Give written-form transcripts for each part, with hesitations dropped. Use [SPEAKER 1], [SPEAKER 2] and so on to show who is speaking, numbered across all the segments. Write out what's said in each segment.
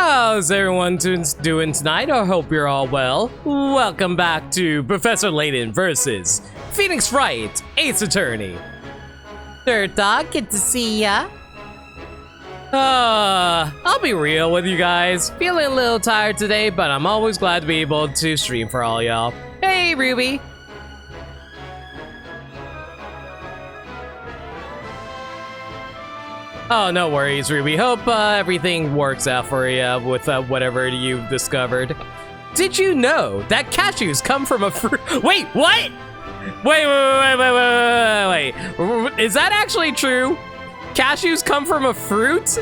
[SPEAKER 1] How's everyone doing tonight? I hope you're all well. Welcome back to Professor Layton versus Phoenix Wright, Ace Attorney. Third Dog, good to see ya. I'll be real with you guys. Feeling a little tired today, but I'm always glad to be able to stream for all y'all. Hey, Ruby. Oh, no worries, Ruby. Hope everything works out for you with whatever you've discovered. Did you know that cashews come from a fruit? Wait, what? Wait. Is that actually true? Cashews come from a fruit?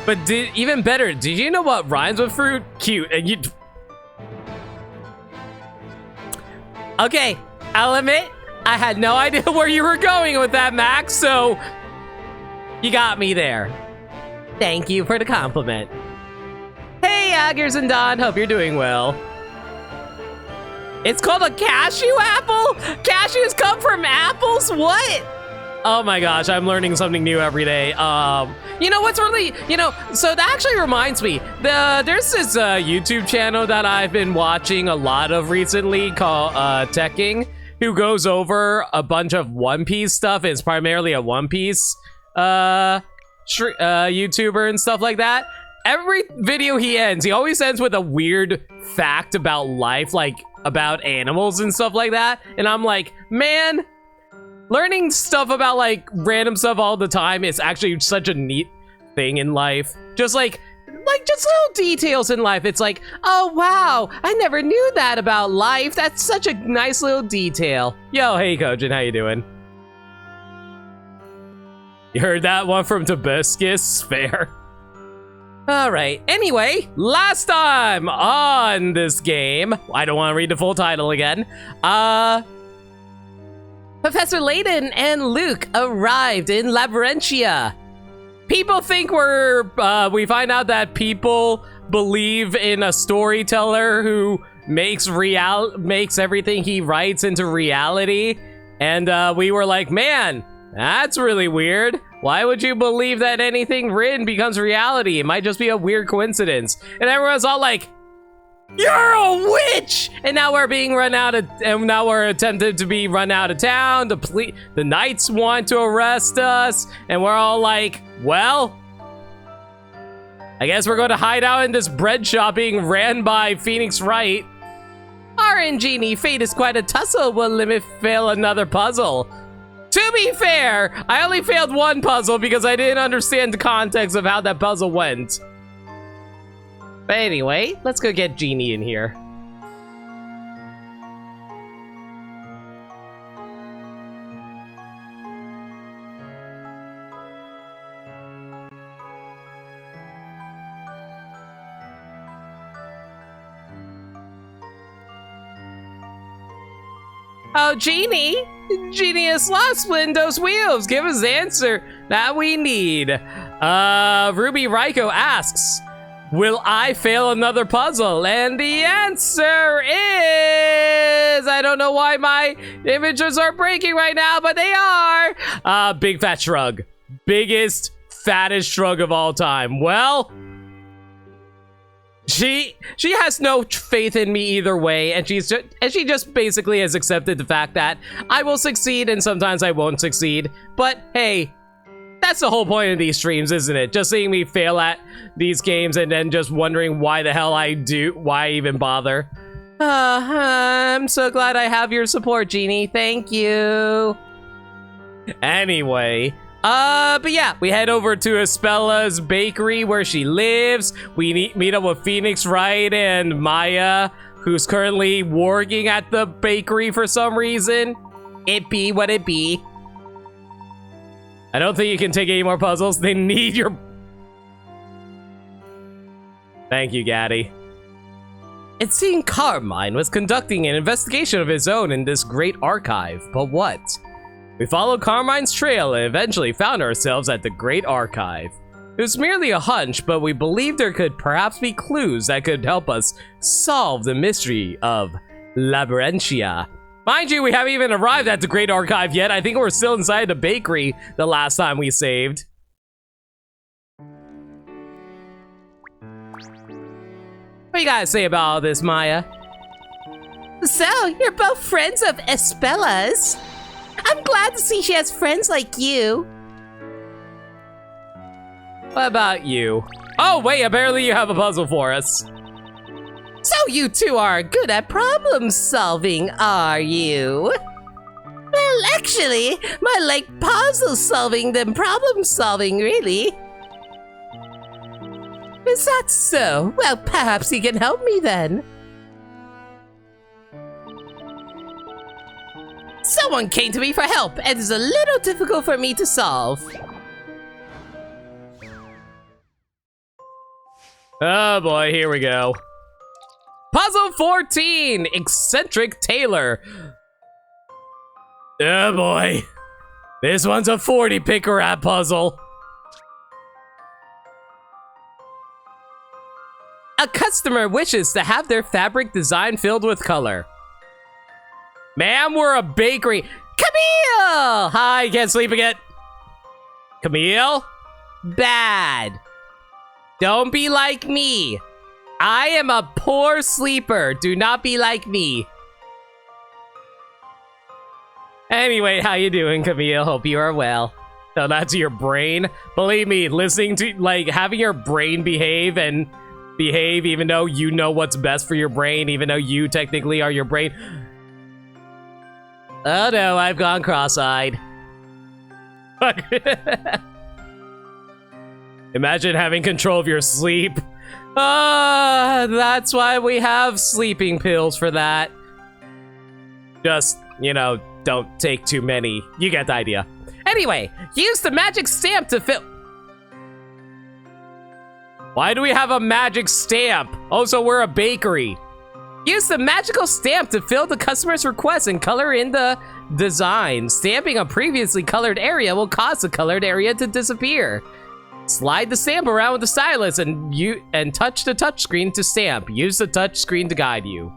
[SPEAKER 1] But even better, did you know what rhymes with fruit? Cute. And you... Okay, I'll admit, I had no idea where you were going with that, Max, so... You got me there. Thank you for the compliment. Hey, Aggers and Don, hope you're doing well. It's called a cashew apple? Cashews come from apples? What? Oh my gosh, I'm learning something new every day. You know what's really, so that actually reminds me, there's this YouTube channel that I've been watching a lot of recently called Teching, who goes over a bunch of One Piece stuff. It's primarily a One Piece YouTuber and stuff like that. Every video he always ends with a weird fact about life, like about animals and stuff like that. And I'm like, man, learning stuff about like random stuff all the time is actually such a neat thing in life. Just like just little details in life. It's like, oh wow, I never knew that about life. That's such a nice little detail. Yo, hey Kojin, how you doing? You heard that one from Tobiscus? Fair. Alright, anyway, last time on this game, I don't want to read the full title again, Professor Layton and Luke arrived in Labyrinthia. People think we find out that people believe in a storyteller who makes everything he writes into reality, and we were like, man, that's really weird. Why would you believe that anything written becomes reality? It might just be a weird coincidence. And everyone's all like, you're a witch! And now we're attempted to be run out of town. The knights want to arrest us. And we're all like, well, I guess we're going to hide out in this bread shop being ran by Phoenix Wright. RNG, fate is quite a tussle. Will limit fail another puzzle. To be fair, I only failed one puzzle because I didn't understand the context of how that puzzle went. But anyway, let's go get Genie in here. Oh, Genie! Genie has lost Windows wheels. Give us the answer that we need. Ruby Raiko asks, will I fail another puzzle? And the answer is, I don't know why my images are breaking right now, but they are. Big fat shrug. Biggest, fattest shrug of all time. Well, she has no faith in me either way, and she just basically has accepted the fact that I will succeed and sometimes I won't succeed. But hey, that's the whole point of these streams, isn't it? Just seeing me fail at these games and then just wondering why the hell I even bother. I'm so glad I have your support, Genie. Thank you. Anyway, but yeah, we head over to Espella's bakery where she lives. We meet up with Phoenix Wright and Maya, who's currently working at the bakery for some reason. It be what it be. I don't think you can take any more puzzles. They need your... Thank you, Gaddy. It seemed Carmine was conducting an investigation of his own in this great archive, but what? We followed Carmine's trail and eventually found ourselves at the Great Archive. It was merely a hunch, but we believed there could perhaps be clues that could help us solve the mystery of Labyrinthia. Mind you, we haven't even arrived at the Great Archive yet. I think we're still inside the bakery the last time we saved. What you gotta say about all this, Maya?
[SPEAKER 2] So, you're both friends of Espella's. I'm glad to see she has friends like you.
[SPEAKER 1] What about you? Oh, wait, apparently you have a puzzle for us.
[SPEAKER 2] So you two are good at problem solving, are you? Well, actually, more like puzzle solving than problem solving, really. Is that so? Well, perhaps you can help me then. Someone came to me for help, and it's a little difficult for me to solve.
[SPEAKER 1] Oh boy, here we go. Puzzle 14, Eccentric Tailor. Oh boy. This one's a 40 picker at puzzle.
[SPEAKER 2] A customer wishes to have their fabric design filled with color.
[SPEAKER 1] Ma'am, we're a bakery.
[SPEAKER 2] Camille!
[SPEAKER 1] Hi, can't sleep again. Camille?
[SPEAKER 2] Bad.
[SPEAKER 1] Don't be like me. I am a poor sleeper. Do not be like me. Anyway, how you doing, Camille? Hope you are well. So that's your brain. Believe me, listening to, like, having your brain behave even though you know what's best for your brain, even though you technically are your brain. Oh no, I've gone cross-eyed. Imagine having control of your sleep. That's why we have sleeping pills for that. Just, you know, don't take too many. You get the idea.
[SPEAKER 2] Anyway, use the magic stamp to fill...
[SPEAKER 1] Why do we have a magic stamp? Also, we're a bakery.
[SPEAKER 2] Use the magical stamp to fill the customer's request and color in the design. Stamping a previously colored area will cause the colored area to disappear. Slide the stamp around with the stylus and touch the touchscreen to stamp. Use the touchscreen to guide you.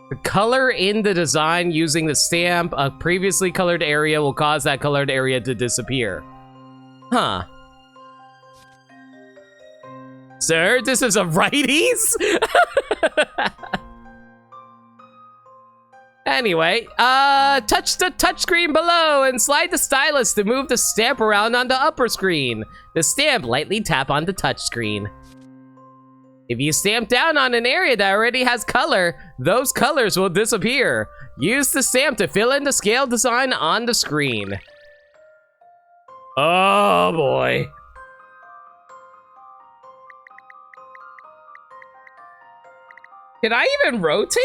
[SPEAKER 2] The color in the design using the stamp, a previously colored area will cause that colored area to disappear. Huh.
[SPEAKER 1] Sir, this is a righties?
[SPEAKER 2] Anyway, touch the touchscreen below and slide the stylus to move the stamp around on the upper screen. The stamp, lightly tap on the touchscreen. If you stamp down on an area that already has color, those colors will disappear. Use the stamp to fill in the scale design on the screen.
[SPEAKER 1] Oh boy.
[SPEAKER 2] Can I even rotate?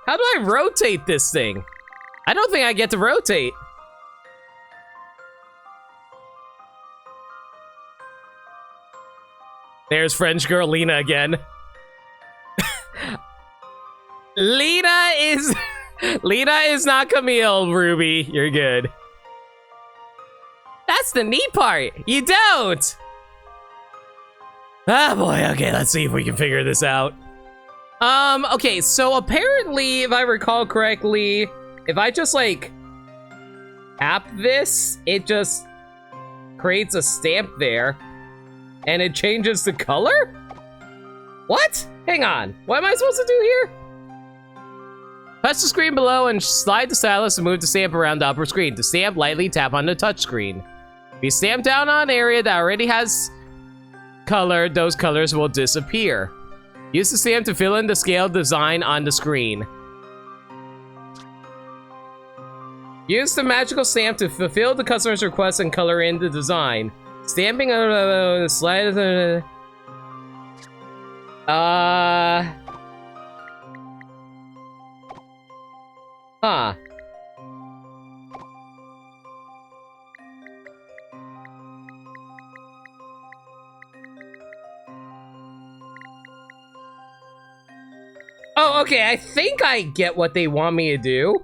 [SPEAKER 2] How do I rotate this thing? I don't think I get to rotate.
[SPEAKER 1] There's French girl Lena again.
[SPEAKER 2] Lena is not Camille, Ruby. You're good. That's the neat part. You don't.
[SPEAKER 1] Ah boy, okay, let's see if we can figure this out.
[SPEAKER 2] Okay, so apparently, if I recall correctly, if I just, like, tap this, it just creates a stamp there, and it changes the color? What? Hang on, what am I supposed to do here? Touch the screen below and slide the stylus to move the stamp around the upper screen. To stamp, lightly tap on the touch screen. If you stamp down on an area that already has color, those colors will disappear. Use the stamp to fill in the scale design on the screen. Use the magical stamp to fulfill the customer's request and color in the design. Stamping slide. Huh. Oh, okay, I think I get what they want me to do.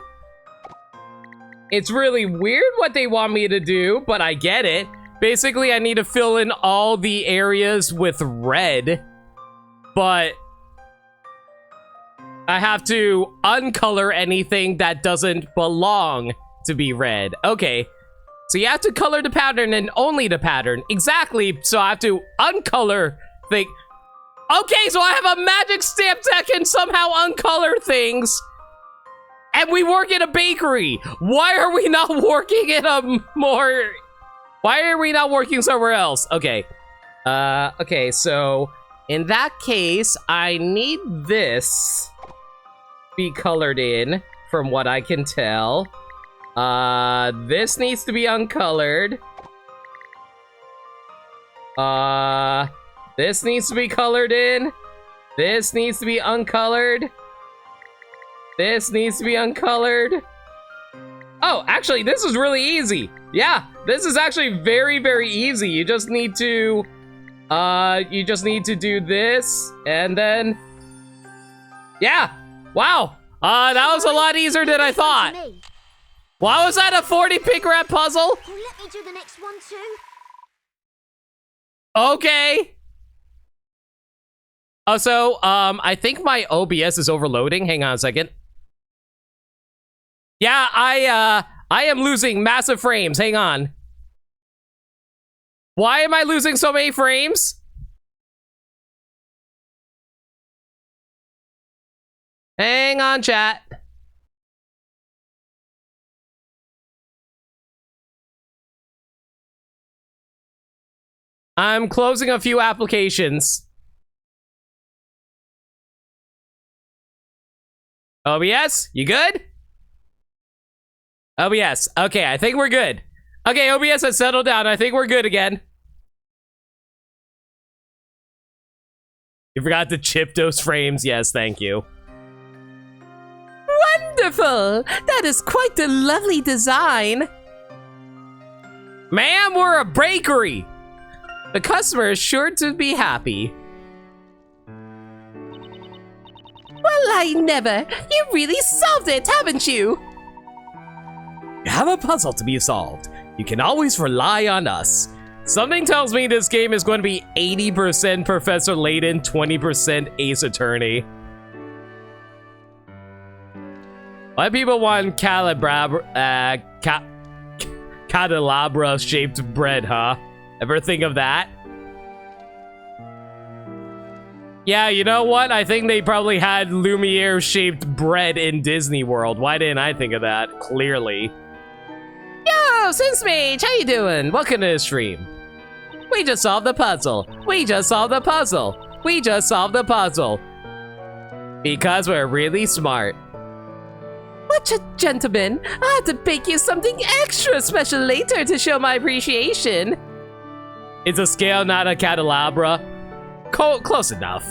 [SPEAKER 2] It's really weird what they want me to do, but I get it. Basically, I need to fill in all the areas with red, but I have to uncolor anything that doesn't belong to be red. Okay, so you have to color the pattern and only the pattern. Exactly, so I have to uncolor thing.
[SPEAKER 1] Okay, so I have a magic stamp that can somehow uncolor things. And we work in a bakery. Why are we not working in a more... Why are we not working somewhere else? Okay. Okay, so in that case, I need this be colored in, from what I can tell. This needs to be uncolored. This needs to be colored in. This needs to be uncolored. This needs to be uncolored. Oh, actually, this is really easy. Yeah, this is actually very, very easy. You just need to, do this, and then, yeah. Wow. That was a lot easier than I thought. Why was that a 40 pick rat puzzle?
[SPEAKER 3] Can you let me do the next one too?
[SPEAKER 1] Okay. Oh, so, I think my OBS is overloading. Hang on a second. Yeah, I am losing massive frames. Hang on. Why am I losing so many frames? Hang on, chat. I'm closing a few applications. OBS, you good? OBS, okay, I think we're good. Okay, OBS has settled down. I think we're good again. You forgot to chip those frames. Yes, thank you. Wonderful! That is quite a lovely design. Ma'am, we're a bakery. The customer is sure to be happy. Well, I never. You really solved it, haven't you? You have a puzzle to be solved. You can always rely on us. Something tells me this game is going to be 80% Professor Layton, 20% Ace Attorney. Why people want candelabra-shaped bread, huh? Ever think of that? Yeah, you know what? I think they probably had Lumiere-shaped bread in Disney World. Why didn't I think of that? Clearly. Yo, Sinsmage, how you doing? Welcome to the stream. We just solved the puzzle. We just solved the puzzle. We just solved the puzzle. Because we're really smart. What a gentleman. I'll have to bake you something extra special later to show my appreciation. It's a scale, not a candelabra. Close enough.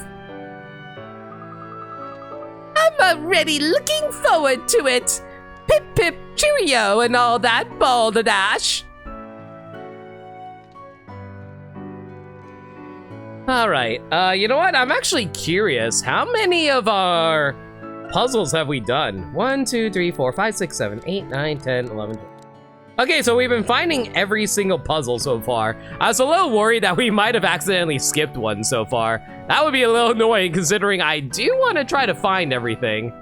[SPEAKER 1] I'm already looking forward to it. Pip pip cheerio and all that balderdash. All right, you know what? I'm actually curious. How many of our puzzles have we done? 1, 2, 3, 4, 5, 6, 7, 8, 9, 10, 11, 12. Okay, so we've been finding every single puzzle so far. I was a little worried that we might have accidentally skipped one so far. That would be a little annoying considering I do want to try to find everything.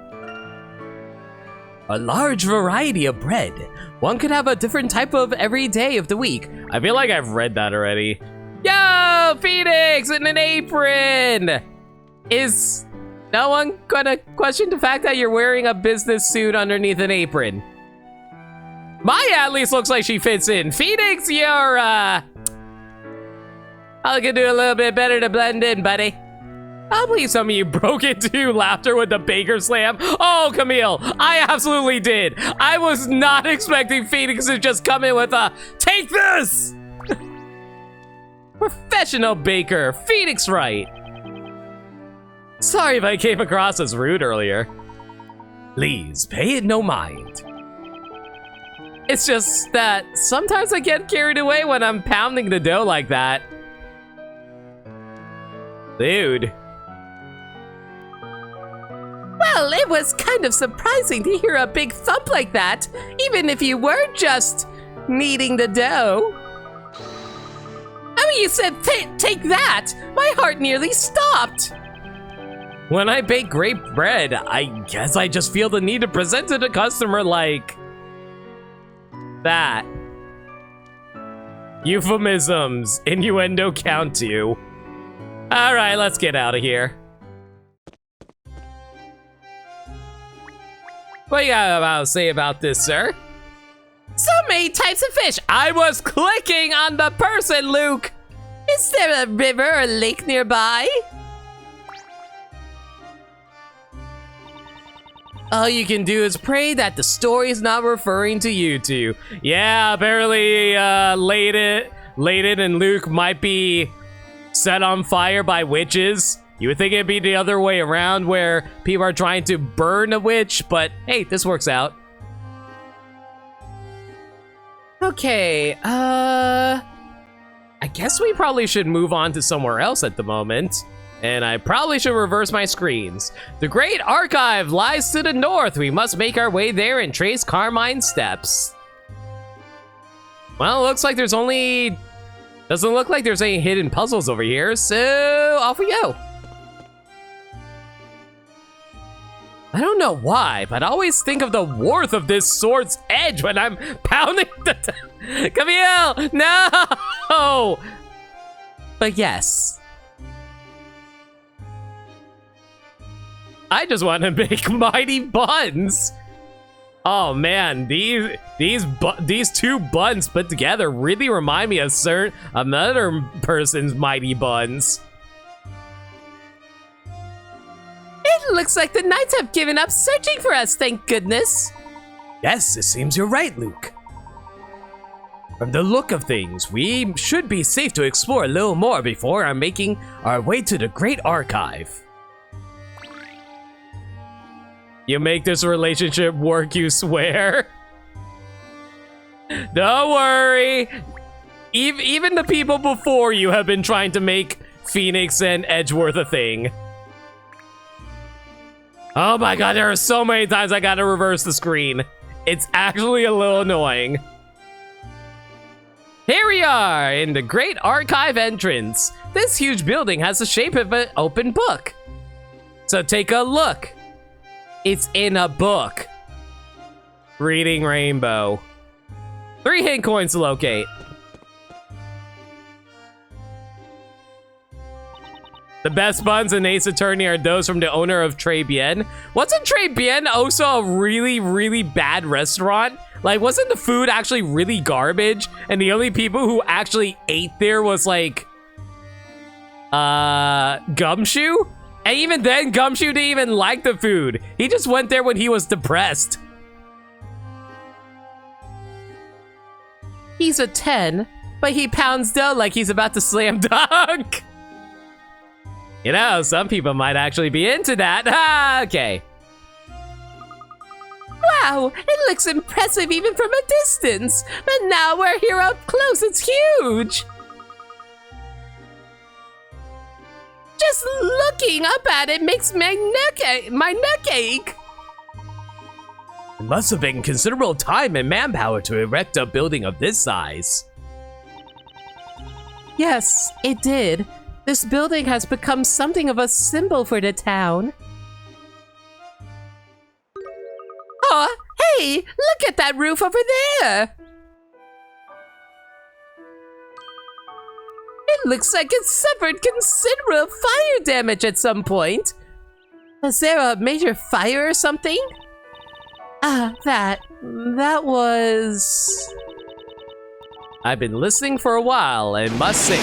[SPEAKER 1] A large variety of bread. One could have a different type of every day of the week. I feel like I've read that already. Yo, Phoenix in an apron! Is no one gonna question the fact that you're wearing a business suit underneath an apron? Maya at least looks like she fits in. Phoenix, you're, I could do a little bit better to blend in, buddy. I believe some of you broke into laughter with the Baker Slam. Oh, Camille, I absolutely did. I was not expecting Phoenix to just come in with a, take this! Professional baker, Phoenix Wright. Sorry if I came across as rude earlier. Please, pay it no mind. It's just that sometimes I get carried away when I'm pounding the dough like that. Dude. Well, it was kind of surprising to hear a big thump like that, even if you were just kneading the dough. I mean, you said, take that! My heart nearly stopped! When I bake grape bread, I guess I just feel the need to present to the customer like... that. Euphemisms, innuendo count to.
[SPEAKER 2] All right, let's get out of here. What you got about to say about this, sir? So many types of fish. I was clicking on the person, Luke. Is there a river or lake nearby? All you can do is pray that the story is not referring to you two. Yeah, apparently Layton and Luke might be set on fire by witches. You would think it'd be the other way around where people are trying to burn a witch, but hey, this works out. Okay, I guess we probably should move on to somewhere else at the moment. And I probably should reverse my screens. The Great Archive lies to the north. We must make our way there and trace Carmine's steps. Well, it looks like there's only... Doesn't look like there's any hidden puzzles over here, so off we go. I don't know why, but I always think of the worth of this sword's edge when I'm pounding the... Camille! No! But yes. I just want to make mighty buns. Oh man, these two buns put together really remind me of another person's mighty buns. It looks like the knights have given up searching for us, thank goodness. Yes, it seems you're right, Luke. From the look of things, we should be safe to explore a little more before making our way to the Great Archive. You make this relationship work, you swear? Don't worry. Even the people before you have been trying to make Phoenix and Edgeworth a thing. Oh my god, there are so many times I gotta reverse the screen. It's actually a little annoying. Here we are in the Great Archive entrance. This huge building has the shape of an open book. So take a look. It's in a book. Reading Rainbow. 3 hit coins to locate. The best buns in Ace Attorney are those from the owner of Très Bien. Wasn't Très Bien also a really, really bad restaurant? Like, wasn't the food actually really garbage? And the only people who actually ate there was like, Gumshoe? And even then, Gumshoe didn't even like the food. He just went there when he was depressed. He's a 10, but he pounds dough like he's about to slam dunk. You know, some people might actually be into that. Ah, okay. Wow, it looks impressive even from a distance. But now we're here up close, it's huge. Just looking up at it makes my neck ache. It must have been considerable time and manpower to erect a building of this size. Yes, it did. This building has become something of a symbol for the town. Oh, hey, look at that roof over there. It looks like it suffered considerable fire damage at some point. Was there a major fire or something? Ah, that was... I've been listening for a while and must say...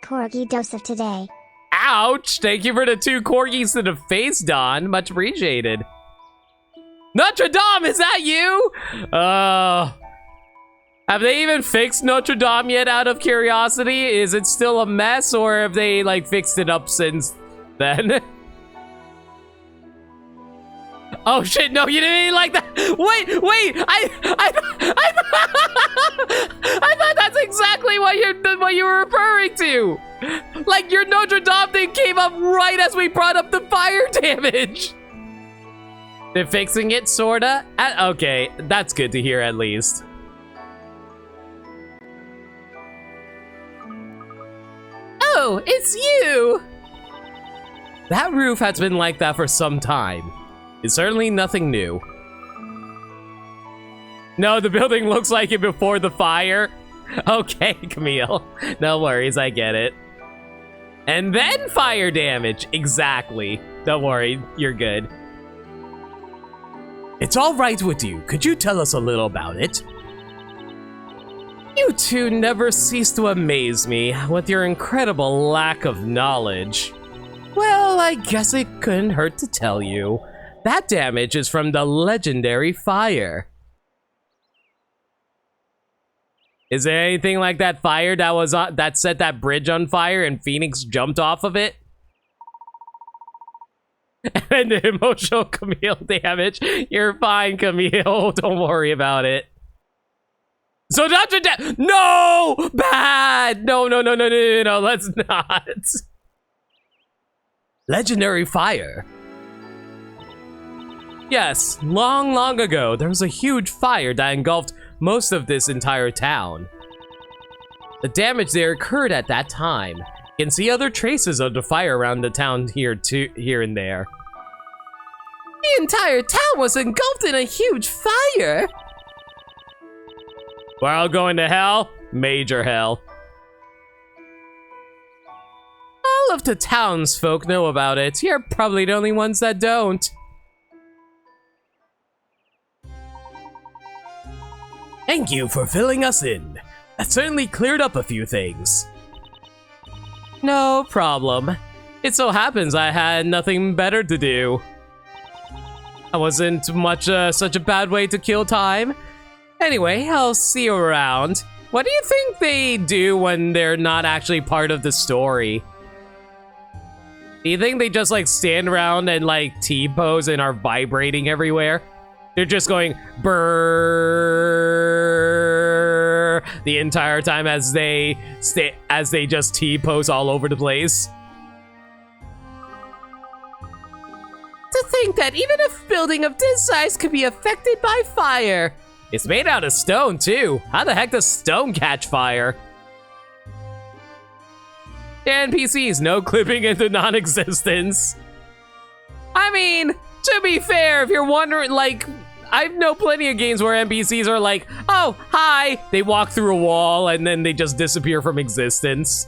[SPEAKER 3] Corgi dose of today.
[SPEAKER 2] Ouch! Thank you for the 2 corgis to the face, Don. Much appreciated. Notre Dame, is that you? Have they even fixed Notre Dame yet out of curiosity? Is it still a mess or have they like fixed it up since then? Oh shit, no, you didn't even like that. Wait, I thought that's exactly what you were referring to. Like your Notre Dame thing came up right as we brought up the fire damage. They're fixing it, sorta? Okay, that's good to hear at least. Oh, it's you! That roof has been like that for some time. It's certainly nothing new. No, the building looks like it before the fire.
[SPEAKER 1] Okay, Camille. No worries, I get it. And then fire damage. Exactly. Don't worry, you're good. It's all right with you. Could you tell us a little about it? You two never cease to amaze me with your incredible lack of knowledge. Well, I guess it couldn't hurt to tell you. That damage is from the legendary fire. Is there anything like that fire that was that set that bridge on fire and Phoenix jumped off of it? And the emotional Camille damage. You're fine, Camille. Don't worry about it. So Dr. No! Bad! No, let's not. Legendary fire. Yes, long ago, there was a huge fire that engulfed most of this entire town. The damage there occurred at that time. You can see other traces of the fire around the town here and there. The entire town was engulfed in a huge fire. We're all going to hell? Major hell. All of the townsfolk know about it. You're probably the only ones that don't. Thank you for filling us in. That certainly cleared up a few things. No problem. It so happens I had nothing better to do. I wasn't much such a bad way to kill time. Anyway, I'll see you around. What do you think they do when they're not actually part of the story? Do you think they just like stand around and like T-pose and are vibrating everywhere? They're just going brrrr the entire time as they just T-pose all over the place. To think that even a building of this size could be affected by fire. It's made out of stone too. How the heck does stone catch fire? The NPCs, no clipping into non-existence. I mean, to be fair, if you're wondering, like, I know plenty of games where NPCs are like, oh, hi. They walk through a wall and then they just disappear from existence.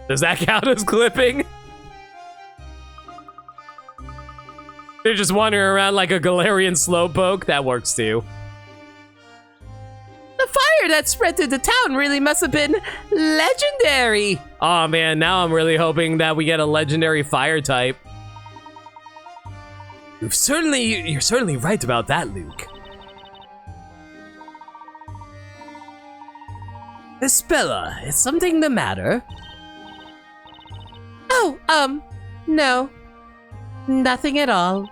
[SPEAKER 1] Does that count as clipping? They're just wandering around like a Galarian Slowpoke. That works too. The fire that spread through the town really must have been legendary. Oh man, now I'm really hoping that we get a legendary fire type. You're certainly right about that, Luke. Bella, is something the matter? Oh, no. Nothing at all.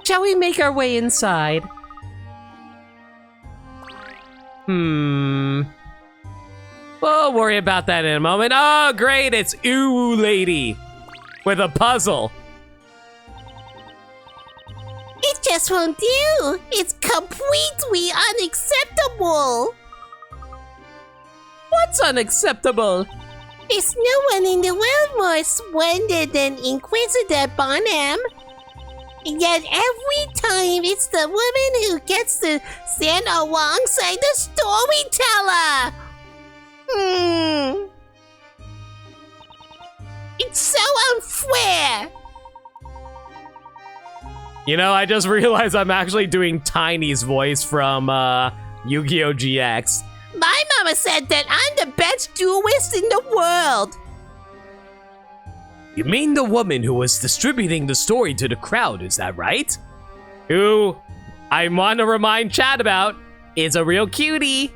[SPEAKER 1] Shall we make our way inside? We'll worry about that in a moment. Oh, great, it's Ooh Lady with a puzzle.
[SPEAKER 4] It just won't do. It's completely unacceptable.
[SPEAKER 1] What's unacceptable?
[SPEAKER 4] There's no one in the world more splendid than Inquisitor Bonham. And yet every time it's the woman who gets to stand alongside the storyteller. It's so unfair.
[SPEAKER 1] You know, I just realized I'm actually doing Tiny's voice from Yu-Gi-Oh! GX.
[SPEAKER 4] My mama said that I'm the best duelist in the world.
[SPEAKER 1] You mean the woman who was distributing the story to the crowd, is that right? Who I want to remind chat about is a real cutie.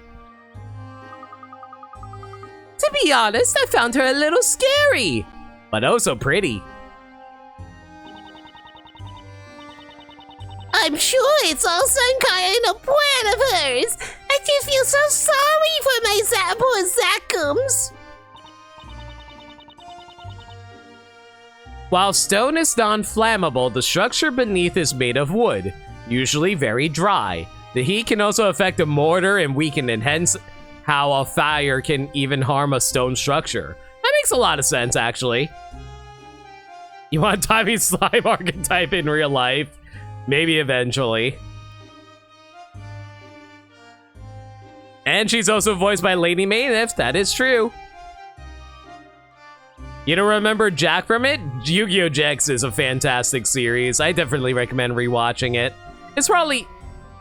[SPEAKER 1] To be honest, I found her a little scary, but also pretty.
[SPEAKER 4] I'm sure it's all some kind of plan of hers. I just feel so sorry for my poor Zackums.
[SPEAKER 1] While stone is non-flammable, the structure beneath is made of wood, usually very dry. The heat can also affect a mortar and weaken it, hence how a fire can even harm a stone structure. That makes a lot of sense, actually. You want Timmy Slime archetype in real life? Maybe eventually. And she's also voiced by Lady Maynif. That is true. You don't remember Jack from it? Yu-Gi-Oh! GX is a fantastic series. I definitely recommend rewatching it. It's probably...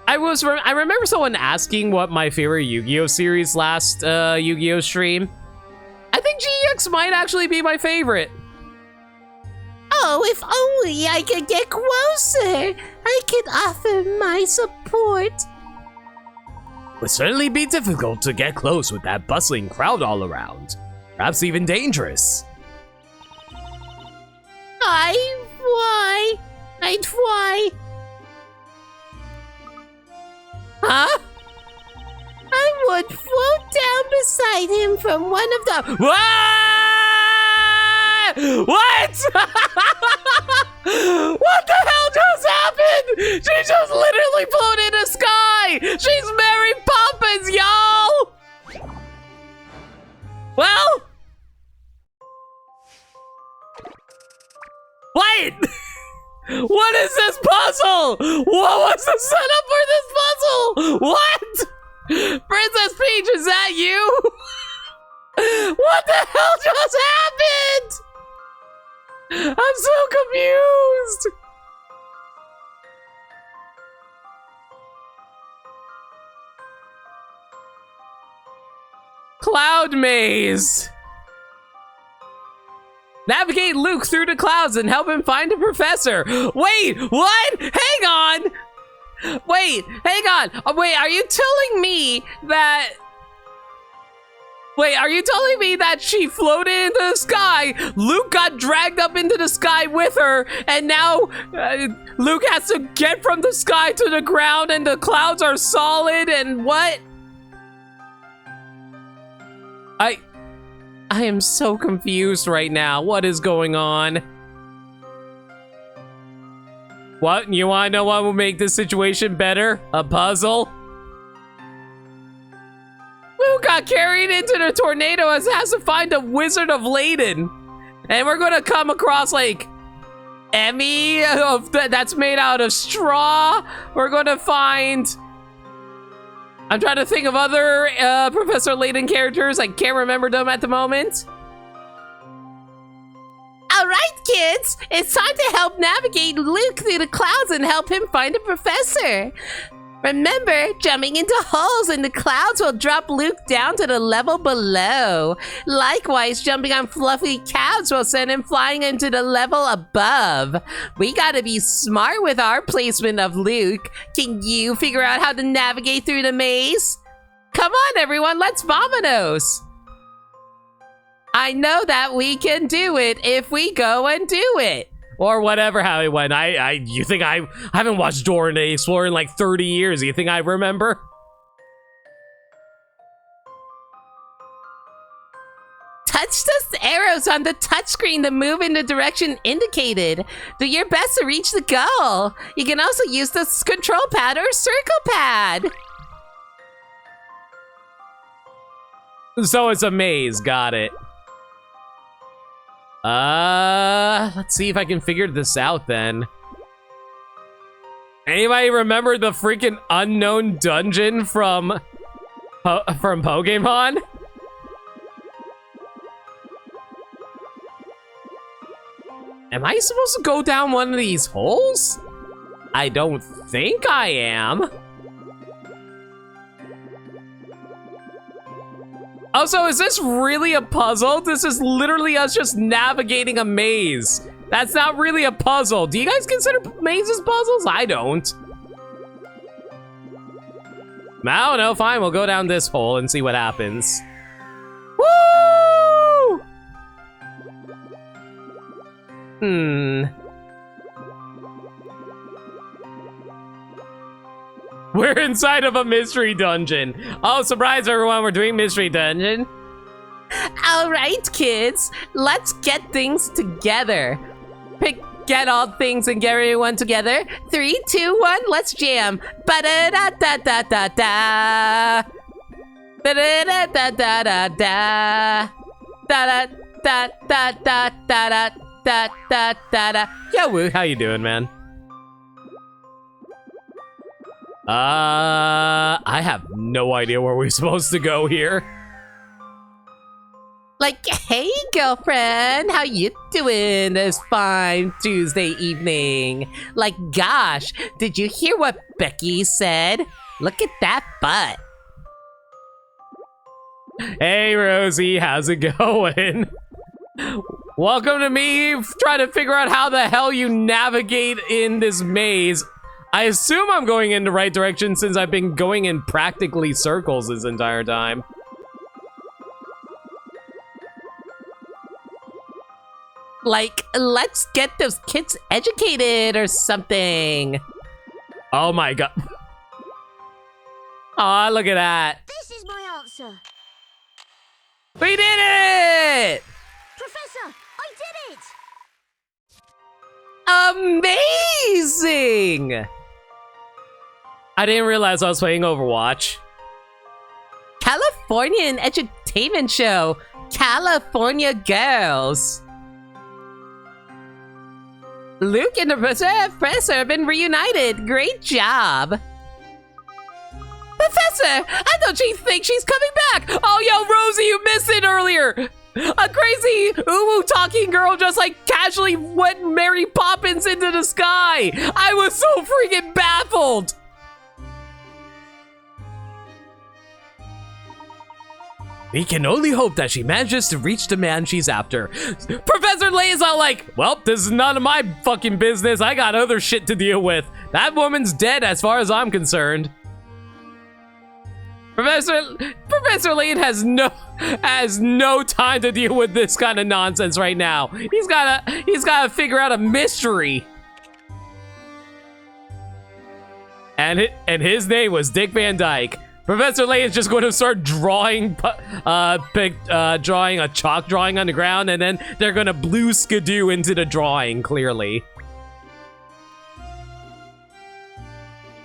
[SPEAKER 1] I remember someone asking what my favorite Yu-Gi-Oh! Series last Yu-Gi-Oh! Stream. I think GX might actually be my favorite.
[SPEAKER 4] Oh, if only I could get closer. I could offer my support.
[SPEAKER 1] It would certainly be difficult to get close with that bustling crowd all around. Perhaps even dangerous.
[SPEAKER 4] I try.
[SPEAKER 1] Huh?
[SPEAKER 4] I would float down beside him from one of the...
[SPEAKER 1] What? What the hell just happened? She just literally floated in the sky. She's Mary Poppins, y'all. Well... Wait! What is this puzzle? What was the setup for this puzzle? What? Princess Peach, is that you? What the hell just happened? I'm so confused. Cloud maze. Navigate Luke through the clouds and help him find a professor. Wait, what? Hang on. Wait, hang on. Wait, are you telling me that... Wait, are you telling me that she floated into the sky, Luke got dragged up into the sky with her, and now Luke has to get from the sky to the ground and the clouds are solid and what? I am so confused right now. What is going on? What? You wanna know what will make this situation better? A puzzle? Luke got carried into the tornado and has to find a Wizard of Layton. And we're gonna come across like Emmy that's made out of straw. We're gonna find... I'm trying to think of other Professor Layton characters. I can't remember them at the moment.
[SPEAKER 4] All right, kids. It's time to help navigate Luke through the clouds and help him find a professor. Remember, jumping into holes in the clouds will drop Luke down to the level below. Likewise, jumping on fluffy clouds will send him flying into the level above. We gotta be smart with our placement of Luke. Can you figure out how to navigate through the maze? Come on, everyone, let's vamonos. I know that we can do it if we go and do it. Or whatever, how it went. You think I haven't watched Dora the Explorer in like 30 years. You think I remember? Touch the arrows on the touchscreen to move in the direction indicated. Do your best to reach the goal. You can also use the control pad or circle pad.
[SPEAKER 1] So it's a maze, got it. Let's see if I can figure this out then. Anybody remember the freaking unknown dungeon from Pokemon? Am I supposed to go down one of these holes? I don't think I am. Also, is this really a puzzle? This is literally us just navigating a maze. That's not really a puzzle. Do you guys consider mazes puzzles? I don't. I don't know, fine, we'll go down this hole and see what happens. Woo! We're inside of a mystery dungeon. Oh, surprise everyone, we're doing mystery dungeon.
[SPEAKER 4] All right, kids, let's get things together. Get all things and get everyone together. 3, 2, 1, let's jam. Ba-da-da-da-da-da-da. Ba-da-da-da-da-da-da. Da-da-da-da-da-da-da-da-da.
[SPEAKER 1] Yo, Woo, how you doing, man?
[SPEAKER 2] I have no idea where we're supposed to go here.
[SPEAKER 1] Like, hey, girlfriend, how you doing this fine Tuesday evening? Like, gosh, did you hear what Becky said? Look at that butt.
[SPEAKER 2] Hey, Rosie, how's it going? Welcome to me trying to figure out how the hell you navigate in this maze. I assume I'm going in the right direction since I've been going in practically circles this entire time.
[SPEAKER 1] Like, let's get those kids educated or something.
[SPEAKER 2] Oh my god. Aw, look at that.
[SPEAKER 3] This is my answer.
[SPEAKER 1] We did it!
[SPEAKER 3] Professor, I did it!
[SPEAKER 1] Amazing!
[SPEAKER 2] I didn't realize I was playing Overwatch.
[SPEAKER 1] Californian entertainment show, California Girls. Luke and the professor have been reunited. Great job. Professor, I thought she thinks she's coming back. Oh, yo, Rosie, you missed it earlier. A crazy uwu talking girl just like casually went Mary Poppins into the sky. I was so freaking baffled.
[SPEAKER 2] We can only hope that she manages to reach the man she's after. Professor Layton's all like, well, this is none of my fucking business. I got other shit to deal with. That woman's dead as far as I'm concerned. Professor Layton has no time to deal with this kind of nonsense right now. He's gotta figure out a mystery. And his name was Dick Van Dyke. Professor Layton's just going to start drawing a chalk drawing on the ground, and then they're going to blue skidoo into the drawing, clearly.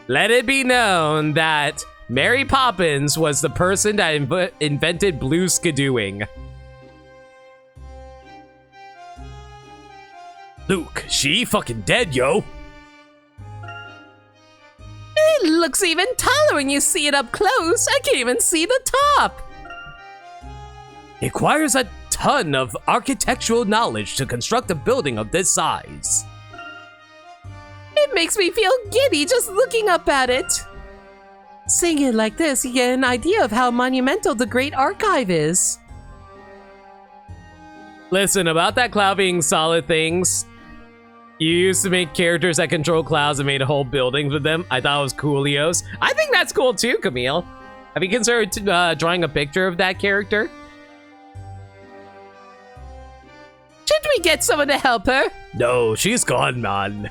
[SPEAKER 2] Let it be known that Mary Poppins was the person that invented blue skidooing. Luke, she fucking dead, yo.
[SPEAKER 1] It looks even taller when you see it up close. I can't even see the top.
[SPEAKER 2] It requires a ton of architectural knowledge to construct a building of this size.
[SPEAKER 1] It makes me feel giddy just looking up at it. Seeing it like this, you get an idea of how monumental the Great Archive is.
[SPEAKER 2] Listen, about that cloud being solid things, you used to make characters that control clouds and made whole buildings with them. I thought it was coolios. I think that's cool too, Camille. Have you considered drawing a picture of that character?
[SPEAKER 1] Should we get someone to help her?
[SPEAKER 2] No, she's gone, man.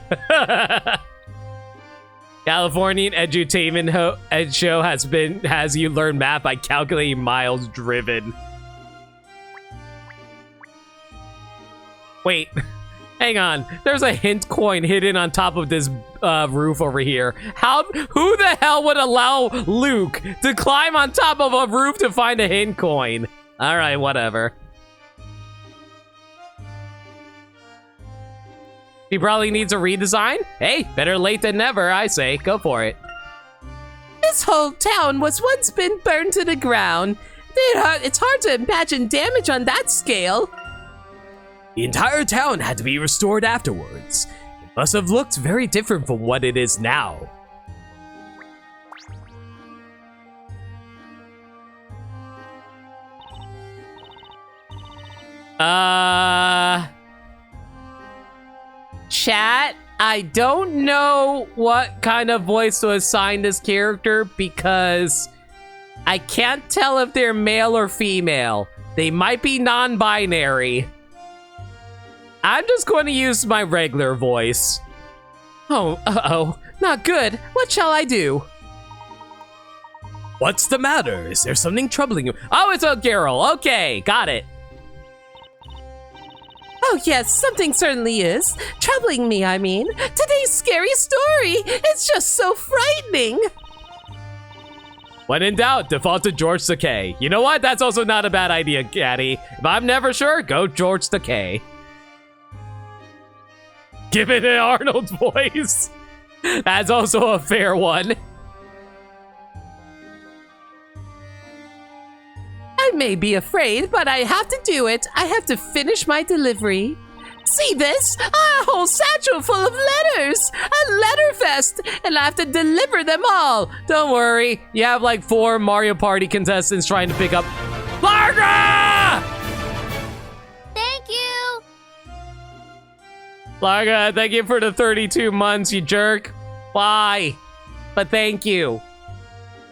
[SPEAKER 2] Californian edutainment show has you learn math by calculating miles driven. Wait. Hang on, there's a hint coin hidden on top of this roof over here. Who the hell would allow Luke to climb on top of a roof to find a hint coin? All right, whatever. He probably needs a redesign. Hey, better late than never, I say. Go for it.
[SPEAKER 1] This whole town was once been burned to the ground. It's hard to imagine damage on that scale.
[SPEAKER 2] The entire town had to be restored afterwards. It must have looked very different from what it is now.
[SPEAKER 1] Chat, I don't know what kind of voice to assign this character because I can't tell if they're male or female. They might be non-binary. I'm just going to use my regular voice. Oh, uh-oh. Not good. What shall I do?
[SPEAKER 2] What's the matter? Is there something troubling you? Oh, it's a girl. Okay, got it.
[SPEAKER 1] Oh yes, something certainly is. Troubling me, I mean. Today's scary story. It's just so frightening.
[SPEAKER 2] When in doubt, default to George Takei. You know what? That's also not a bad idea, Caddy. If I'm never sure, go George Takei. Give it an Arnold voice. That's also a fair one.
[SPEAKER 4] may be afraid, but I have to do it. I have to finish my delivery. See this? A whole satchel full of letters! A letter fest! And I have to deliver them all!
[SPEAKER 1] Don't worry, you have like 4 Mario Party contestants trying to pick up Larga!
[SPEAKER 3] Thank you.
[SPEAKER 1] Larga, thank you for the 32 months, you jerk. Bye. But thank you.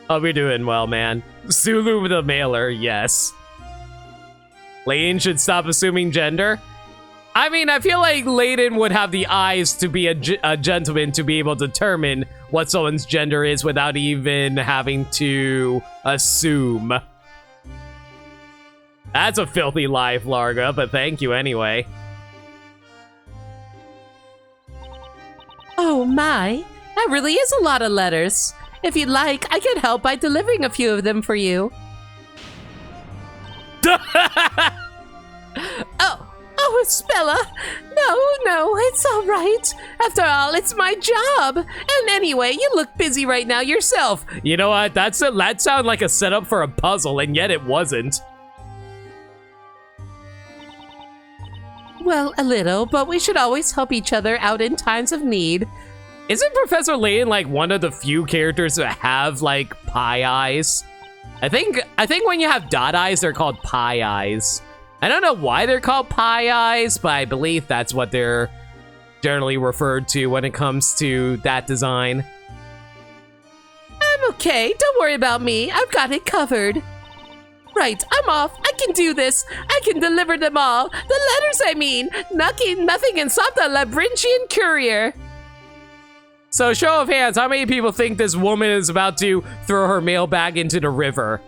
[SPEAKER 1] Oh, we're doing well, man. Sulu the mailer, yes. Layton should stop assuming gender. I mean, I feel like Layton would have the eyes to be a gentleman to be able to determine what someone's gender is without even having to assume. That's a filthy life, Larga, but thank you anyway.
[SPEAKER 4] Oh my, that really is a lot of letters. If you'd like, I can help by delivering a few of them for you. Oh, Spella. No, it's all right. After all, it's my job. And anyway, you look busy right now yourself.
[SPEAKER 1] You know what? That sounded like a setup for a puzzle, and yet it wasn't.
[SPEAKER 4] Well, a little, but we should always help each other out in times of need.
[SPEAKER 1] Isn't Professor Layton like one of the few characters that have like pie eyes? I think when you have dot eyes, they're called pie eyes. I don't know why they're called pie eyes, but I believe that's what they're generally referred to when it comes to that design.
[SPEAKER 4] I'm okay. Don't worry about me. I've got it covered. Right, I'm off. I can do this. I can deliver them all. The letters, I mean. Nothing can stop the Labyrinthian courier.
[SPEAKER 1] So, show of hands, how many people think this woman is about to throw her mailbag into the river?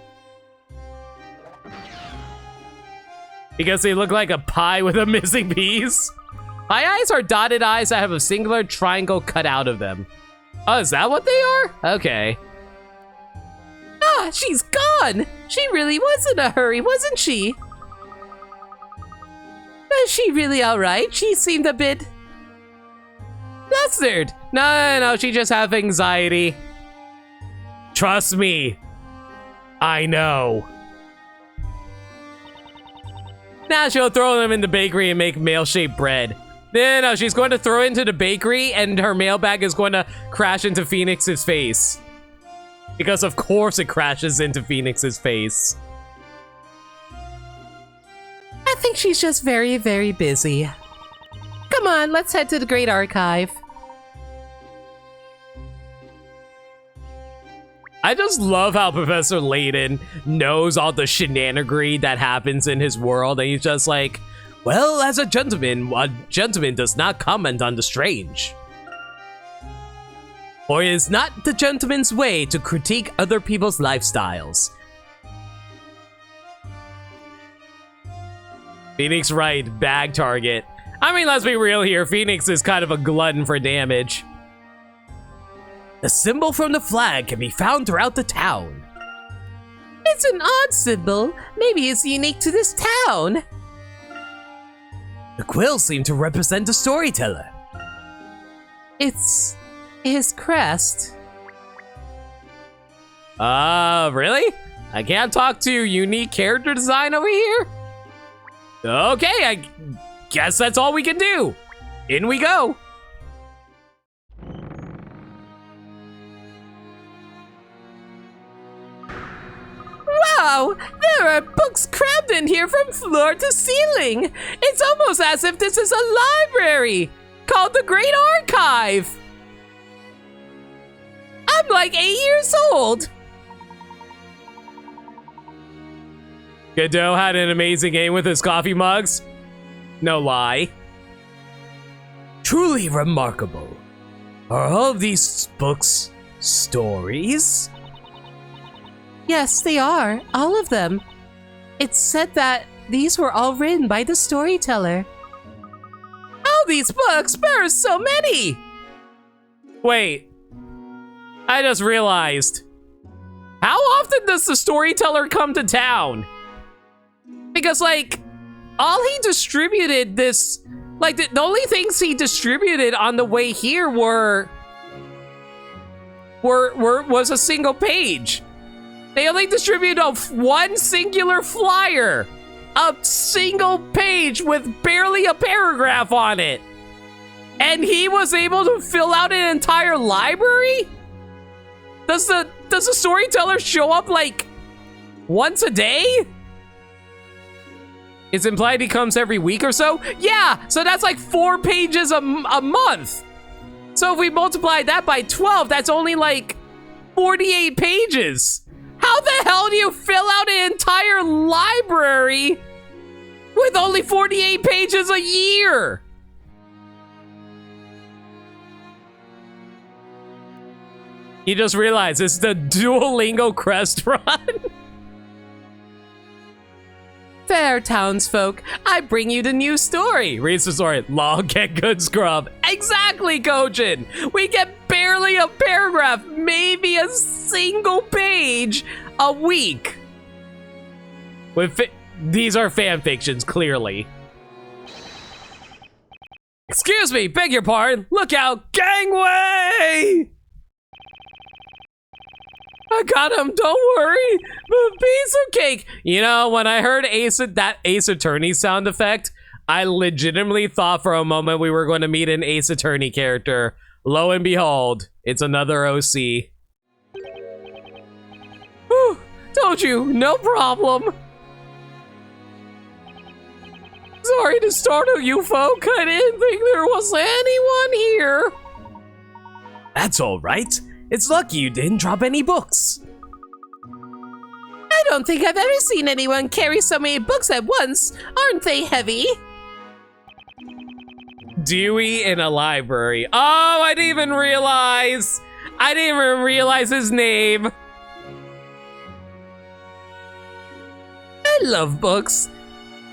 [SPEAKER 1] Because they look like a pie with a missing piece. Pie eyes are dotted eyes that have a singular triangle cut out of them. Oh, is that what they are? Okay.
[SPEAKER 4] Ah, she's gone. She really was in a hurry, wasn't she? Is she really all right? She seemed a bit
[SPEAKER 1] flustered. No, she just has anxiety. Trust me. I know. Now she'll throw them in the bakery and make mail-shaped bread. No, she's going to throw it into the bakery and her mailbag is going to crash into Phoenix's face. Because of course it crashes into Phoenix's face.
[SPEAKER 4] I think she's just very, very busy. Come on, let's head to the Great Archive.
[SPEAKER 1] I just love how Professor Layton knows all the shenanigery that happens in his world, and he's just like, well, as a gentleman does not comment on the strange. For it is not the gentleman's way to critique other people's lifestyles. Phoenix Wright, bag target. I mean, let's be real here, Phoenix is kind of a glutton for damage. The symbol from the flag can be found throughout the town.
[SPEAKER 4] It's an odd symbol. Maybe it's unique to this town.
[SPEAKER 1] The quills seem to represent the storyteller.
[SPEAKER 4] It's his crest.
[SPEAKER 1] Really? I can't talk to unique character design over here? Okay, I guess that's all we can do. In we go.
[SPEAKER 4] Wow, there are books crammed in here from floor to ceiling. It's almost as if this is a library called the Great Archive. I'm like 8 years old.
[SPEAKER 1] Godot had an amazing game with his coffee mugs. No lie. Truly remarkable. Are all of these books stories?
[SPEAKER 4] Yes, they are. All of them. It's said that these were all written by the storyteller. All these books, there are so many!
[SPEAKER 1] Wait. I just realized. How often does the storyteller come to town? Because, like, all he distributed this... Like, the only things he distributed on the way here was a single page.
[SPEAKER 2] They only distributed one singular flyer. A single page with barely a paragraph on it. And he was able to fill out an entire library? Does the storyteller show up like once a day? It's implied he comes every week or so? Yeah, so that's like 4 pages a month. So if we multiply that by 12, that's only like 48 pages. How the hell do you fill out an entire library with only 48 pages a year? You just realized it's the Duolingo crest run. Fair townsfolk, I bring you the new story. Reads the story. Long get good scrub. Exactly, Kojin. We get barely a paragraph, maybe a single page a week. These are fan fictions, clearly. Excuse me, beg your pardon. Look out, gangway! I got him, don't worry. Piece of cake. You know, when I heard that Ace Attorney sound effect, I legitimately thought for a moment we were going to meet an Ace Attorney character. Lo and behold, it's another OC. Whew, told you, no problem. Sorry to startle you folk. I didn't think there was anyone here. That's all right. It's lucky you didn't drop any books.
[SPEAKER 4] I don't think I've ever seen anyone carry so many books at once. Aren't they heavy?
[SPEAKER 2] Dewey in a library. Oh, I didn't even realize. I didn't even realize his name.
[SPEAKER 4] I love books.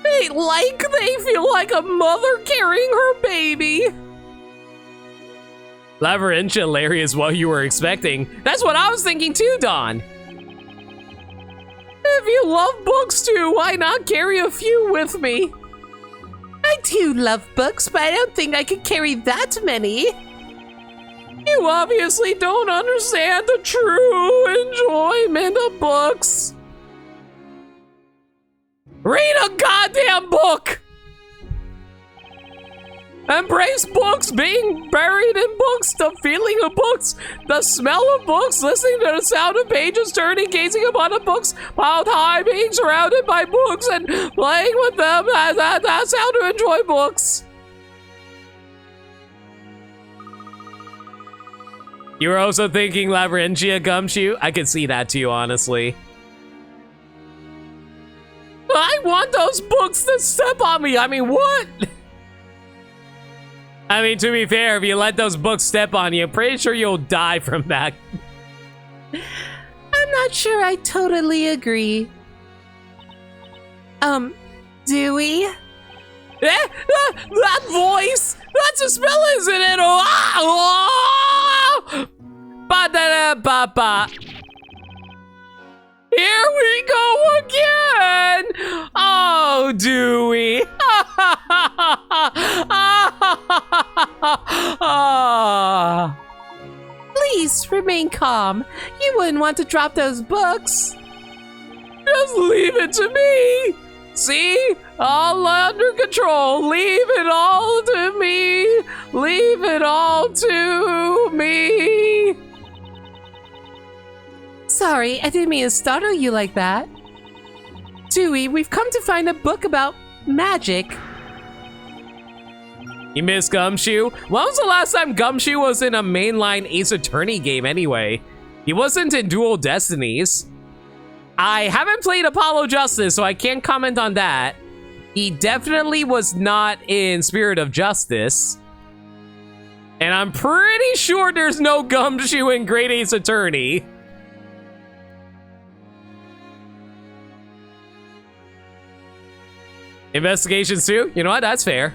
[SPEAKER 4] They feel like a mother carrying her baby.
[SPEAKER 2] Labyrinthia Larry is what you were expecting. That's what I was thinking too, Dawn.
[SPEAKER 4] If you love books too, why not carry a few with me? I too love books, but I don't think I could carry that many. You obviously don't understand the true enjoyment of books.
[SPEAKER 2] Read a goddamn book! Embrace books, being buried in books, the feeling of books, the smell of books, listening to the sound of pages turning, gazing upon the books, piled high, being surrounded by books, and playing with them. That's how to enjoy books. You were also thinking Labyrinthia, Gumshoe? I could see that too, honestly. I want those books to step on me. I mean, what? I mean, to be fair, if you let those books step on you, I'm pretty sure you'll die from that.
[SPEAKER 4] I'm not sure I totally agree. Dewey?
[SPEAKER 2] That voice! That's a spell, isn't it? Ba-da-da-ba-ba. Here we go again! Oh, Dewey!
[SPEAKER 4] Please remain calm. You wouldn't want to drop those books.
[SPEAKER 2] Just leave it to me! See? All under control. Leave it all to me. Leave it all to me.
[SPEAKER 4] Sorry, I didn't mean to startle you like that. Dewey, we've come to find a book about magic.
[SPEAKER 2] You miss Gumshoe? When was the last time Gumshoe was in a mainline Ace Attorney game anyway? He wasn't in Dual Destinies. I haven't played Apollo Justice, so I can't comment on that. He definitely was not in Spirit of Justice. And I'm pretty sure there's no Gumshoe in Great Ace Attorney. Investigations too? You know what? That's fair.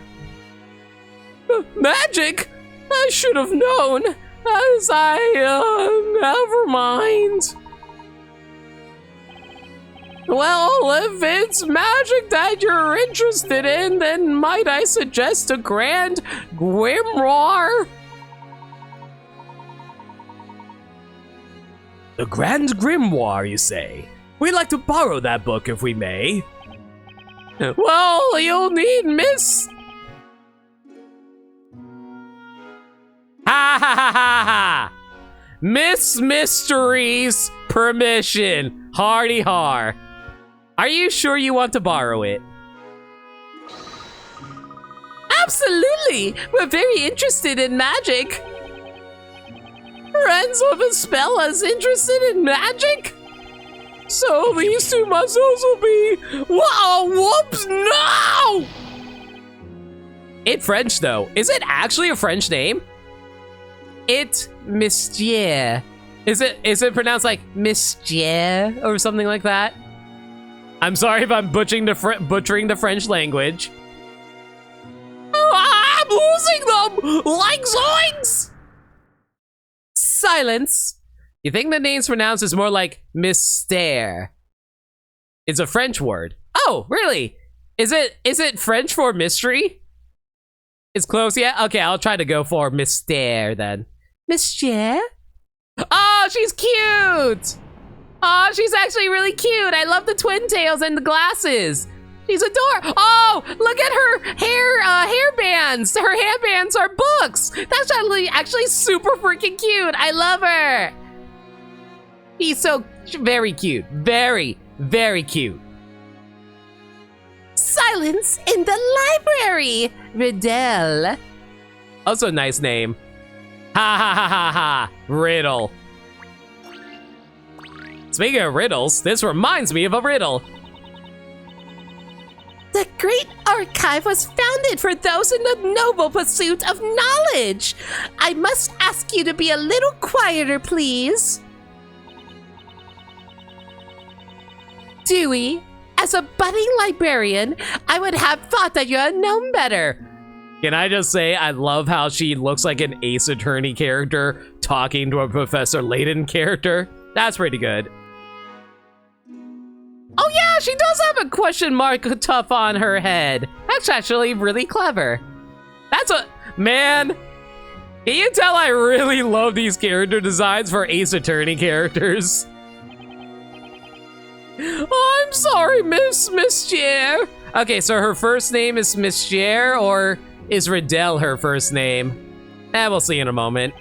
[SPEAKER 2] Magic? I should have known. Never mind. Well, if it's magic that you're interested in, then might I suggest a grand grimoire?
[SPEAKER 1] The Grand Grimoire, you say? We'd like to borrow that book if we may. Well, you'll need Miss... Ha ha ha ha ha! Miss Mystery's permission. Hardy har. Are you sure you want to borrow it? Absolutely! We're very interested in magic. Friends with a spell is interested in magic? So these two must also be... Wow, whoops, no! It's French, though. Is it actually a French name? It Monsieur. Is it pronounced like Monsieur or something like that? I'm sorry if I'm butchering the French language. I'm losing them! Like zoinks! Silence. You think the name's pronounced as more like mystère? It's a French word. Oh, really? Is it French for mystery? It's close yet? Okay, I'll try to go for mystère then. Monsieur? Oh, she's cute! Oh, she's actually really cute. I love the twin tails and the glasses. She's adorable. Oh, look at her hair bands. Her hairbands are books. That's actually super freaking cute. I love her. She's so very cute. Very, very cute. Silence in the library, Riddle. Also a nice name. Ha ha ha ha ha, Riddle. Speaking of riddles, this reminds me of a riddle. The Great Archive was founded for those in the noble pursuit of knowledge. I must ask you to be a little quieter, please. Dewey, as a budding librarian, I would have thought that you had known better. Can I just say, I love how she looks like an Ace Attorney character talking to a Professor Layton character. That's pretty good. Oh yeah, she does have a question mark tuff on her head. That's actually really clever. That's a... Man, can you tell I really love these character designs for Ace Attorney characters? Oh, I'm sorry, Monsieur. Okay, so her first name is Monsieur, or is Riddle her first name? We'll see in a moment.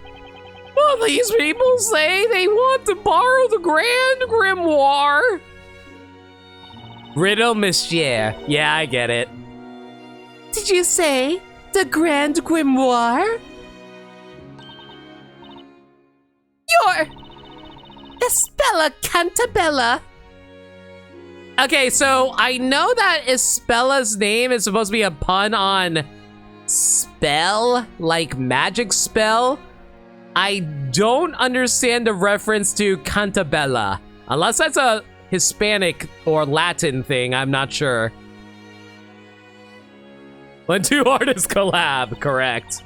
[SPEAKER 1] Well, these people say they want to borrow the Grand Grimoire. Riddle Monsieur. Yeah, I get it. Did you say the Grand Grimoire? You're Espella Cantabella. Okay, so I know that Espella's name is supposed to be a pun on spell, like magic spell. I don't understand the reference to Cantabella, unless that's a Hispanic or Latin thing, I'm not sure. When two artists collab, correct.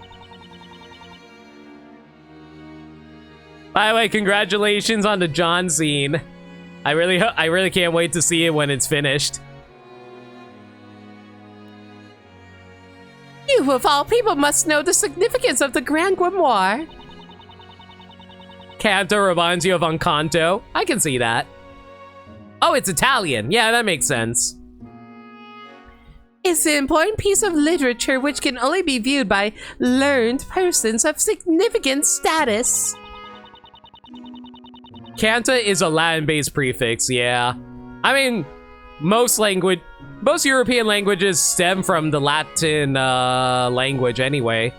[SPEAKER 1] By the way, congratulations on the John scene. I really can't wait to see it when it's finished. You of all people must know the significance of the Grand Grimoire. Canto reminds you of Encanto. I can see that. Oh, it's Italian. Yeah, that makes sense. It's an important piece of literature which can only be viewed by learned persons of significant status. Canta is a Latin-based prefix, yeah. I mean, most European languages stem from the Latin language anyway.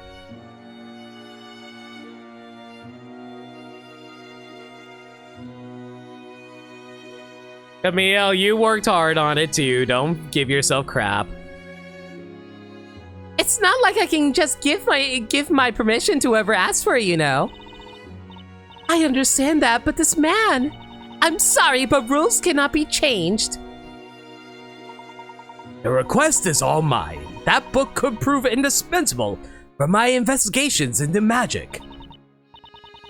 [SPEAKER 1] Camille, you worked hard on it too. Don't give yourself crap. It's not like I can just give my permission to whoever asks for it, you know. I understand that, but this man... I'm sorry, but rules cannot be changed. The request is all mine. That book could prove indispensable for my investigations into magic.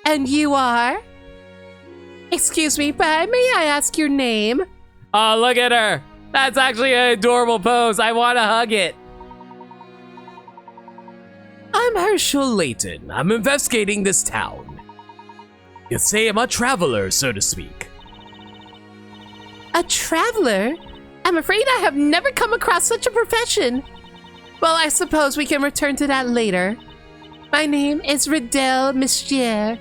[SPEAKER 1] And you are? Excuse me, but may I ask your name? Oh, look at her. That's actually an adorable pose. I want to hug it. I'm Herschel Layton. I'm investigating this town.
[SPEAKER 2] You'd say I'm a traveler, so to speak.
[SPEAKER 4] A traveler? I'm afraid I have never come across such a profession. Well, I suppose we can return to that later. My name is Riddell Monsieur.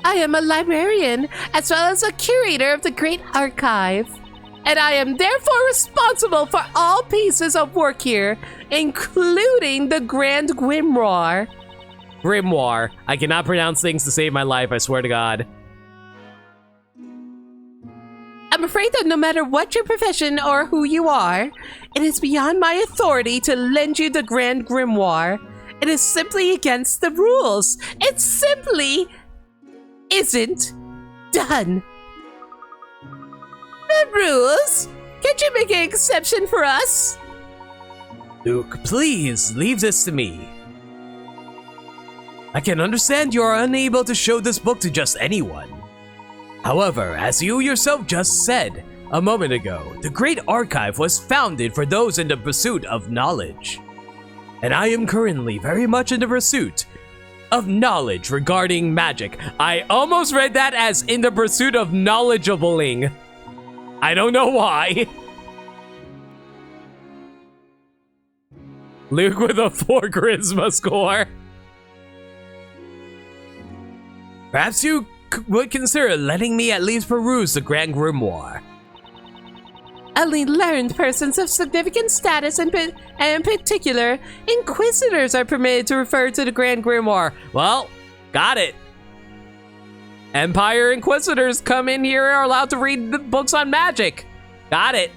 [SPEAKER 4] I am a librarian, as well as a curator of the Great Archive. And I am therefore responsible for all pieces of work here, including the Grand Grimoire.
[SPEAKER 2] Grimoire. I cannot pronounce things to save my life, I swear to God.
[SPEAKER 4] I'm afraid that no matter what your profession or who you are, it is beyond my authority to lend you the Grand Grimoire. It is simply against the rules. It simply isn't done. The rules? Can't you make an exception for us?
[SPEAKER 2] Luke, please, leave this to me. I can understand you are unable to show this book to just anyone. However, as you yourself just said a moment ago, the Great Archive was founded for those in the pursuit of knowledge. And I am currently very much in the pursuit of knowledge regarding magic. I almost read that as in the pursuit of knowledgeabling. I don't know why. Luke with a 4 charisma score. Perhaps you would consider letting me at least peruse the Grand Grimoire.
[SPEAKER 4] Only learned persons of significant status and in particular, inquisitors are permitted to refer to the Grand Grimoire.
[SPEAKER 2] Well, got it. Empire Inquisitors come in here and are allowed to read the books on magic. Got it.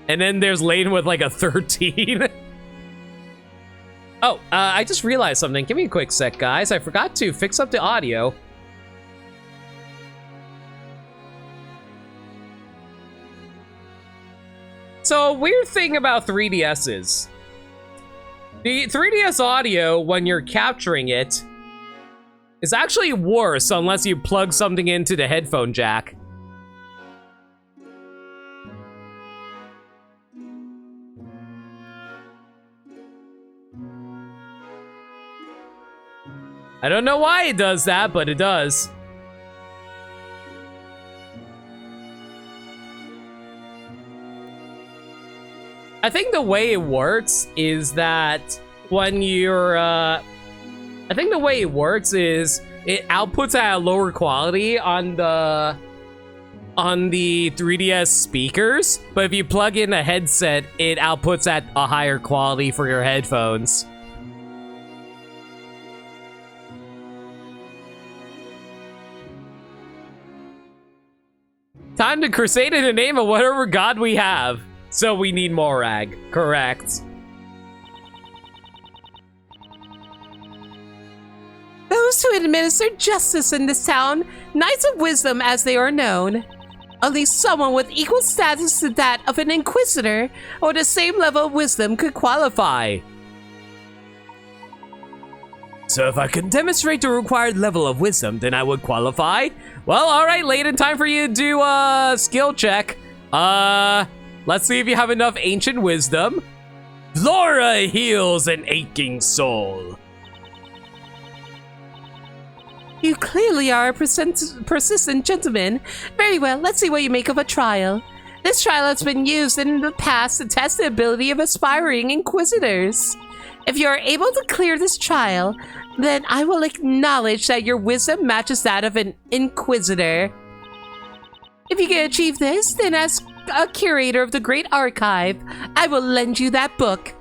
[SPEAKER 2] And then there's Layton with like a 13. Oh, I just realized something. Give me a quick sec, guys. I forgot to fix up the audio. So, weird thing about 3DSs. The 3DS audio, when you're capturing it, is actually worse unless you plug something into the headphone jack. I don't know why it does that, but it does. I think the way it works is that when you're, I think the way it works is it outputs at a lower quality on the 3DS speakers, but if you plug in a headset, it outputs at a higher quality for your headphones. Time to crusade in the name of whatever god we have. So we need Morag. Correct.
[SPEAKER 4] Those who administer justice in this town, Knights of Wisdom as they are known. Only someone with equal status to that of an Inquisitor or the same level of wisdom could qualify.
[SPEAKER 2] So if I can demonstrate the required level of wisdom, then I would qualify. Well, alright, Layton, time for you to do a skill check. Let's see if you have enough ancient wisdom. Flora heals an aching soul.
[SPEAKER 4] You clearly are a persistent gentleman. Very well, let's see what you make of a trial. This trial has been used in the past to test the ability of aspiring Inquisitors. If you are able to clear this trial, then I will acknowledge that your wisdom matches that of an Inquisitor. If you can achieve this, then as a curator of the Great Archive, I will lend you that book.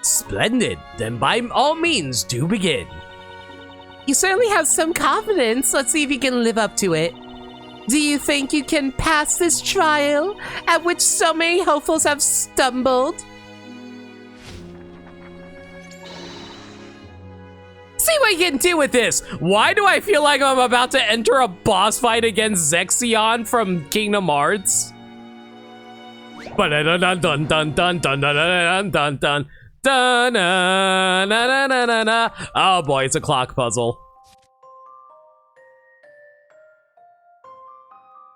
[SPEAKER 2] Splendid. Then by all means, do begin.
[SPEAKER 4] You certainly have some confidence. Let's see if you can live up to it. Do you think you can pass this trial, at which so many hopefuls have stumbled?
[SPEAKER 2] See what you can do with this. Why do I feel like I'm about to enter a boss fight against Zexion from Kingdom Hearts? Dun dun dun dun dun dun dun dun dun dun dun. Oh boy, it's a clock puzzle.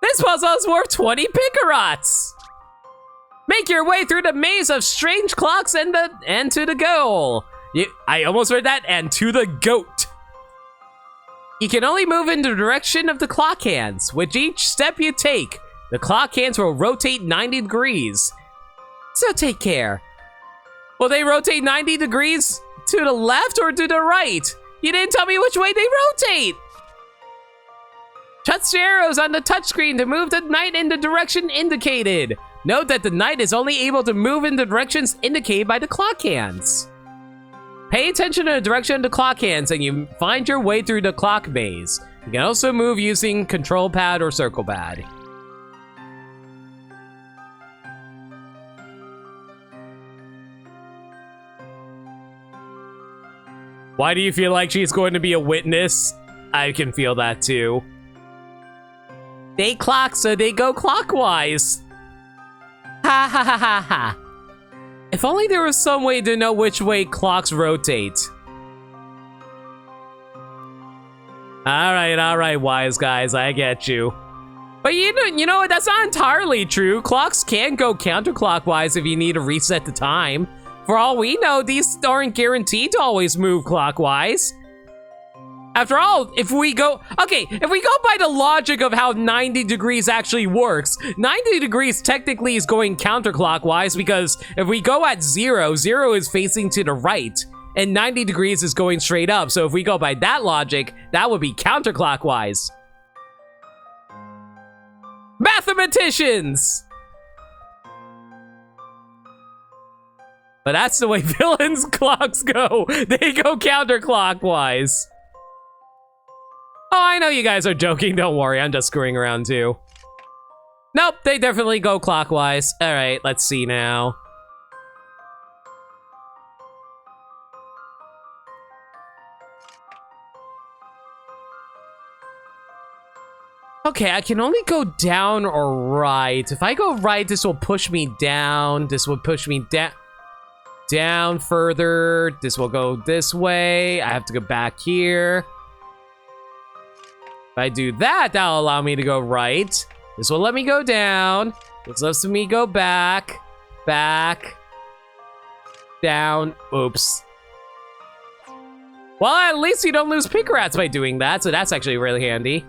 [SPEAKER 2] This puzzle is worth 20 Picarots. Make your way through the maze of strange clocks and to the goal. I almost read that, and to the goat.
[SPEAKER 1] You can only move in the direction of the clock hands. With each step you take, the clock hands will rotate 90 degrees. So take care. Will they rotate 90 degrees to the left or to the right? You didn't tell me which way they rotate. Touch the arrows on the touchscreen to move the knight in the direction indicated. Note that the knight is only able to move in the directions indicated by the clock hands. Pay attention to the direction of the clock hands and you find your way through the clock maze. You can also move using control pad or circle pad. Why do you feel like she's going to be a witness? I can feel that too. They clock, so they go clockwise. Ha ha ha ha ha. If only there was some way to know which way clocks rotate. Alright, wise guys, I get you. But you know what, that's not entirely true. Clocks can go counterclockwise if you need to reset the time. For all we know, these aren't guaranteed to always move clockwise. After all, if we go by the logic of how 90 degrees actually works, 90 degrees technically is going counterclockwise because if we go at 0, 0 is facing to the right, and 90 degrees is going straight up. So if we go by that logic, that would be counterclockwise. Mathematicians! But that's the way villains' clocks go. They go counterclockwise. Oh, I know you guys are joking. Don't worry, I'm just screwing around too. Nope, they definitely go clockwise. All right, let's see now. Okay, I can only go down or right. If I go right, this will push me down. This will push me down further. This will go this way. I have to go back here. If I do that, that'll allow me to go right. This will let me go down. This lets me go back, down. Oops. Well, at least you don't lose pink rats by doing that, so that's actually really handy.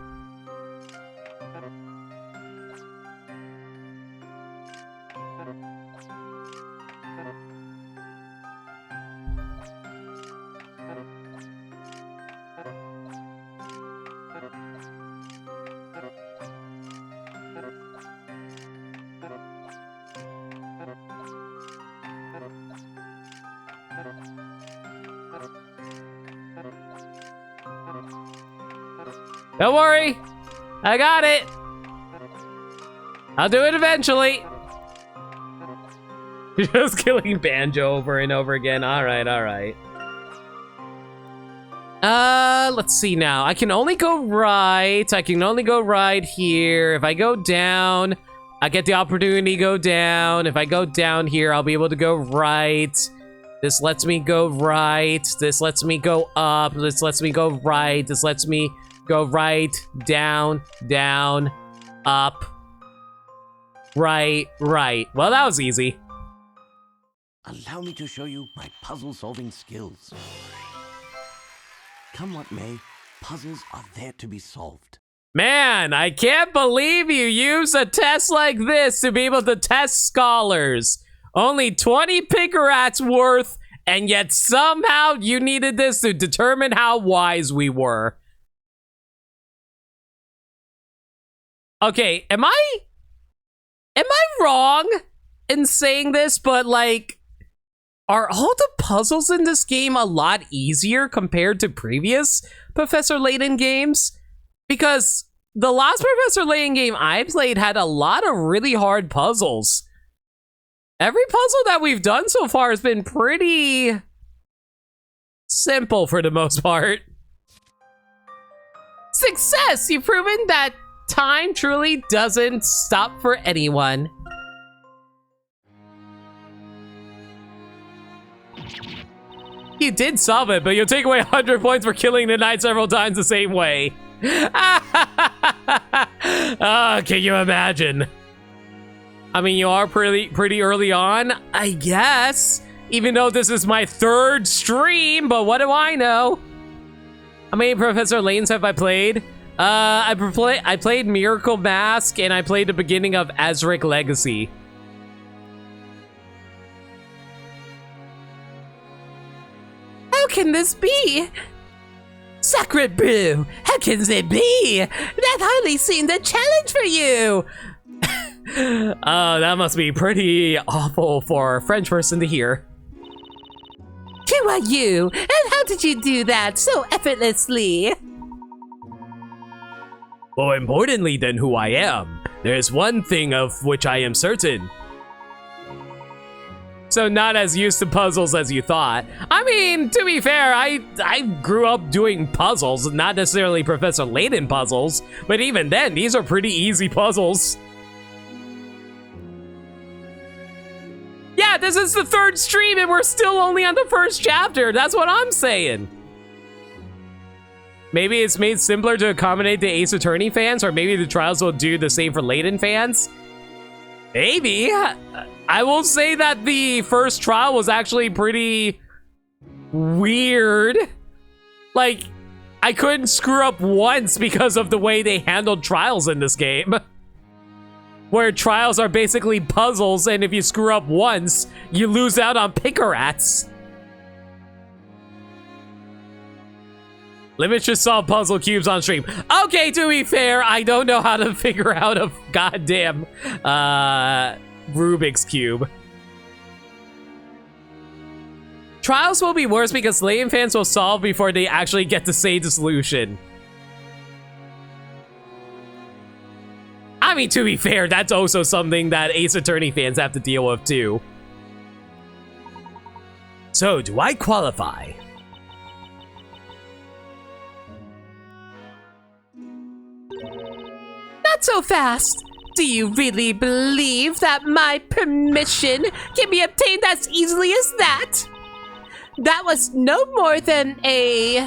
[SPEAKER 1] Don't worry, I got it. I'll do it eventually. Just killing Banjo over and over again. All right. Let's see now. I can only go right. I can only go right here. If I go down, I get the opportunity to go down. If I go down here, I'll be able to go right. This lets me go right. This lets me go up. This lets me go right. This lets me go right, down, up, right. Well, that was easy.
[SPEAKER 5] Allow me to show you my puzzle-solving skills. Come what may, puzzles are there to be solved.
[SPEAKER 1] Man, I can't believe you use a test like this to be able to test scholars. Only 20 Pickerats worth, and yet somehow you needed this to determine how wise we were. Okay, am I wrong in saying this, but like, are all the puzzles in this game a lot easier compared to previous Professor Layton games? Because the last Professor Layton game I played had a lot of really hard puzzles. Every puzzle that we've done so far has been pretty simple for the most part. Success! You've proven that time truly doesn't stop for anyone. You did solve it, but you'll take away 100 points for killing the knight several times the same way. Oh, can you imagine? I mean, you are pretty early on, I guess. Even though this is my 3rd stream, but what do I know?
[SPEAKER 2] How many Professor Laytons have I played? I played Miracle Mask, and I played the beginning of Azric Legacy.
[SPEAKER 4] How can this be? Sacred brew, how can it be? That hardly seemed a challenge for you.
[SPEAKER 2] That must be pretty awful for a French person to hear.
[SPEAKER 4] Who are you? And how did you do that so effortlessly?
[SPEAKER 2] More importantly than who I am, there's one thing of which I am certain. So not as used to puzzles as you thought. I mean, to be fair, I grew up doing puzzles, not necessarily Professor Layton puzzles, but even then, these are pretty easy puzzles. Yeah, this is the third stream and we're still only on the first chapter. That's what I'm saying. Maybe it's made simpler to accommodate the Ace Attorney fans, or maybe the trials will do the same for Layton fans. Maybe. I will say that the first trial was actually pretty weird. Like, I couldn't screw up once because of the way they handled trials in this game. Where trials are basically puzzles, and if you screw up once, you lose out on Pickerats. Limit should solve puzzle cubes on stream. Okay, to be fair, I don't know how to figure out a goddamn Rubik's Cube. Trials will be worse because Layton fans will solve before they actually get to say the solution. I mean, to be fair, that's also something that Ace Attorney fans have to deal with too. So, do I qualify?
[SPEAKER 4] Not so fast. Do you really believe that my permission can be obtained as easily as that? That was no more than a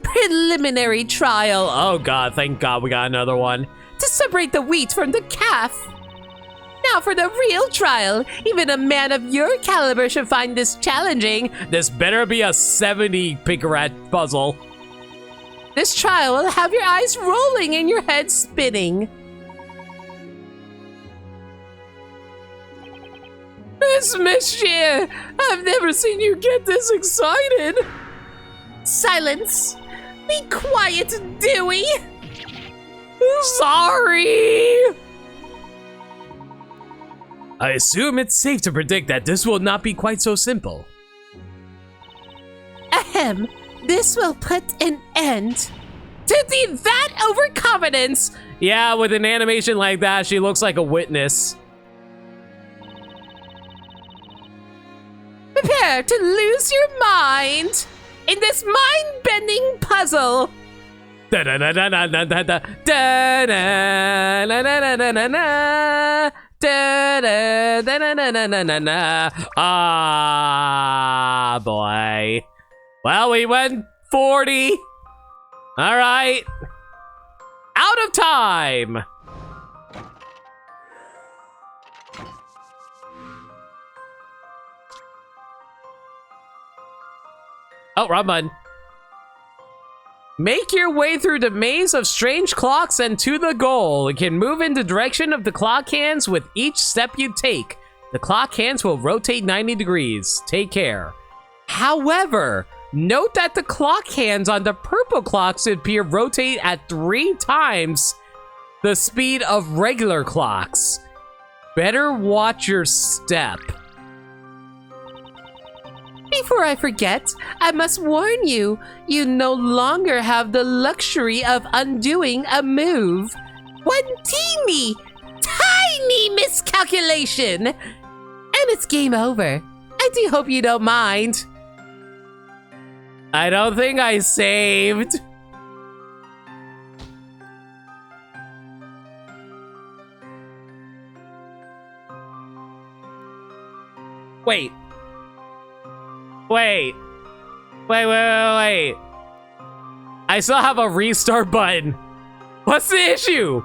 [SPEAKER 4] preliminary trial.
[SPEAKER 2] Oh god, thank god we got another one.
[SPEAKER 4] To separate the wheat from the calf. Now for the real trial. Even a man of your caliber should find this challenging.
[SPEAKER 2] This better be a 70 Pickerat puzzle.
[SPEAKER 4] This trial will have your eyes rolling and your head spinning.
[SPEAKER 2] Miss Monsieur, I've never seen you get this excited.
[SPEAKER 4] Silence. Be quiet, Dewey.
[SPEAKER 2] Sorry. I assume it's safe to predict that this will not be quite so simple.
[SPEAKER 4] Ahem. This will put an end to that overconfidence.
[SPEAKER 2] Yeah, with an animation like that, she looks like a witness.
[SPEAKER 4] Prepare to lose your mind in this mind-bending puzzle.
[SPEAKER 2] Da da da da da da da da da da da da da da da da da da. Ah, boy. Well, we went 40. All right. Out of time. Oh, wrong button. Make your way through the maze of strange clocks and to the goal. You can move in the direction of the clock hands with each step you take. The clock hands will rotate 90 degrees. Take care. However, note that the clock hands on the purple clocks appear rotate at 3 times the speed of regular clocks. Better watch your step.
[SPEAKER 4] Before I forget, I must warn you, you no longer have the luxury of undoing a move. One teeny, tiny miscalculation, and it's game over. I do hope you don't mind.
[SPEAKER 2] I don't think I saved. Wait. Wait. I still have a restart button. What's the issue?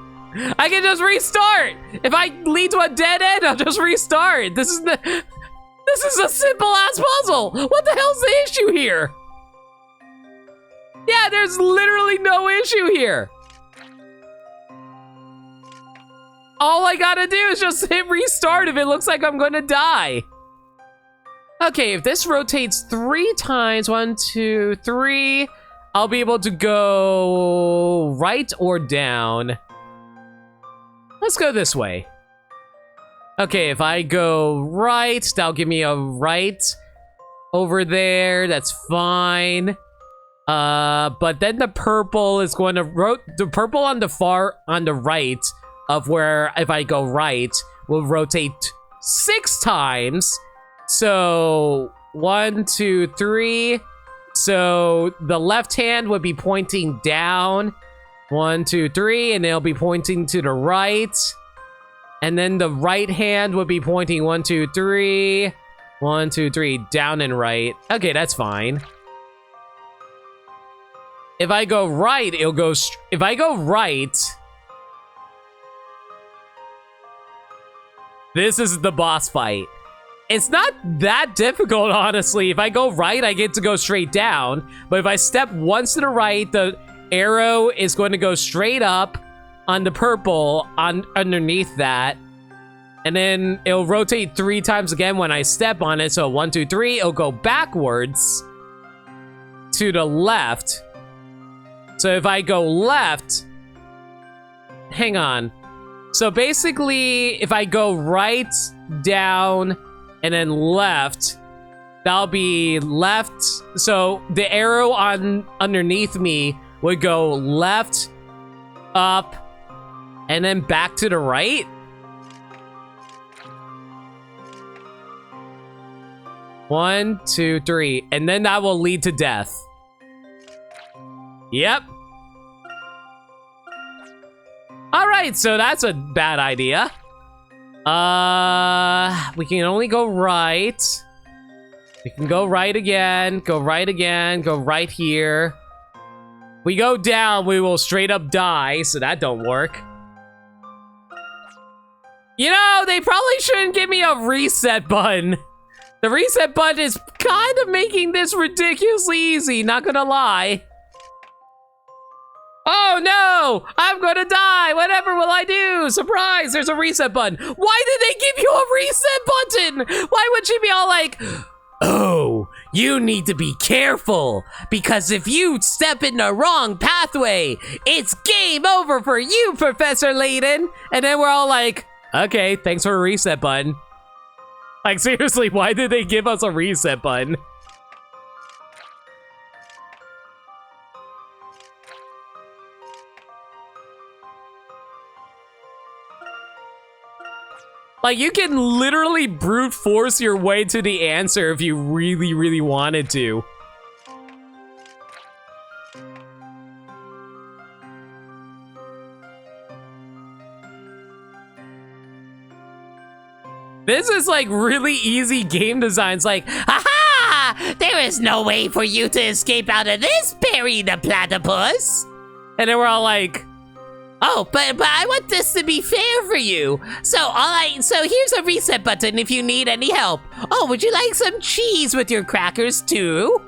[SPEAKER 2] I can just restart. If I lead to a dead end, I'll just restart. This is a simple ass puzzle. What the hell's the issue here? Yeah, Yeah, there's literally no issue here. All I gotta do is just hit restart if it looks like I'm gonna die. Okay, if this rotates 3 times, 1, 2, 3, I'll be able to go right or down. Let's go this way. Okay, if I go right, that'll give me a right over there. That's fine. But then the purple is going to the purple on the right of where if I go right will rotate 6 times. So 1, 2, 3. So the left hand would be pointing down. 1, 2, 3, and it'll be pointing to the right. And then the right hand would be pointing 1, 2, 3. 1, 2, 3, down and right. Okay, that's fine. If I go right, it'll go... If I go right... This is the boss fight. It's not that difficult, honestly. If I go right, I get to go straight down. But if I step once to the right, the arrow is going to go straight up on the purple underneath that. And then it'll rotate 3 times again when I step on it. So 1, 2, 3, it'll go backwards to the left. So if I go left, hang on. So basically, if I go right, down, and then left, that'll be left. So the arrow underneath me would go left, up, and then back to the right. One, two, three, and then that will lead to death. Yep. All right, so that's a bad idea. We can only go right. We can go right again, go right again, go right here. We go down, we will straight up die, so that don't work. You know, they probably shouldn't give me a reset button. The reset button is kind of making this ridiculously easy, not gonna lie. Oh no! I'm gonna die! Whatever will I do? Surprise! There's a reset button. Why did they give you a reset button? Why would she be all like, oh, you need to be careful because if you step in the wrong pathway, it's game over for you, Professor Layton. And then we're all like, okay, thanks for a reset button. Like, seriously, why did they give us a reset button? Like, you can literally brute force your way to the answer if you really, really wanted to. This is like really easy game design. It's like, aha! There is no way for you to escape out of this, Perry the Platypus. And then we're all like, oh, but I want this to be fair for you. So here's a reset button if you need any help. Oh, would you like some cheese with your crackers too?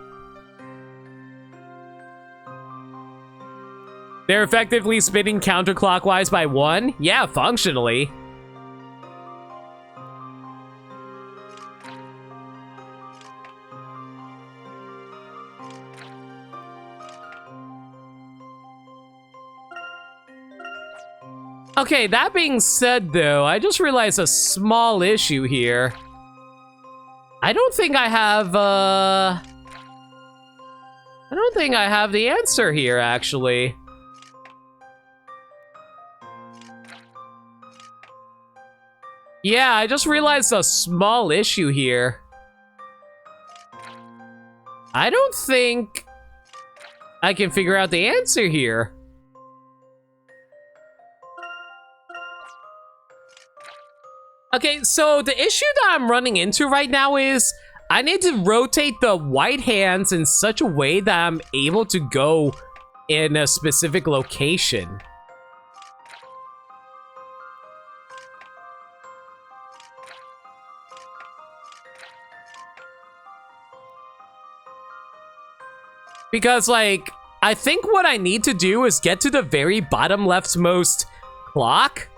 [SPEAKER 2] They're effectively spinning counterclockwise by 1? Yeah, functionally. Okay, that being said though, I just realized a small issue here. I don't think I have the answer here, actually. Yeah, I just realized a small issue here. I don't think I can figure out the answer here. Okay, so the issue that I'm running into right now is I need to rotate the white hands in such a way that I'm able to go in a specific location. Because, like,
[SPEAKER 1] I think what I need to do is get to the very bottom leftmost clock,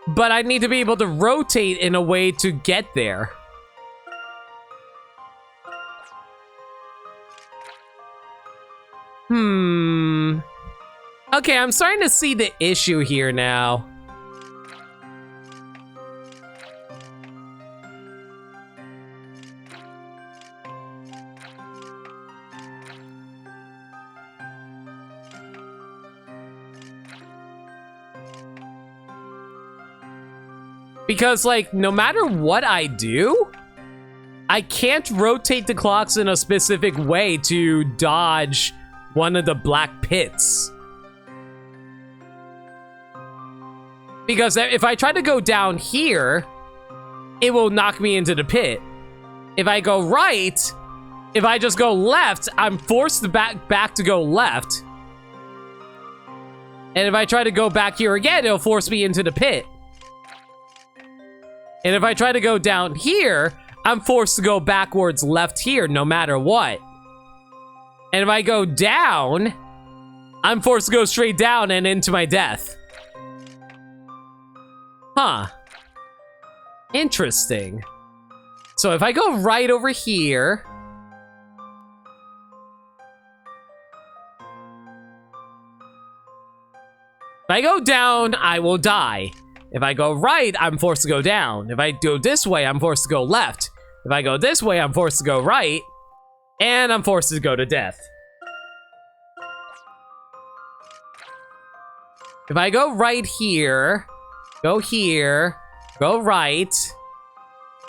[SPEAKER 1] but I need to be able to rotate in a way to get there. Okay, I'm starting to see the issue here now. Because, like, no matter what I do, I can't rotate the clocks in a specific way to dodge one of the black pits. Because if I try to go down here, it will knock me into the pit. If I go right, if I just go left, I'm forced back to go left. And if I try to go back here again, it'll force me into the pit. And if I try to go down here, I'm forced to go backwards left here no matter what. And if I go down, I'm forced to go straight down and into my death. Huh. Interesting. So if I go right over here... If I go down, I will die. If I go right, I'm forced to go down. If I go this way, I'm forced to go left. If I go this way, I'm forced to go right. And I'm forced to go to death. If I go right here, go right,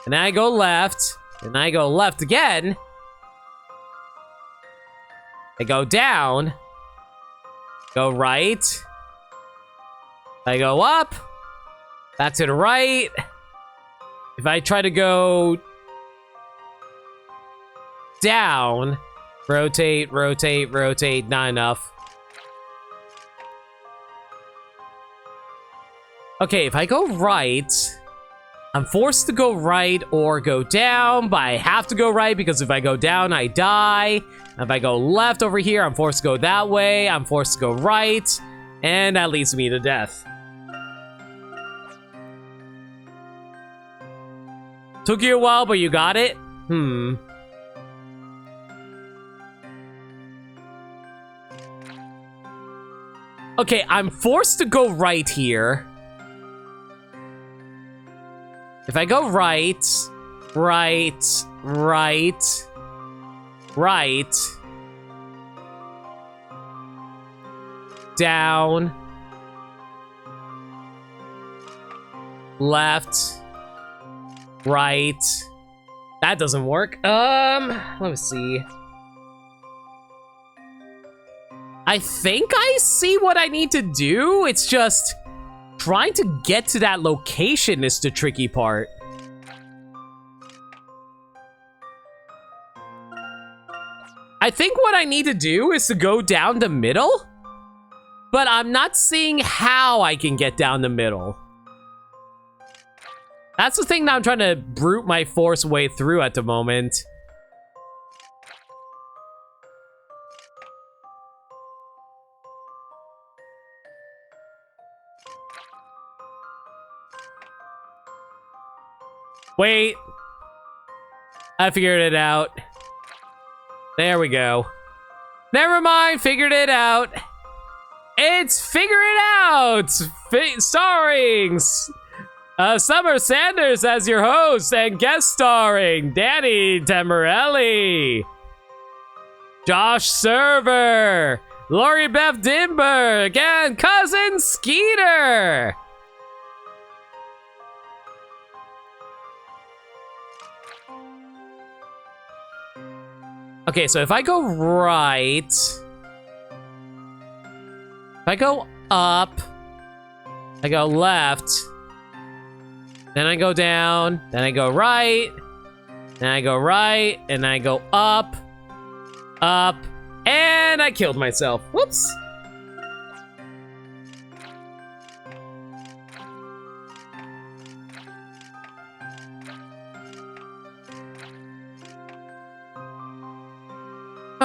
[SPEAKER 1] and then I go left, and I go left again. I go down, go right, I go up, back to the right. If I try to go down, rotate, not enough. Okay, if I go right, I'm forced to go right or go down, but I have to go right because if I go down, I die. If I go left over here, I'm forced to go that way. I'm forced to go right, and that leads me to death. Took you a while, but you got it? Okay, I'm forced to go right here. If I go right, down, left, right. That doesn't work. Let me see. I think I see what I need to do. It's just trying to get to that location is the tricky part. I think what I need to do is to go down the middle, but I'm not seeing how I can get down the middle. That's the thing that I'm trying to brute my force way through at the moment. Wait. I figured it out. There we go. Never mind, figured it out. It's Figure It Out! Starring Summer Sanders as your host and guest starring Danny Tamarelli, Josh Server, Lori Beth Dimberg, and Cousin Skeeter. Okay, so if I go right, if I go up, I go left, then I go down, then I go right, then I go right, and I go up, and I killed myself. Whoops.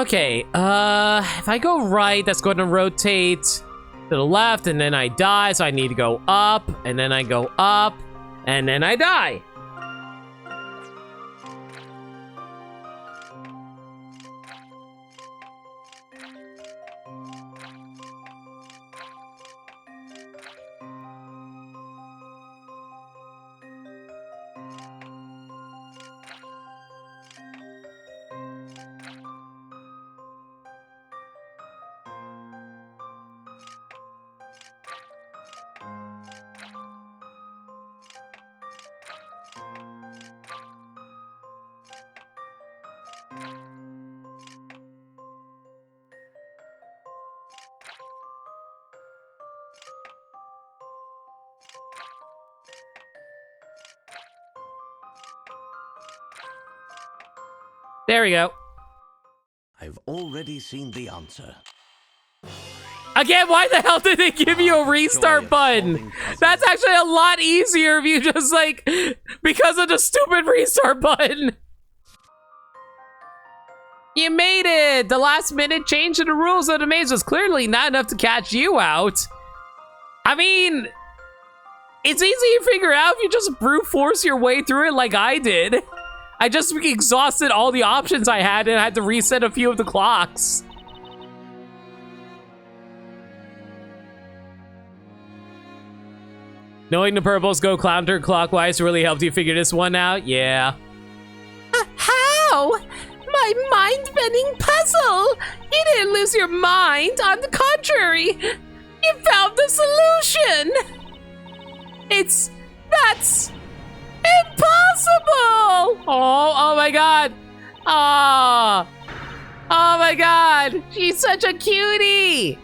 [SPEAKER 2] Okay, if I go right, that's going to rotate to the left, and then I die, so I need to go up, and then I go up, and then I die. There we go.
[SPEAKER 5] I've already seen the answer.
[SPEAKER 2] Again, why the hell did they give you a restart
[SPEAKER 5] Joy of
[SPEAKER 2] button?
[SPEAKER 5] solving puzzles.
[SPEAKER 2] That's actually a lot easier if you just like, because of the stupid restart button. You made it! The last minute change in the rules of the maze was clearly not enough to catch you out. I mean, it's easy to figure out if you just brute force your way through it like I did. I just exhausted all the options I had and I had to reset a few of the clocks. Knowing the purples go counterclockwise really helped you figure this one out? Yeah.
[SPEAKER 4] How? My mind-bending puzzle! You didn't lose your mind. On the contrary, you found the solution! That's impossible!
[SPEAKER 2] Oh my god. Oh my god. She's such a cutie.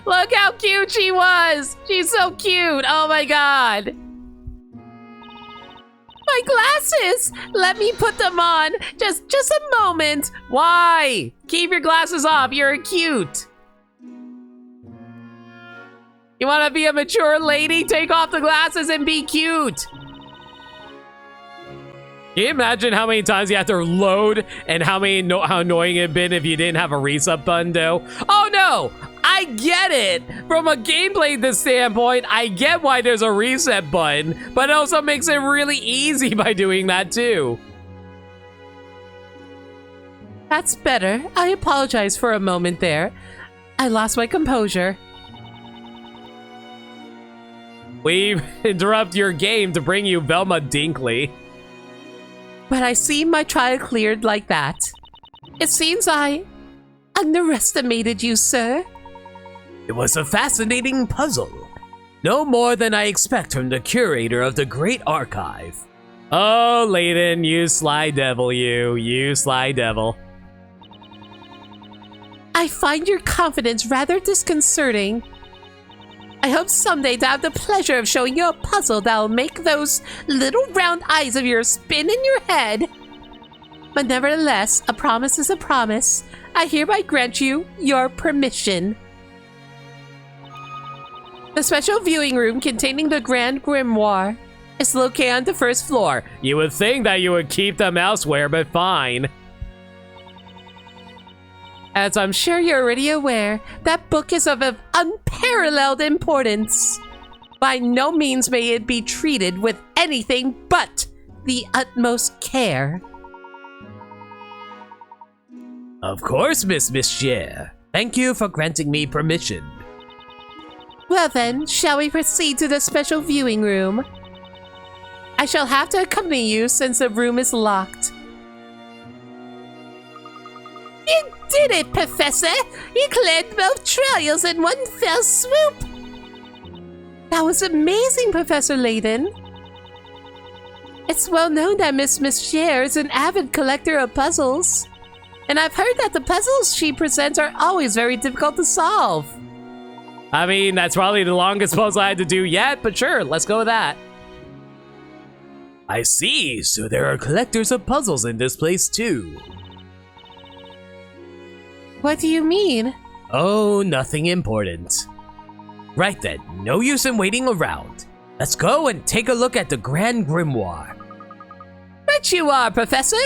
[SPEAKER 2] Look how cute she was. She's so cute. Oh my god.
[SPEAKER 4] My glasses! Let me put them on. Just a moment.
[SPEAKER 2] Why? Keep your glasses off. You're cute. You want to be a mature lady? Take off the glasses and be cute. Can you imagine how many times you have to load and how annoying it'd been if you didn't have a reset button, though? Oh no! I get it! From a gameplay standpoint, I get why there's a reset button, but it also makes it really easy by doing that too.
[SPEAKER 4] That's better. I apologize for a moment there. I lost my composure.
[SPEAKER 2] We interrupt your game to bring you Velma Dinkley.
[SPEAKER 4] But I see my trial cleared like that. It seems I underestimated you, sir.
[SPEAKER 2] It was a fascinating puzzle. No more than I expect from the curator of the Great Archive. Oh, Layton, you sly devil, you sly devil.
[SPEAKER 4] I find your confidence rather disconcerting. I hope someday to have the pleasure of showing you a puzzle that'll make those little round eyes of yours spin in your head. But nevertheless, a promise is a promise. I hereby grant you your permission. The special viewing room containing the Grand Grimoire is located on the first floor.
[SPEAKER 2] You would think that you would keep them elsewhere, but fine.
[SPEAKER 4] As I'm sure you're already aware, that book is of unparalleled importance. By no means may it be treated with anything but the utmost care.
[SPEAKER 2] Of course, Miss Monsieur. Thank you for granting me permission.
[SPEAKER 4] Well then, shall we proceed to the special viewing room? I shall have to accompany you since the room is locked. You did it, Professor! You cleared both trials in one fell swoop! That was amazing, Professor Layton. It's well known that Miss Monsieur is an avid collector of puzzles. And I've heard that the puzzles she presents are always very difficult to solve.
[SPEAKER 2] I mean, that's probably the longest puzzle I had to do yet, but sure, let's go with that. I see, so there are collectors of puzzles in this place too.
[SPEAKER 4] What do you mean?
[SPEAKER 2] Oh, nothing important. Right then, no use in waiting around. Let's go and take a look at the Grand Grimoire.
[SPEAKER 4] Right you are, Professor!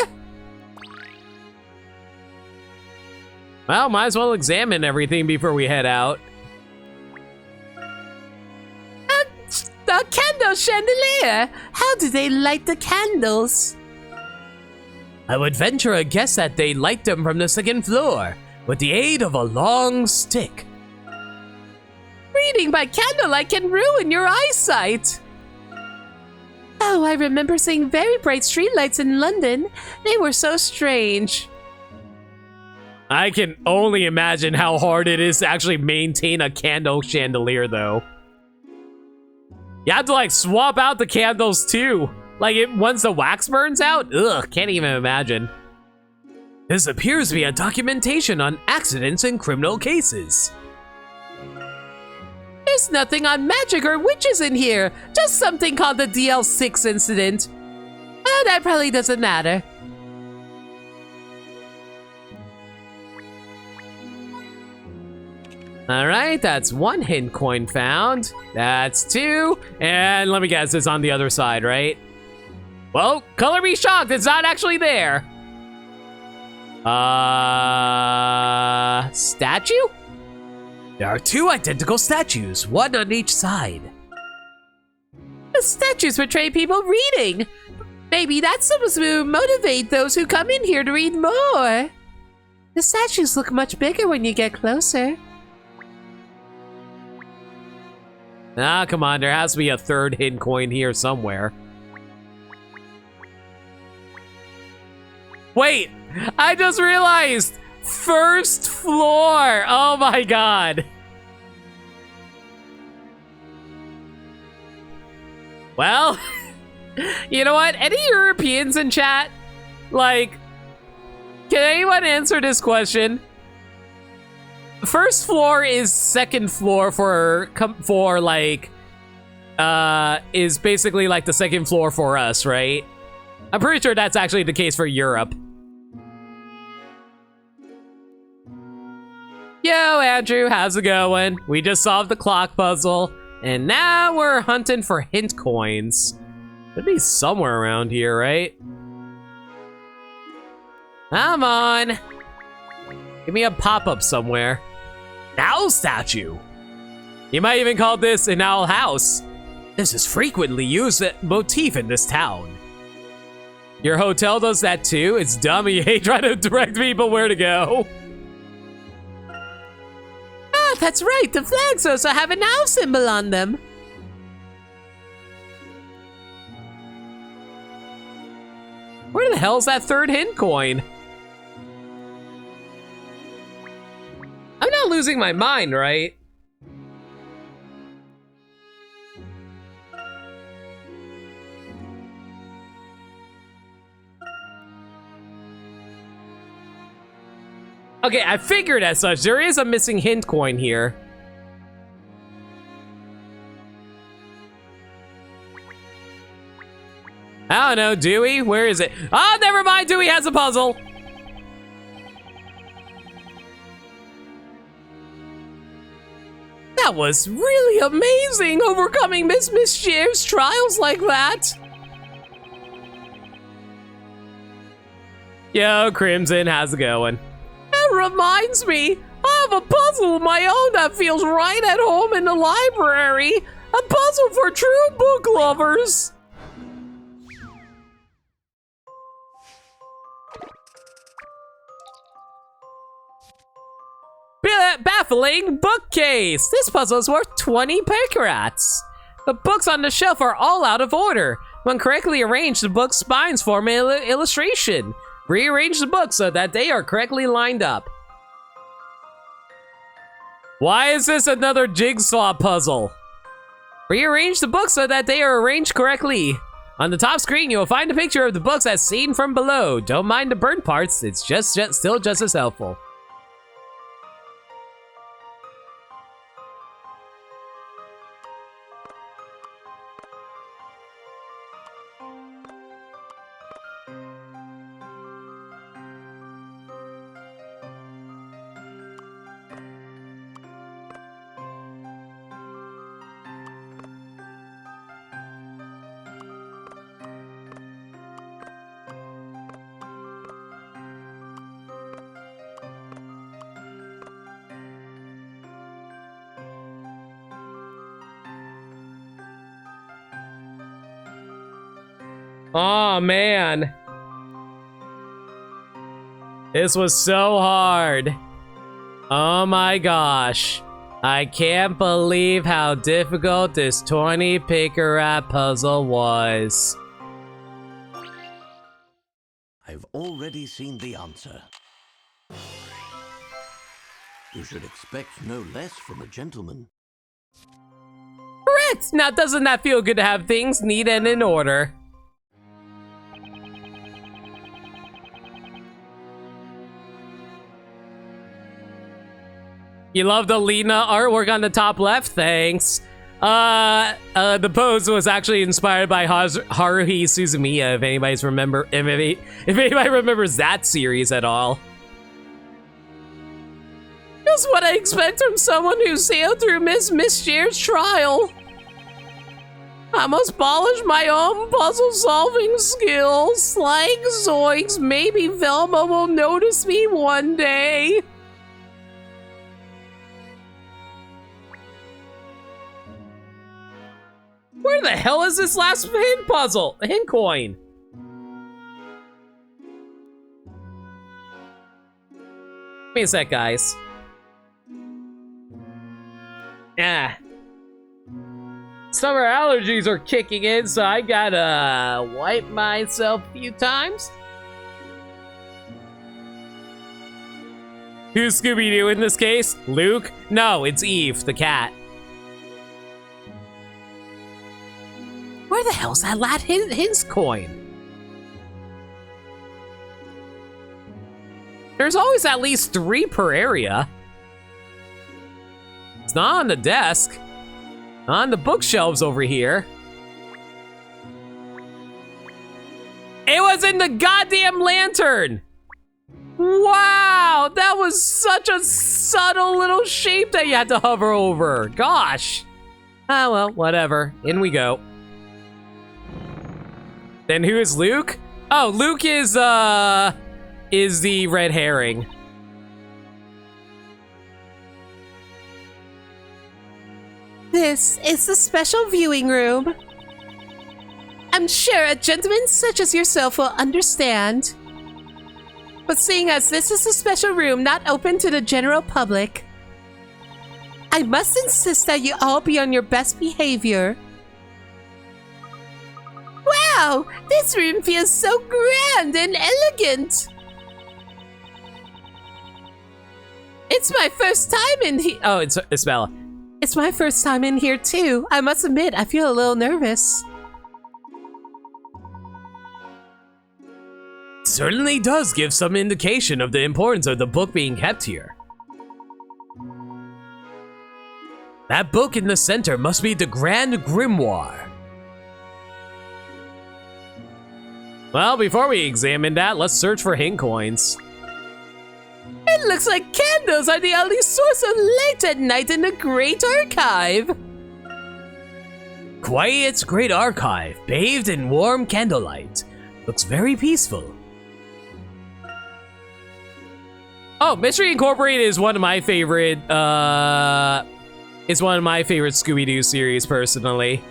[SPEAKER 2] Well, might as well examine everything before we head out.
[SPEAKER 4] A candle chandelier! How do they light the candles?
[SPEAKER 2] I would venture a guess that they light them from the second floor with the aid of a long stick.
[SPEAKER 4] Reading by candlelight can ruin your eyesight. Oh, I remember seeing very bright streetlights in London. They were so strange.
[SPEAKER 2] I can only imagine how hard it is to actually maintain a candle chandelier, though. You have to, like, swap out the candles, too. Like, once the wax burns out? Ugh, can't even imagine. This appears to be a documentation on accidents in criminal cases.
[SPEAKER 4] There's nothing on magic or witches in here. Just something called the DL6 incident. Oh, that probably doesn't matter.
[SPEAKER 2] Alright, that's 1 hint coin found. That's 2. And let me guess, it's on the other side, right? Well, color me shocked, it's not actually there. Statue? There are 2 identical statues, one on each side.
[SPEAKER 4] The statues portray people reading. Maybe that's supposed to motivate those who come in here to read more. The statues look much bigger when you get closer.
[SPEAKER 2] Ah, come on, there has to be a 3rd hidden coin here somewhere. Wait, I just realized! 1st floor! Oh my god! Well, you know what? Any Europeans in chat? Like, can anyone answer this question? 1st floor is 2nd floor for like, is basically like the 2nd floor for us, right? I'm pretty sure that's actually the case for Europe. Yo, Andrew, how's it going? We just solved the clock puzzle, and now we're hunting for hint coins. Could be somewhere around here, right? Come on. Give me a pop-up somewhere. An owl statue. You might even call this an owl house. This is frequently used as a motif in this town. Your hotel does that too? It's dumb. You hate trying to direct people where to go.
[SPEAKER 4] Ah, that's right. The flags also have an owl symbol on them.
[SPEAKER 2] Where the hell's that 3rd hint coin? I'm not losing my mind, right? Okay, I figured as such. There is a missing hint coin here. I don't know, Dewey, where is it? Oh, never mind, Dewey has a puzzle.
[SPEAKER 4] That was really amazing, overcoming Miss Mischief's trials like that.
[SPEAKER 2] Yo, Crimson, how's it going?
[SPEAKER 4] That reminds me, I have a puzzle of my own that feels right at home in the library. A puzzle for true book lovers.
[SPEAKER 2] Baffling bookcase! This puzzle is worth 20 peckerats. The books on the shelf are all out of order. When correctly arranged, the book spines form an illustration. Rearrange the books so that they are correctly lined up. Why is this another jigsaw puzzle? Rearrange the books so that they are arranged correctly. On the top screen, you will find a picture of the books as seen from below. Don't mind the burnt parts, it's still just as helpful. Oh, man. This was so hard. Oh my gosh. I can't believe how difficult this 20 picker rat puzzle was.
[SPEAKER 5] I've already seen the answer. You should expect no less from a gentleman.
[SPEAKER 2] Correct! Now doesn't that feel good to have things neat and in order? You love the Lena artwork on the top left? Thanks. The pose was actually inspired by Haruhi Suzumiya, if anybody remembers that series at all. Just what I expect from someone who sailed through Miss Mischief's trial. I must polish my own puzzle-solving skills. Like zoinks, maybe Velma will notice me one day. Where the hell is this last hint puzzle? Hint coin. Give me a sec, guys. Ah. Summer allergies are kicking in, so I gotta wipe myself a few times. Who's Scooby-Doo in this case? Luke? No, it's Eve, the cat. Where the hell's that last hints coin? There's always at least 3 per area. It's not on the desk. On the bookshelves over here. It was in the goddamn lantern! Wow, that was such a subtle little shape that you had to hover over. Gosh. Ah, well, whatever. In we go. Then who is Luke? Oh, Luke is the red herring.
[SPEAKER 4] This is the special viewing room. I'm sure a gentleman such as yourself will understand. But seeing as this is a special room not open to the general public, I must insist that you all be on your best behavior. Wow, this room feels so grand and elegant. It's my first time in here.
[SPEAKER 2] Oh, it's Isabella.
[SPEAKER 4] It's my first time in here too. I must admit, I feel a little nervous.
[SPEAKER 2] Certainly does give some indication of the importance of the book being kept here. That book in the center must be the Grand Grimoire. Well, before we examine that, let's search for hint coins.
[SPEAKER 4] It looks like candles are the only source of light at night in the Great Archive.
[SPEAKER 2] Quiet's Great Archive, bathed in warm candlelight. Looks very peaceful. Oh, Mystery Incorporated is one of my favorite, Scooby-Doo series, personally.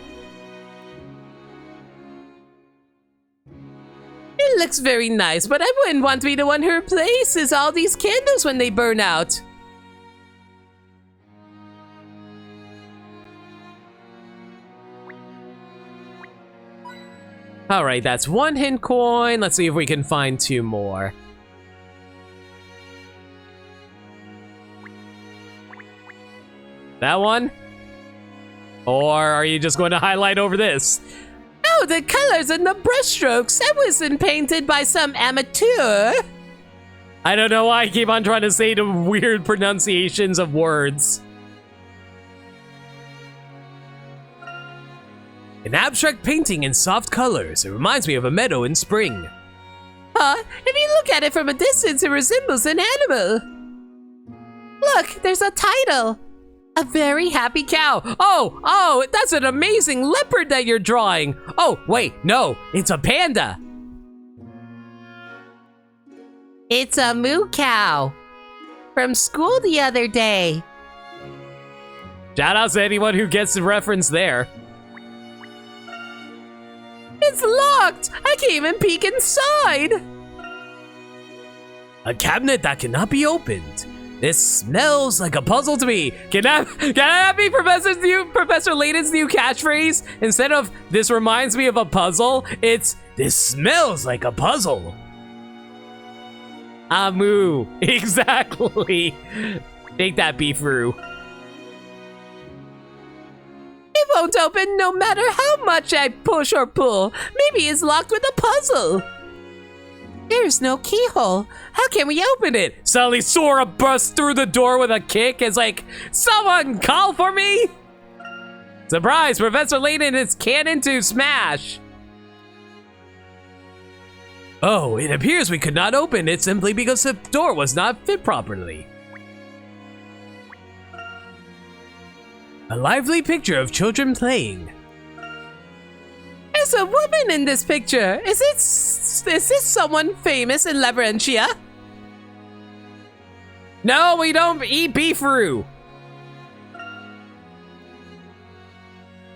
[SPEAKER 4] It looks very nice, but I wouldn't want to be the one who replaces all these candles when they burn out.
[SPEAKER 2] Alright, that's 1 hint coin. Let's see if we can find 2 more. That one? Or are you just going to highlight over this?
[SPEAKER 4] Oh, the colors and the brushstrokes. That wasn't painted by some amateur.
[SPEAKER 2] I don't know why I keep on trying to say the weird pronunciations of words. An abstract painting in soft colors. It reminds me of a meadow in spring.
[SPEAKER 4] If you look at it from a distance, it resembles an animal. Look, there's a title. A very happy cow. Oh, that's an amazing leopard that you're drawing.
[SPEAKER 2] Oh, wait, no, it's a panda.
[SPEAKER 4] It's a moo cow. From school the other day.
[SPEAKER 2] Shout out to anyone who gets the reference there.
[SPEAKER 4] It's
[SPEAKER 1] locked! I can't even peek inside! A cabinet that cannot be opened. This smells like a puzzle to me. Can that be Professor Layton's new catchphrase? Instead of "this reminds me of a puzzle," it's "this smells like a puzzle." Amu, exactly. Take that, Beefroo. It won't open no matter how much I push or pull. Maybe it's locked with a puzzle. There's no keyhole. How can we open it? Suddenly Sora bursts through the door with a kick. It's like, someone call for me! Surprise, Professor Layton is canon to Smash. Oh, it appears we could not open it simply because the door was not fit properly. A lively picture of children playing. There's a woman in this picture. Is this someone famous in Labyrinthia? No, we don't eat beefroo.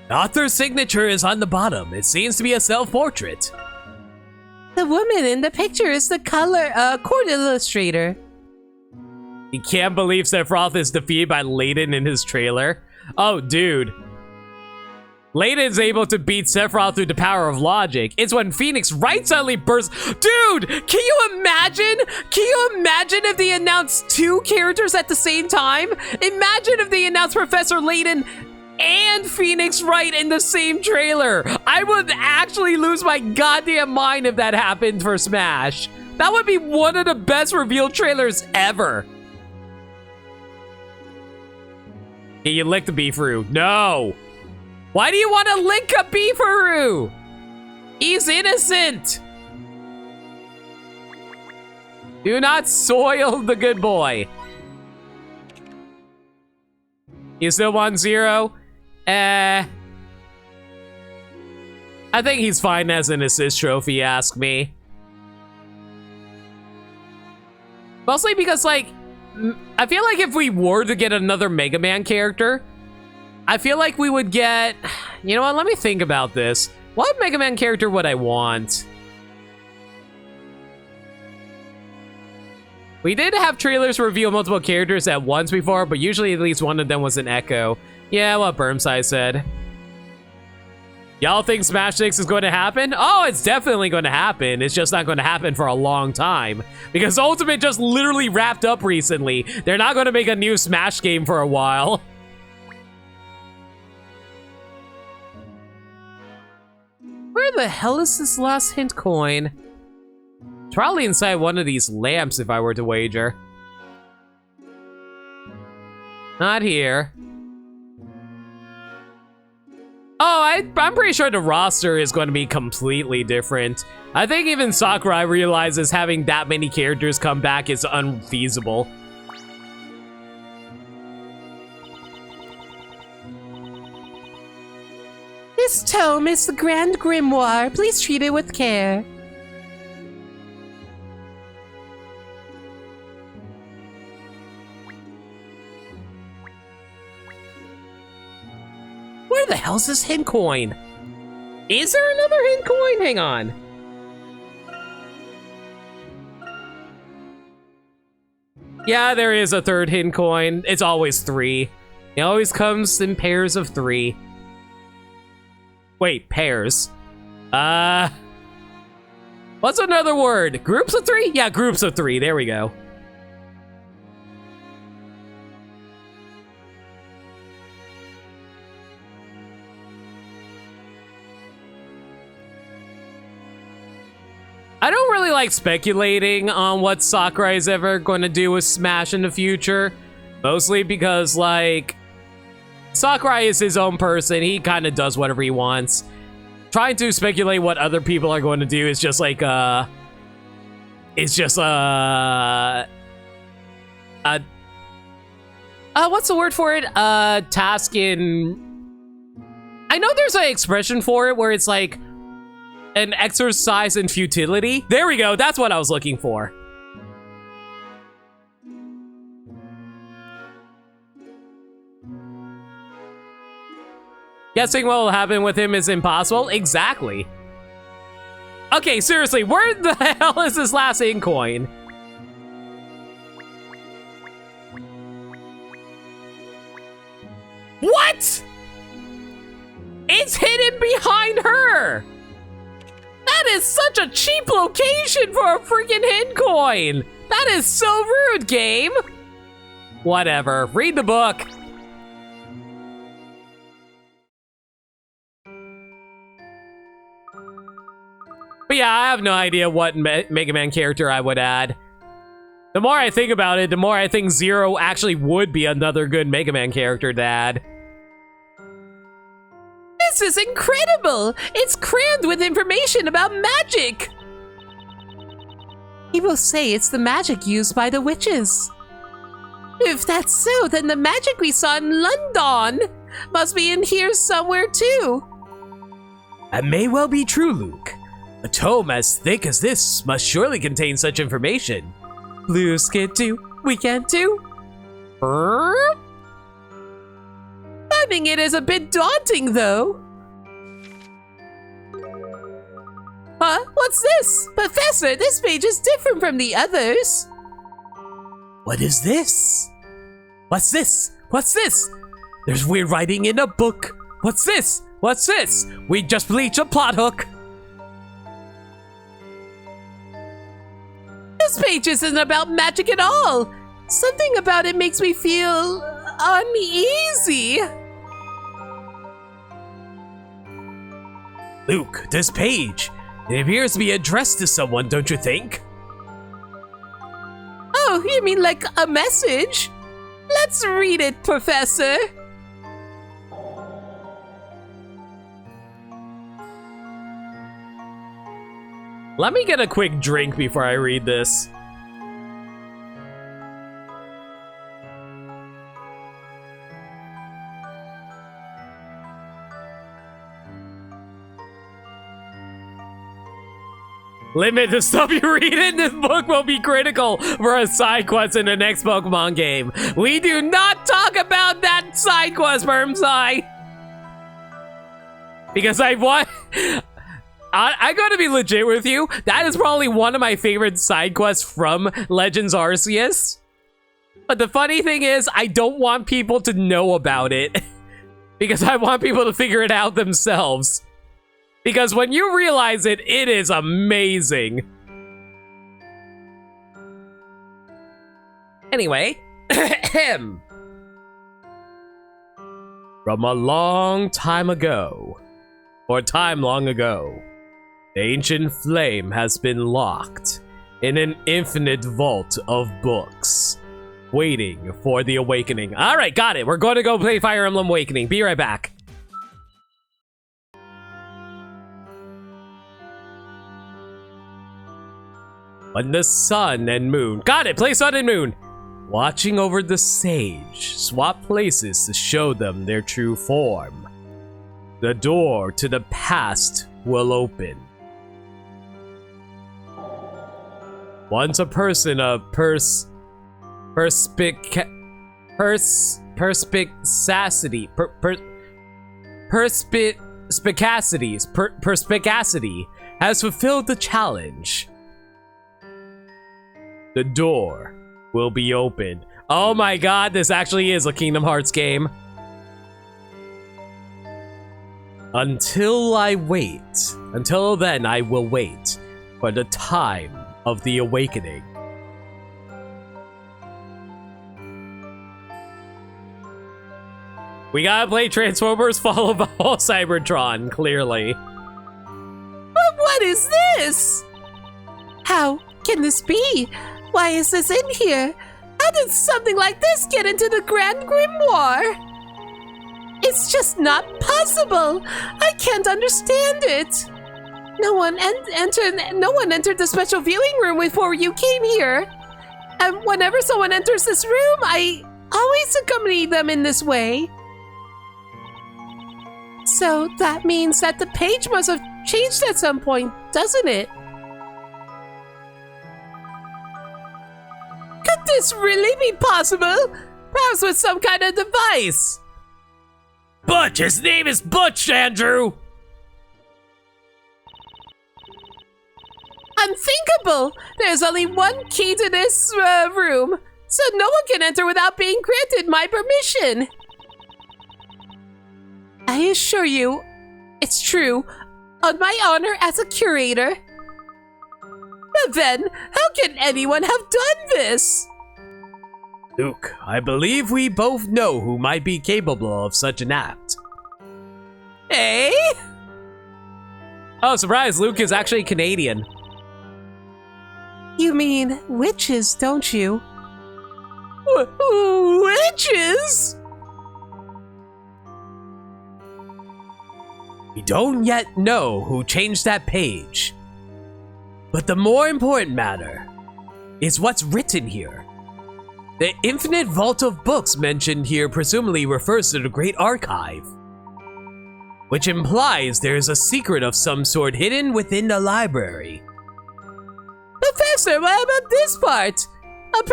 [SPEAKER 1] The author's signature is on the bottom. It seems to be a self-portrait. The woman in the picture is the court illustrator. You can't believe Sephiroth is defeated by Layton in his trailer. Oh, dude. Layton's able to beat Sephiroth through the power of logic. It's when Phoenix Wright suddenly bursts. Dude, can you imagine? Can you imagine if they announced 2 characters at the same time? Imagine if they announced Professor Layton and Phoenix Wright in the same trailer. I would actually lose my goddamn mind if that happened for Smash. That would be one of the best reveal trailers ever. Can you lick the beefroo? No. Why do you want to lick a beefroo? He's innocent. Do not soil the good boy. You still want 0? I think he's fine as an assist trophy, ask me. Mostly because, like, I feel like if we were to get another Mega Man character, I feel like we would get... You know what, let me think about this. What Mega Man character would I want? We did have trailers reveal multiple characters at once before, but usually at least one of them was an Echo. Yeah, what Bermside said. Y'all think Smash 6 is going to happen? Oh, it's definitely going to happen. It's just not going to happen for a long time. Because Ultimate just literally wrapped up recently. They're not going to make a new Smash game for a while. Where the hell is this last hint coin? It's probably inside one of these lamps if I were to wager. Not here. Oh, I'm pretty sure the roster is going to be completely different. I think even Sakurai realizes having that many characters come back is unfeasible. This tome is the Grand Grimoire. Please treat it with care. Where the hell's this hint coin? Is there another hint coin? Hang on. Yeah, there is a third hint coin. It's always 3. It always comes in pairs of 3. Wait, pairs. What's another word? Groups of 3? Yeah, groups of 3. There we go. I don't really like speculating on what Sakurai is ever going to do with Smash in the future. Mostly because, like, Sakurai is his own person. He kind of does whatever he wants. Trying to speculate what other people are going to do is just like, it's just, what's the word for it? Task in... I know there's an expression for it where it's like, an exercise in futility. There we go. That's what I was looking for. Guessing what will happen with him is impossible. Exactly.
[SPEAKER 2] Okay, seriously, where the hell is this last ink coin? What? It's hidden behind her. That is such a cheap location for a freaking hidden coin. That is so rude, game. Whatever, read the book. But yeah, I have no idea what Mega Man character I would add. The more I think about it, the more I think Zero actually would be another good Mega Man character to add.
[SPEAKER 4] This is incredible! It's crammed with information about magic! People say it's the magic used by the witches. If that's so, then the magic we saw in London must be in here somewhere too.
[SPEAKER 2] That may well be true, Luke. A tome as thick as this must surely contain such information.
[SPEAKER 4] Blue Skid 2, Weekend 2. Finding it is a bit daunting, though. Huh? What's this? Professor, this page is different from the others.
[SPEAKER 2] What is this? What's this? What's this? There's weird writing in a book. What's this? What's this? We just bleached a plot hook.
[SPEAKER 4] This page isn't about magic at all. Something about it makes me feel uneasy.
[SPEAKER 2] Luke, this page, it appears to be addressed to someone, don't you think?
[SPEAKER 4] Oh, you mean like a message? Let's read it, Professor.
[SPEAKER 2] Let me get a quick drink before I read this. Limit the stuff you read in this book will be critical for a side quest in the next Pokemon game. We do not talk about that side quest, Permsai. Because I want... I gotta be legit with you. That is probably one of my favorite side quests from Legends Arceus. But the funny thing is, I don't want people to know about it. Because I want people to figure it out themselves. Because when you realize it, it is amazing. Anyway. From a long time ago, or time long ago, the ancient flame has been locked in an infinite vault of books, waiting for the awakening. Alright, got it. We're going to go play Fire Emblem Awakening. Be right back. When the sun and moon, got it, play sun and moon, watching over the sage, swap places to show them their true form. The door to the past will open. Once a person of perspicacity has fulfilled the challenge, the door will be opened. Oh my god, this actually is a Kingdom Hearts game. Until then I will wait for the time of the awakening. We gotta play Transformers Fall of Cybertron, clearly.
[SPEAKER 4] But what is this? How can this be? Why is this in here? How did something like this get into the Grand Grimoire? It's just not possible. I can't understand it. No one entered the special viewing room before you came here. And whenever someone enters this room, I always accompany them in this way. So that means that the page must have changed at some point, doesn't it? Could this really be possible? Perhaps with some kind of device.
[SPEAKER 2] Butch! His name is Butch, Andrew!
[SPEAKER 4] unthinkable! There's only one key to this room, so no one can enter without being granted my permission. I assure you, it's true, on my honor as a curator. But then, how can anyone have done this?
[SPEAKER 1] Luke, I believe we both know who might be capable of such an act.
[SPEAKER 4] Eh?
[SPEAKER 1] Oh, surprise, Luke is actually Canadian.
[SPEAKER 4] You mean witches, don't you? Witches?
[SPEAKER 1] We don't yet know who changed that page. But the more important matter is what's written here. The infinite vault of books mentioned here presumably refers to the Great Archive, which implies there is a secret of some sort hidden within the library.
[SPEAKER 4] Professor, what about this part? A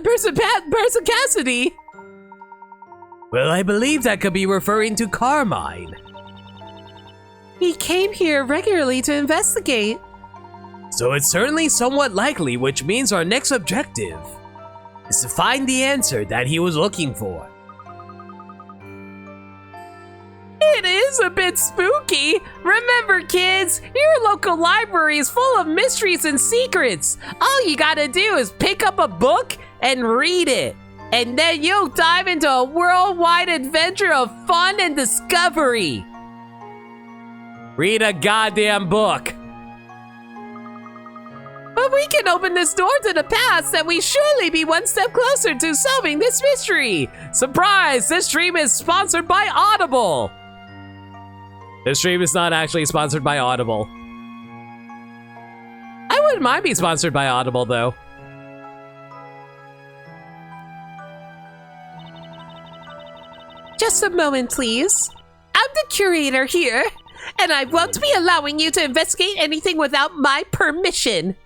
[SPEAKER 4] perspicacity.
[SPEAKER 1] Well, I believe that could be referring to Carmine.
[SPEAKER 4] He came here regularly to investigate.
[SPEAKER 1] So it's certainly somewhat likely, which means our next objective is to find the answer that he was looking for.
[SPEAKER 4] It is a bit spooky. Remember, kids, your local library is full of mysteries and secrets. All you gotta do is pick up a book and read it. And then you'll dive into a worldwide adventure of fun and discovery.
[SPEAKER 1] Read a goddamn book.
[SPEAKER 4] But we can open this door to the past and we surely be one step closer to solving this mystery.
[SPEAKER 1] Surprise! This stream is sponsored by Audible. This stream is not actually sponsored by Audible. I wouldn't mind being sponsored by Audible, though.
[SPEAKER 4] Just a moment, please. I'm the curator here, and I won't be allowing you to investigate anything without my permission.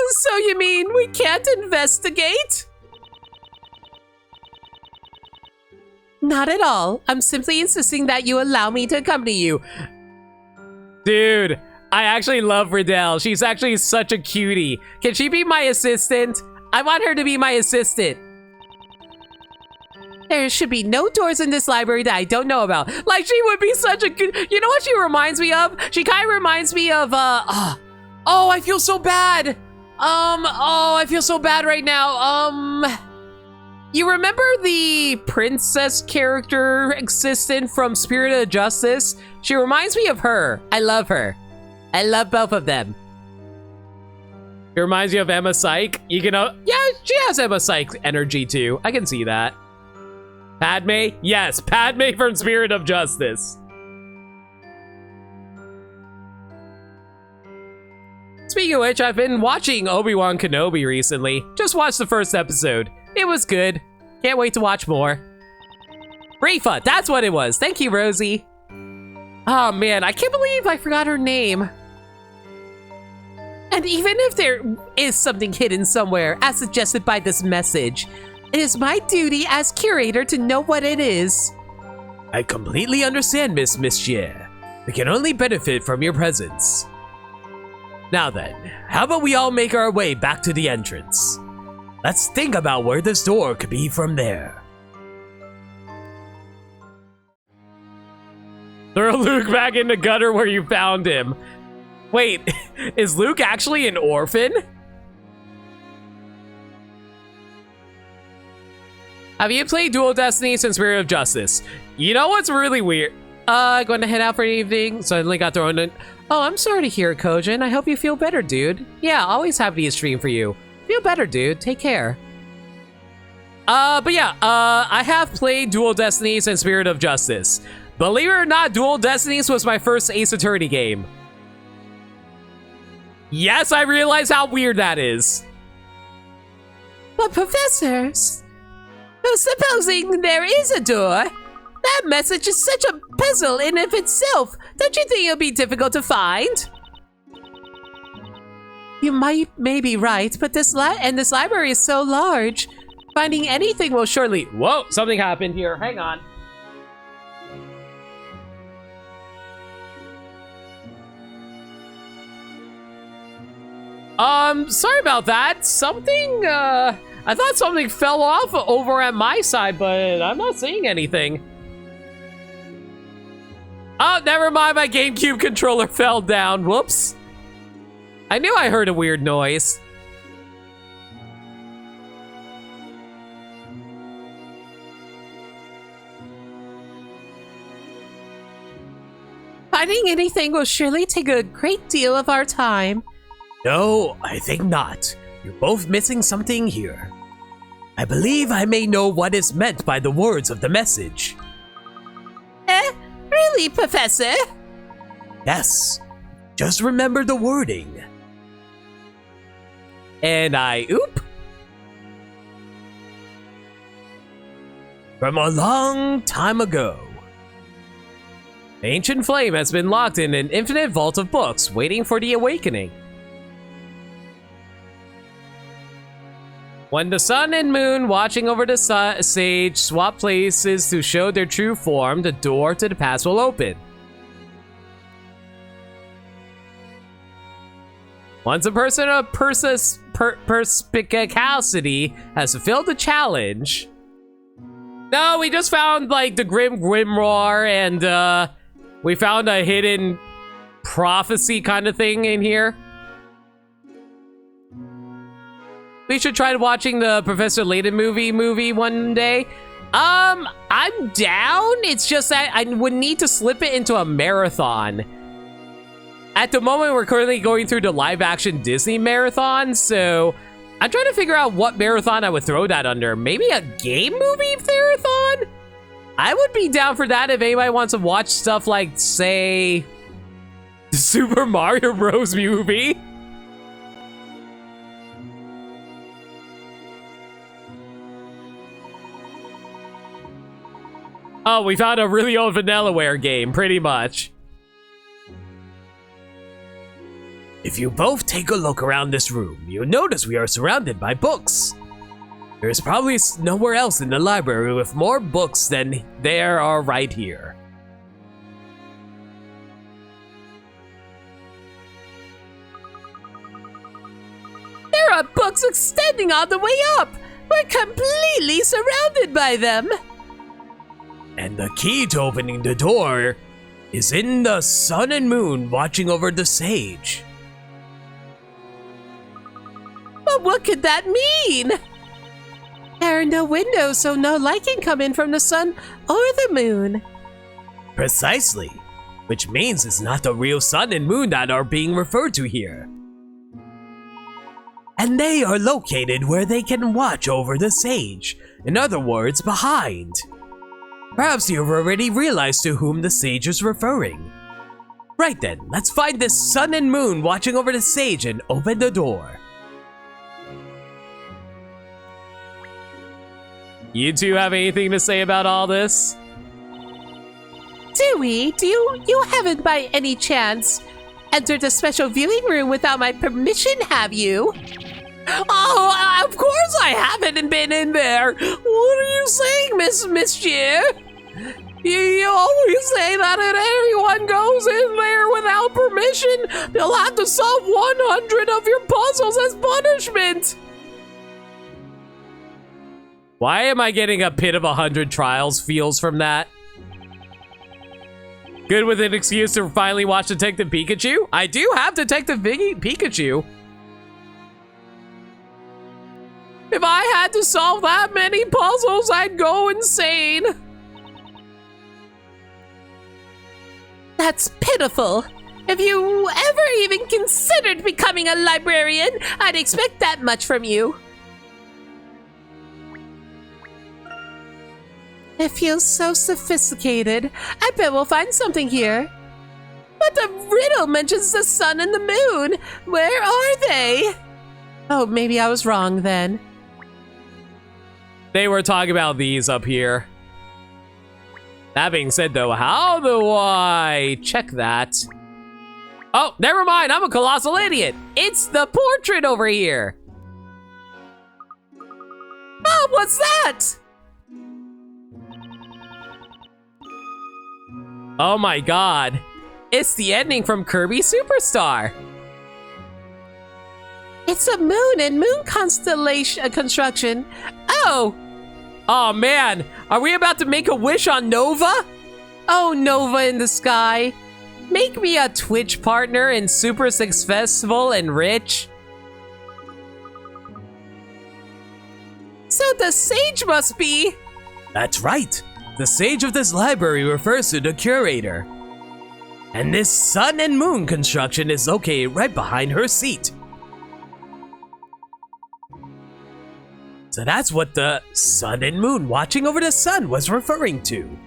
[SPEAKER 4] So you mean we can't investigate? Not at all. I'm simply insisting that you allow me to accompany you.
[SPEAKER 1] Dude, I actually love Riddell. She's actually such a cutie. Can she be my assistant? I want her to be my assistant.
[SPEAKER 4] There should be no doors in this library that I don't know about. Like, she would be such a good... You know what she reminds me of? She kind of reminds me of,
[SPEAKER 1] Oh, I feel so bad. I feel so bad right now.
[SPEAKER 4] You remember the princess character assistant from Spirit of Justice? She reminds me of her. I love her. I love both of them.
[SPEAKER 1] It reminds you of Emma Syke. You can, yeah, she has Emma Syke energy too. I can see that. Padme? Yes, Padme from Spirit of Justice. Speaking of which, I've been watching Obi-Wan Kenobi recently. Just watched the first episode. It was good. Can't wait to watch more. Rafa, that's what it was. Thank you, Rosie. Oh man, I can't believe I forgot her name.
[SPEAKER 4] And even if there is something hidden somewhere, as suggested by this message, it is my duty as curator to know what it is.
[SPEAKER 1] I completely understand, Miss Monsieur. We can only benefit from your presence. Now then, how about we all make our way back to the entrance? Let's think about where this door could be from there. Throw Luke back in the gutter where you found him. Wait, is Luke actually an orphan? Have you played Dual Destiny since Spirit of Justice? You know what's really weird? Going to head out for the evening. Suddenly got thrown in. Oh, I'm sorry to hear it, Kojin. I hope you feel better, dude. Yeah, always happy to stream for you. Feel better, dude. Take care. But yeah, I have played Dual Destinies and Spirit of Justice. Believe it or not, Dual Destinies was my first Ace Attorney game. Yes, I realize how weird that is.
[SPEAKER 4] But professors, supposing there is a door, that message is such a puzzle in of itself. Don't you think it'll be difficult to find? You may be right, but this library is so large. Finding anything will surely...
[SPEAKER 1] Whoa, something happened here. Hang on.
[SPEAKER 2] Sorry about that. Something, I thought something fell off over at my side, but I'm not seeing anything. Oh, never mind, my GameCube controller fell down. Whoops. I knew I heard a weird noise.
[SPEAKER 1] Finding anything will surely take a great deal of our time.
[SPEAKER 6] No, I think not. You're both missing something here. I believe I may know what is meant by the words of the message.
[SPEAKER 1] Really, Professor?
[SPEAKER 6] Yes. Just remember the wording.
[SPEAKER 2] And oop.
[SPEAKER 6] From a long time ago.
[SPEAKER 2] Ancient flame has been locked in an infinite vault of books, waiting for the awakening. When the sun and moon watching over the sage swap places to show their true form, the door to the past will open. Once a person of perspicacity has fulfilled the challenge. No, we just found like the Grim Grimoire and we found a hidden prophecy kind of thing in here. We should try watching the Professor Layton movie one day. I'm down. It's just that I would need to slip it into a marathon. At the moment, we're currently going through the live-action Disney marathon, so I'm trying to figure out what marathon I would throw that under. Maybe a game movie marathon? I would be down for that if anybody wants to watch stuff like, say, the Super Mario Bros. Movie. Oh, we found a really old Vanillaware game, pretty much.
[SPEAKER 6] If you both take a look around this room, you'll notice we are surrounded by books. There is probably nowhere else in the library with more books than there are right here.
[SPEAKER 1] There are books extending all the way up. We're completely surrounded by them.
[SPEAKER 6] And the key to opening the door is in the sun and moon watching over the sage.
[SPEAKER 1] But what could that mean? There are no windows, so no light can come in from the sun or the moon.
[SPEAKER 6] Precisely, which means it's not the real sun and moon that are being referred to here. And they are located where they can watch over the sage, in other words, behind. Perhaps you've already realized to whom the sage is referring. Right then, let's find this sun and moon watching over the sage and open the door.
[SPEAKER 2] You two have anything to say about all this?
[SPEAKER 1] Dewey, you haven't by any chance entered the special viewing room without my permission, have you?
[SPEAKER 2] Oh, of course I haven't been in there. What are you saying, Miss Mischief? You always say that if anyone goes in there without permission, they'll have to solve 100 of your puzzles as punishment. Why am I getting a pit of 100 trials feels from that? Good with an excuse to finally watch Detective Pikachu? I do have Detective Pikachu. If I had to solve that many puzzles, I'd go insane.
[SPEAKER 1] That's pitiful. If you ever even considered becoming a librarian, I'd expect that much from you. It feels so sophisticated. I bet we'll find something here. But the riddle mentions the sun and the moon. Where are they? Oh, maybe I was wrong then.
[SPEAKER 2] They were talking about these up here. That being said, though, how do I check that? Oh, never mind. I'm a colossal idiot. It's the portrait over here.
[SPEAKER 1] Oh, what's that?
[SPEAKER 2] Oh my god. It's the ending from Kirby Superstar.
[SPEAKER 4] It's a moon and moon constellation construction. Oh!
[SPEAKER 1] Oh man, are we about to make a wish on Nova?
[SPEAKER 4] Oh, Nova in the sky.
[SPEAKER 1] Make me a Twitch partner and super successful and rich.
[SPEAKER 4] So the sage must be...
[SPEAKER 6] That's right. The sage of this library refers to the curator. And this sun and moon construction is located right behind her seat. So that's what the sun and moon watching over the sun was referring to.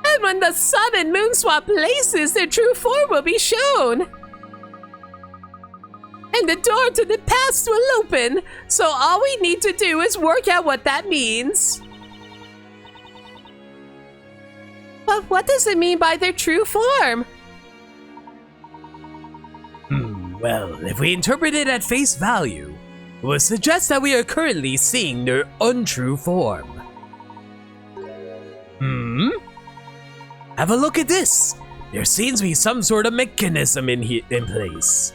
[SPEAKER 4] And when the sun and moon swap places, their true form will be shown. And the door to the past will open, so all we need to do is work out what that means. But what does it mean by their true form?
[SPEAKER 6] Well, if we interpret it at face value, it would suggest that we are currently seeing their untrue form. Have a look at this. There seems to be some sort of mechanism in place.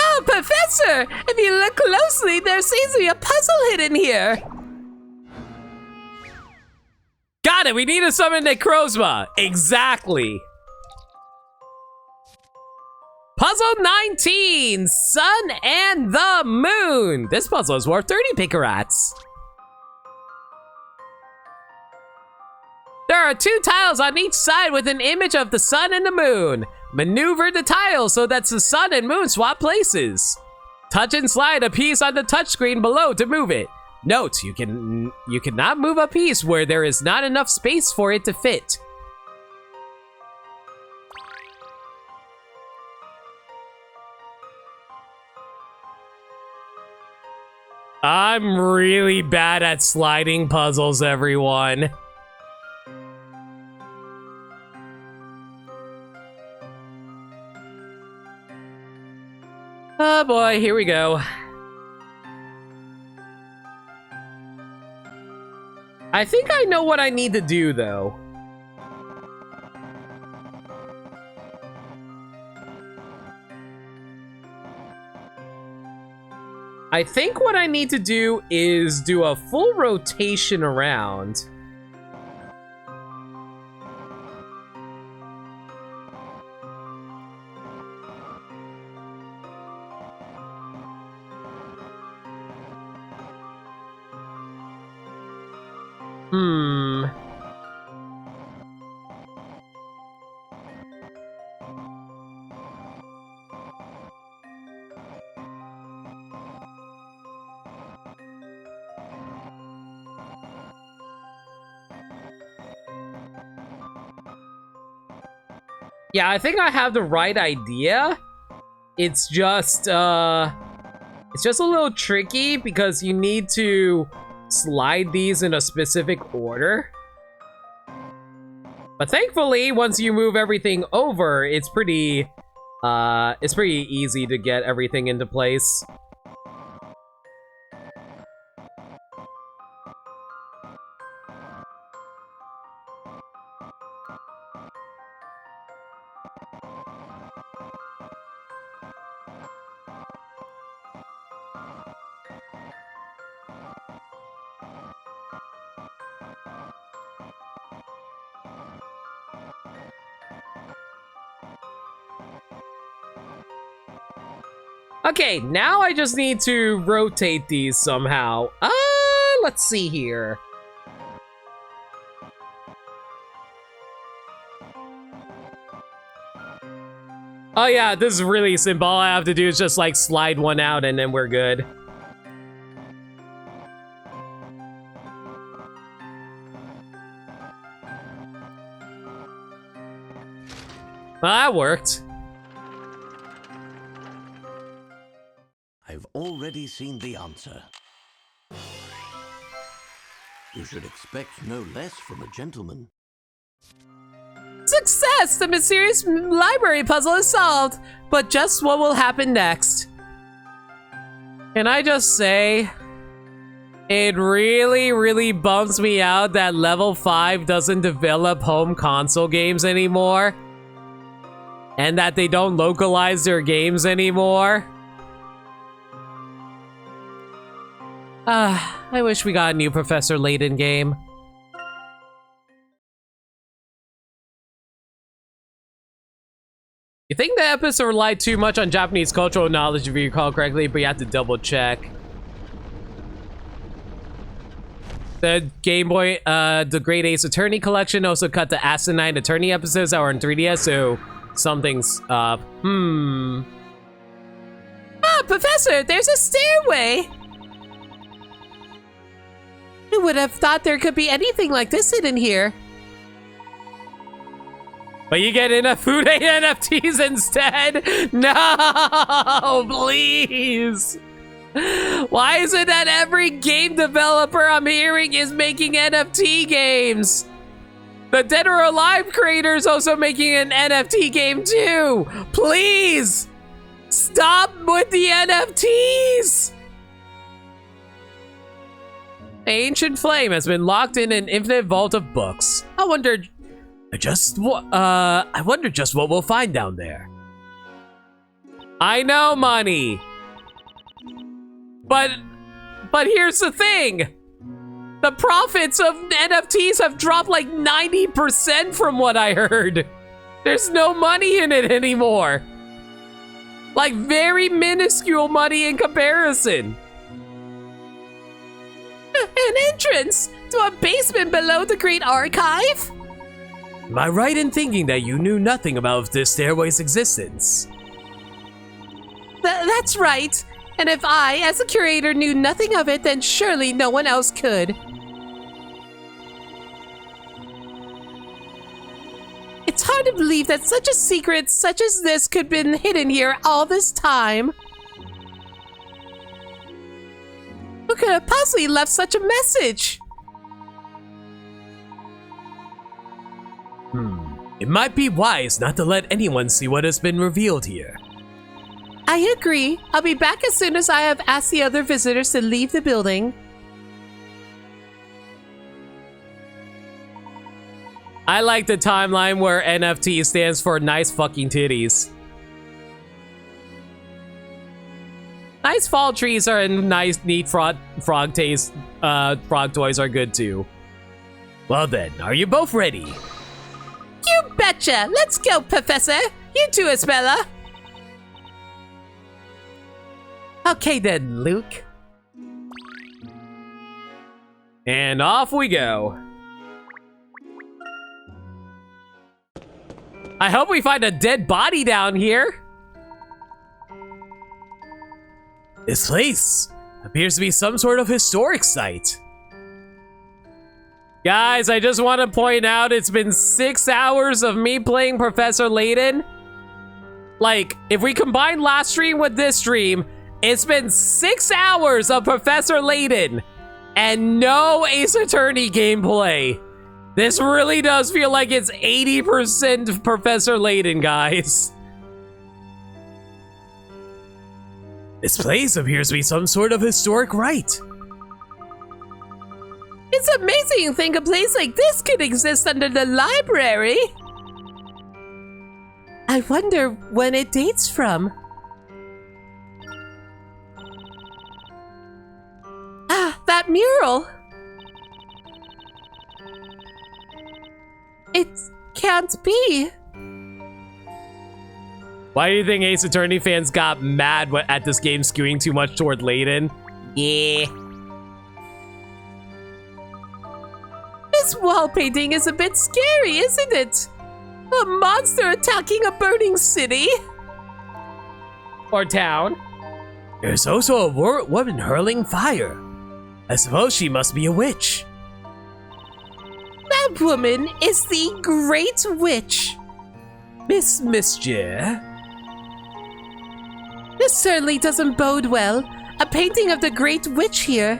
[SPEAKER 4] Oh, Professor! If you look closely, there seems to be a puzzle hidden here.
[SPEAKER 1] Got it, we need to summon Necrozma. Exactly. Puzzle 19, Sun and the Moon. This puzzle is worth 30 Picarats. There are 2 tiles on each side with an image of the sun and the moon. Maneuver the tiles so that the sun and moon swap places. Touch and slide a piece on the touchscreen below to move it. Note, you cannot move a piece where there is not enough space for it to fit. I'm really bad at sliding puzzles, everyone. Oh boy, here we go. I think I know what I need to do, though. I think what I need to do is do a full rotation around. Yeah, I think I have the right idea. It's just a little tricky because you need to slide these in a specific order. But thankfully, once you move everything over, it's pretty easy to get everything into place. Okay, now I just need to rotate these somehow. Let's see here. Oh yeah, this is really simple. All I have to do is just like slide one out and then we're good. Well, that worked.
[SPEAKER 5] I've already seen the answer. You should expect no less from a gentleman.
[SPEAKER 4] Success! The mysterious library puzzle is solved. But just what will happen next?
[SPEAKER 1] Can I just say, it really, really bums me out that level 5 doesn't develop home console games anymore.
[SPEAKER 2] And that they don't localize their games anymore. I wish we got a new Professor Layton game. You think the episode relied too much on Japanese cultural knowledge, if you recall correctly, but you have to double check. The Game Boy, the Great Ace Attorney collection also cut the asinine Attorney episodes that were in 3DS, so something's up.
[SPEAKER 4] Ah, Professor, there's a stairway! Who would have thought there could be anything like this hidden here?
[SPEAKER 2] But you get Inafude NFTs instead? No, please. Why is it that every game developer I'm hearing is making NFT games? The Dead or Alive creator is also making an NFT game too. Please, stop with the NFTs. Ancient Flame has been locked in an infinite vault of books. I wonder just what we'll find down there. I know, money. But here's the thing. The profits of NFTs have dropped like 90% from what I heard. There's no money in it anymore. Like very minuscule money in comparison.
[SPEAKER 4] An entrance to a basement below the Great Archive?
[SPEAKER 6] Am I right in thinking that you knew nothing about this stairway's existence?
[SPEAKER 4] That's right. And if I, as a curator, knew nothing of it, then surely no one else could. It's hard to believe that such a secret such as this could have been hidden here all this time. Who could have possibly left such a message?
[SPEAKER 6] It might be wise not to let anyone see what has been revealed here.
[SPEAKER 4] I agree. I'll be back as soon as I have asked the other visitors to leave the building.
[SPEAKER 2] I like the timeline where NFT stands for nice fucking titties. Nice fall trees are and nice neat frog toys are good too.
[SPEAKER 6] Well then, are you both ready?
[SPEAKER 4] You betcha! Let's go, Professor! You too, Isabella!
[SPEAKER 2] Okay then, Luke. And off we go. I hope we find a dead body down here.
[SPEAKER 6] This place appears to be some sort of historic site.
[SPEAKER 2] Guys, I just want to point out it's been 6 hours of me playing Professor Layton. Like, if we combine last stream with this stream, it's been 6 hours of Professor Layton and no Ace Attorney gameplay. This really does feel like it's 80% Professor Layton, guys.
[SPEAKER 6] This place appears to be some sort of historic rite.
[SPEAKER 4] It's amazing to think a place like this could exist under the library. I wonder when it dates from. Ah, that mural. It can't be.
[SPEAKER 2] Why do you think Ace Attorney fans got mad at this game skewing too much toward Layton?
[SPEAKER 4] Yeah. This wall painting is a bit scary, isn't it? A monster attacking a burning city?
[SPEAKER 2] Or town?
[SPEAKER 6] There's also a woman hurling fire. I suppose she must be a witch.
[SPEAKER 4] That woman is the Great Witch.
[SPEAKER 6] Miss Mischief.
[SPEAKER 4] This certainly doesn't bode well. A painting of the Great Witch here.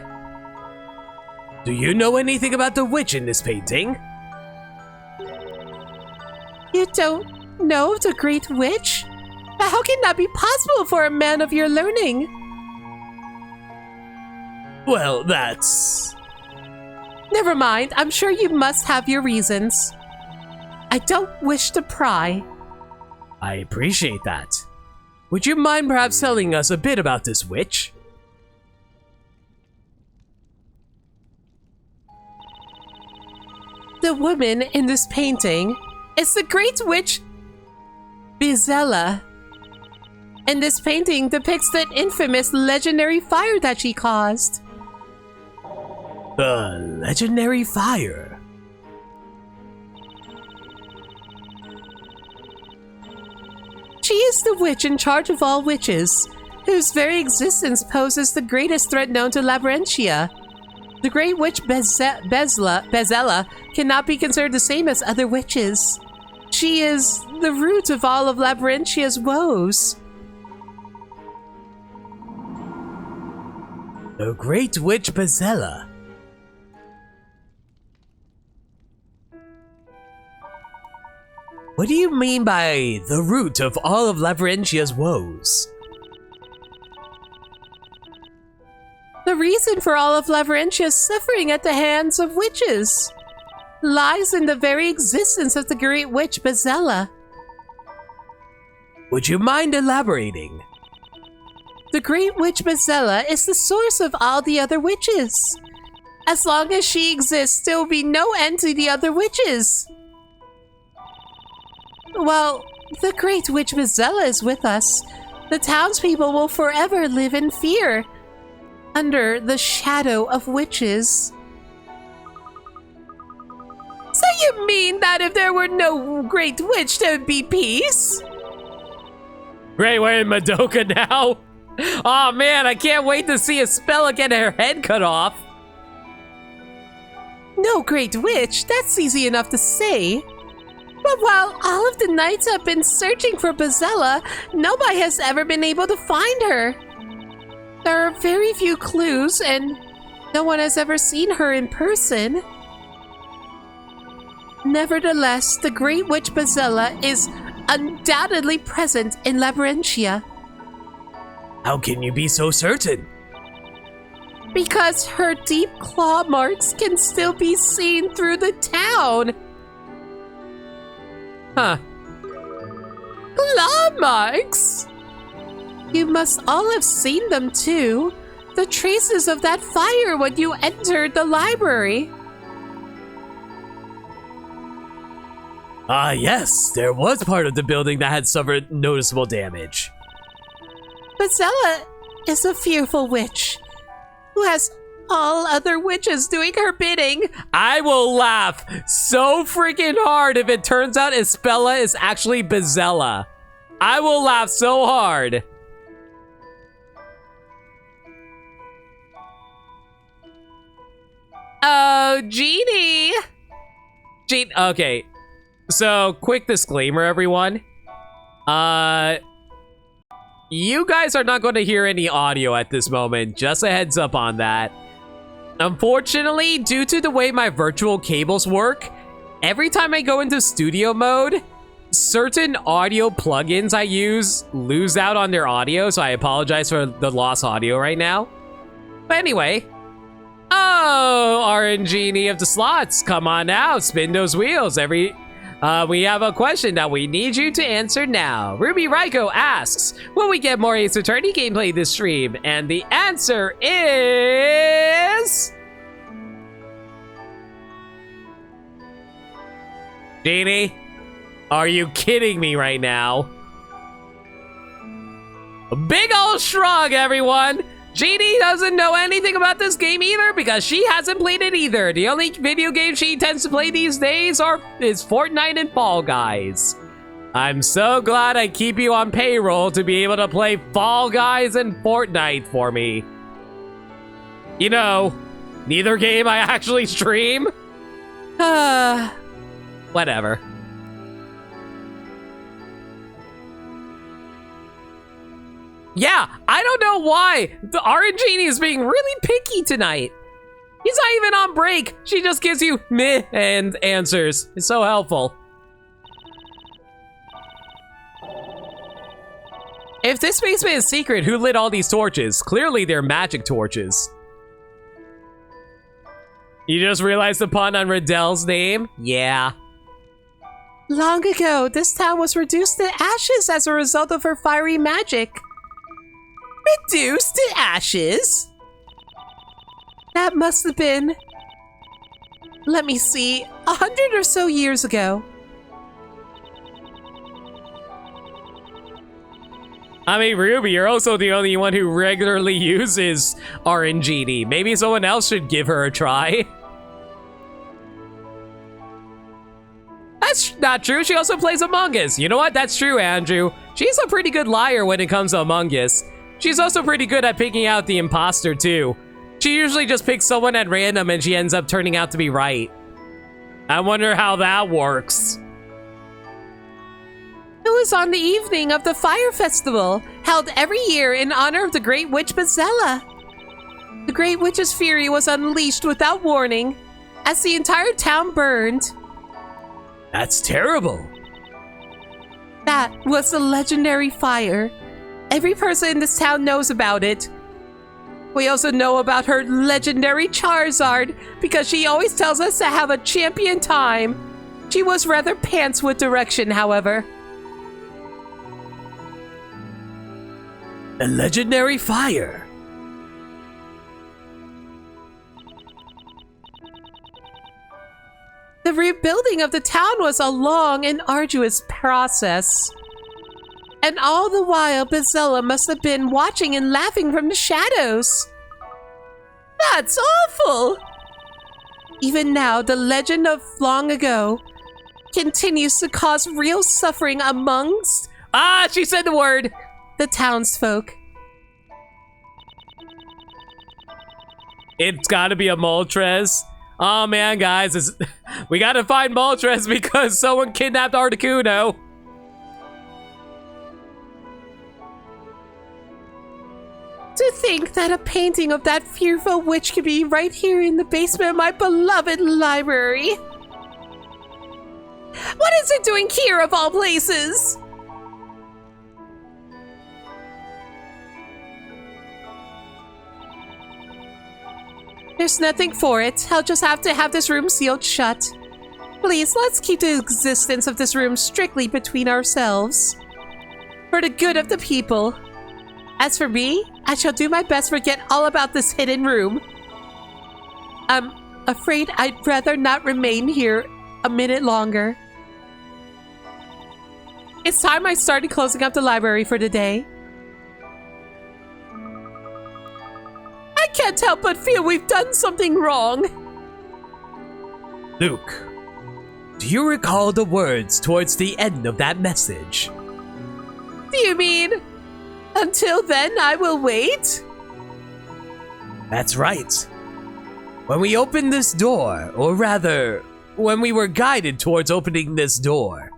[SPEAKER 6] Do you know anything about the witch in this painting?
[SPEAKER 4] You don't know the Great Witch? But how can that be possible for a man of your learning?
[SPEAKER 6] Well, that's...
[SPEAKER 4] Never mind, I'm sure you must have your reasons. I don't wish to pry.
[SPEAKER 6] I appreciate that. Would you mind perhaps telling us a bit about this witch?
[SPEAKER 4] The woman in this painting is the great witch Bizella. And this painting depicts the infamous legendary fire that she caused.
[SPEAKER 6] The legendary fire.
[SPEAKER 4] She is the witch in charge of all witches, whose very existence poses the greatest threat known to Labyrinthia. The great witch Bezella cannot be considered the same as other witches. She is the root of all of Labyrintia's woes.
[SPEAKER 6] The great witch Bezella. What do you mean by the root of all of Labyrintia's woes?
[SPEAKER 4] The reason for all of Labyrintia's suffering at the hands of witches lies in the very existence of the great witch Bezella.
[SPEAKER 6] Would you mind elaborating?
[SPEAKER 4] The great witch Bezella is the source of all the other witches. As long as she exists, there will be no end to the other witches. While the great witch Bezella is with us, the townspeople will forever live in fear, under the shadow of witches. So you mean that if there were no great witch, there would be peace?
[SPEAKER 2] Great, we're in Madoka now. Oh man, I can't wait to see Espella get her head cut off.
[SPEAKER 4] No great witch, that's easy enough to say. But while all of the knights have been searching for Bezella, nobody has ever been able to find her. There are very few clues, and no one has ever seen her in person. Nevertheless, the great witch Bezella is undoubtedly present in Labyrinthia.
[SPEAKER 6] How can you be so certain?
[SPEAKER 4] Because her deep claw marks can still be seen through the town.
[SPEAKER 2] Huh.
[SPEAKER 4] Claw marks? You must all have seen them too. The traces of that fire when you entered the library.
[SPEAKER 6] Ah, yes, there was part of the building that had suffered noticeable damage.
[SPEAKER 4] Bezella is a fearful witch who has all other witches doing her bidding.
[SPEAKER 2] I will laugh so freaking hard if it turns out Espella is actually Bezella. I will laugh so hard. Oh, Genie. Okay. So, quick disclaimer, everyone. You guys are not going to hear any audio at this moment. Just a heads up on that. Unfortunately, due to the way my virtual cables work, every time I go into studio mode, certain audio plugins I use lose out on their audio, so I apologize for the lost audio right now. But anyway. Oh, RNG of the slots, come on now, spin those wheels. We have a question that we need you to answer now. Ruby Raiko asks, will we get more Ace Attorney gameplay this stream? And the answer is... Genie, are you kidding me right now? A big ol' shrug, everyone. Genie doesn't know anything about this game either because she hasn't played it either. The only video game she tends to play these days is Fortnite and Fall Guys. I'm so glad I keep you on payroll to be able to play Fall Guys and Fortnite for me. You know, neither game I actually stream. Whatever. Yeah, I don't know why the RNG is being really picky tonight. He's not even on break. She just gives you meh and answers. It's so helpful. If this basement is secret, who lit all these torches? Clearly they're magic torches. You just realized the pun on Riddell's name? Yeah.
[SPEAKER 4] Long ago, this town was reduced to ashes as a result of her fiery magic. Reduced to ashes? That must have been, let me see, 100 or so years ago.
[SPEAKER 2] I mean, Ruby, you're also the only one who regularly uses RNGD. Maybe someone else should give her a try. That's not true. She also plays Among Us. You know what? That's true, Andrew. She's a pretty good liar when it comes to Among Us. She's also pretty good at picking out the imposter, too. She usually just picks someone at random and she ends up turning out to be right. I wonder how that works.
[SPEAKER 4] It was on the evening of the Fire Festival, held every year in honor of the Great Witch Bezella. The Great Witch's fury was unleashed without warning, as the entire town burned.
[SPEAKER 6] That's terrible.
[SPEAKER 4] That was the legendary fire. Every person in this town knows about it. We also know about her legendary Charizard, because she always tells us to have a champion time. She was rather pants with direction, however.
[SPEAKER 6] A legendary fire.
[SPEAKER 4] The rebuilding of the town was a long and arduous process. And all the while, Bezella must have been watching and laughing from the shadows. That's awful! Even now, the legend of long ago continues to cause real suffering amongst...
[SPEAKER 2] Ah, she said the word!
[SPEAKER 4] The townsfolk.
[SPEAKER 2] It's gotta be a Moltres. Oh man, guys, we gotta find Moltres because someone kidnapped Articuno.
[SPEAKER 4] To think that a painting of that fearful witch could be right here in the basement of my beloved library. What is it doing here of all places? There's nothing for it. I'll just have to have this room sealed shut. Please, let's keep the existence of this room strictly between ourselves. For the good of the people. As for me, I shall do my best to forget all about this hidden room. I'm afraid I'd rather not remain here a minute longer. It's time I started closing up the library for the day. I can't help but feel we've done something wrong.
[SPEAKER 6] Luke, do you recall the words towards the end of that message?
[SPEAKER 4] Do you mean, until then I will wait?
[SPEAKER 6] That's right. When we opened this door, or rather, when we were guided towards opening this door,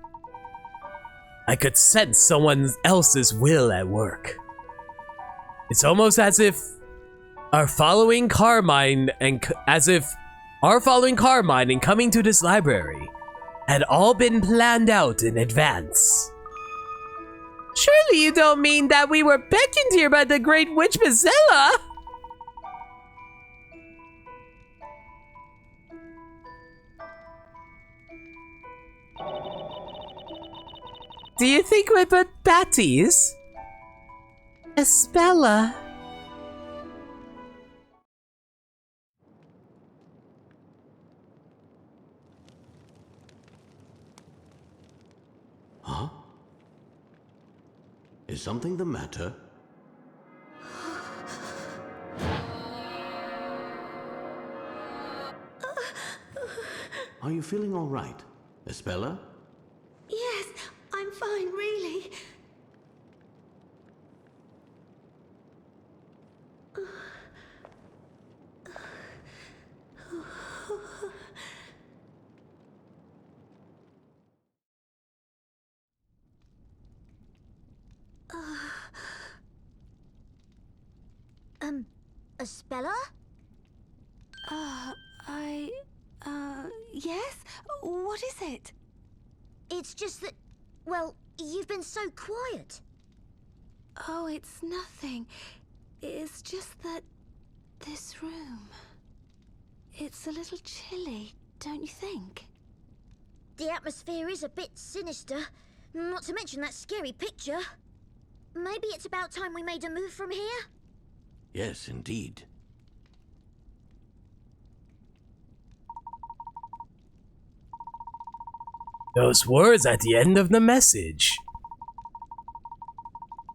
[SPEAKER 6] I could sense someone else's will at work. It's almost as if our following Carmine and coming to this library had all been planned out in advance.
[SPEAKER 4] Surely you don't mean that we were beckoned here by the Great Witch Bezella? Do you think we're but batties? Espella.
[SPEAKER 5] Huh? Is something the matter? Are you feeling all right, Espella?
[SPEAKER 3] Yes, I'm fine, really. Espella?
[SPEAKER 7] Yes? What is it?
[SPEAKER 3] It's just that, well, you've been so quiet.
[SPEAKER 7] Oh, it's nothing. It's just that this room... It's a little chilly, don't you think?
[SPEAKER 3] The atmosphere is a bit sinister, not to mention that scary picture. Maybe it's about time we made a move from here?
[SPEAKER 5] Yes, indeed.
[SPEAKER 6] Those words at the end of the message.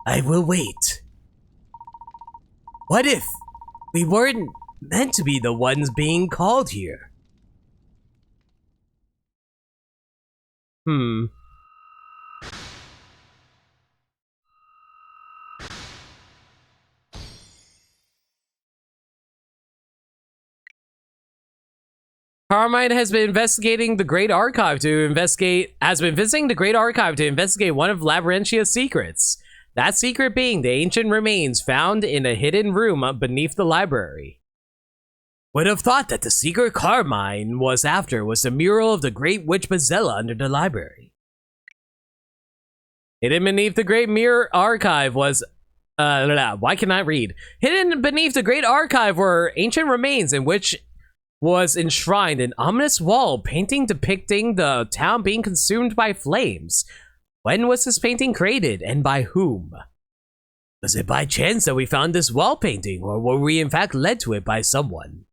[SPEAKER 6] I will wait. What if we weren't meant to be the ones being called here?
[SPEAKER 2] Carmine has been investigating the Great Archive to investigate one of Labyrintia's secrets. That secret being the ancient remains found in a hidden room beneath the library.
[SPEAKER 6] Would have thought that the secret Carmine was after was the mural of the Great Witch Bazella under the library.
[SPEAKER 2] Hidden beneath the Great Mirror Archive was why can I read? Hidden beneath the Great Archive were ancient remains in which was enshrined an ominous wall painting depicting the town being consumed by flames. When was this painting created and by whom?
[SPEAKER 6] Was it by chance that we found this wall painting, or were we in fact led to it by someone?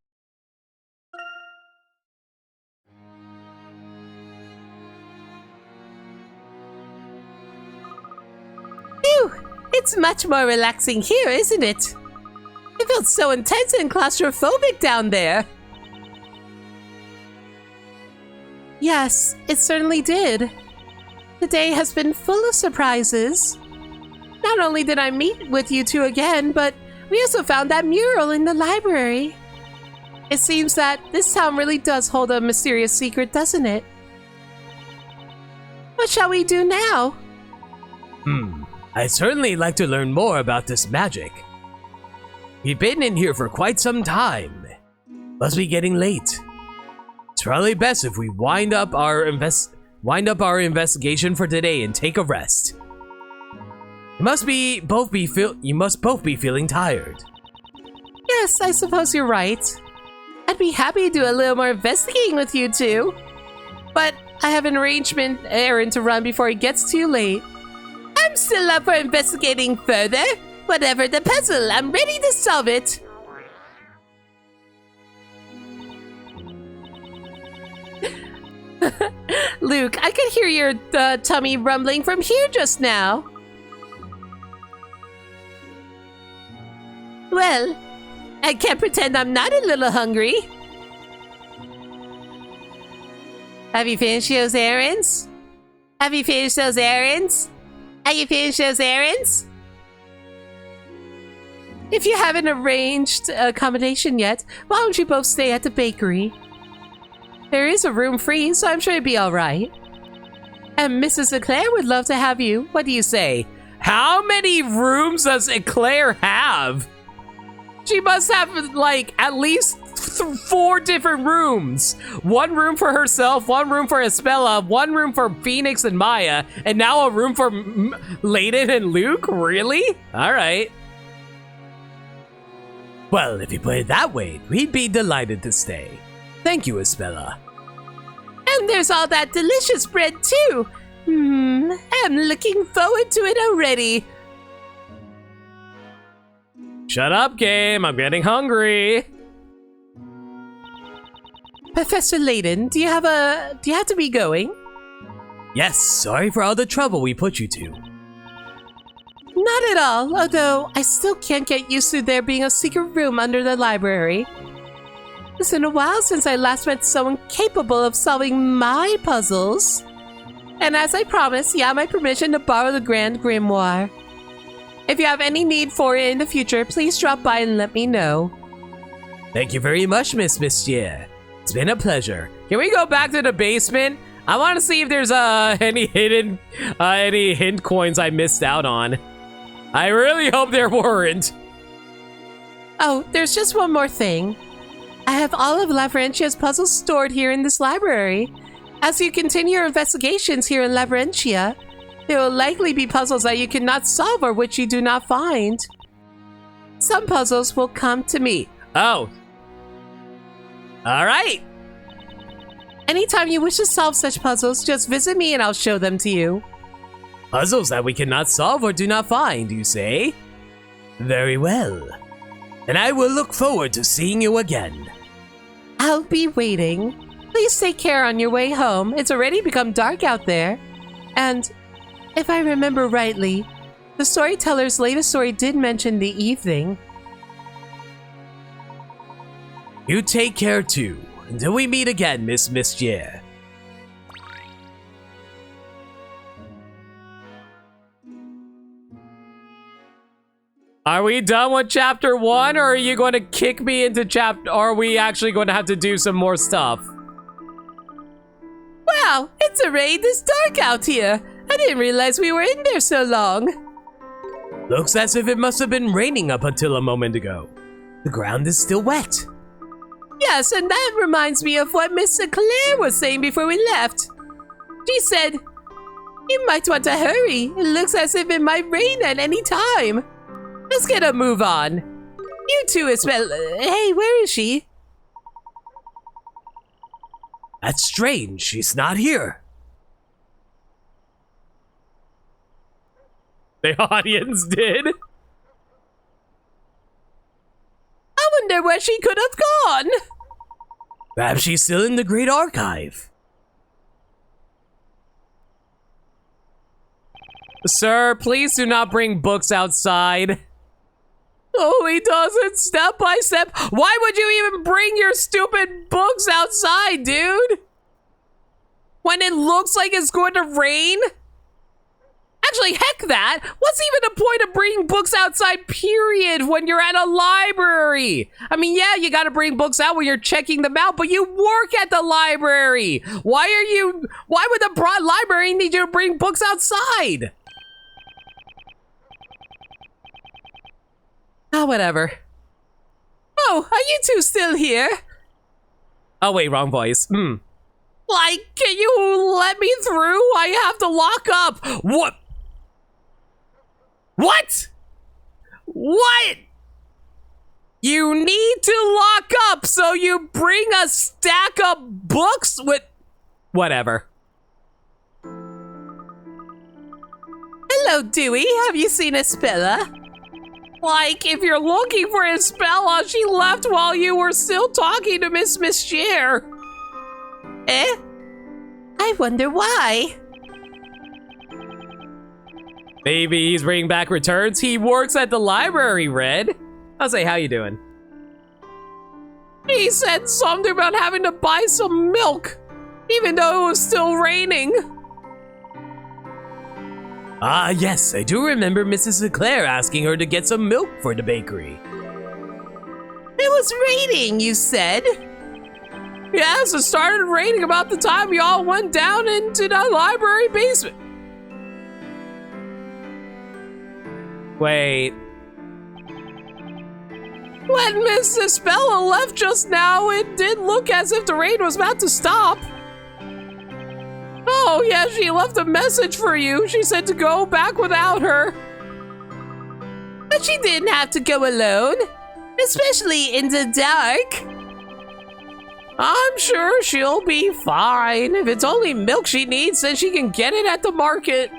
[SPEAKER 4] Phew! It's much more relaxing here, isn't it? It felt so intense and claustrophobic down there. Yes, it certainly did. The day has been full of surprises. Not only did I meet with you two again, but we also found that mural in the library. It seems that this town really does hold a mysterious secret, doesn't it? What shall we do now?
[SPEAKER 6] I'd certainly like to learn more about this magic. We've been in here for quite some time. Must be getting late. It's probably best if we wind up our investigation for today and take a rest. You must both be feeling tired.
[SPEAKER 4] Yes, I suppose you're right. I'd be happy to do a little more investigating with you two. But I have an errand to run before it gets too late. I'm still up for investigating further. Whatever the puzzle, I'm ready to solve it. Luke, I could hear your tummy rumbling from here just now. Well, I can't pretend I'm not a little hungry. Have you finished those errands? Have you finished those errands? Have you finished those errands? If you haven't arranged accommodation yet, why don't you both stay at the bakery? There is a room free, so I'm sure it'd be alright. And Mrs. Eclair would love to have you. What do you say?
[SPEAKER 2] How many rooms does Eclair have? She must have, like, at least 4 different rooms. One room for herself, one room for Espella, one room for Phoenix and Maya, and now a room for Layton and Luke? Really? Alright.
[SPEAKER 6] Well, if you put it that way, we'd be delighted to stay. Thank you, Espella.
[SPEAKER 4] And there's all that delicious bread, too. I'm looking forward to it already.
[SPEAKER 2] Shut up, game. I'm getting hungry.
[SPEAKER 4] Professor Layton, do you have to be going?
[SPEAKER 6] Yes, sorry for all the trouble we put you to.
[SPEAKER 4] Not at all, although I still can't get used to there being a secret room under the library. It's been a while since I last met someone capable of solving my puzzles. And as I promised, you have my permission to borrow the Grand Grimoire. If you have any need for it in the future, please drop by and let me know.
[SPEAKER 6] Thank you very much, Miss Monsieur. It's been a pleasure.
[SPEAKER 2] Can we go back to the basement? I want to see if there's any hint coins I missed out on. I really hope there weren't.
[SPEAKER 4] Oh, there's just one more thing. I have all of Labyrintia's puzzles stored here in this library. As you continue your investigations here in Labyrintia, there will likely be puzzles that you cannot solve or which you do not find. Some puzzles will come to me.
[SPEAKER 2] Oh. All right.
[SPEAKER 1] Anytime you wish to solve such puzzles, just visit me and I'll show them to you.
[SPEAKER 6] Puzzles that we cannot solve or do not find, you say? Very well. Then I will look forward to seeing you again.
[SPEAKER 1] I'll be waiting. Please take care on your way home. It's already become dark out there. And if I remember rightly, the storyteller's latest story did mention the evening.
[SPEAKER 6] You take care too. Until we meet again, Miss Mischief.
[SPEAKER 2] Are we done with chapter 1, or are you going to kick me into chapter... Or are we actually going to have to do some more stuff?
[SPEAKER 1] Wow, it's already this dark out here. I didn't realize we were in there so long.
[SPEAKER 6] Looks as if it must have been raining up until a moment ago. The ground is still wet.
[SPEAKER 1] Yes, and that reminds me of what Miss Claire was saying before we left. She said, you might want to hurry. It looks as if it might rain at any time. Let's get a move on. You two as well. Hey, where is she?
[SPEAKER 6] That's strange. She's not here.
[SPEAKER 2] The audience did.
[SPEAKER 1] I wonder where she could have gone.
[SPEAKER 6] Perhaps she's still in the Great Archive.
[SPEAKER 2] Sir, please do not bring books outside.
[SPEAKER 1] Oh, he does it step by step. Why would you even bring your stupid books outside, dude? When it looks like it's going to rain? Actually, heck that. What's even the point of bringing books outside, period, when you're at a library? I mean, yeah, you gotta bring books out when you're checking them out, but you work at the library. Why would the library need you to bring books outside? Whatever. Oh, are you two still here?
[SPEAKER 2] Oh, wait, wrong voice.
[SPEAKER 1] Like, can you let me through? I have to lock up.
[SPEAKER 2] What? What?
[SPEAKER 1] What? You need to lock up, so you bring a stack of books with...
[SPEAKER 2] Whatever.
[SPEAKER 1] Hello, Dewey. Have you seen Espella? Like, if you're looking for Espella, she left while you were still talking to Miss Mischief. Eh? I wonder why.
[SPEAKER 2] Maybe he's bringing back returns. He works at the library, Red. I'll say, how you doing?
[SPEAKER 1] He said something about having to buy some milk, even though it was still raining.
[SPEAKER 6] Ah, yes, I do remember Mrs. Leclerc asking her to get some milk for the bakery.
[SPEAKER 1] It was raining, you said? Yes, it started raining about the time y'all went down into the library basement.
[SPEAKER 2] Wait.
[SPEAKER 1] When Miss Espella left just now, it did look as if the rain was about to stop. Oh, yeah, she left a message for you. She said to go back without her. But she didn't have to go alone, especially in the dark. I'm sure she'll be fine. If it's only milk she needs, then she can get it at the market.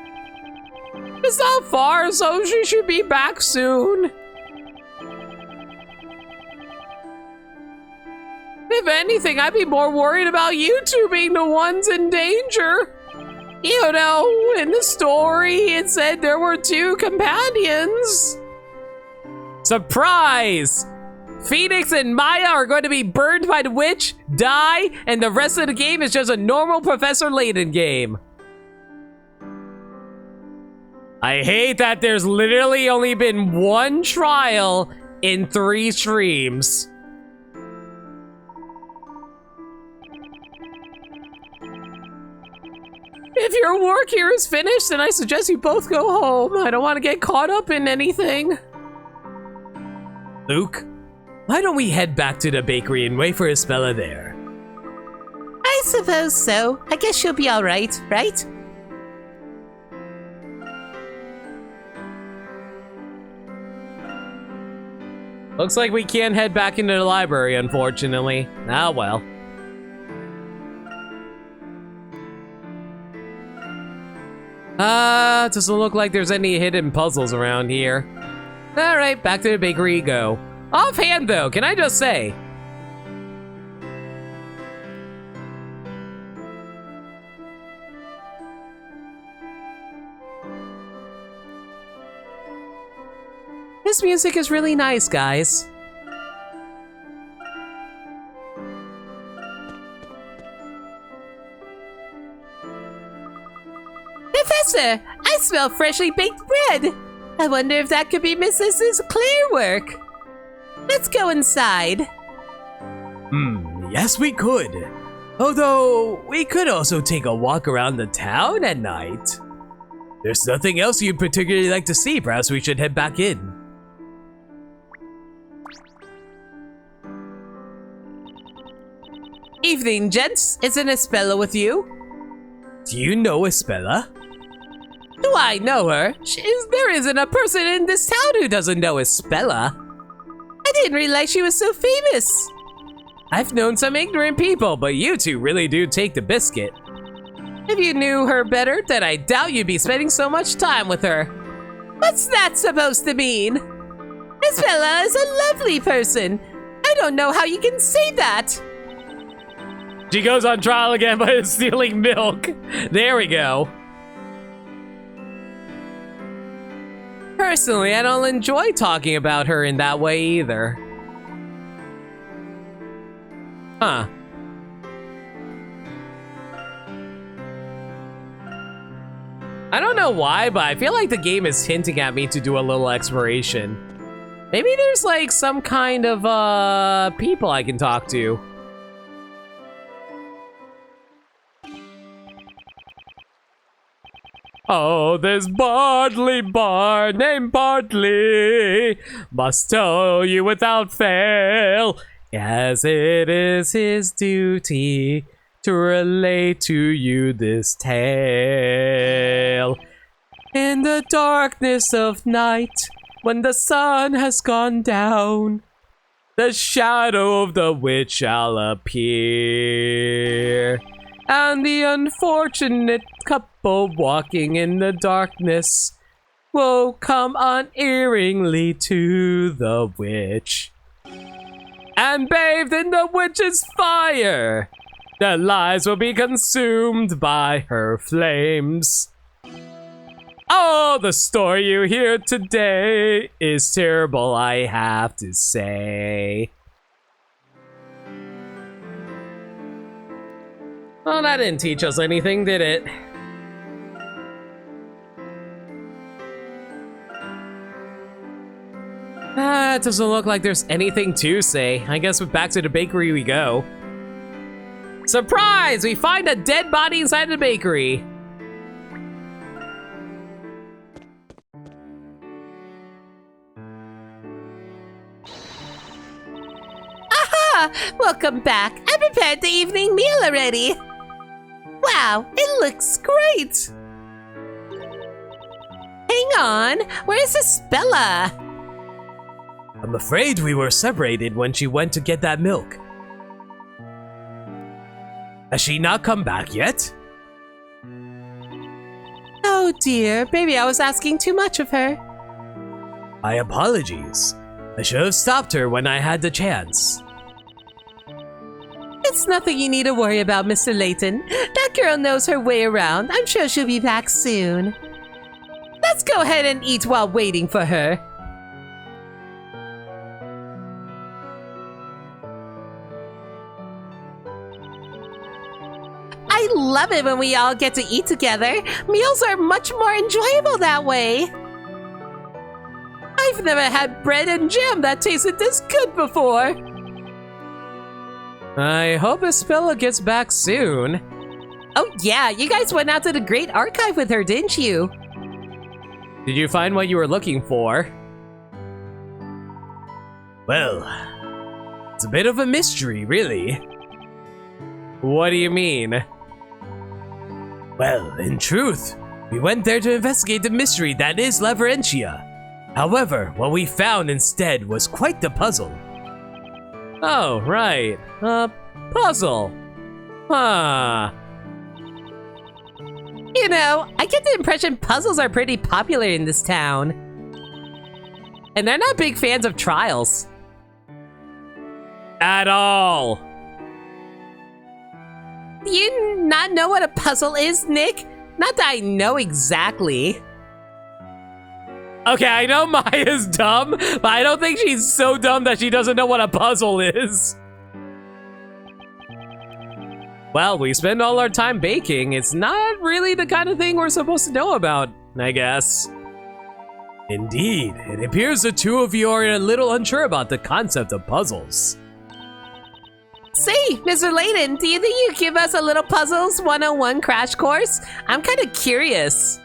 [SPEAKER 1] It's not far, so she should be back soon. If anything, I'd be more worried about you two being the ones in danger. You know, in the story, it said there were 2 companions.
[SPEAKER 2] Surprise! Phoenix and Maya are going to be burned by the witch, die, and the rest of the game is just a normal Professor Layton game. I hate that there's literally only been 1 trial in 3 streams.
[SPEAKER 1] If your work here is finished, then I suggest you both go home. I don't want to get caught up in anything.
[SPEAKER 6] Luke, why don't we head back to the bakery and wait for Espella there?
[SPEAKER 4] I suppose so. I guess she'll be alright, right?
[SPEAKER 2] Looks like we can't head back into the library, unfortunately. Ah, well. Doesn't look like there's any hidden puzzles around here. Alright, back to the bakery you go. Offhand though, can I just say, this music is really nice, guys.
[SPEAKER 4] Professor, I smell freshly baked bread. I wonder if that could be Mrs. Claire work. Let's go inside.
[SPEAKER 6] Yes we could. Although, we could also take a walk around the town at night. There's nothing else you'd particularly like to see, perhaps we should head back in.
[SPEAKER 4] Evening, gents. Isn't Espella with you?
[SPEAKER 6] Do you know Espella?
[SPEAKER 4] Do I know her? There isn't a person in this town who doesn't know Espella. I didn't realize she was so famous.
[SPEAKER 2] I've known some ignorant people, but you two really do take the biscuit.
[SPEAKER 4] If you knew her better, then I doubt you'd be spending so much time with her. What's that supposed to mean? Espella is a lovely person. I don't know how you can say that.
[SPEAKER 2] She goes on trial again by stealing milk. There we go. Personally, I don't enjoy talking about her in that way either. Huh. I don't know why, but I feel like the game is hinting at me to do a little exploration. Maybe there's like some kind of people I can talk to. Oh, this Bartley bar named Bartley must tell you without fail, as it is his duty to relate to you this tale. In the darkness of night, when the sun has gone down, the shadow of the witch shall appear, and the unfortunate couple walking in the darkness will come unerringly to the witch. And bathed in the witch's fire, their lives will be consumed by her flames. Oh, the story you hear today is terrible, I have to say. Well, that didn't teach us anything, did it? It doesn't look like there's anything to say. I guess back to the bakery we go. Surprise! We find a dead body inside the bakery.
[SPEAKER 4] Aha! Welcome back. I prepared the evening meal already. Wow, it looks great. Hang on, where's Espella?
[SPEAKER 6] I'm afraid we were separated when she went to get that milk. Has she not come back yet?
[SPEAKER 4] Oh dear, maybe I was asking too much of her.
[SPEAKER 6] My apologies. I should have stopped her when I had the chance.
[SPEAKER 4] It's nothing you need to worry about, Mr. Layton. That girl knows her way around. I'm sure she'll be back soon. Let's go ahead and eat while waiting for her. I love it when we all get to eat together. Meals are much more enjoyable that way. I've never had bread and jam that tasted this good before.
[SPEAKER 2] I hope Espella gets back soon.
[SPEAKER 4] Oh yeah, you guys went out to the Great Archive with her, didn't you?
[SPEAKER 2] Did you find what you were looking for?
[SPEAKER 6] Well, it's a bit of a mystery, really.
[SPEAKER 2] What do you mean?
[SPEAKER 6] Well, in truth, we went there to investigate the mystery that is Labyrinthia. However, what we found instead was quite the puzzle.
[SPEAKER 2] Oh, right. Puzzle. Huh.
[SPEAKER 4] You
[SPEAKER 1] You know, I get the impression puzzles are pretty popular in this town. And they're not big fans of trials.
[SPEAKER 2] At all.
[SPEAKER 1] Do you not know what a puzzle is, Nick? Not that I know exactly.
[SPEAKER 2] Okay, I know Maya's dumb, but I don't think she's so dumb that she doesn't know what a puzzle is. Well, we spend all our time baking. It's not really the kind of thing we're supposed to know about, I guess.
[SPEAKER 6] Indeed, it appears the two of you are a little unsure about the concept of puzzles.
[SPEAKER 1] Say, Mr. Layton, do you think you could give us a little puzzles 101 crash course? I'm kind of curious.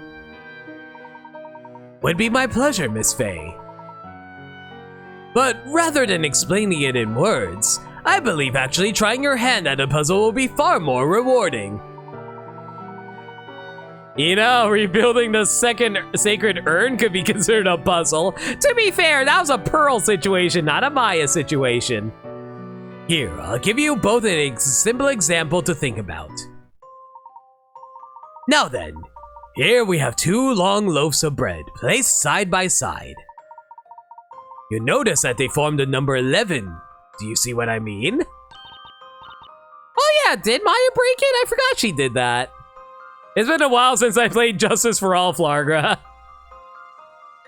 [SPEAKER 6] Would be my pleasure, Miss Faye. But rather than explaining it in words, I believe actually trying your hand at a puzzle will be far more rewarding.
[SPEAKER 2] You know, rebuilding the second sacred urn could be considered a puzzle. To be fair, that was a Pearl situation, not a Maya situation.
[SPEAKER 6] Here, I'll give you both a simple example to think about. Now then, here we have two long loaves of bread placed side by side. You notice that they form the number 11. Do you see what I mean?
[SPEAKER 2] Oh yeah, did Maya break it? I forgot she did that. It's been a while since I played Justice for All, Flargra.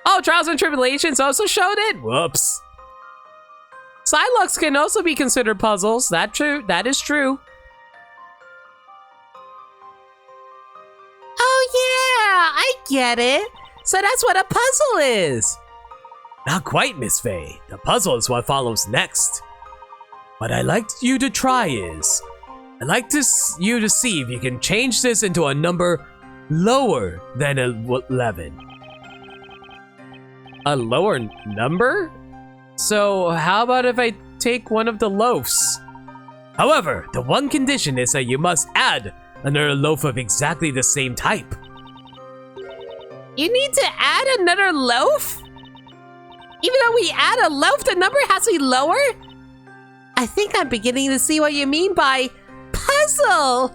[SPEAKER 1] Oh, Trials and Tribulations also showed it?
[SPEAKER 2] Whoops.
[SPEAKER 1] Psylocks can also be considered puzzles. That is true. Oh yeah, I get it. So that's what a puzzle is.
[SPEAKER 6] Not quite, Miss Faye. The puzzle is what follows next. What I'd like you to try is, I'd like you to see if you can change this into a number lower than 11.
[SPEAKER 2] A lower number? So how about if I take one of the loaves?
[SPEAKER 6] However, the one condition is that you must add another loaf of exactly the same type.
[SPEAKER 1] You need to add another loaf? Even though we add a loaf, the number has to be lower? I think I'm beginning to see what you mean by puzzle.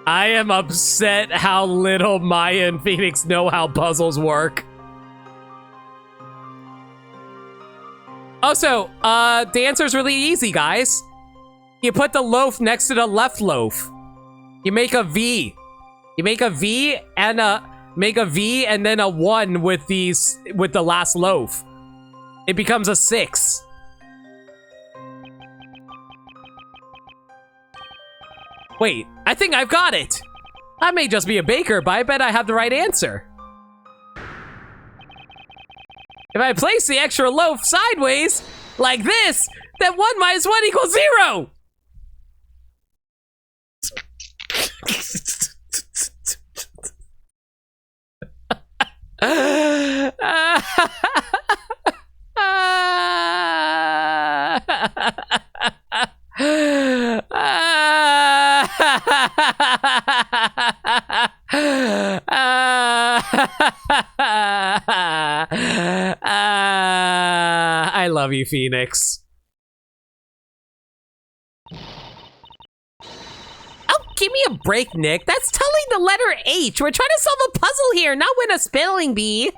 [SPEAKER 2] I am upset how little Maya and Phoenix know how puzzles work. Also, the answer is really easy, guys. You put the loaf next to the left loaf. You make a V. You make a V and then a 1 with the last loaf. It becomes a 6. Wait, I think I've got it. I may just be a baker, but I bet I have the right answer. If I place the extra loaf sideways, like this, then 1 minus 1 equals 0! I love you, Phoenix.
[SPEAKER 1] Oh, give me a break, Nick. That's telling the letter H. We're trying to solve a puzzle here, not win a spelling bee.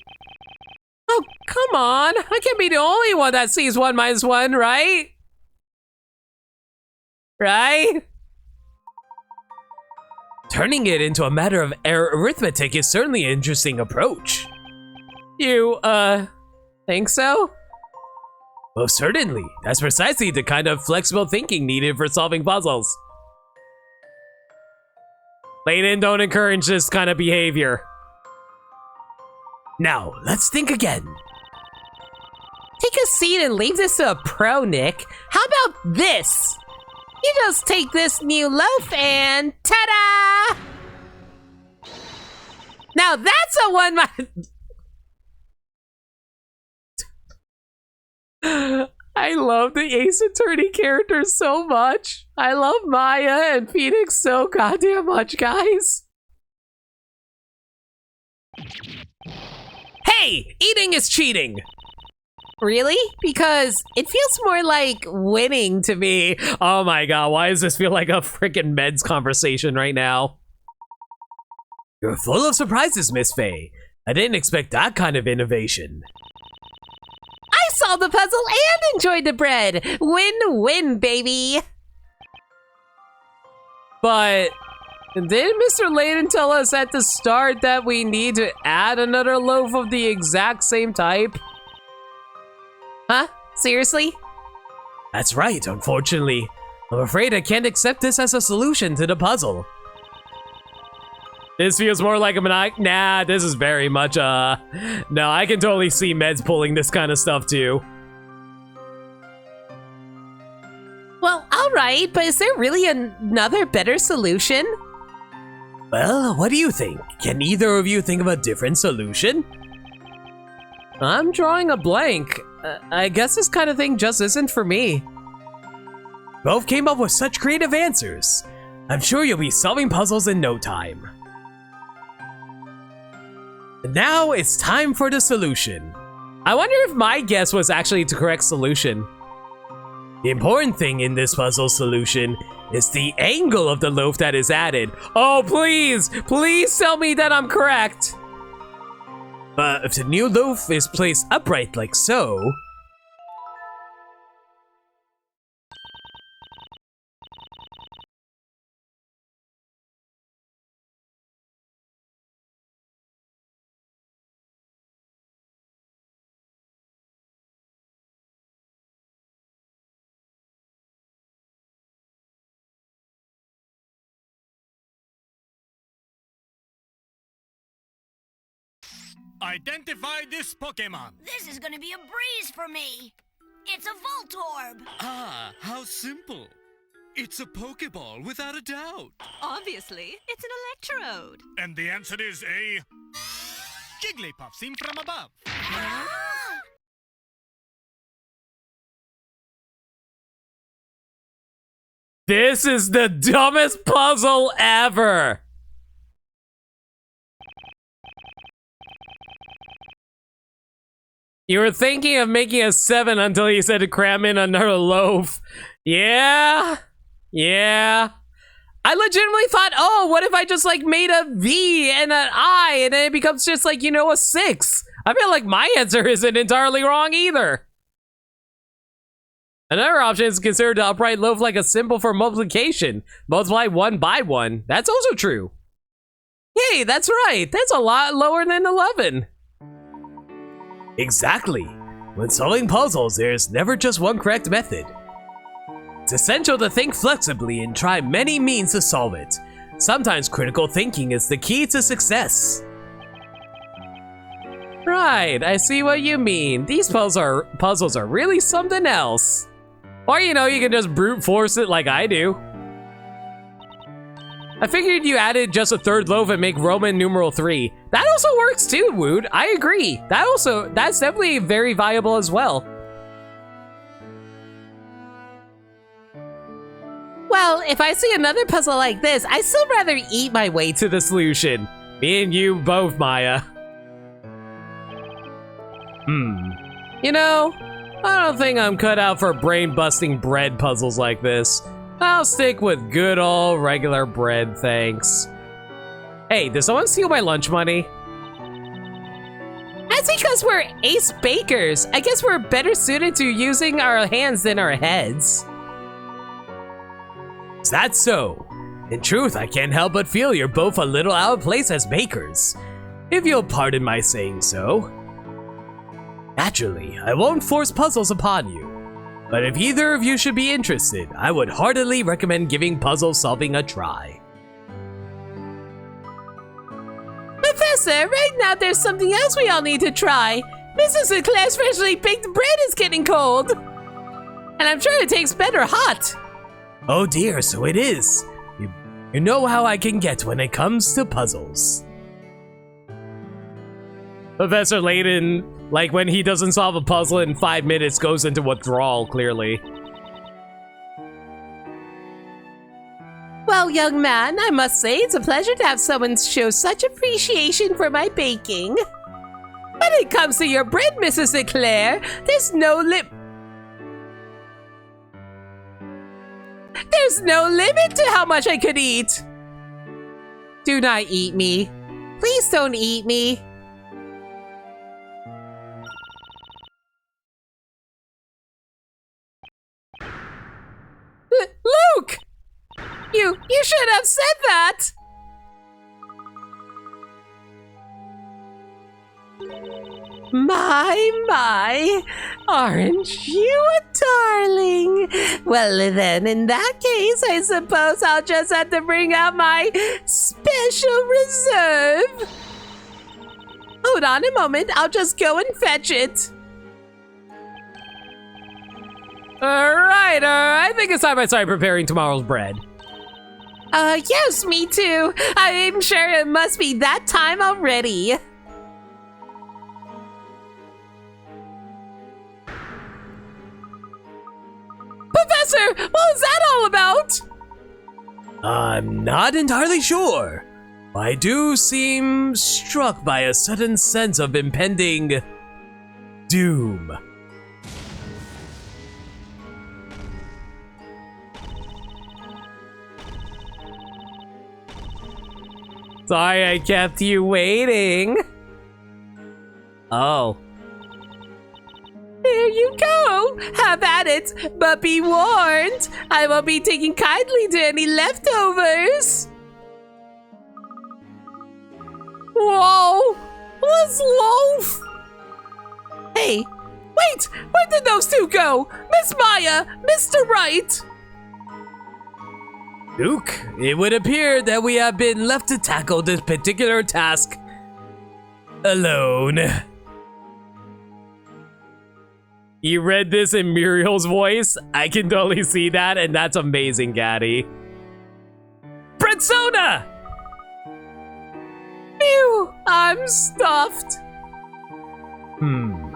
[SPEAKER 2] Oh, come on. I can't be the only one that sees 1 minus 1, right? Right?
[SPEAKER 6] Turning it into a matter of arithmetic is certainly an interesting approach.
[SPEAKER 2] You, think so?
[SPEAKER 6] Most certainly. That's precisely the kind of flexible thinking needed for solving puzzles.
[SPEAKER 2] Layton, don't encourage this kind of behavior.
[SPEAKER 6] Now, let's think again.
[SPEAKER 1] Take a seat and leave this to a pro, Nick. How about this? You just take this new loaf and ta-da! Now that's a 1 minus...
[SPEAKER 2] I love the Ace Attorney characters so much. I love Maya and Phoenix so goddamn much, guys.
[SPEAKER 6] Hey, eating is cheating.
[SPEAKER 1] Really? Because it feels more like winning to me. Oh my god, why does this feel like a freaking meds conversation right now?
[SPEAKER 6] You're full of surprises, Miss Faye. I didn't expect that kind of innovation.
[SPEAKER 1] I solved the puzzle and enjoyed the bread. Win-win, baby. But didn't Mr. Layton tell us at the start that we need to add another loaf of the exact same type? Huh? Seriously?
[SPEAKER 6] That's right, unfortunately. I'm afraid I can't accept this as a solution to the puzzle.
[SPEAKER 1] This feels more like a nah, this is very much, no, I can totally see Meds pulling this kind of stuff too. Well, alright, but is there really another better solution?
[SPEAKER 6] Well, what do you think? Can either of you think of a different solution?
[SPEAKER 1] I'm drawing a blank. I guess this kind of thing just isn't for me.
[SPEAKER 6] Both came up with such creative answers. I'm sure you'll be solving puzzles in no time. And now it's time for the solution.
[SPEAKER 1] I wonder if my guess was actually the correct solution.
[SPEAKER 6] The important thing in this puzzle solution is the angle of the loaf that is added.
[SPEAKER 1] Oh, please tell me that I'm correct.
[SPEAKER 6] But if the new loaf is placed upright like so,
[SPEAKER 8] Identify this Pokemon.
[SPEAKER 3] This is gonna be a breeze for me. It's a Voltorb.
[SPEAKER 8] Ah, how simple. It's a Pokeball without a doubt.
[SPEAKER 7] Obviously, it's an electrode.
[SPEAKER 8] And the answer is a Jigglypuff seen from above.
[SPEAKER 1] This is the dumbest puzzle ever. You were thinking of making a 7 until you said to cram in another loaf. Yeah. I legitimately thought, oh, what if I just like made a V and an I and then it becomes just like, you know, a 6. I feel like my answer isn't entirely wrong either. Another option is considered the upright loaf like a symbol for multiplication. Multiply 1 by 1. That's also true. Hey, that's right. That's a lot lower than 11.
[SPEAKER 6] exactly. When solving puzzles, there's never just one correct method. It's essential to think flexibly and try many means to solve it. Sometimes critical thinking is the key to success.
[SPEAKER 1] Right, I see what you mean. These puzzles are really something else. Or, you know, you can just brute force it like I do. I figured you added just a third loaf and make Roman numeral 3. That also works too, Wood. I agree. That's definitely very viable as well. Well, if I see another puzzle like this, I'd still rather eat my way to the solution. Me and you both, Maya. You know, I don't think I'm cut out for brain-busting bread puzzles like this. I'll stick with good old regular bread, thanks. Hey, did someone steal my lunch money? That's because we're ace bakers. I guess we're better suited to using our hands than our heads.
[SPEAKER 6] Is that so? In truth, I can't help but feel you're both a little out of place as bakers, if you'll pardon my saying so. Naturally, I won't force puzzles upon you, but if either of you should be interested, I would heartily recommend giving puzzle solving a try.
[SPEAKER 1] Professor, right now there's something else we all need to try. Mrs. Sinclair's freshly baked bread is getting cold. And I'm sure it tastes better hot.
[SPEAKER 6] Oh dear, so it is. You know how I can get when it comes to puzzles.
[SPEAKER 1] Professor Layton, like when he doesn't solve a puzzle in 5 minutes, goes into withdrawal, clearly. Well, young man, I must say it's a pleasure to have someone show such appreciation for my baking. But When it comes to your bread, Mrs. Eclair, there's no limit to how much I could eat. Do not eat me. Please don't eat me. Luke! You should have said that! My, aren't you a darling? Well then, in that case, I suppose I'll just have to bring out my special reserve. Hold on a moment, I'll just go and fetch it. Alright, I think it's time I started preparing tomorrow's bread. Yes, me too. I'm sure it must be that time already. Professor, what was that all about?
[SPEAKER 6] I'm not entirely sure. I do seem struck by a sudden sense of impending doom.
[SPEAKER 1] Sorry I kept you waiting. Oh. There you go! Have at it, but be warned, I won't be taking kindly to any leftovers. Whoa! Let's loaf! Hey, wait! Where did those two go? Miss Maya, Mr. Wright!
[SPEAKER 6] Luke, it would appear that we have been left to tackle this particular task alone.
[SPEAKER 1] You read this in Muriel's voice? I can totally see that, and that's amazing, Gaddy. Breadsona! Phew, I'm stuffed.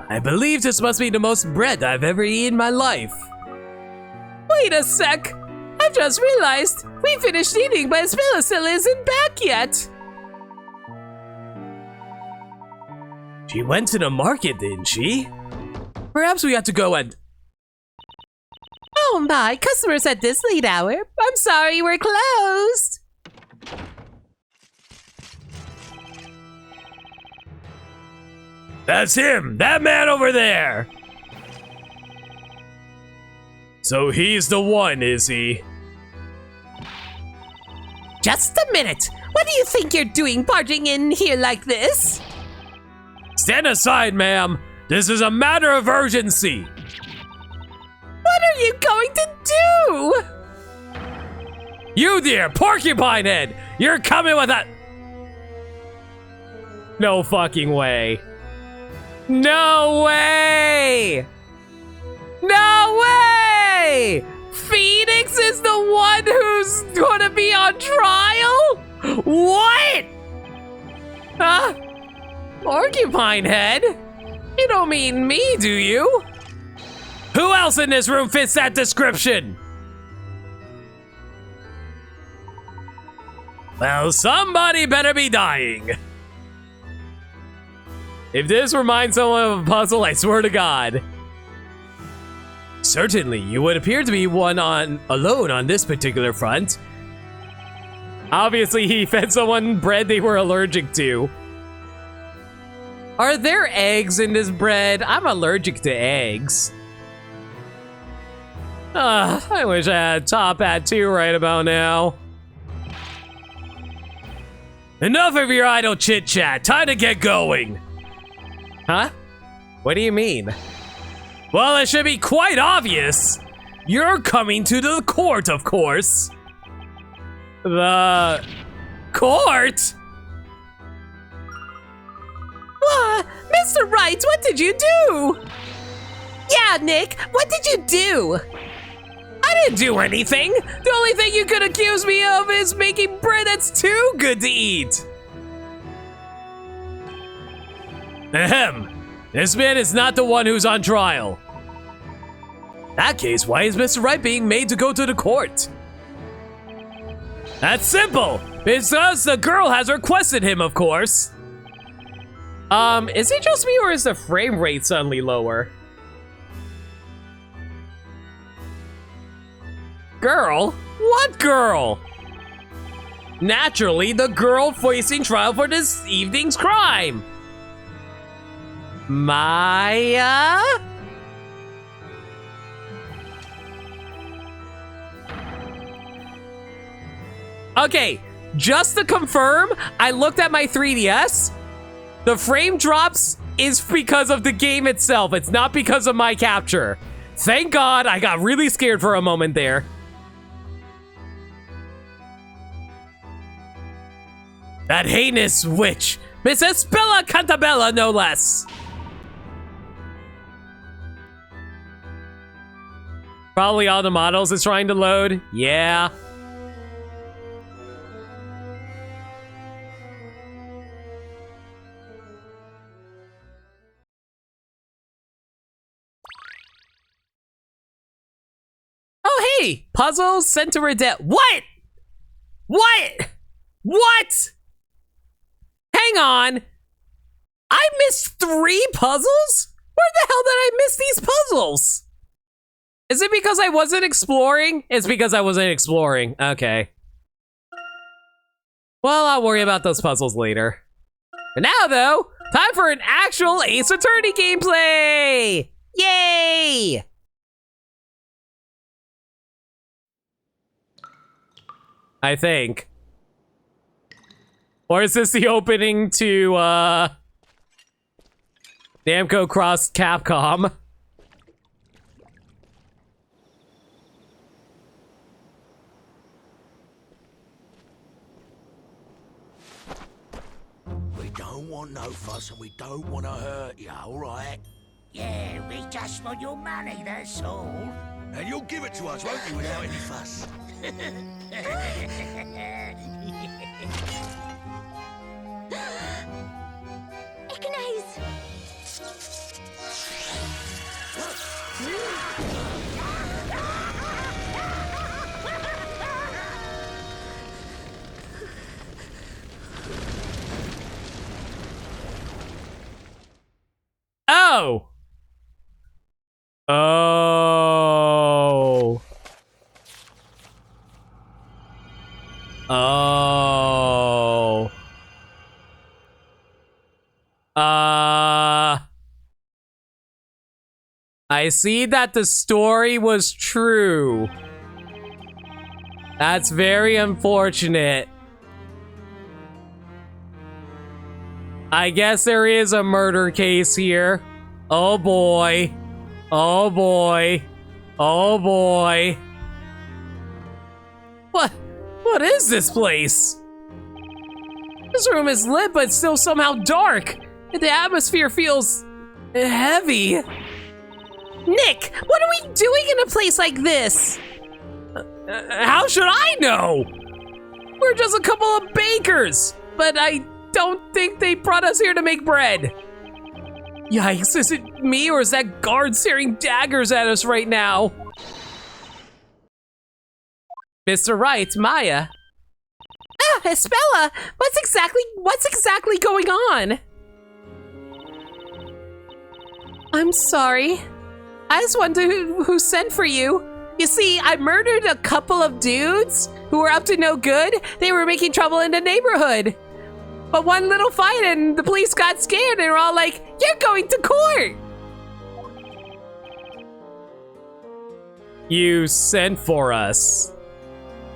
[SPEAKER 6] I believe this must be the most bread I've ever eaten in my life.
[SPEAKER 1] Wait a sec. I've just realized we finished eating, but Spilla still isn't back yet.
[SPEAKER 6] She went to the market, didn't she? Perhaps we have to go and...
[SPEAKER 1] Oh my, customers at this late hour. I'm sorry, we're closed.
[SPEAKER 6] That's him! That man over there! So he's the one, is he?
[SPEAKER 1] Just a minute. What do you think you're doing barging in here like this?
[SPEAKER 6] Stand aside, ma'am. This is a matter of urgency.
[SPEAKER 1] What are you going to do?
[SPEAKER 6] You there, porcupine head! You're coming with that...
[SPEAKER 1] No fucking way. No way! No way! Phoenix is the one who's gonna be on trial? What? Huh? Porcupine head? You don't mean me, do you?
[SPEAKER 6] Who else in this room fits that description? Well, somebody better be dying.
[SPEAKER 1] If this reminds someone of a puzzle, I swear to God.
[SPEAKER 6] Certainly, you would appear to be alone on this particular front.
[SPEAKER 1] Obviously, he fed someone bread they were allergic to. Are there eggs in this bread? I'm allergic to eggs. I wish I had a top hat too right about now.
[SPEAKER 6] Enough of your idle chit-chat. Time to get going.
[SPEAKER 1] Huh? What do you mean?
[SPEAKER 6] Well, it should be quite obvious. You're coming to the court, of course.
[SPEAKER 1] The court? Mr. Wright, what did you do? Yeah, Nick, what did you do? I didn't do anything. The only thing you could accuse me of is making bread that's too good to eat.
[SPEAKER 6] Ahem. This man is not the one who's on trial. In that case, why is Mr. Wright being made to go to the court? That's simple. Because the girl has requested him, of course.
[SPEAKER 2] Is it just me or is the frame rate suddenly lower? Girl? What girl? Naturally, the girl facing trial for this evening's crime. Maya? Okay, just to confirm, I looked at my 3DS. The frame drops is because of the game itself. It's not because of my capture. Thank God, I got really scared for a moment there. That heinous witch, Mrs. Bella Cantabella, no less. Probably all the models it's trying to load. Yeah. Oh, hey! Puzzles sent to Redette. What? What? What? Hang on. I missed 3 puzzles? Where the hell did I miss these puzzles? Is it because I wasn't exploring? It's because I wasn't exploring. Okay. Well, I'll worry about those puzzles later. For now, though, time for an actual Ace Attorney gameplay! Yay! I think. Or is this the opening to, Namco Cross Capcom?
[SPEAKER 5] We don't want no fuss and we don't want to hurt you, alright?
[SPEAKER 9] Yeah, we just want your money, that's all.
[SPEAKER 5] And you'll give it to us, won't you, without any fuss?
[SPEAKER 3] Ignaz!
[SPEAKER 2] Oh! Oh. Oh. I see that the story was true. That's very unfortunate. I guess there is a murder case here. Oh boy. Oh boy. Oh boy. What is this place? This room is lit, but still somehow dark. The atmosphere feels heavy.
[SPEAKER 4] Nick, what are we doing in a place like this?
[SPEAKER 2] How should I know? We're just a couple of bakers, but I don't think they brought us here to make bread. Yikes, is it me or is that guard staring daggers at us right now? Mr. Wright, Maya.
[SPEAKER 4] Ah, Espella, what's exactly going on? I'm sorry. I just wondered who sent for you. You see, I murdered a couple of dudes who were up to no good. They were making trouble in the neighborhood. But one little fight and the police got scared and were all like, "You're going to court!"
[SPEAKER 2] You sent for us.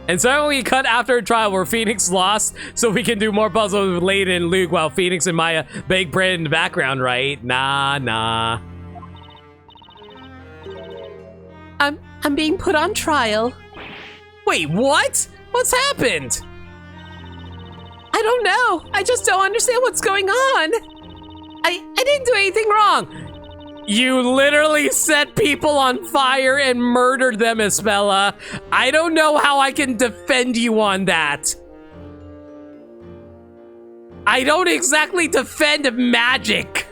[SPEAKER 2] And so we cut after a trial where Phoenix lost so we can do more puzzles with Layton and Luke while Phoenix and Maya bake bread in the background, right? Nah.
[SPEAKER 4] I'm being put on trial.
[SPEAKER 2] Wait, what? What's happened?
[SPEAKER 4] I don't know. I just don't understand what's going on.
[SPEAKER 2] I didn't do anything wrong. You literally set people on fire and murdered them, Espella. I don't know how I can defend you on that. I don't exactly defend magic.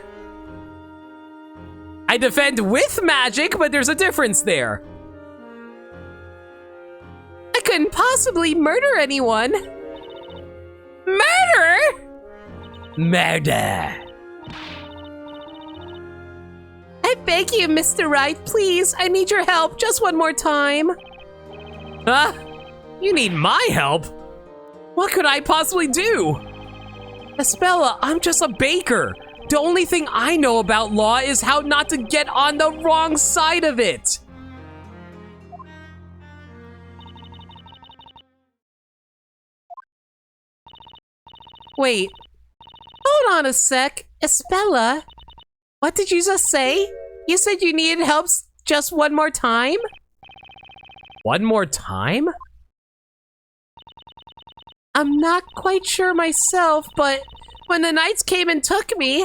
[SPEAKER 2] I defend with magic, but there's a difference there.
[SPEAKER 4] I couldn't possibly murder anyone.
[SPEAKER 2] Murder? Murder.
[SPEAKER 4] beg you, Mr. Wright, please, I need your help just one more time.
[SPEAKER 1] Huh? You need my help? What could I possibly do? Espella, I'm just a baker. The only thing I know about law is how not to get on the wrong side of it.
[SPEAKER 4] Wait, hold on a sec. Espella, what did you just say? You said you needed help just one more time?
[SPEAKER 1] One more time?
[SPEAKER 4] I'm not quite sure myself, but when the knights came and took me,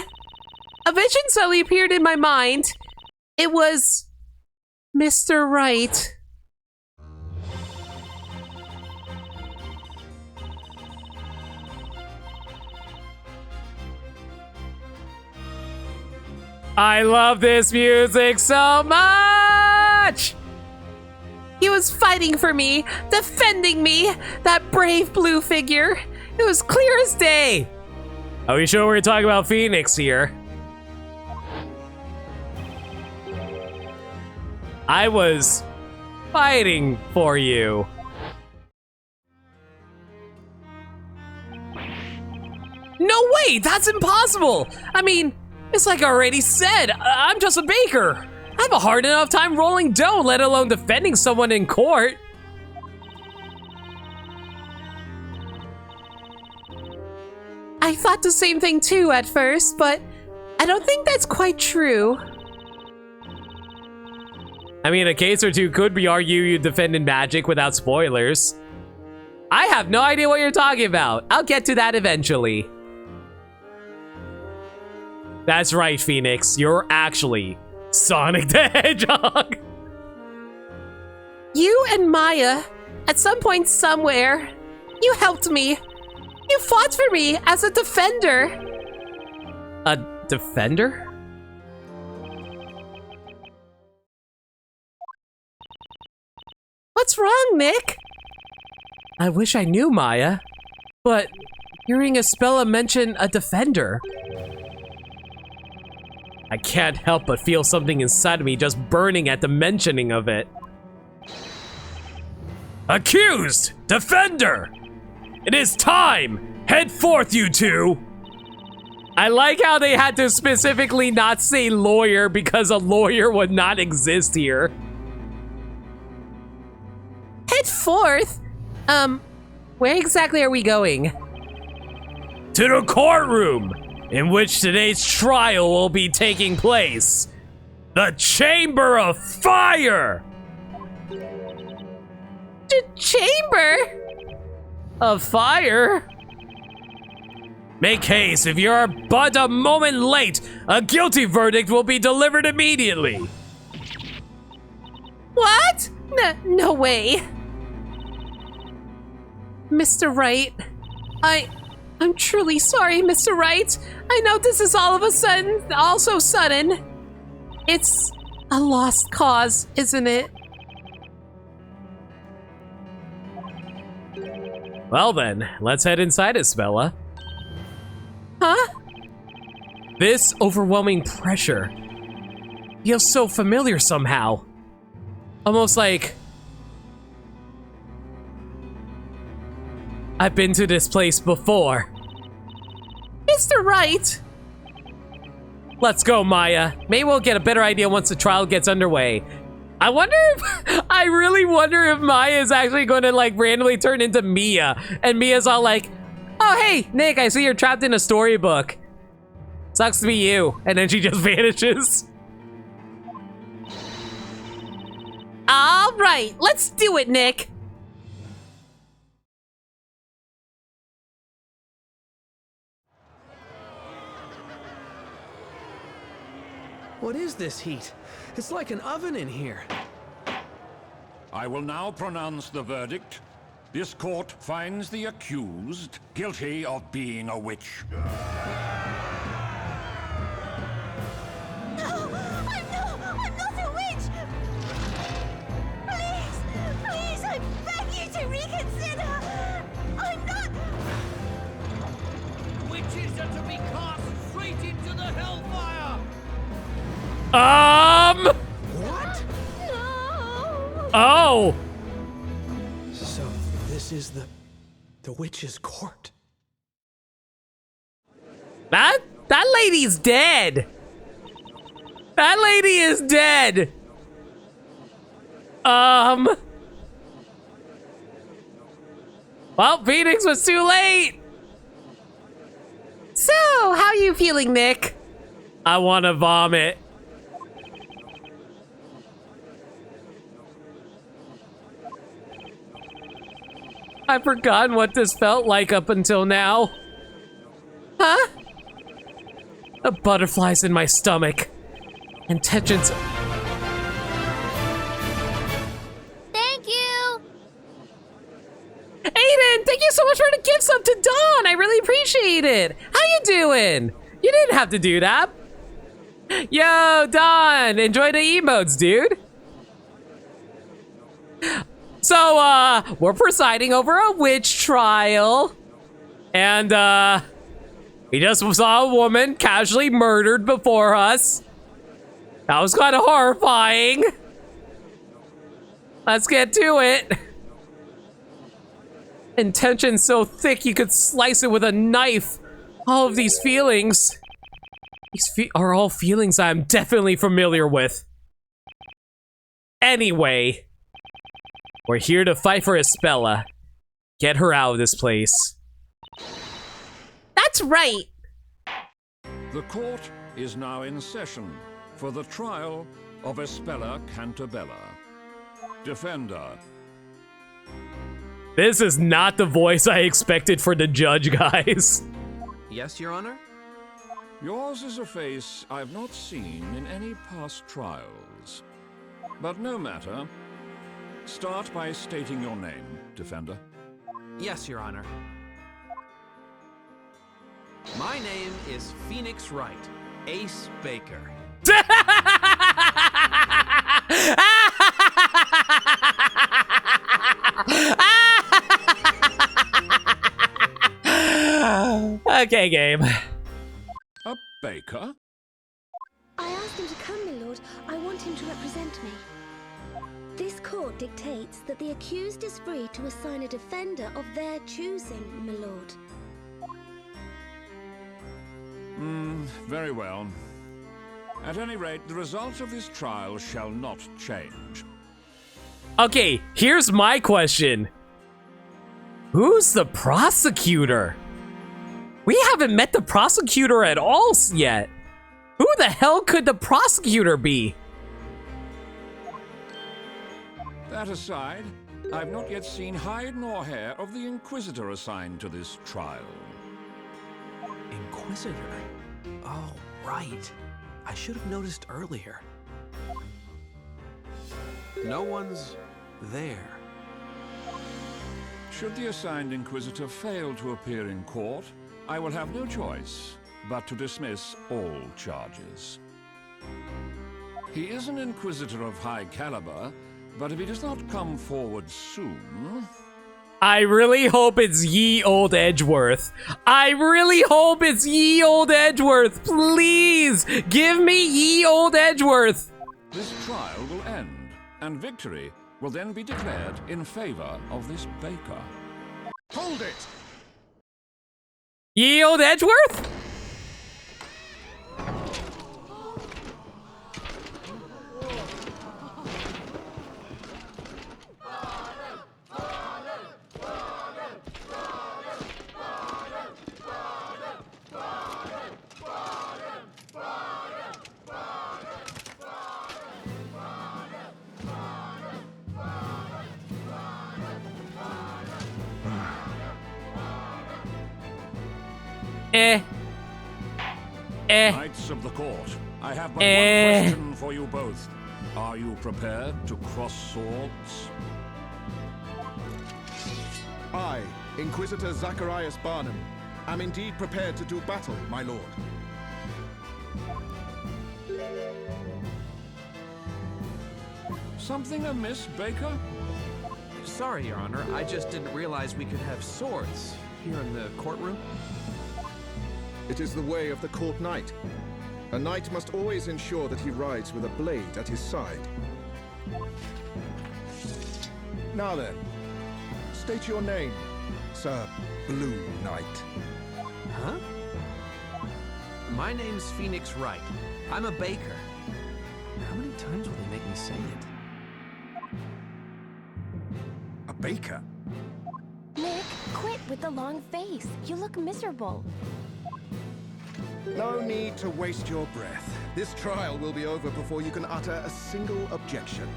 [SPEAKER 4] a vision suddenly appeared in my mind. It was Mr. Wright.
[SPEAKER 1] I love this music so much!
[SPEAKER 4] He was fighting for me, defending me, that brave blue figure. It was clear as day.
[SPEAKER 1] Are we sure we're talking about Phoenix here? I was fighting for you. No way, that's impossible! I mean, it's like I already said, I'm just a baker. I have a hard enough time rolling dough, let alone defending someone in court.
[SPEAKER 4] I thought the same thing too at first, but I don't think that's quite true.
[SPEAKER 1] I mean, a case or two could be argue you defended magic without spoilers. I have no idea what you're talking about. I'll get to that eventually. That's right, Phoenix. You're actually Sonic the Hedgehog.
[SPEAKER 4] You and Maya, at some point somewhere, you helped me. You fought for me as a defender.
[SPEAKER 1] A defender?
[SPEAKER 4] What's wrong, Nick?
[SPEAKER 1] I wish I knew, Maya. But hearing Espella mention a defender, I can't help but feel something inside of me just burning at the mentioning of it. Accused! Defender! It is time! Head forth, you two! I like how they had to specifically not say lawyer because a lawyer would not exist here.
[SPEAKER 4] Head forth? Where exactly are we going?
[SPEAKER 1] To the courtroom, in which today's trial will be taking place. The Chamber of Fire!
[SPEAKER 4] Chamber?
[SPEAKER 1] Of fire? Make haste, if you're but a moment late, a guilty verdict will be delivered immediately.
[SPEAKER 4] What? No way. Mr. Wright, I'm truly sorry, Mr. Wright. I know this is all of a sudden, also sudden. It's a lost cause, isn't it?
[SPEAKER 1] Well then, let's head inside, Espella.
[SPEAKER 4] Huh?
[SPEAKER 1] This overwhelming pressure feels so familiar somehow. Almost like I've been to this place before.
[SPEAKER 4] Mr. Wright!
[SPEAKER 1] Let's go, Maya. Maybe we'll get a better idea once the trial gets underway. I really wonder if Maya is actually going to like randomly turn into Mia. And Mia's all like, oh, hey, Nick, I see you're trapped in a storybook. Sucks to be you. And then she just vanishes.
[SPEAKER 4] All right, let's do it, Nick.
[SPEAKER 10] What is this heat? It's like an oven in here.
[SPEAKER 5] I will now pronounce the verdict. This court finds the accused guilty of being a witch.
[SPEAKER 3] No! I'm not a witch! Please, I beg you to reconsider! I'm not...
[SPEAKER 9] Witches are to be cast straight into the hellfire!
[SPEAKER 1] Oh!
[SPEAKER 2] Oh!
[SPEAKER 10] So, this is the witch's court.
[SPEAKER 2] That lady's dead. That lady is dead. Well, Phoenix was too late.
[SPEAKER 4] So, how you feeling, Nick?
[SPEAKER 2] I want to vomit. I've forgotten what this felt like up until now.
[SPEAKER 4] Huh?
[SPEAKER 2] The butterflies in my stomach. And tensions.
[SPEAKER 3] Thank you!
[SPEAKER 2] Aiden, thank you so much for the gift sub to Dawn. I really appreciate it. How you doing? You didn't have to do that. Yo, Dawn, enjoy the emotes, dude. So, we're presiding over a witch trial. And, we just saw a woman casually murdered before us. That was kind of horrifying. Let's get to it. Intention so thick you could slice it with a knife. All of these feelings. These are all feelings I'm definitely familiar with. Anyway. We're here to fight for Espella. Get her out of this place.
[SPEAKER 4] That's right.
[SPEAKER 5] The court is now in session for the trial of Espella Cantabella. Defender.
[SPEAKER 2] This is not the voice I expected for the judge, guys.
[SPEAKER 10] Yes, Your Honor?
[SPEAKER 5] Yours is a face I've not seen in any past trials. But no matter. Start by stating your name, Defender.
[SPEAKER 10] Yes, Your Honor. My name is Phoenix Wright, Ace Baker.
[SPEAKER 2] Okay, game.
[SPEAKER 5] A baker?
[SPEAKER 3] I asked him to come, my lord. I want him to represent me. This court dictates that the accused is free to assign a defender of their choosing, my lord.
[SPEAKER 5] Very well. At any rate, the result of this trial shall not change.
[SPEAKER 2] Okay, here's my question. Who's the prosecutor? We haven't met the prosecutor at all yet. Who the hell could the prosecutor be?
[SPEAKER 5] That aside, I've not yet seen hide nor hair of the Inquisitor assigned to this trial.
[SPEAKER 10] Inquisitor? Oh, right. I should have noticed earlier. No one's there.
[SPEAKER 5] Should the assigned Inquisitor fail to appear in court, I will have no choice but to dismiss all charges. He is an Inquisitor of high caliber, but if he does not come forward soon...
[SPEAKER 2] I really hope it's ye old Edgeworth. I really hope it's ye old Edgeworth. Please, give me ye old Edgeworth.
[SPEAKER 5] This trial will end, and victory will then be declared in favor of this baker. Hold it!
[SPEAKER 2] Ye old Edgeworth?
[SPEAKER 5] Knights of the court, I have but one question for you both. Are you prepared to cross swords?
[SPEAKER 11] I, Inquisitor Zacharias Barnum, am indeed prepared to do battle, my lord.
[SPEAKER 5] Something amiss, Baker?
[SPEAKER 10] Sorry, Your Honor. I just didn't realize we could have swords here in the courtroom.
[SPEAKER 11] It is the way of the court knight. A knight must always ensure that he rides with a blade at his side. Now then, state your name, Sir Blue Knight.
[SPEAKER 10] Huh? My name's Phoenix Wright. I'm a baker. How many times will they make me say it?
[SPEAKER 11] A baker?
[SPEAKER 3] Nick, quit with the long face. You look miserable.
[SPEAKER 11] No need to waste your breath. This trial will be over before you can utter a single objection.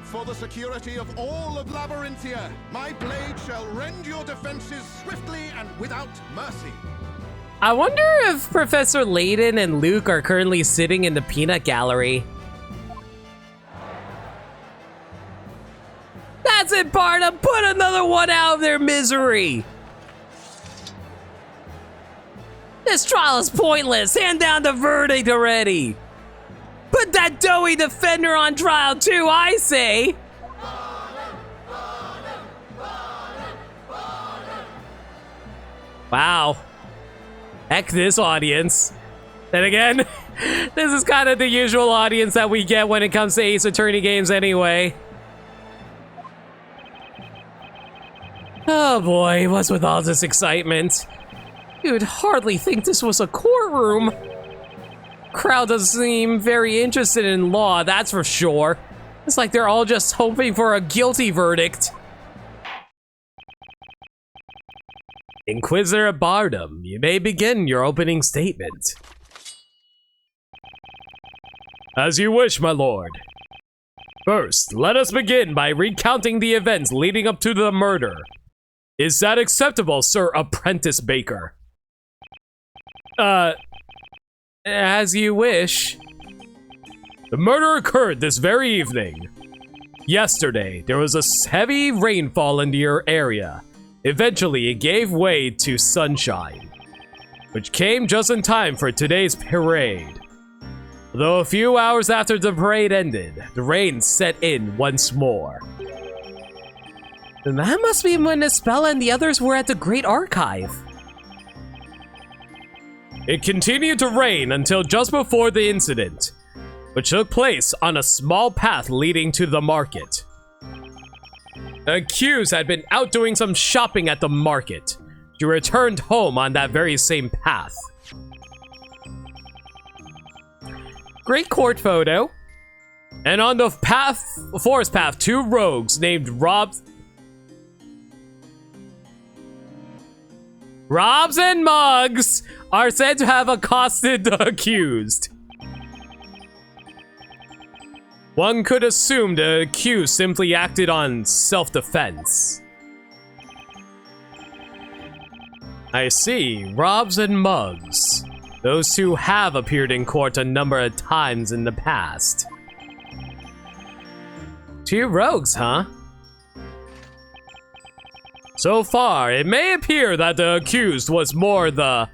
[SPEAKER 11] For the security of all of Labyrinthia, my blade shall rend your defenses swiftly and without mercy.
[SPEAKER 1] I wonder if Professor Layton and Luke are currently sitting in the peanut gallery. That's it, Barnum! Put another one out of their misery! This trial is pointless! Hand down the verdict already! Put that doughy defender on trial too, I say! Wow. Heck this audience. Then again, this is kind of the usual audience that we get when it comes to Ace Attorney games anyway. Oh boy, what's with all this excitement? You'd hardly think this was a courtroom. Crowd doesn't seem very interested in law, that's for sure. It's like they're all just hoping for a guilty verdict. Inquisitor Bardum, you may begin your opening statement. As you wish, my lord. First, let us begin by recounting the events leading up to the murder. Is that acceptable, Sir Apprentice Baker? As you wish. The murder occurred this very evening. Yesterday, there was a heavy rainfall in your area. Eventually, it gave way to sunshine, which came just in time for today's parade. Though a few hours after the parade ended, the rain set in once more. That must be when Isabella and the others were at the Great Archive. It continued to rain until just before the incident, which took place on a small path leading to the market. The accused had been out doing some shopping at the market. She returned home on that very same path. Great court photo. And on the forest path, two rogues named Robs and Muggs are said to have accosted the accused. One could assume the accused simply acted on self-defense. I see, Robs and Muggs. Those two have appeared in court a number of times in the past. Two rogues, huh? So far, it may appear that the accused was more the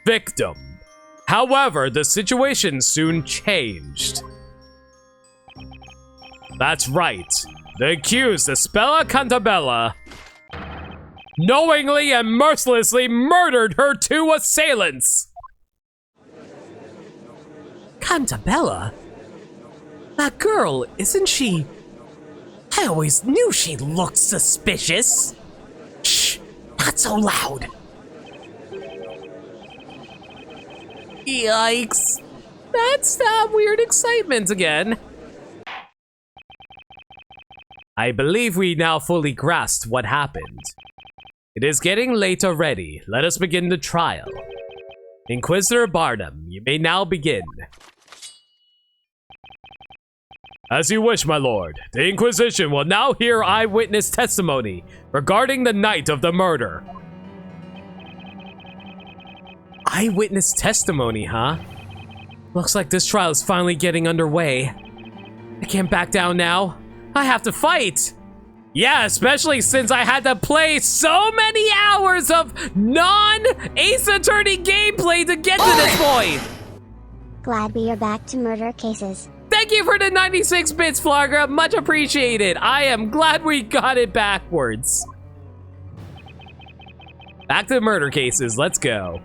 [SPEAKER 1] victim. However, the situation soon changed. That's right. The accused, Isabella Cantabella, knowingly and mercilessly murdered her two assailants. Cantabella? That girl, isn't she? I always knew she looked suspicious. Shh, not so loud. Yikes. That's that weird excitement again. I believe we now fully grasped what happened. It is getting late already. Let us begin the trial. Inquisitor Bardum, you may now begin. As you wish, my lord. The Inquisition will now hear eyewitness testimony regarding the night of the murder. Eyewitness testimony, huh? Looks like this trial is finally getting underway. I can't back down now. I have to fight! Yeah, especially since I had to play so many hours of non-Ace Attorney gameplay to get to this point!
[SPEAKER 12] Glad we are back to murder cases.
[SPEAKER 1] Thank you for the 96 bits, Flarga. Much appreciated. I am glad we got it backwards. Back to the murder cases. Let's go.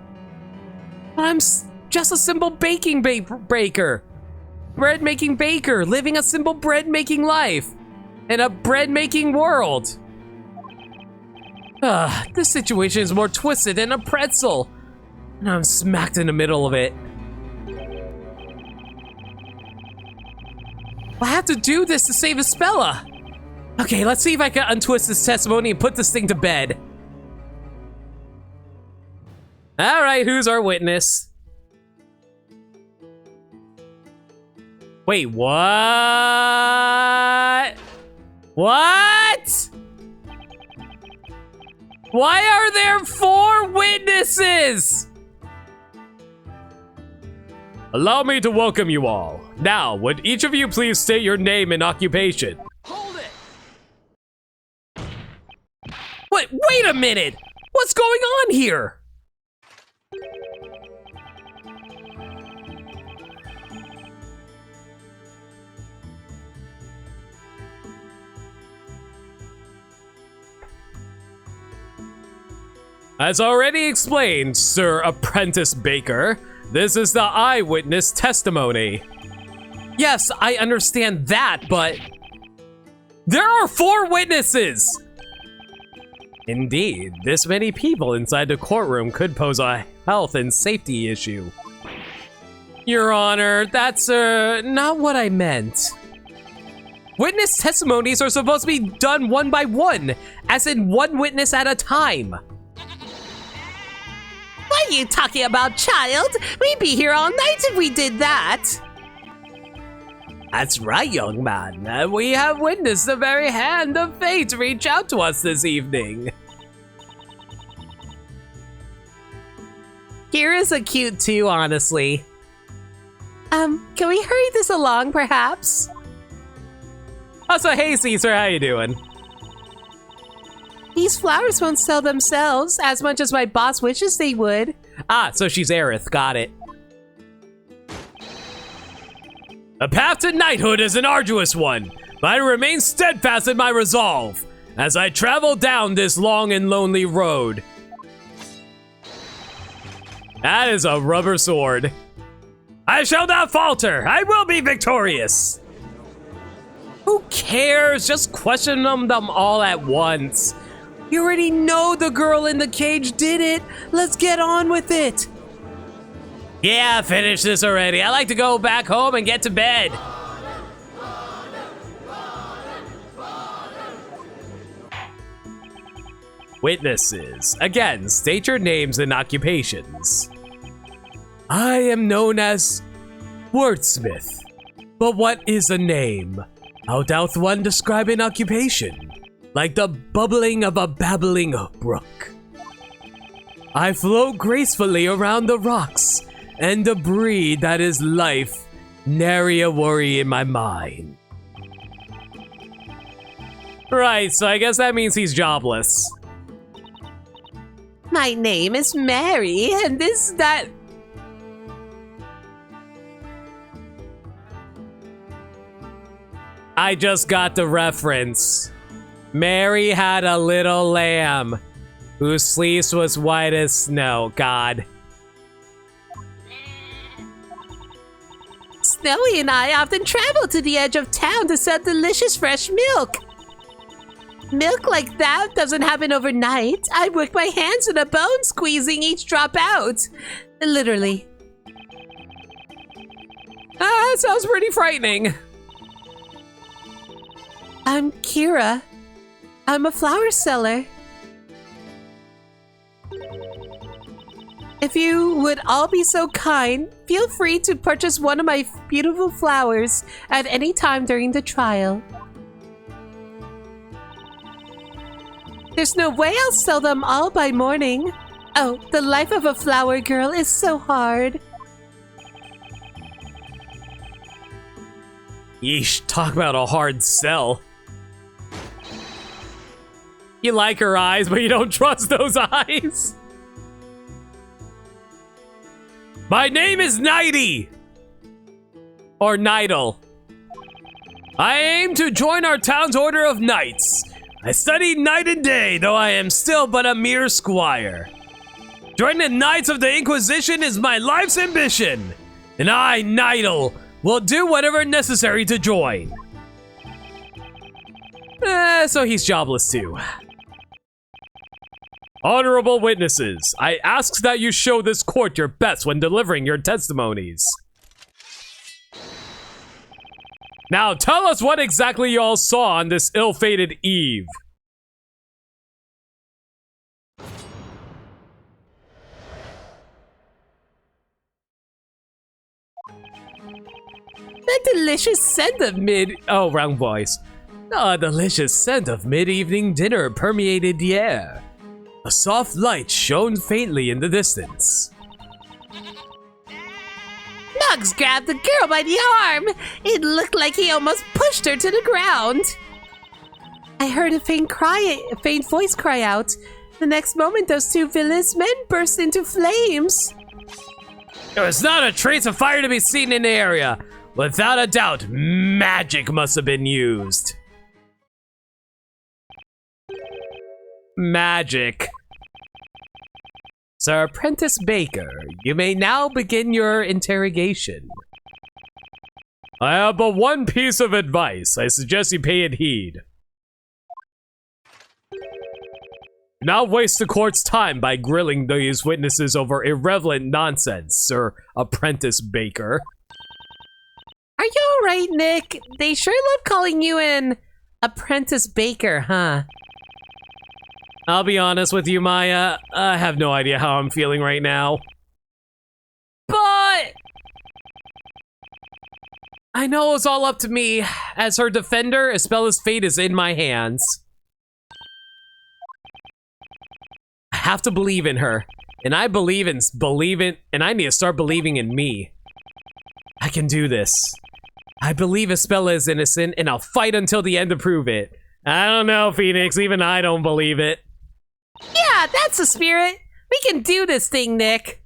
[SPEAKER 1] I'm just a simple baking baker.
[SPEAKER 2] bread-making baker living a simple bread-making life in a bread-making world. This situation is more twisted than a pretzel, and I'm smacked in the middle of it. I have to do this to save Espella. Okay, let's see if I can untwist this testimony and put this thing to bed. All right, who's our witness? Wait, what? What? Why are there 4 witnesses? Allow me to welcome you all. Now, would each of you please state your name and occupation?
[SPEAKER 10] Hold it!
[SPEAKER 2] Wait a minute! What's going on here? As already explained, Sir Apprentice Baker, this is the eyewitness testimony. Yes, I understand that, but there are 4 witnesses! Indeed, this many people inside the courtroom could pose a health and safety issue. Your Honor, that's, not what I meant. Witness testimonies are supposed to be done one by one, as in one witness at a time.
[SPEAKER 4] What are you talking about, child? We'd be here all night if we did that.
[SPEAKER 2] That's right, young man. We have witnessed the very hand of fate reach out to us this evening. Kira's a cute too, honestly.
[SPEAKER 4] Can we hurry this along, perhaps?
[SPEAKER 2] Oh, so hey, Caesar, how you doing?
[SPEAKER 4] These flowers won't sell themselves as much as my boss wishes they would.
[SPEAKER 2] Ah, so she's Aerith, got it. The path to knighthood is an arduous one, but I remain steadfast in my resolve as I travel down this long and lonely road. That is a rubber sword. I shall not falter. I will be victorious. Who cares? Just question them all at once. You already know the girl in the cage did it. Let's get on with it. Yeah, finish this already. I like to go back home and get to bed. Witnesses, again, state your names and occupations. I am known as Wordsmith, but what is a name? How doth one describe an occupation? Like the bubbling of a babbling brook. I float gracefully around the rocks and debris that is life, nary a worry in my mind. Right, so I guess that means he's jobless.
[SPEAKER 4] My name is Mary, and that...
[SPEAKER 2] I just got the reference. Mary had a little lamb whose fleece was white as snow. God.
[SPEAKER 4] Snowy and I often travel to the edge of town to sell delicious fresh milk. Milk like that doesn't happen overnight. I work my hands to the bone, squeezing each drop out. Literally.
[SPEAKER 2] That sounds pretty frightening.
[SPEAKER 4] I'm Kira. I'm a flower seller. If you would all be so kind, feel free to purchase one of my beautiful flowers at any time during the trial. There's no way I'll sell them all by morning. Oh, the life of a flower girl is so hard.
[SPEAKER 2] Yeesh, talk about a hard sell. You like her eyes, but you don't trust those eyes. My name is Nighty. Or Nidal. I aim to join our town's order of knights. I study night and day, though I am still but a mere squire. Joining the Knights of the Inquisition is my life's ambition. And I, Nidal,
[SPEAKER 6] will do whatever necessary to join. So he's jobless too. Honorable witnesses, I ask that you show this court your best when delivering your testimonies. Now tell us what exactly you all saw on this ill-fated eve.
[SPEAKER 4] The delicious scent of
[SPEAKER 6] Oh, wrong voice. A delicious scent of mid-evening dinner permeated the air. A soft light shone faintly in the distance.
[SPEAKER 4] Nugs grabbed the girl by the arm. It looked like he almost pushed her to the ground. I heard a faint voice cry out. The next moment, those two villainous men burst into flames.
[SPEAKER 6] There was not a trace of fire to be seen in the area. Without a doubt, magic must have been used. Magic. Sir Apprentice Baker, you may now begin your interrogation. I have but one piece of advice. I suggest you pay it heed. Do not waste the court's time by grilling these witnesses over irrelevant nonsense, Sir Apprentice Baker.
[SPEAKER 4] Are you alright, Nick? They sure love calling you an Apprentice Baker, huh?
[SPEAKER 6] I'll be honest with you, Maya. I have no idea how I'm feeling right now.
[SPEAKER 4] But
[SPEAKER 6] I know it's all up to me. As her defender, Espella's fate is in my hands. I have to believe in her. And I and I need to start believing in me. I can do this. I believe Espella is innocent, and I'll fight until the end to prove it. I don't know, Phoenix. Even I don't believe it.
[SPEAKER 4] yeah, that's the spirit. We can do this thing, Nick.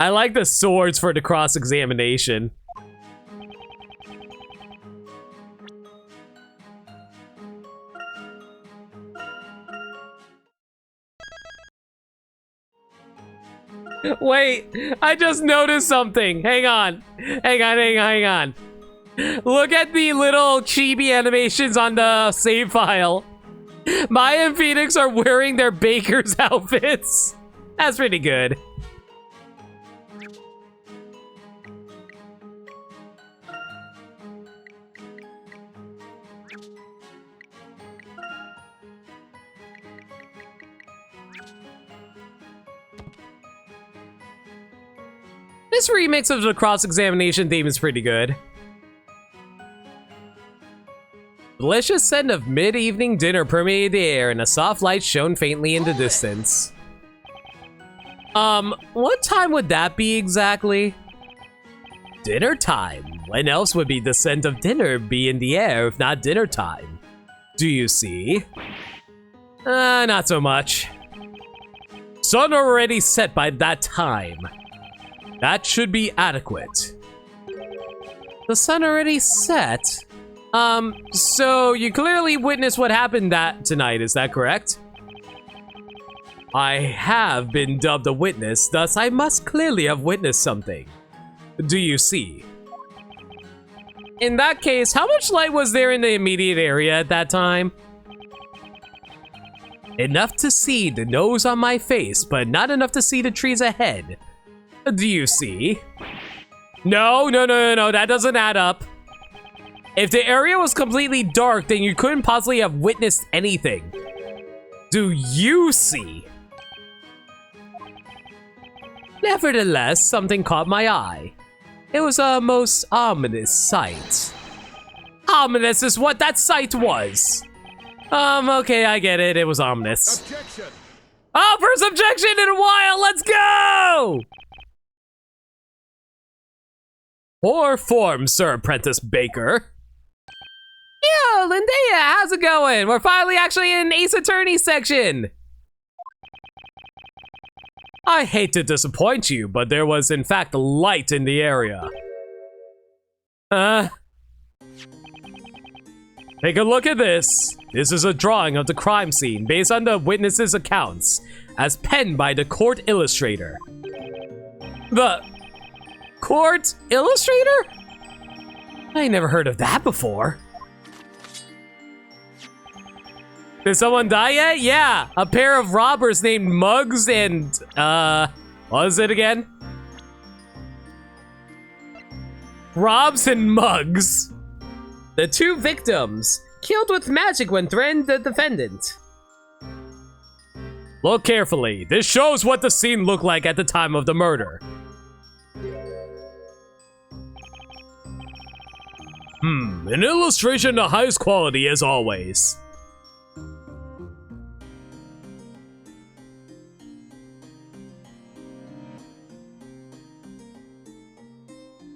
[SPEAKER 6] I like the swords for the cross-examination. Wait, I just noticed something. Hang on. Look at the little chibi animations on the save file. Maya and Phoenix are wearing their baker's outfits. That's pretty good. This remix of the cross-examination theme is pretty good. Delicious scent of mid-evening dinner permeated the air, and a soft light shone faintly in the distance. What time would that be exactly? Dinner time. When else would be the scent of dinner be in the air if not dinner time? Do you see? Not so much. Sun already set by that time. That should be adequate. The sun already set? So you clearly witnessed what happened tonight, is that correct? I have been dubbed a witness, thus I must clearly have witnessed something. Do you see? In that case, how much light was there in the immediate area at that time? Enough to see the nose on my face, but not enough to see the trees ahead. Do you see? No, that doesn't add up. If the area was completely dark, then you couldn't possibly have witnessed anything. Do you see? Nevertheless, something caught my eye. It was a most ominous sight. Ominous is what that sight was. Okay, I get it. It was ominous.
[SPEAKER 11] Objection!
[SPEAKER 6] Oh, first objection in a while. Let's go! Poor form, Sir Apprentice Baker. Yo, Lindea, how's it going? We're finally actually in Ace Attorney section. I hate to disappoint you, but there was in fact light in the area.
[SPEAKER 1] Take a look at this. This is a drawing of the crime scene based on the witnesses' accounts, as penned by the court illustrator. The court illustrator? I ain't never heard of that before. Did someone die yet? Yeah, a pair of robbers named Muggs and, what was it again? Robs and Muggs. The two victims, killed with magic when threatened the defendant. Look carefully. This shows what the scene looked like at the time of the murder. An illustration of highest quality as always.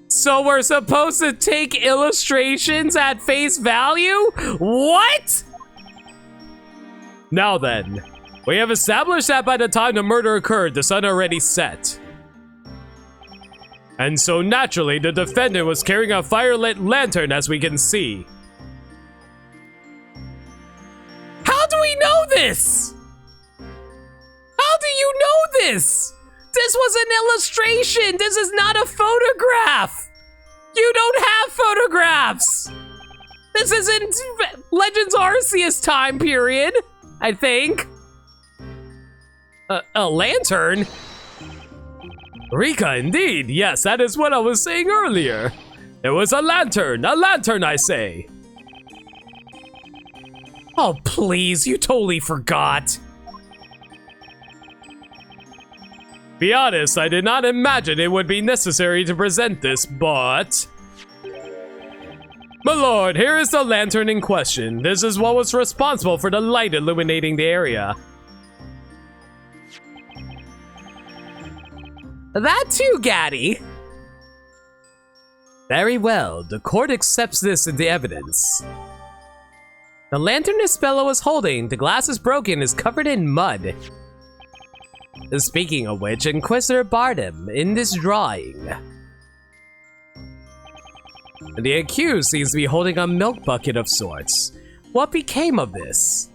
[SPEAKER 1] So we're supposed to take illustrations at face value? What? Now then, we have established that by the time the murder occurred, the sun already set. And so naturally, the defendant was carrying a firelit lantern, as we can see. How do we know this? How do you know this? This was an illustration. This is not a photograph. You don't have photographs. This isn't Legends Arceus time period, I think. A lantern? Rika, indeed. Yes, that is what I was saying earlier. It was a lantern, I say. Oh, please, you totally forgot. Be honest, I did not imagine it would be necessary to present this, but... My lord, here is the lantern in question. This is what was responsible for the light illuminating the area. That too, Gaddy. Very well, the court accepts this into evidence. The lantern Isabella was holding, the glass is broken, is covered in mud. Speaking of which, Inquisitor Bardem, in this drawing, the accused seems to be holding a milk bucket of sorts. What became of this?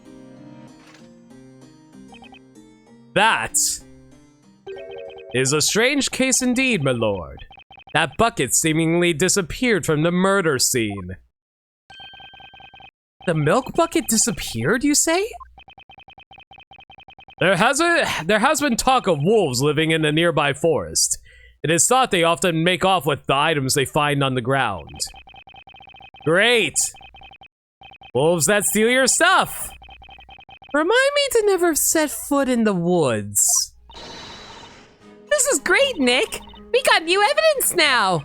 [SPEAKER 1] That is a strange case indeed, my lord. That bucket seemingly disappeared from the murder scene. The milk bucket disappeared, you say? There has been talk of wolves living in the nearby forest. It is thought they often make off with the items they find on the ground. Great! Wolves that steal your stuff! Remind me to never set foot in the woods. This is great, Nick! We got new evidence now!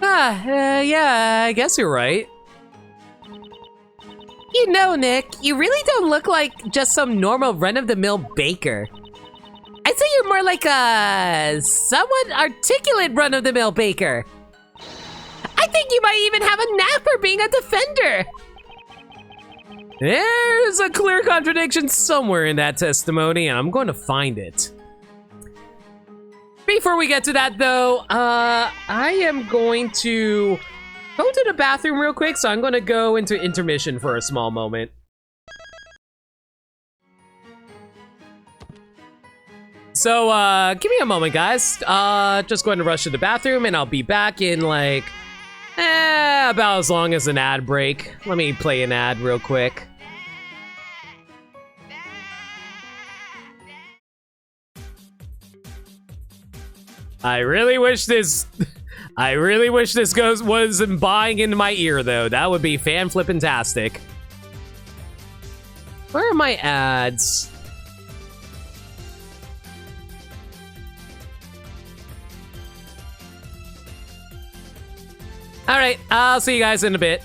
[SPEAKER 1] Yeah, I guess you're right. You know, Nick, you really don't look like just some normal run-of-the-mill baker. I'd say you're more like a somewhat articulate run-of-the-mill baker. I think you might even have a knack for being a defender. There's a clear contradiction somewhere in that testimony, and I'm going to find it. Before we get to that, though, I am going to go to the bathroom real quick, so I'm going to go into intermission for a small moment. So, give me a moment, guys. Just going to rush to the bathroom, and I'll be back in, like, about as long as an ad break. Let me play an ad real quick. I really wish this wasn't buying into my ear, though. That would be fan-flippin-tastic. Where are my ads? Alright, I'll see you guys in a bit.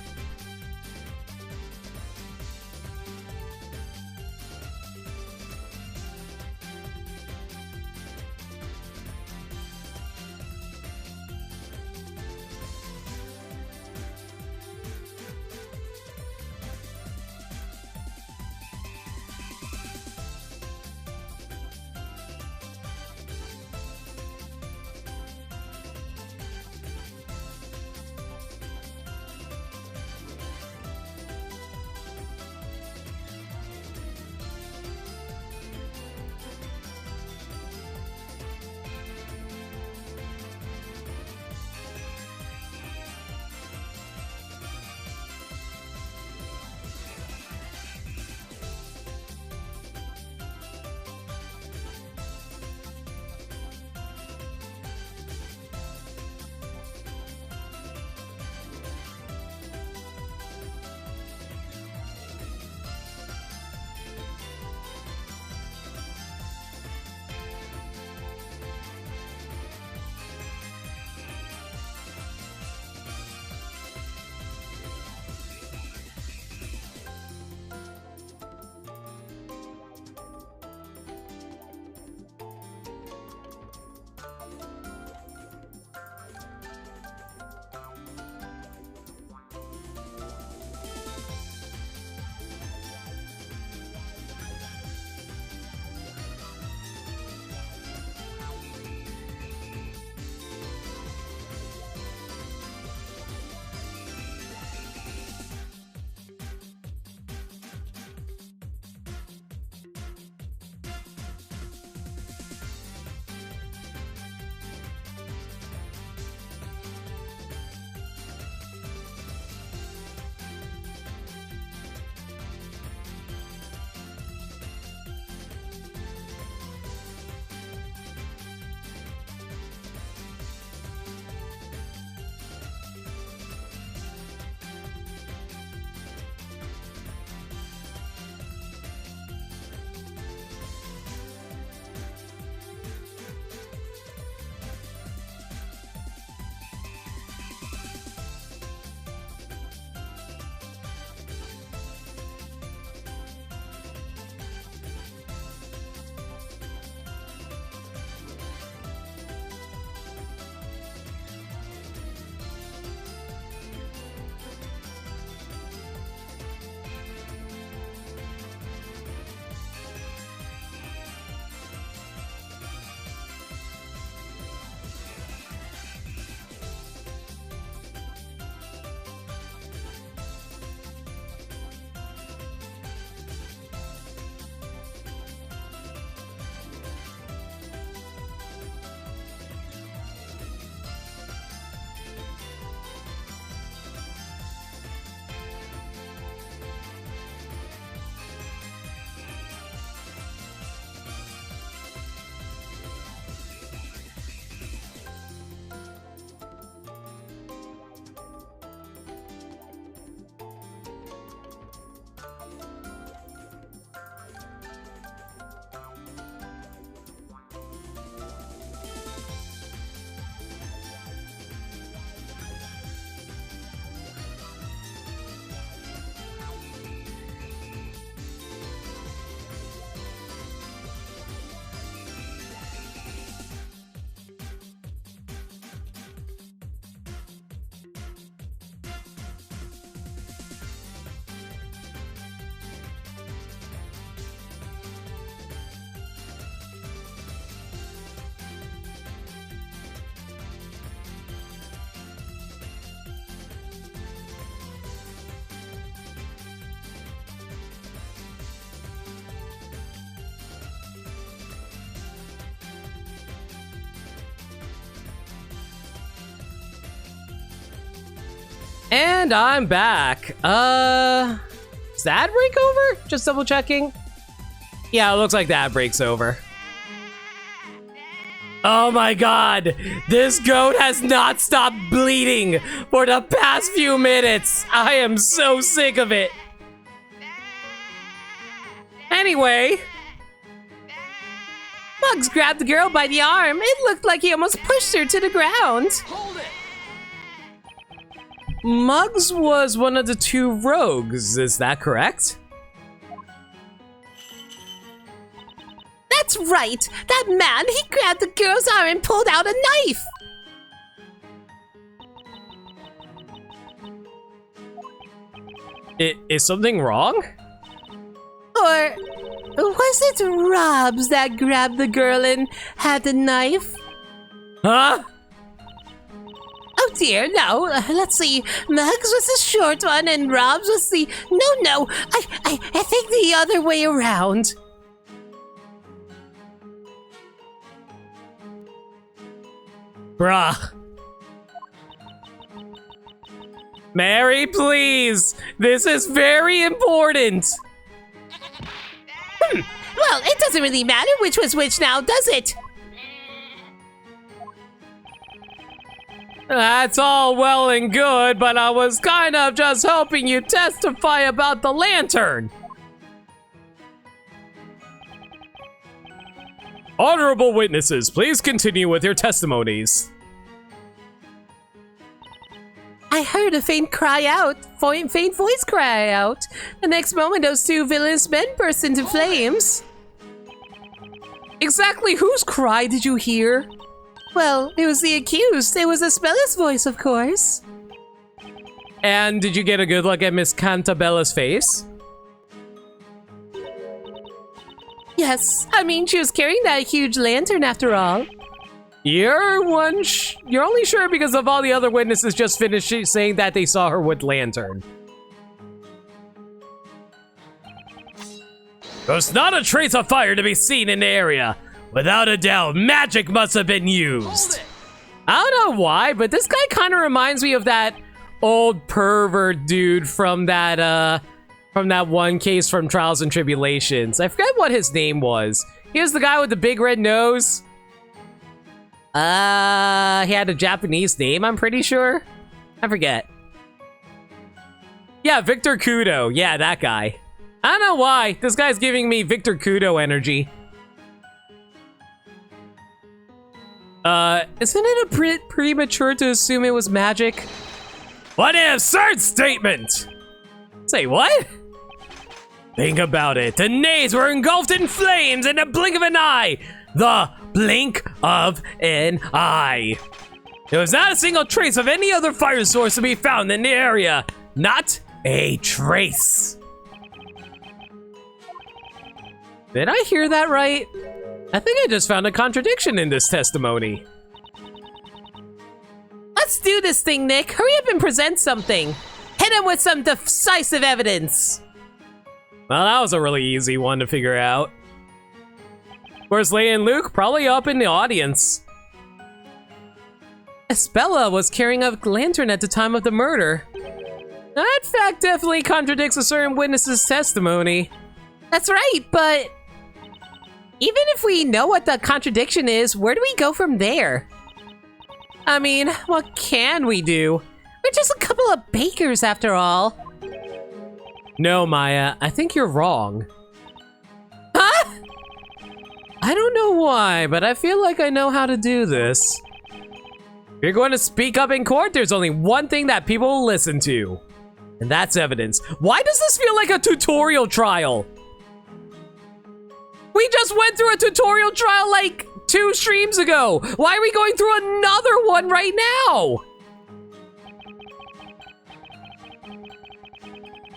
[SPEAKER 2] And I'm back. Is the ad break over? Just double checking. Yeah, it looks like the ad break's over. Oh my god, this goat has not stopped bleeding for the past few minutes. I am so sick of it. Anyway.
[SPEAKER 4] Muggs grabbed the girl by the arm. It looked like he almost pushed her to the ground.
[SPEAKER 2] Hold it. Muggs was one of the two rogues, is that correct?
[SPEAKER 4] That's right! That man, he grabbed the girl's arm and pulled out a knife!
[SPEAKER 2] Is something wrong?
[SPEAKER 4] Or was it Robs that grabbed the girl and had the knife?
[SPEAKER 2] Huh?
[SPEAKER 4] Oh dear, no. Let's see. Muggs was the short one and Robs was the... No. I think the other way around.
[SPEAKER 2] Bruh. Mary, please! This is very important!
[SPEAKER 4] Well, it doesn't really matter which was which now, does it?
[SPEAKER 2] That's all well and good, but I was kind of just hoping you testify about the lantern. Honorable witnesses, please continue with your testimonies.
[SPEAKER 4] I heard a faint voice cry out. The next moment, those two villainous men burst into flames.
[SPEAKER 2] Exactly whose cry did you hear?
[SPEAKER 4] Well, it was the accused. It was Isabela's voice, of course.
[SPEAKER 2] And did you get a good look at Miss Cantabella's face?
[SPEAKER 4] Yes, I mean, she was carrying that huge lantern after all.
[SPEAKER 2] You're only sure because of all the other witnesses just finished saying that they saw her with lantern. There's not a trace of fire to be seen in the area. Without a doubt, magic must have been used. I don't know why, but this guy kind of reminds me of that old pervert dude from that one case from Trials and Tribulations. I forget what his name was. He was the guy with the big red nose. He had a Japanese name, I'm pretty sure. I forget. Yeah, Victor Kudo. Yeah, that guy. I don't know why. This guy's giving me Victor Kudo energy. Isn't it a bit premature to assume it was magic? What an absurd statement! Say what? Think about it. The Nays were engulfed in flames in the blink of an eye. The blink of an eye. There was not a single trace of any other fire source to be found in the area. Not a trace. Did I hear that right? I think I just found a contradiction in this testimony.
[SPEAKER 4] Let's do this thing, Nick. Hurry up and present something. Hit him with some decisive evidence.
[SPEAKER 2] Well, that was a really easy one to figure out. Where's Layton and Luke? Probably up in the audience. Isabella was carrying a lantern at the time of the murder. That fact definitely contradicts a certain witness's testimony.
[SPEAKER 4] That's right, but even if we know what the contradiction is, where do we go from there?
[SPEAKER 2] I mean, what can we do?
[SPEAKER 4] We're just a couple of bakers after all.
[SPEAKER 2] No, Maya, I think you're wrong.
[SPEAKER 4] Huh?
[SPEAKER 2] I don't know why, but I feel like I know how to do this. If you're going to speak up in court, there's only one thing that people will listen to. And that's evidence. Why does this feel like a tutorial trial? We just went through a tutorial trial like 2 streams ago. Why are we going through another one right now?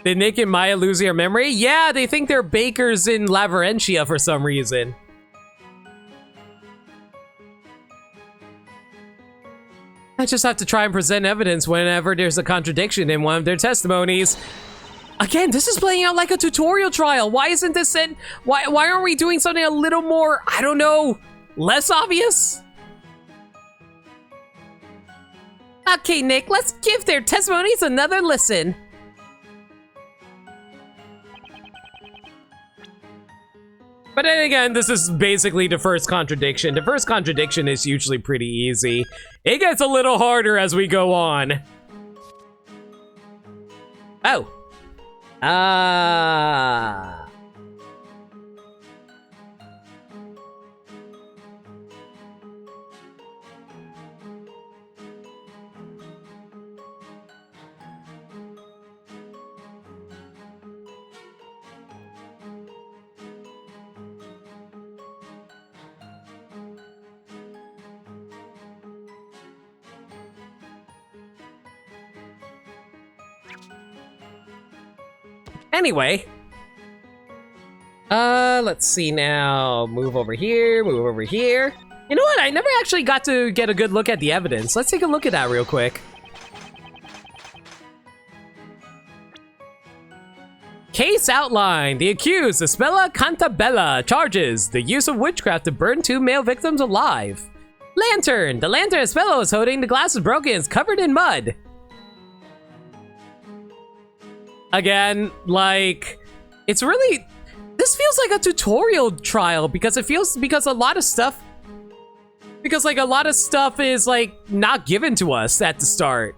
[SPEAKER 2] Did Nick and Maya lose their memory? Yeah, they think they're bakers in Labyrinthia for some reason. I just have to try and present evidence whenever there's a contradiction in one of their testimonies. Again, this is playing out like a tutorial trial. Why isn't this in? Why aren't we doing something a little more, I don't know, less obvious?
[SPEAKER 1] Okay, Nick, let's give their testimonies another listen. But then again, this is basically the first contradiction. The first contradiction is usually pretty easy. It gets a little harder as we go on. Oh. Anyway. Let's see now. Move over here, move over here. You know what? I never actually got to get a good look at the evidence. Let's take a look at that real quick. Case outline. The accused, Isabella Cantabella, charges the use of witchcraft to burn 2 male victims alive. Lantern. The lantern Isabella was holding, the glass is broken and is covered in mud. Again, like, it's really, this feels like a tutorial trial because a lot of stuff is like not given to us at the start.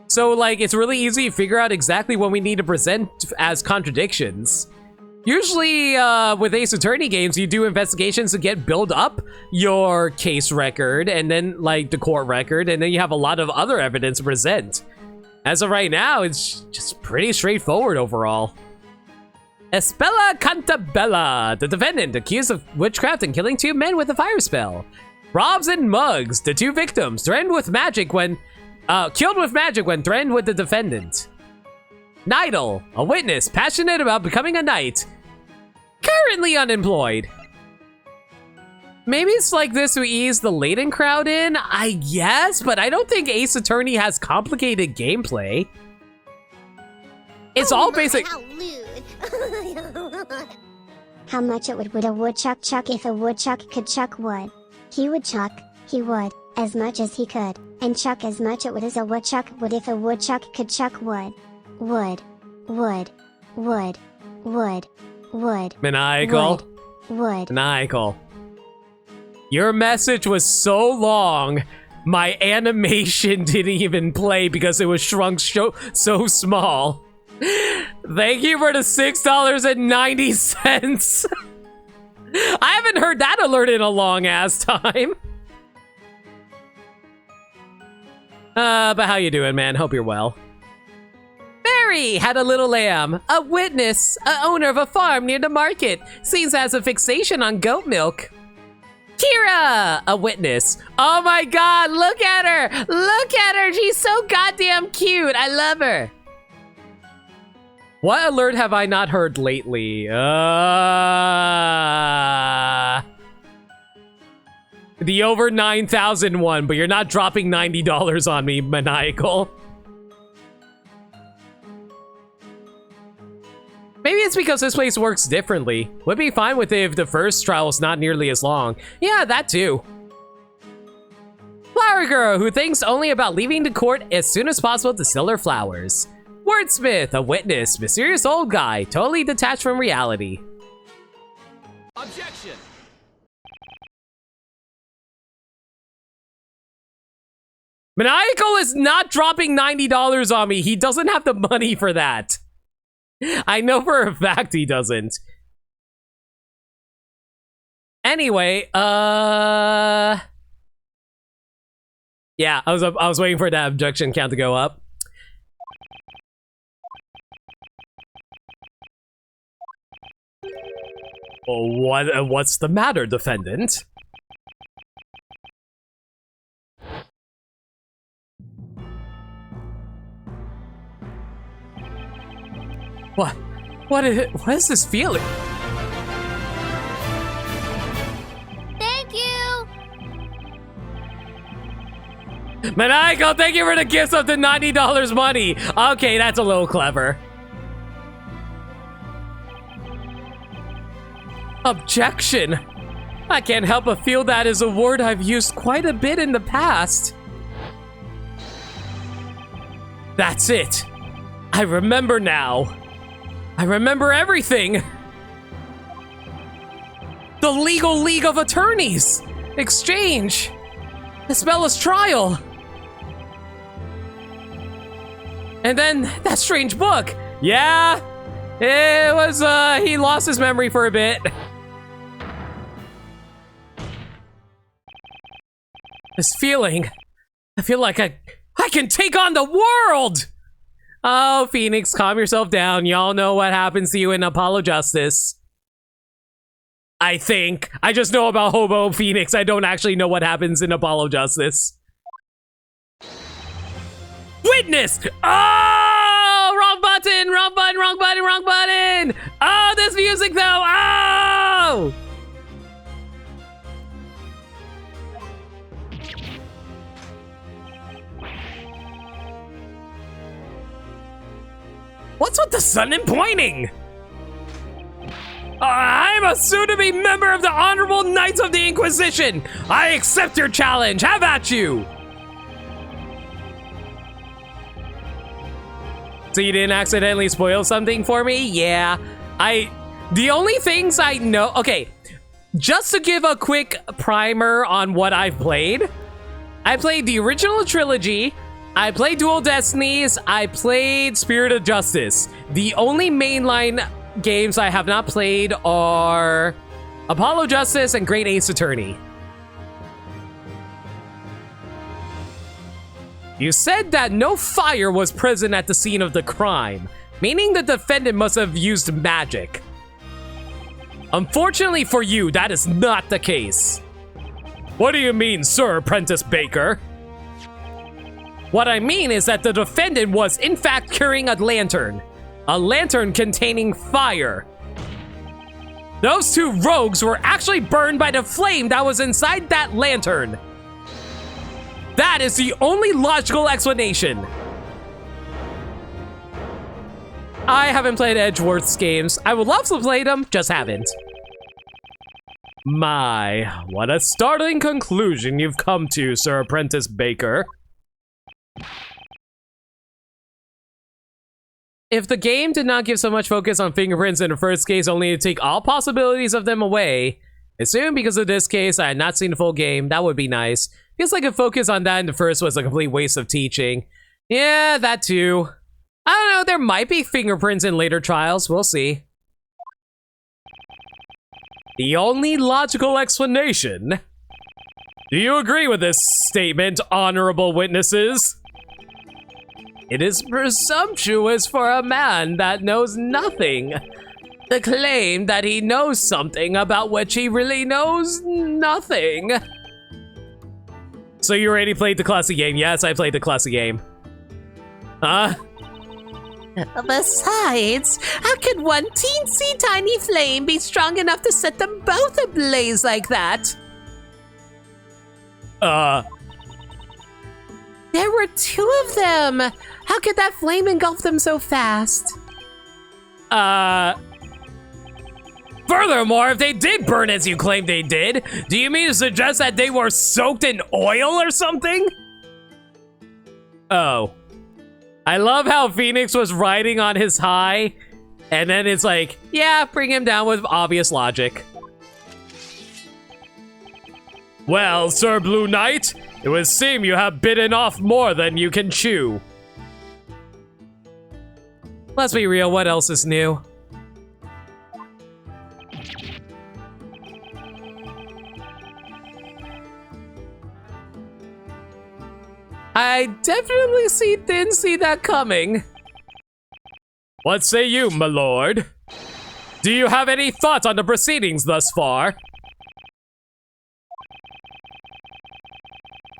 [SPEAKER 1] So like, it's really easy to figure out exactly what we need to present as contradictions. Usually with Ace Attorney games, you do investigations to build up your case record and then like the court record, and then you have a lot of other evidence to present. As of right now, it's just pretty straightforward overall. Isabella Cantabella, the defendant, accused of witchcraft and killing 2 men with a fire spell. Robs and mugs, the 2 victims, threatened with magic when, killed with magic when threatened with the defendant. Nidal, a witness, passionate about becoming a knight, currently unemployed. Maybe it's like this to ease the Layton crowd in, I guess, but I don't think Ace Attorney has complicated gameplay. It's all basic.
[SPEAKER 12] How lewd. How much would a woodchuck chuck if a woodchuck could chuck wood? He would chuck, he would, as much as he could, and chuck as much it would as a woodchuck would if a woodchuck could chuck wood. Wood. Wood. Wood. Wood. Wood.
[SPEAKER 1] Maniacal.
[SPEAKER 12] Wood.
[SPEAKER 1] Maniacal. Your message was so long, my animation didn't even play because it was shrunk so small. Thank you for the $6.90. I haven't heard that alert in a long ass time. But how you doing, man? Hope you're well. Mary had a little lamb. A witness, a owner of a farm near the market, seems to have a fixation on goat milk. Kira, a witness. Oh my god, look at her! Look at her! She's so goddamn cute! I love her! What alert have I not heard lately? The over 9,000 one, but you're not dropping $90 on me, Maniacal. Maybe it's because this place works differently. Would be fine with it if the first trial was not nearly as long. Yeah, that too. Flower girl who thinks only about leaving the court as soon as possible to sell her flowers. Wordsmith, a witness, mysterious old guy, totally detached from reality.
[SPEAKER 10] Objection!
[SPEAKER 1] Maniacal is not dropping $90 on me. He doesn't have the money for that. I know for a fact he doesn't. Anyway, yeah, I was waiting for that objection count to go up. Oh, what's the matter, defendant? What is this feeling?
[SPEAKER 3] Thank you!
[SPEAKER 1] Maniacal, thank you for the gifts of the $90 money. Okay, that's a little clever. Objection. I can't help but feel that is a word I've used quite a bit in the past. That's it. I remember now. I remember everything. The legal League of Attorneys. Exchange. Isabela's trial. And then that strange book. Yeah. It was, he lost his memory for a bit. This feeling. I feel like I can take on the world! Oh, Phoenix, calm yourself down. Y'all know what happens to you in Apollo Justice. I think. I just know about Hobo Phoenix. I don't actually know what happens in Apollo Justice. Witness! Oh! Wrong button! Wrong button! Wrong button! Wrong button! Oh, this music though! Oh! What's with the sun and pointing? I'm a soon-to-be member of the Honorable Knights of the Inquisition. I accept your challenge. How about you? So you didn't accidentally spoil something for me? Yeah. The only things I know... Okay, just to give a quick primer on what I've played. I played the original trilogy. I played Dual Destinies. I played Spirit of Justice. The only mainline games I have not played are Apollo Justice and Great Ace Attorney. You said that no fire was present at the scene of the crime, meaning the defendant must have used magic. Unfortunately for you, that is not the case. What do you mean, Sir Apprentice Baker? What I mean is that the defendant was in fact carrying a lantern containing fire. Those two rogues were actually burned by the flame that was inside that lantern. That is the only logical explanation. I haven't played Edgeworth's games. I would love to play them, just haven't. My, what a startling conclusion you've come to, Sir Apprentice Baker. If the game did not give so much focus on fingerprints in the first case, only to take all possibilities of them away, assume because of this case I had not seen the full game, that would be nice. Feels like a focus on that in the first was a complete waste of teaching. Yeah, that too. I don't know, there might be fingerprints in later trials, we'll see. The only logical explanation. Do you agree with this statement, honorable witnesses? It is presumptuous for a man that knows nothing to claim that he knows something about which he really knows nothing. So you already played the classic game? Yes, I played the classic game. Huh?
[SPEAKER 4] Besides, how could one teensy tiny flame be strong enough to set them both ablaze like that? There were two of them. How could that flame engulf them so fast?
[SPEAKER 1] Furthermore, if they did burn as you claim they did, do you mean to suggest that they were soaked in oil or something? Oh. I love how Phoenix was riding on his high, and then it's like, yeah, bring him down with obvious logic. Well, Sir Blue Knight, it would seem you have bitten off more than you can chew. Let's be real, what else is new? I definitely didn't see that coming. What say you, my lord? Do you have any thoughts on the proceedings thus far?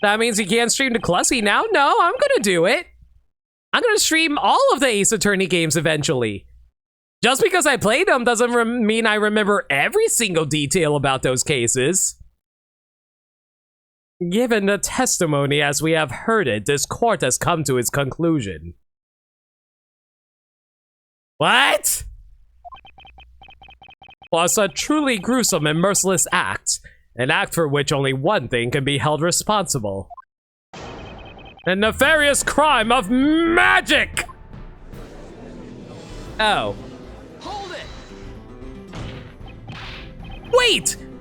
[SPEAKER 1] That means you can't stream to Clussy now? No, I'm gonna do it. I'm gonna stream all of the Ace Attorney games eventually. Just because I played them doesn't mean I remember every single detail about those cases. Given the testimony as we have heard it, this court has come to its conclusion. What? Was a truly gruesome and merciless act, an act for which only one thing can be held responsible.
[SPEAKER 2] The nefarious crime of magic! Oh.
[SPEAKER 10] Hold it!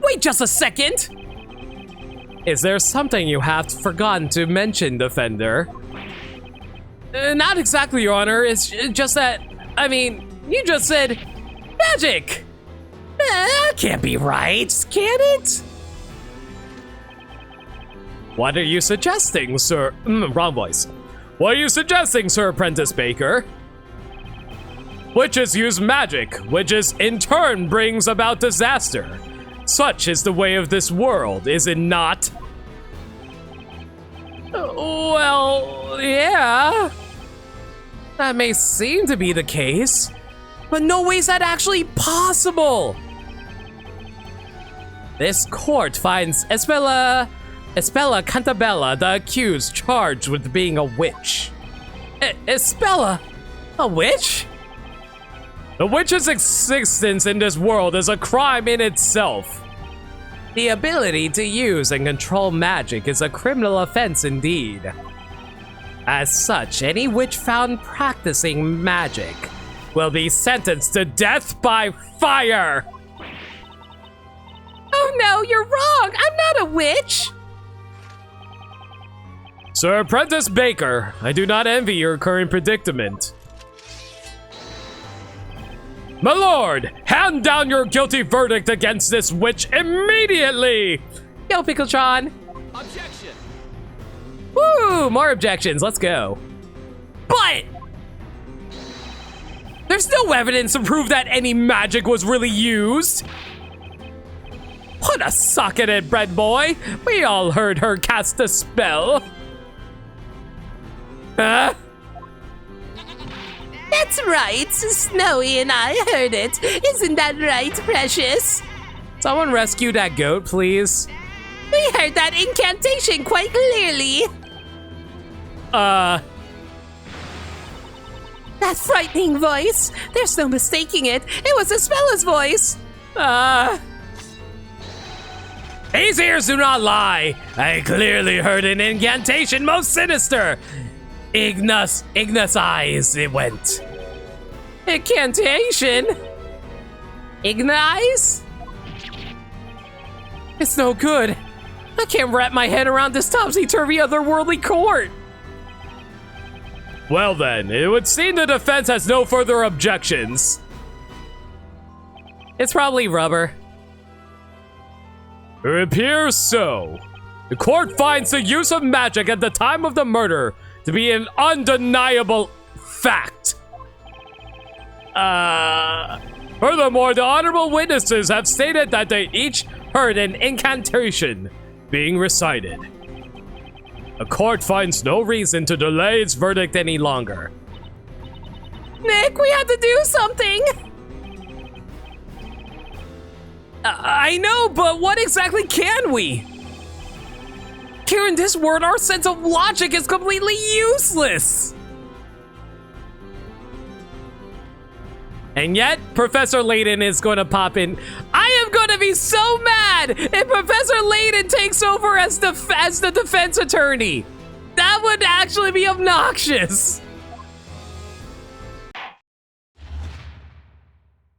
[SPEAKER 2] Wait just a second! Is there something you have forgotten to mention, Defender? Not exactly, Your Honor. It's just that, I mean, you just said magic! That can't be right, can it? What are you suggesting, sir? Wrong voice. What are you suggesting, Sir Apprentice Baker? Witches use magic, which in turn brings about disaster. Such is the way of this world, is it not? Well, yeah. That may seem to be the case, but no way is that actually possible. This court finds Espella Cantabella, the accused, charged with being a witch. Espella? A witch? The witch's existence in this world is a crime in itself. The ability to use and control magic is a criminal offense indeed. As such, any witch found practicing magic will be sentenced to death by fire.
[SPEAKER 4] Oh no, you're wrong! I'm not a witch!
[SPEAKER 2] Sir Apprentice Baker, I do not envy your current predicament. My lord, hand down your guilty verdict against this witch immediately!
[SPEAKER 1] Yo, Pickletron.
[SPEAKER 10] Objection!
[SPEAKER 2] Woo, more objections, let's go. But there's no evidence to prove that any magic was really used. Put a sock in it, bread boy. We all heard her cast a spell. Huh?
[SPEAKER 4] That's right, Snowy and I heard it. Isn't that right, Precious?
[SPEAKER 2] Someone rescue that goat, please.
[SPEAKER 4] We heard that incantation quite clearly.
[SPEAKER 2] That
[SPEAKER 4] frightening voice. There's no mistaking it. It was Espella's voice.
[SPEAKER 2] His ears do not lie. I clearly heard an incantation most sinister. Ignis eyes it went.
[SPEAKER 1] Incantation? Ignize? It's no good. I can't wrap my head around this topsy-turvy otherworldly court.
[SPEAKER 2] Well then, it would seem the defense has no further objections.
[SPEAKER 1] It's probably rubber.
[SPEAKER 2] It appears so. The court finds the use of magic at the time of the murder to be an undeniable fact. Furthermore, the honorable witnesses have stated that they each heard an incantation being recited. The court finds no reason to delay its verdict any longer.
[SPEAKER 4] Nick, we have to do something!
[SPEAKER 1] I know, but what exactly can we? Here in this world, our sense of logic is completely useless!
[SPEAKER 2] And yet, Professor Layton is going to pop in.
[SPEAKER 1] I am going to be so mad if Professor Layton takes over as the defense attorney. That would actually be obnoxious.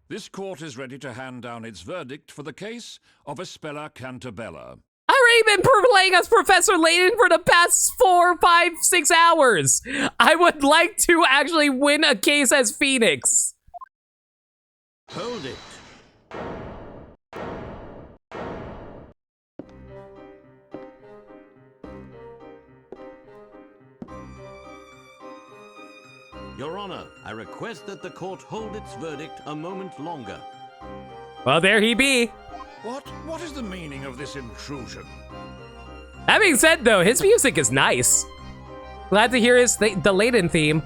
[SPEAKER 5] This court is ready to hand down its verdict for the case of Espella Cantabella.
[SPEAKER 1] I've already been playing as Professor Layton for the past 4, 5, 6 hours. I would like to actually win a case as Phoenix.
[SPEAKER 9] Hold it.
[SPEAKER 13] Your Honor, I request that the court hold its verdict a moment longer.
[SPEAKER 2] Well, there he be.
[SPEAKER 5] What is the meaning of this intrusion?
[SPEAKER 2] That being said, though, his music is nice. Glad to hear the Layton theme.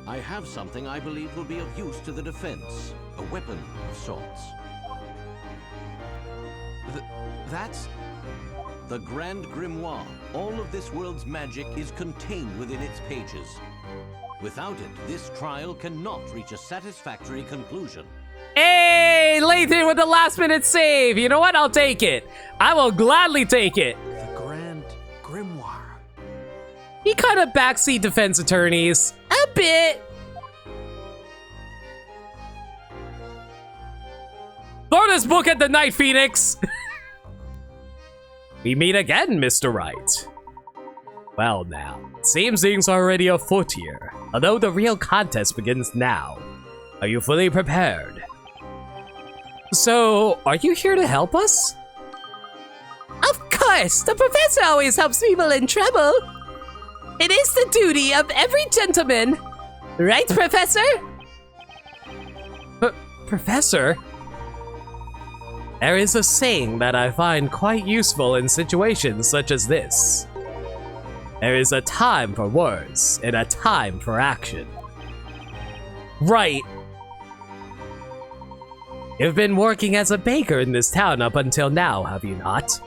[SPEAKER 13] I have something I believe will be of use to the defense. A weapon of sorts. That's the Grand Grimoire. All of this world's magic is contained within its pages. Without it, this trial cannot reach a satisfactory conclusion.
[SPEAKER 1] Hey, Layton with the last-minute save. You know what? I'll take it. I will gladly take it.
[SPEAKER 10] The Grand Grimoire.
[SPEAKER 2] be kind of backseat defense attorneys. A bit. Throw this book at the night, Phoenix! We meet again, Mr. Wright. Well now, it seems things are already afoot here, although the real contest begins now. Are you fully prepared? So, are you here to help us?
[SPEAKER 4] Of course, the professor always helps people in trouble. It is the duty of every gentleman. Right, Professor?
[SPEAKER 2] Professor? There is a saying that I find quite useful in situations such as this. There is a time for words and a time for action. Right. You've been working as a baker in this town up until now, have you not?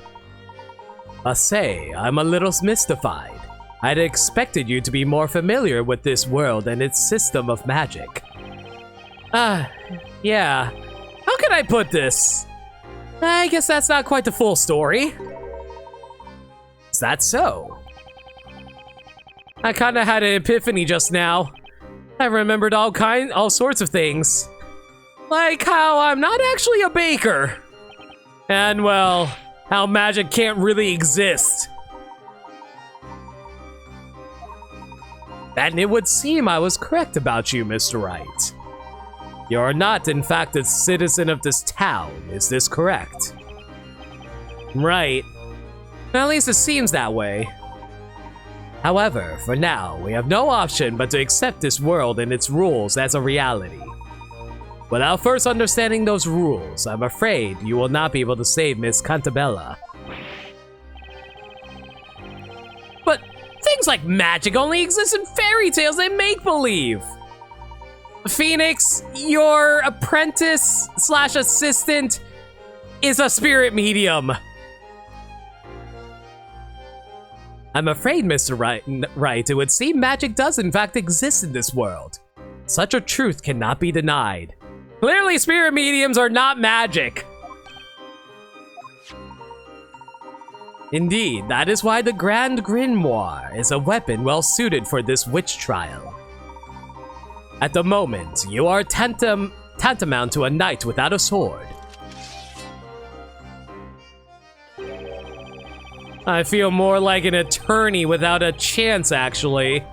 [SPEAKER 2] Must say, I'm a little mystified. I'd expected you to be more familiar with this world and its system of magic. Yeah. How can I put this? I guess that's not quite the full story. Is that so? I kinda had an epiphany just now. I remembered all sorts of things. Like how I'm not actually a baker. And well, how magic can't really exist. And it would seem I was correct about you, Mr. Wright. You're not, in fact, a citizen of this town, is this correct? Right. At least it seems that way. However, for now, we have no option but to accept this world and its rules as a reality. Without first understanding those rules, I'm afraid you will not be able to save Miss Cantabella. But things like magic only exist in fairy tales and make-believe! Phoenix, your apprentice/assistant is a spirit medium. I'm afraid, Mr. Wright, it would seem magic does in fact exist in this world. Such a truth cannot be denied. Clearly, spirit mediums are not magic. Indeed, that is why the Grand Grimoire is a weapon well suited for this witch trial. At the moment, you are tantamount to a knight without a sword. I feel more like an attorney without a chance, actually.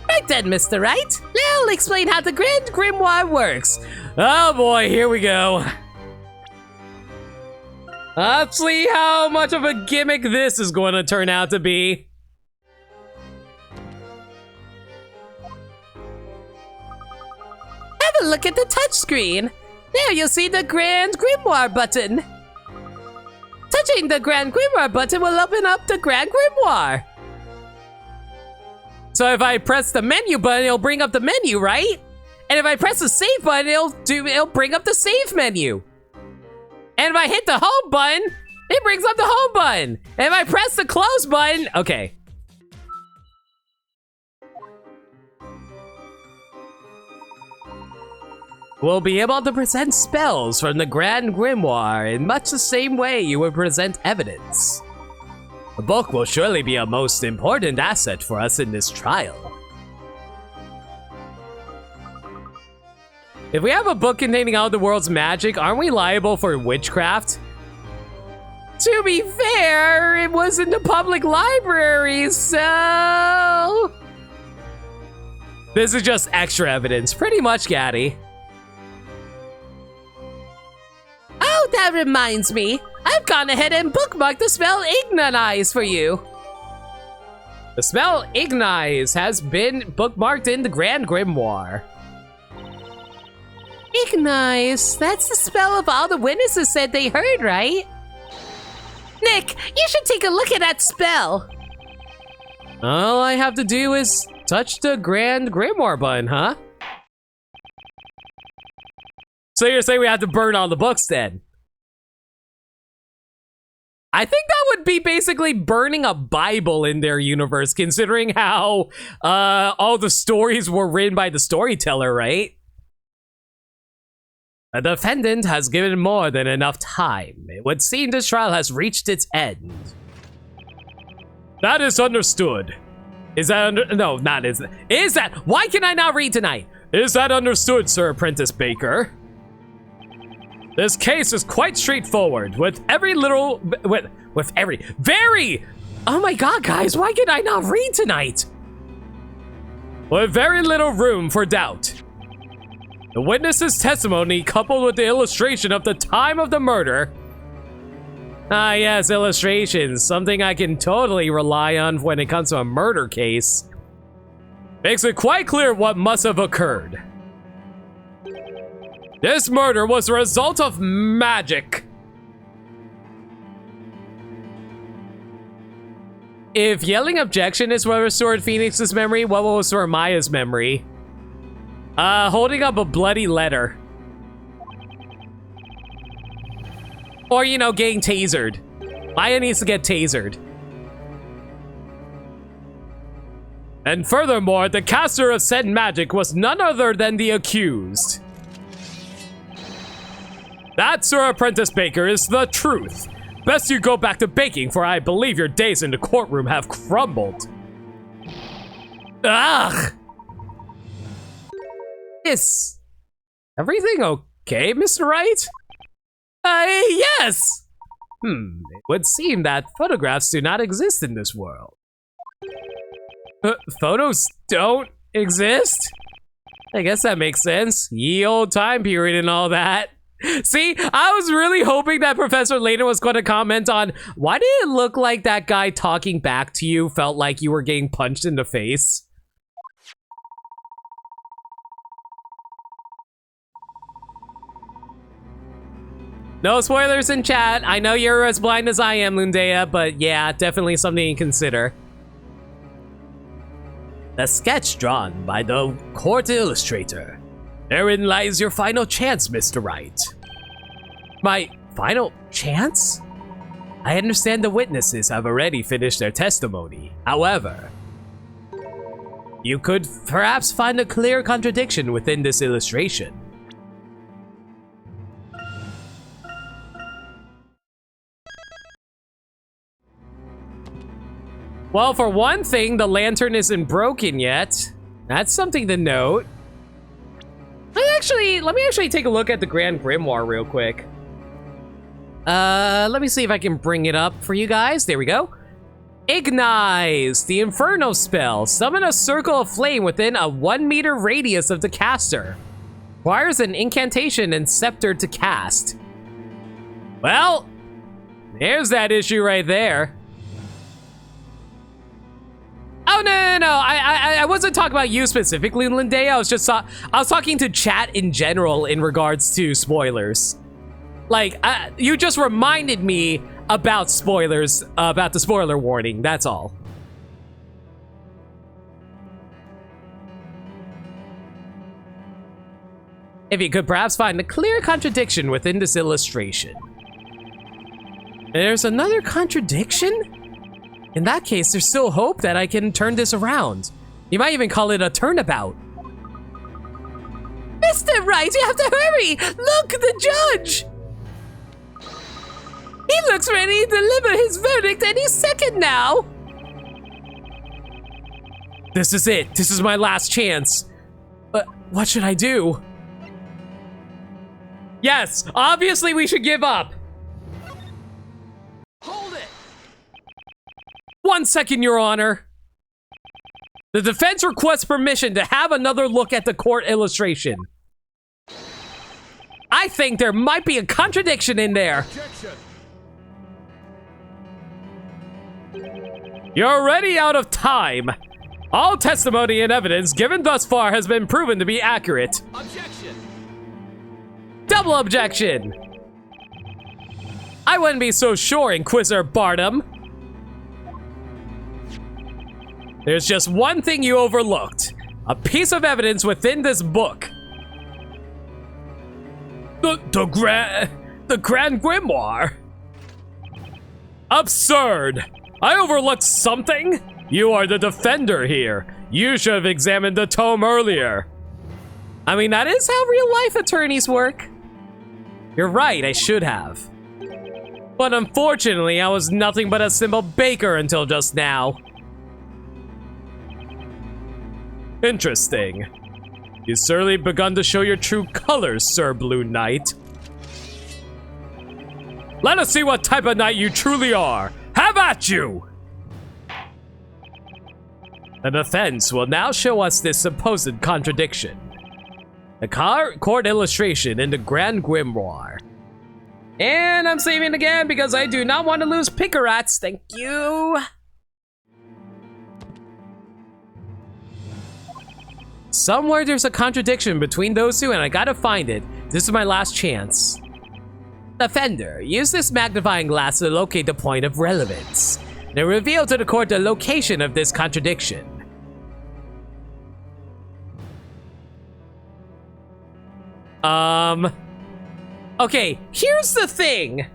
[SPEAKER 4] Right then, Mr. Wright. Now I'll explain how the Grand Grimoire works.
[SPEAKER 2] Oh boy, here we go. Let's see how much of a gimmick this is going to turn out to be.
[SPEAKER 4] Have a look at the touchscreen. There you'll see the Grand Grimoire button. Touching the Grand Grimoire button will open up the Grand Grimoire.
[SPEAKER 2] So if I press the menu button, it'll bring up the menu, right? And if I press the save button, it'll bring up the save menu. And if I hit the home button, it brings up the home button. And if I press the close button, okay. We'll be able to present spells from the Grand Grimoire in much the same way you would present evidence. The book will surely be a most important asset for us in this trial. If we have a book containing all the world's magic, aren't we liable for witchcraft? To be fair, it was in the public library, so... This is just extra evidence, pretty much, Gaddy.
[SPEAKER 4] Oh, that reminds me. I've gone ahead and bookmarked the spell Ignite for you.
[SPEAKER 2] The spell Ignite has been bookmarked in the Grand Grimoire.
[SPEAKER 4] Ignite, that's the spell of all the witnesses said they heard, right? Nick, you should take a look at that spell.
[SPEAKER 2] All I have to do is touch the Grand Grimoire button, huh? So you're saying we have to burn all the books then? I think that would be basically burning a Bible in their universe, considering how all the stories were written by the storyteller, right? The defendant has given more than enough time. It would seem this trial has reached its end. That is understood. Is that no, not is that. Is that? Why can I not read tonight? Is that understood, Sir Apprentice Baker? This case is quite straightforward, with every little, with every, very, oh my god, guys, why can I not read tonight? With very little room for doubt. The witness's testimony, coupled with the illustration of the time of the murder. Ah yes, illustrations, something I can totally rely on when it comes to a murder case. Makes it quite clear what must have occurred. This murder was the result of magic. If yelling objection is what restored Phoenix's memory, what will restore Maya's memory? Holding up a bloody letter. Or, you know, getting tasered. Maya needs to get tasered. And furthermore, the caster of said magic was none other than the accused. That, Sir Apprentice Baker, is the truth. Best you go back to baking, for I believe your days in the courtroom have crumbled. Ugh! Is everything okay, Mr. Wright? Yes! It would seem that photographs do not exist in this world. Photos don't exist? I guess that makes sense. Ye old time period and all that. See, I was really hoping that Professor Layton was going to comment on why did it look like that guy talking back to you felt like you were getting punched in the face? No spoilers in chat. I know you're as blind as I am, Lundea, but yeah, definitely something to consider. The sketch drawn by the court illustrator. Therein lies your final chance, Mr. Wright. My final chance? I understand the witnesses have already finished their testimony. However, you could perhaps find a clear contradiction within this illustration. Well, for one thing, the lantern isn't broken yet. That's something to note. Let me actually take a look at the Grand Grimoire real quick. Let me see if I can bring it up for you guys. There we go. Ignize, the Inferno spell. Summon a circle of flame within a 1 meter radius of the caster. Requires an incantation and scepter to cast. Well, there's that issue right there. Oh, no. I wasn't talking about you specifically, Lindea. I was talking to chat in general in regards to spoilers. Like, you just reminded me about spoilers, about the spoiler warning, that's all. If you could perhaps find a clear contradiction within this illustration. There's another contradiction? In that case, there's still hope that I can turn this around. You might even call it a turnabout. Mr. Wright, you have to hurry! Look, the judge! He looks ready to deliver his verdict any second now! This is it. This is my last chance. But what should I do? Yes, obviously we should give up.
[SPEAKER 10] Hold it!
[SPEAKER 2] 1 second, Your Honor. The defense requests permission to have another look at the court illustration. I think there might be a contradiction in there.
[SPEAKER 11] Objection.
[SPEAKER 2] You're already out of time. All testimony and evidence given thus far has been proven to be accurate.
[SPEAKER 10] Objection!
[SPEAKER 2] Double objection! I wouldn't be so sure, Inquisitor Barnum. There's just one thing you overlooked. A piece of evidence within this book. The Grand Grimoire. Absurd! I overlooked something? You are the defender here. You should have examined the tome earlier. I mean, that is how real-life attorneys work. You're right, I should have.
[SPEAKER 1] But unfortunately, I was nothing but a simple baker until just now. Interesting. You've certainly begun to show your true colors, Sir Blue Knight. Let us see what type of knight you truly are. Have at you! The defense will now show us this supposed contradiction. The court illustration in the Grand Grimoire. And I'm saving again because I do not want to lose Pickerats. Thank you. Somewhere there's a contradiction between those two and I gotta find it. This is my last chance. Defender, use this magnifying glass to locate the point of relevance. Then reveal to the court the location of this contradiction. Okay, here's the thing.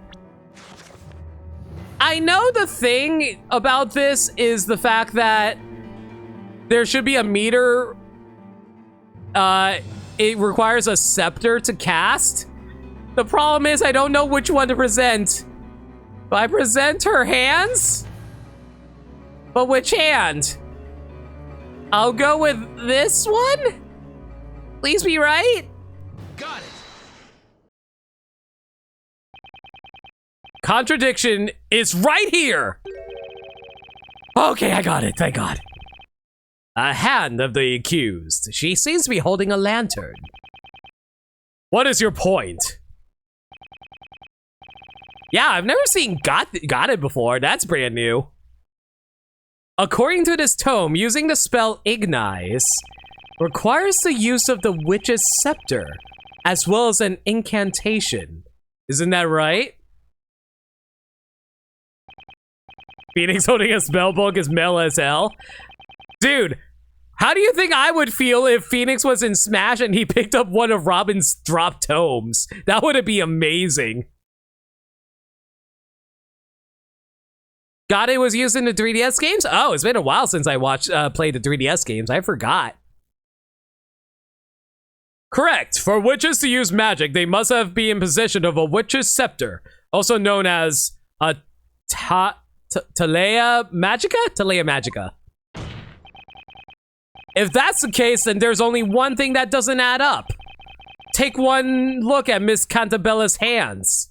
[SPEAKER 1] I know the thing about this is the fact that there should be a meter. It requires a scepter to cast. The problem is I don't know which one to present. Do I present her hands? But which hand? I'll go with this one? Please be right?
[SPEAKER 10] Got it.
[SPEAKER 1] Contradiction is right here. Okay, I got it, thank God. A hand of the accused. She seems to be holding a lantern. What is your point? Yeah, I've never seen got it before. That's brand new. According to this tome, using the spell Ignize requires the use of the witch's scepter, as well as an incantation. Isn't that right? Phoenix holding a spell book is male as hell. Dude, how do you think I would feel if Phoenix was in Smash and he picked up one of Robin's drop tomes? That would be amazing. God, it was used in the 3DS games? Oh, it's been a while since I played the 3DS games. I forgot. Correct. For witches to use magic, they must have been in possession of a witch's scepter, also known as a Talea Magica? Talea Magica. If that's the case, then there's only one thing that doesn't add up. Take one look at Miss Cantabella's hands.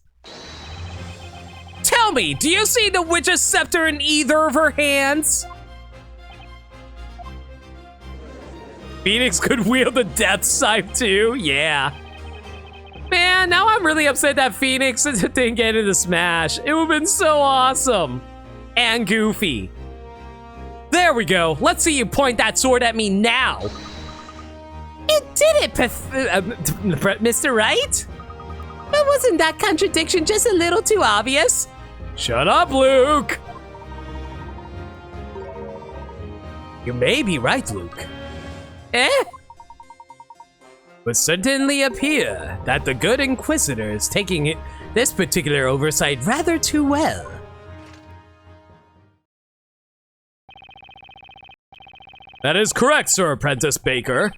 [SPEAKER 1] Tell me, do you see the witch's scepter in either of her hands? Phoenix could wield the death scythe too? Yeah. Man, now I'm really upset that Phoenix didn't get into Smash. It would've been so awesome. And goofy. There we go. Let's see you point that sword at me now.
[SPEAKER 4] You did it, Mr. Wright? But wasn't that contradiction just a little too obvious?
[SPEAKER 1] Shut up, Luke.
[SPEAKER 6] You may be right, Luke.
[SPEAKER 4] Eh?
[SPEAKER 6] Would certainly appear that the good Inquisitor is taking this particular oversight rather too well.
[SPEAKER 1] That is correct, Sir Apprentice Baker.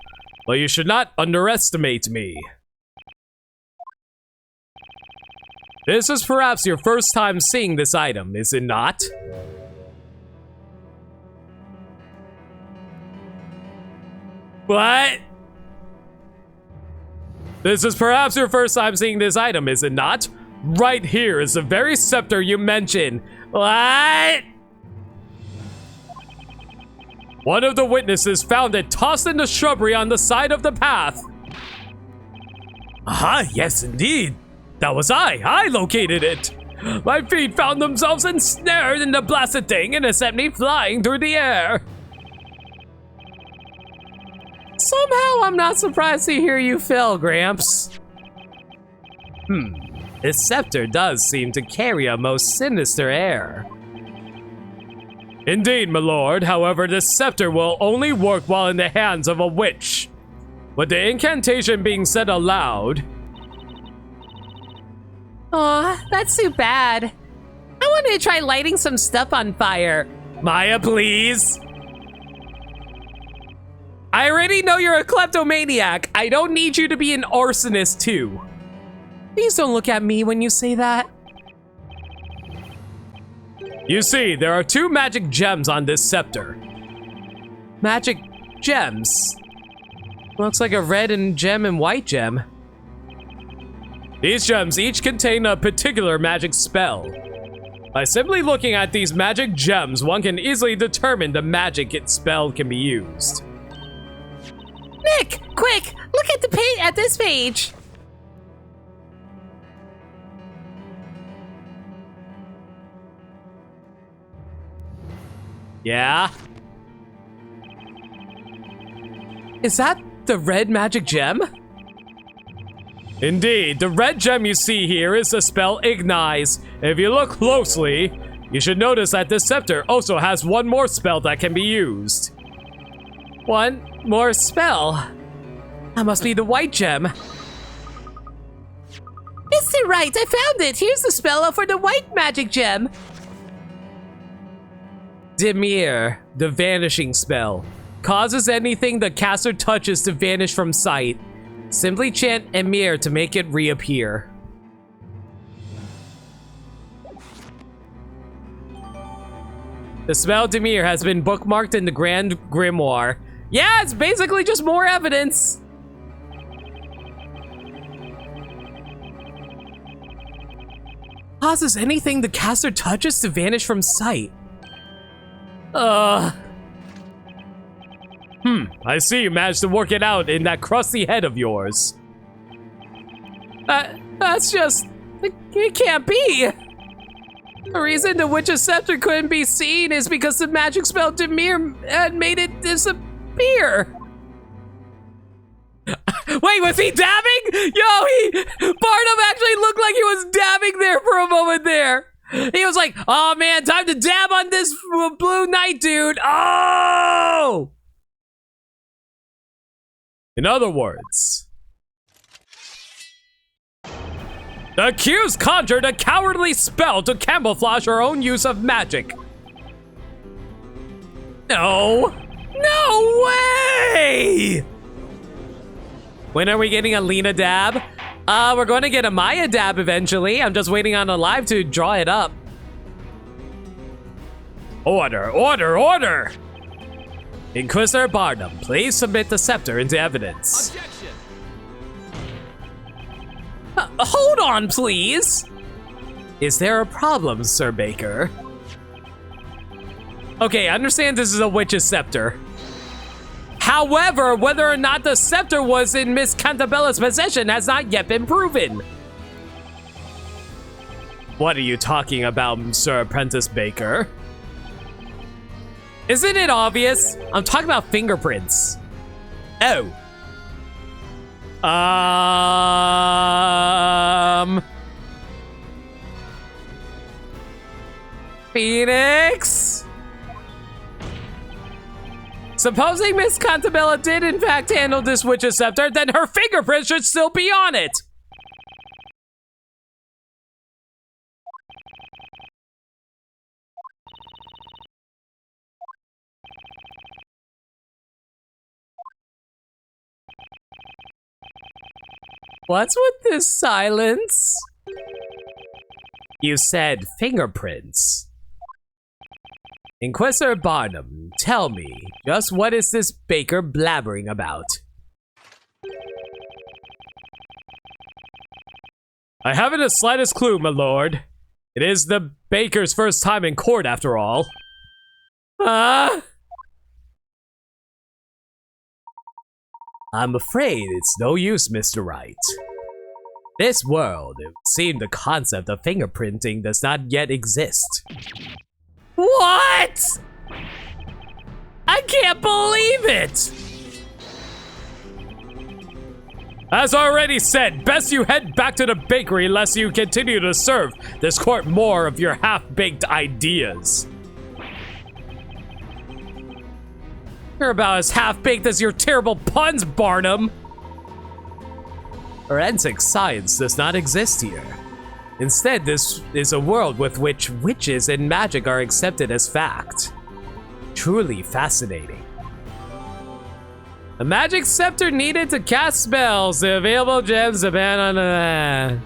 [SPEAKER 1] But you should not underestimate me. This is perhaps your first time seeing this item, is it not? What? This is perhaps your first time seeing this item, is it not? Right here is the very scepter you mentioned. What? One of the witnesses found it tossed in the shrubbery on the side of the path.
[SPEAKER 6] Aha, yes indeed. That was I located it.
[SPEAKER 1] My feet found themselves ensnared in the blasted thing and it sent me flying through the air. Somehow I'm not surprised to hear you fail, Gramps.
[SPEAKER 6] This scepter does seem to carry a most sinister air.
[SPEAKER 1] Indeed, my lord. However, this scepter will only work while in the hands of a witch. With the incantation being said aloud...
[SPEAKER 4] Aw, that's too bad. I wanted to try lighting some stuff on fire.
[SPEAKER 1] Maya, please. I already know you're a kleptomaniac. I don't need you to be an arsonist too.
[SPEAKER 6] Please don't look at me when you say that.
[SPEAKER 2] You see, there are 2 magic gems on this scepter. Magic gems? Looks like a red and gem and white gem. These gems each contain a particular magic spell. By simply looking at these magic gems, one can easily determine the magic its spell can be used.
[SPEAKER 4] Nick, quick, look at the page at this page.
[SPEAKER 2] Yeah? Is that the red magic gem? Indeed, the red gem you see here is the spell Ignize. If you look closely, you should notice that this scepter also has one more spell that can be used. One more spell? That must be the white gem.
[SPEAKER 4] Mr. Wright, I found it. Here's the spell for the white magic gem.
[SPEAKER 2] Dimir, the vanishing spell. Causes anything the caster touches to vanish from sight. Simply chant Emir to make it reappear. The spell Dimir has been bookmarked in the Grand Grimoire. Yeah, it's basically just more evidence. Causes anything the caster touches to vanish from sight. I see you managed to work it out in that crusty head of yours. That's just... It can't be! The reason the witch's scepter couldn't be seen is because the magic spell Dimir had made it disappear. Wait, was he dabbing? Barnum actually looked like he was dabbing there for a moment there. He was like, oh man, time to dab on this blue knight, dude. Oh! In other words, the accused conjured a cowardly spell to camouflage her own use of magic. No way! When are we getting a Lena dab? We're going to get a Maya dab eventually. I'm just waiting on a live to draw it up. Order, order, order! Inquisitor Barnum, please submit the scepter into evidence.
[SPEAKER 10] Objection!
[SPEAKER 2] Hold on, please! Is there a problem, Sir Baker? Okay, I understand this is a witch's scepter. However, whether or not the scepter was in Miss Cantabella's possession has not yet been proven. What are you talking about, Sir Apprentice Baker? Isn't it obvious? I'm talking about fingerprints. Oh. Phoenix? Supposing Miss Cantabella did in fact handle this witch's scepter, then her fingerprints should still be on it. What's with this silence? You said fingerprints. Inquisitor Barnum, tell me, just what is this Baker blabbering about? I haven't the slightest clue, my lord. It is the Baker's first time in court, after all. I'm afraid it's no use, Mr. Wright. This world, it would seem the concept of fingerprinting does not yet exist. What? I can't believe it! As already said, best you head back to the bakery lest you continue to serve this court more of your half-baked ideas. You're about as half-baked as your terrible puns, Barnum! Forensic science does not exist here. Instead, this is a world with which witches and magic are accepted as fact. Truly fascinating. A magic scepter needed to cast spells. The available gems depend on the...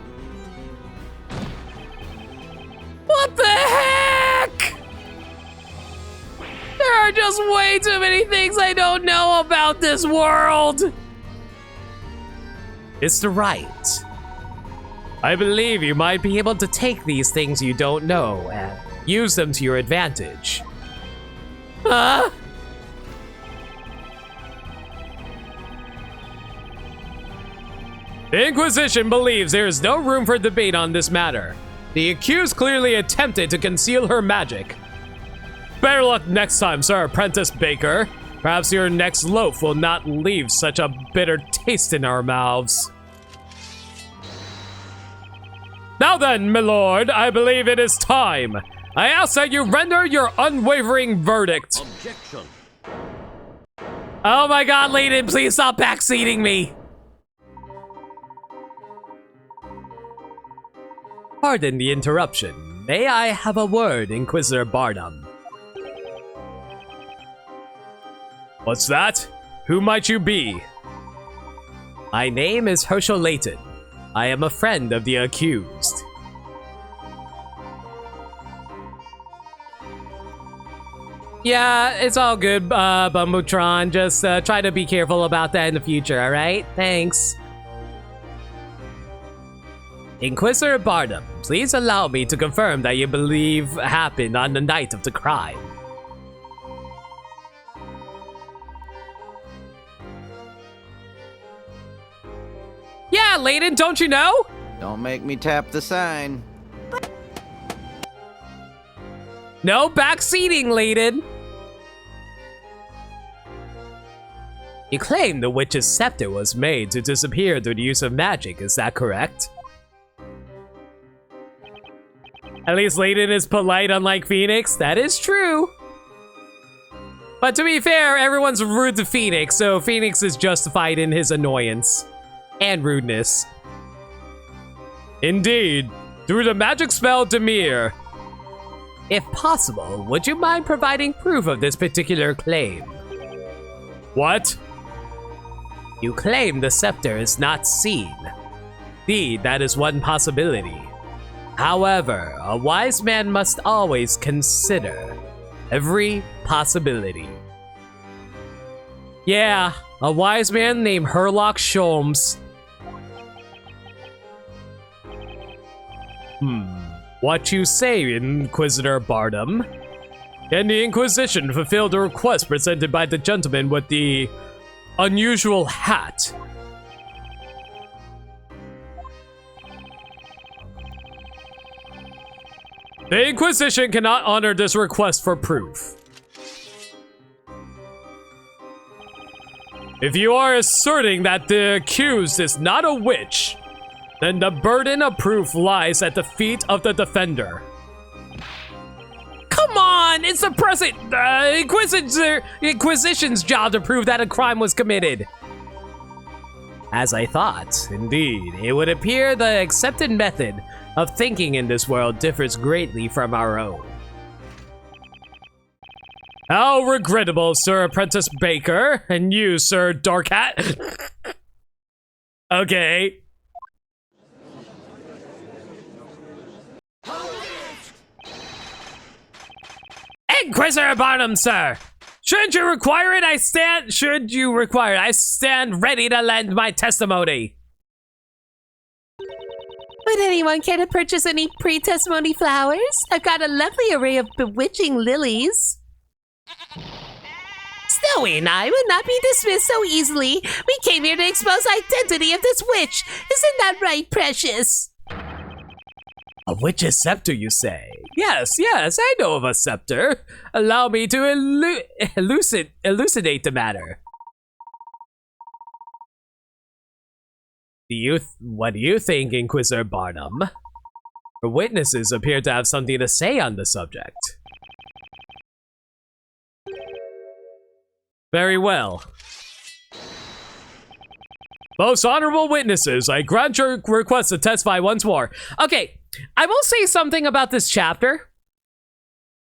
[SPEAKER 2] What the heck?
[SPEAKER 1] are just way too many things I don't know about this world.
[SPEAKER 6] Mr. Wright, I believe you might be able to take these things you don't know and use them to your advantage.
[SPEAKER 1] Huh?
[SPEAKER 6] The Inquisition believes there is no room for debate on this matter. The accused clearly attempted to conceal her magic. Better luck next time, Sir Apprentice Baker. Perhaps your next loaf will not leave such a bitter taste in our mouths. Now then, my lord, I believe it is time. I ask that you render your unwavering verdict.
[SPEAKER 13] Objection.
[SPEAKER 1] Oh my god, Layton, please stop backseating me.
[SPEAKER 6] Pardon the interruption. May I have a word, Inquisitor Barnum? What's that? Who might you be? My name is Herschel Layton. I am a friend of the accused.
[SPEAKER 1] Yeah, it's all good, Bumbletron. Just try to be careful about that in the future, alright? Thanks.
[SPEAKER 6] Inquisitor Barnum, please allow me to confirm that you believe happened on the night of the crime.
[SPEAKER 1] Yeah, Layton, don't you know?
[SPEAKER 14] Don't make me tap the sign.
[SPEAKER 1] No backseating, Layton.
[SPEAKER 6] You claim the witch's scepter was made to disappear through the use of magic, is that correct?
[SPEAKER 1] At least Layton is polite, unlike Phoenix. That is true. But to be fair, everyone's rude to Phoenix, so Phoenix is justified in his annoyance and rudeness.
[SPEAKER 6] Indeed, through the magic spell Demir.
[SPEAKER 1] If possible, would you mind providing proof of this particular claim?
[SPEAKER 6] What?
[SPEAKER 1] You claim the scepter is not seen.
[SPEAKER 6] Indeed, that is one possibility.
[SPEAKER 1] However, a wise man must always consider every possibility. Yeah, a wise man named Herlock Sholmes.
[SPEAKER 6] What you say, Inquisitor Barnum? Can the Inquisition fulfill the request presented by the gentleman with the unusual hat? The Inquisition cannot honor this request for proof. If you are asserting that the accused is not a witch, then the burden of proof lies at the feet of the defender.
[SPEAKER 1] Come on, it's the present Inquisition's job to prove that a crime was committed.
[SPEAKER 6] As I thought, indeed, it would appear the accepted method of thinking in this world differs greatly from our own. How regrettable, Sir Apprentice Baker, and you, Sir Dark Hat. Okay.
[SPEAKER 1] Inquisitor Barnum, sir! Should you require it, I stand ready to lend my testimony.
[SPEAKER 4] Would anyone care to purchase any pre-testimony flowers? I've got a lovely array of bewitching lilies. Snowy and I will not be dismissed so easily. We came here to expose the identity of this witch. Isn't that right, Precious?
[SPEAKER 6] A witch's scepter, you say? Yes, I know of a scepter. Allow me to elucidate the matter. What do you think, Inquisitor Barnum? The witnesses appear to have something to say on the subject. Very well. Most honorable witnesses, I grant your request to testify once more.
[SPEAKER 1] Okay, I will say something about this chapter.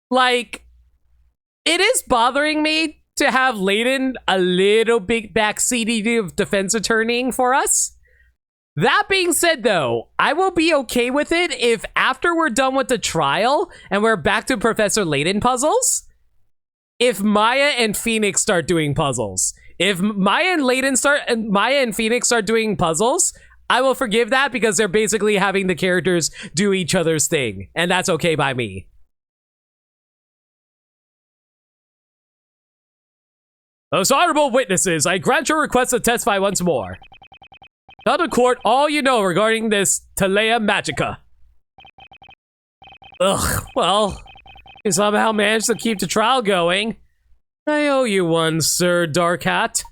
[SPEAKER 1] Like, it is bothering me to have Layton a little bit backseaty of defense attorneying for us. That being said, though, I will be okay with it if after we're done with the trial and we're back to Professor Layton puzzles,
[SPEAKER 2] if Maya and Phoenix start doing puzzles. If Maya and Phoenix start doing puzzles, I will forgive that because they're basically having the characters do each other's thing, and that's okay by me. Those honorable witnesses, I grant your request to testify once more. Tell the court all you know regarding this Talea Magica. Ugh, well, you somehow managed to keep the trial going. I owe you one, Sir Dark Hat.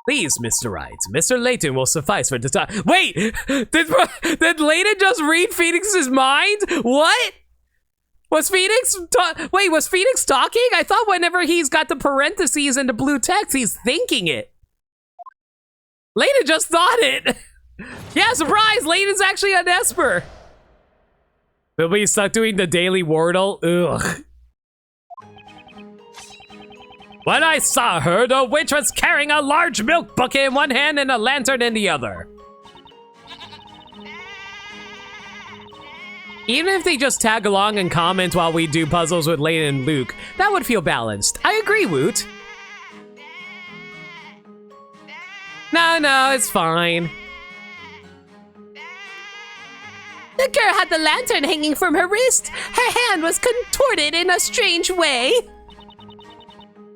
[SPEAKER 2] Please, Mr. Wright, Mr. Layton will suffice for the time. Wait! Did Layton just read Phoenix's mind? What? Was Phoenix was Phoenix talking? I thought whenever he's got the parentheses and the blue text, he's thinking it. Layton just thought it. Yeah, surprise! Layton's actually an Esper. Will be stuck doing the daily Wordle? Ugh. When I saw her, the witch was carrying a large milk bucket in one hand and a lantern in the other. Even if they just tag along and comment while we do puzzles with Layton and Luke, that would feel balanced. I agree, Woot. No, it's fine.
[SPEAKER 4] The girl had the lantern hanging from her wrist. Her hand was contorted in a strange way.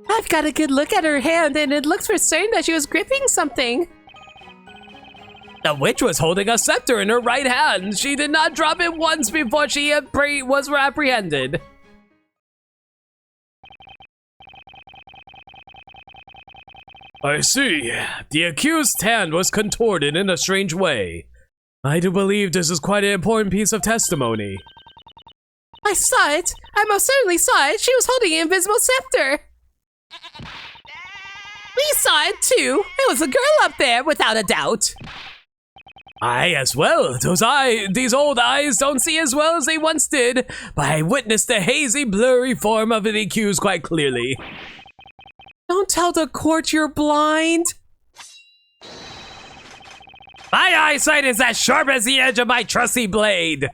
[SPEAKER 4] I've got a good look at her hand, and it looks for certain that she was gripping something.
[SPEAKER 2] The witch was holding a scepter in her right hand. She did not drop it once before she was apprehended. I see. The accused's hand was contorted in a strange way. I do believe this is quite an important piece of testimony.
[SPEAKER 4] I saw it. I most certainly saw it. She was holding an invisible scepter. We saw it too. It was a girl up there, without a doubt.
[SPEAKER 2] I as well. These old eyes don't see as well as they once did, but I witnessed the hazy, blurry form of the accused quite clearly.
[SPEAKER 4] Don't tell the court you're blind.
[SPEAKER 2] My eyesight is as sharp as the edge of my trusty blade.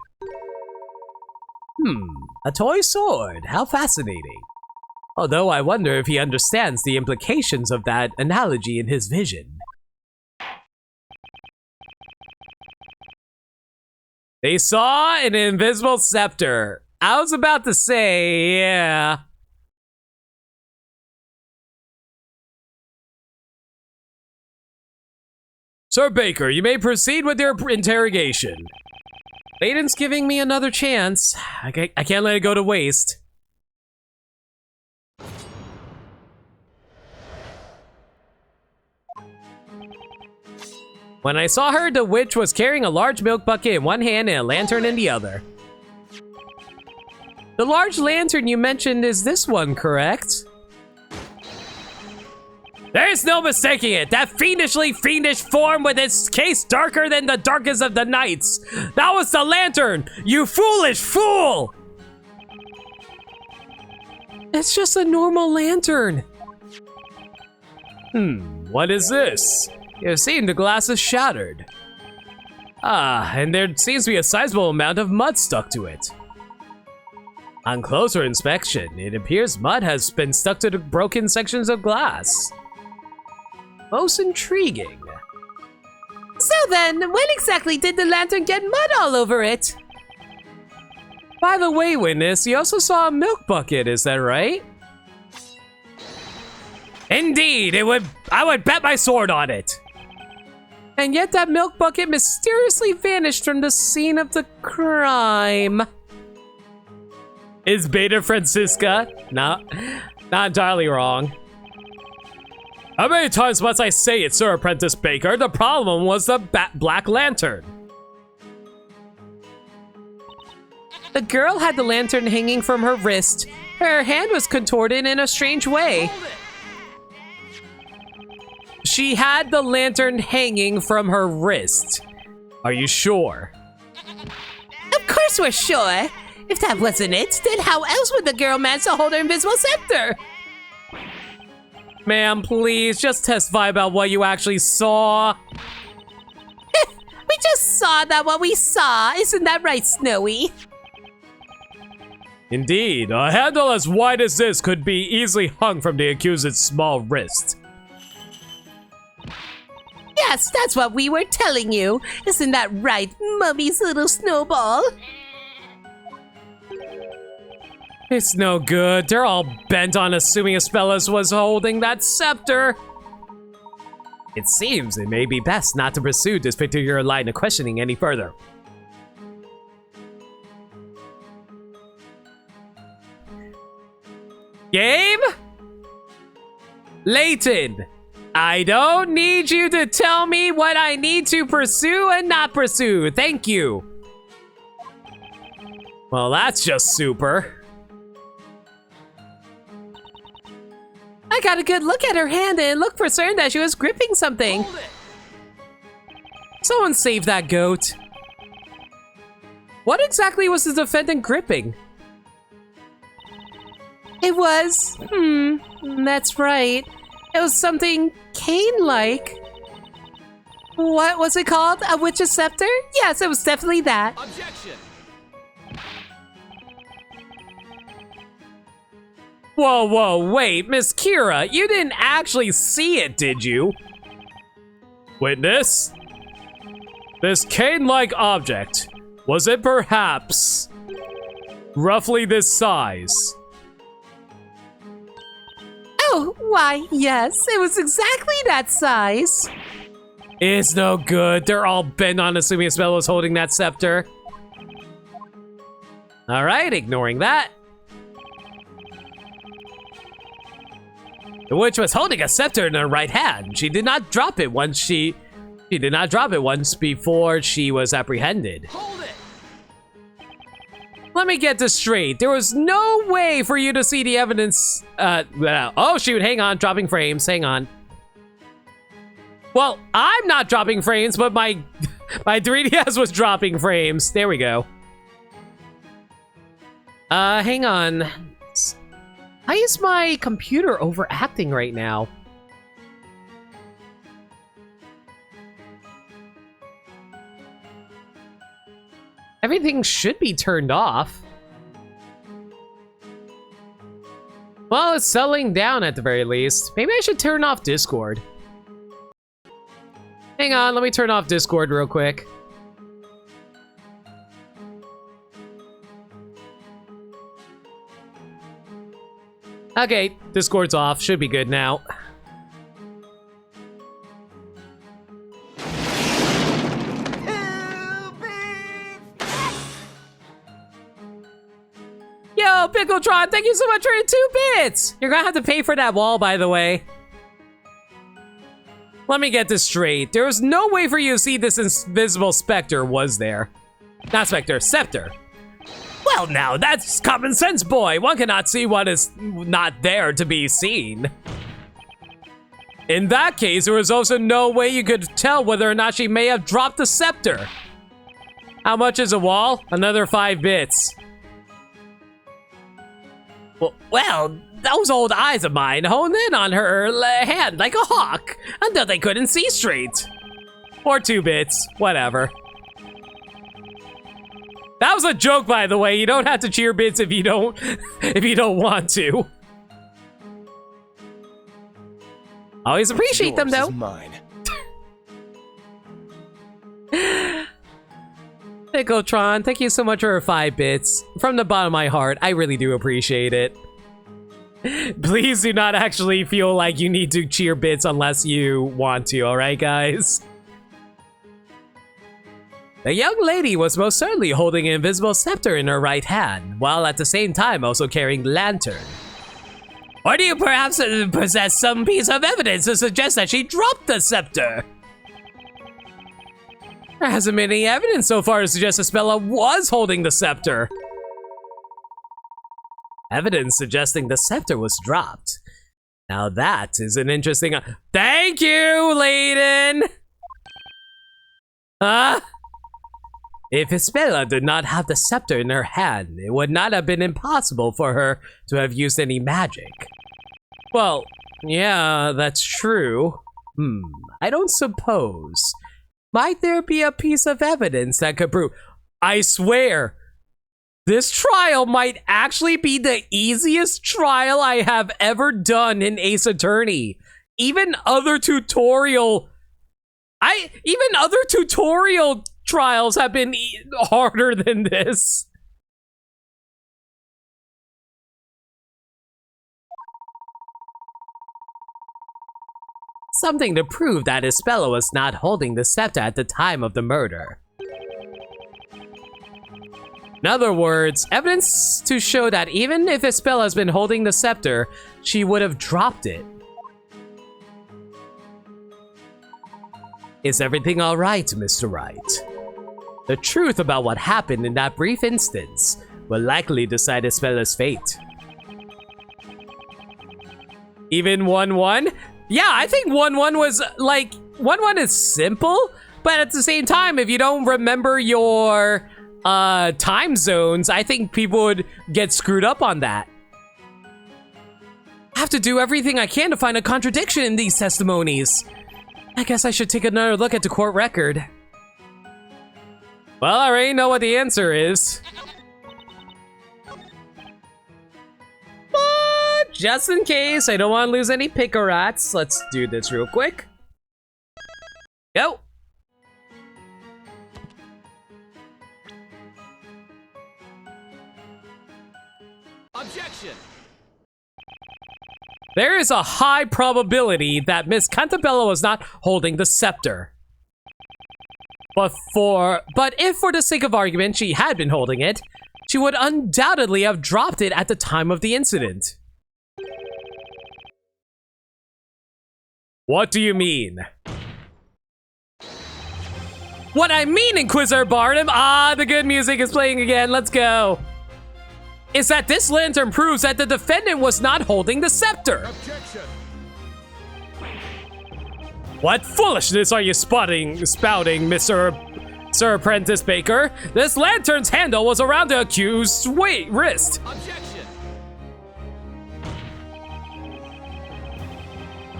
[SPEAKER 2] A toy sword. How fascinating. Although I wonder if he understands the implications of that analogy in his vision. They saw an invisible scepter. I was about to say, yeah. Sir Baker, you may proceed with your interrogation. Layton's giving me another chance. I can't let it go to waste. When I saw her, the witch was carrying a large milk bucket in one hand and a lantern in the other. The large lantern you mentioned is this one, correct? There's no mistaking it. That fiendishly fiendish form with its case darker than the darkest of the nights. That was the lantern, you foolish fool!
[SPEAKER 4] It's just a normal lantern.
[SPEAKER 2] What is this? You've seen the glass is shattered. Ah, and there seems to be a sizable amount of mud stuck to it. On closer inspection, it appears mud has been stuck to the broken sections of glass. Most intriguing.
[SPEAKER 4] So then, when exactly did the lantern get mud all over it?
[SPEAKER 2] By the way, witness, you also saw a milk bucket, is that right? Indeed, I would bet my sword on it.
[SPEAKER 4] And yet that milk bucket mysteriously vanished from the scene of the crime.
[SPEAKER 2] Is Beta Francisca? Not entirely wrong. How many times must I say it, Sir Apprentice Baker? The problem was the black lantern.
[SPEAKER 4] The girl had the lantern hanging from her wrist. Her hand was contorted in a strange way.
[SPEAKER 2] She had the lantern hanging from her wrist. Are you sure?
[SPEAKER 4] Of course we're sure. If that wasn't it, then how else would the girl manage to hold her invisible scepter?
[SPEAKER 2] Ma'am, please, just testify about what you actually saw.
[SPEAKER 4] We just saw that what we saw. Isn't that right, Snowy?
[SPEAKER 6] Indeed, a handle as wide as this could be easily hung from the accused's small wrist.
[SPEAKER 4] Yes, that's what we were telling you. Isn't that right, Mummy's little snowball?
[SPEAKER 6] It's no good. They're all bent on assuming Espellas was holding that scepter. It seems it may be best not to pursue this particular line of questioning any further. Game? Layton, I don't need you to tell me what I need to pursue and not pursue. Thank you. Well, that's just super.
[SPEAKER 4] I got a good look at her hand and it looked concerned that she was gripping something.
[SPEAKER 6] Someone save that goat. What exactly was the defendant gripping?
[SPEAKER 4] It was, that's right. It was something cane-like. What was it called? A witch's scepter? Yes, it was definitely that.
[SPEAKER 10] Objection!
[SPEAKER 6] Whoa, whoa, wait, Miss Kira, you didn't actually see it, did you? Witness? This cane-like object, was it perhaps roughly this size?
[SPEAKER 4] Oh, why, yes, it was exactly that size.
[SPEAKER 6] It's no good. They're all bent on assuming Isabella is holding that scepter. Alright, ignoring that. The witch was holding a scepter in her right hand. She did not drop it once she did not drop it once before she was apprehended.
[SPEAKER 10] Hold it!
[SPEAKER 6] Let me get this straight. There was no way for you to see the evidence. Oh shoot, hang on, dropping frames, hang on. Well, I'm not dropping frames, but my 3DS was dropping frames. There we go. Hang on. Why is my computer overacting right now? Everything should be turned off. Well, it's settling down at the very least. Maybe I should turn off Discord. Hang on, let me turn off Discord real quick. Okay, Discord's off. Should be good now. Yo, Pickletron, thank you so much for the 2 bits! You're gonna have to pay for that wall, by the way. Let me get this straight. There was no way for you to see this invisible specter, was there? Not specter, scepter. Well, now, that's common sense, boy. One cannot see what is not there to be seen. In that case, there was also no way you could tell whether or not she may have dropped the scepter. How much is a wall? Another 5 bits. Well, those old eyes of mine honed in on her hand like a hawk until they couldn't see straight. Or 2 bits, whatever. That was a joke, by the way. You don't have to cheer bits if you don't want to. Always appreciate them, though.
[SPEAKER 15] Is mine.
[SPEAKER 6] Pickletron, thank you so much for 5 bits. From the bottom of my heart, I really do appreciate it. Please do not actually feel like you need to cheer bits unless you want to, alright, guys? The young lady was most certainly holding an invisible scepter in her right hand, while at the same time also carrying the lantern. Or do you perhaps possess some piece of evidence to suggest that she dropped the scepter? There hasn't been any evidence so far to suggest Isabella was holding the scepter. Evidence suggesting the scepter was dropped. Now that is an interesting... Thank you, Layton! Huh? If Isabella did not have the scepter in her hand, it would not have been impossible for her to have used any magic. Well, yeah, that's true. I don't suppose. Might there be a piece of evidence that could prove... I swear,
[SPEAKER 1] This trial might actually be the easiest trial I have ever done in Ace Attorney. Even other tutorial trials have been harder than this. Something to prove that Isabella was not holding the scepter at the time of the murder. In other words, evidence to show that even if Isabella has been holding the scepter, she would have dropped it. Is everything alright, Mr. Wright? The truth about what happened in that brief instance will likely decide Isabella's fate. Even 1-1? Yeah, I think 1-1 was like, 1-1 is simple, but at the same time, if you don't remember your time zones, I think people would get screwed up on that. I have to do everything I can to find a contradiction in these testimonies. I guess I should take another look at the court record. Well, I already know what the answer is. But just in case, I don't want to lose any pick-a-rats, let's do this real quick. Go!
[SPEAKER 10] Objection!
[SPEAKER 1] There is a high probability that Miss Cantabella was not holding the scepter. But if for the sake of argument she had been holding it, she would undoubtedly have dropped it at the time of the incident. What do you mean? What I mean, Inquisitor Barnum, the good music is playing again, let's go. Is that this lantern proves that the defendant was not holding the scepter.
[SPEAKER 11] Objection.
[SPEAKER 1] What foolishness are you spouting, Sir Apprentice Baker? This lantern's handle was around the accused's wrist.
[SPEAKER 10] Objection!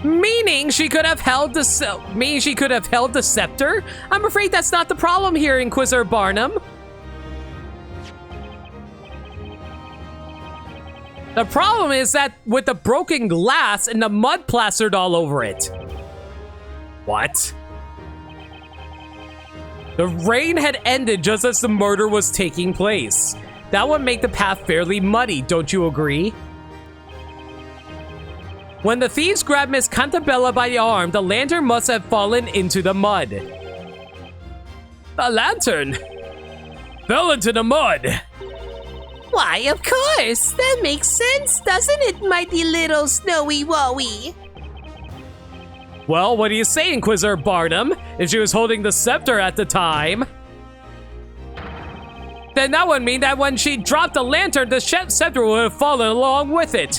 [SPEAKER 1] Meaning she could have held the scepter? I'm afraid that's not the problem here, Inquisitor Barnum. The problem is that with the broken glass and the mud plastered all over it. What? The rain had ended just as the murder was taking place. That would make the path fairly muddy, don't you agree? When the thieves grabbed Miss Cantabella by the arm, the lantern must have fallen into the mud. The lantern fell into the mud.
[SPEAKER 4] Why, of course! That makes sense, doesn't it, mighty little snowy wowie?
[SPEAKER 1] Well, what do you say, Inquisitor Barnum? If she was holding the scepter at the time, then that would mean that when she dropped the lantern, the scepter would have fallen along with it.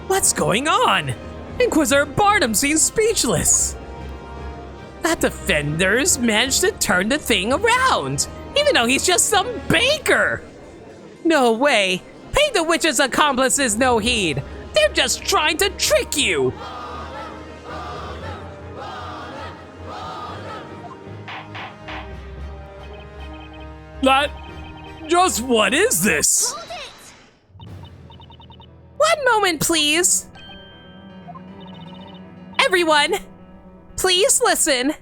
[SPEAKER 1] What's going on? Inquisitor Barnum seems speechless. That defender's managed to turn the thing around, even though he's just some baker. No way. Pay the witch's accomplices no heed. They're just trying to trick you. Just what is this?
[SPEAKER 3] Hold it!
[SPEAKER 4] One moment, please. Everyone, please listen.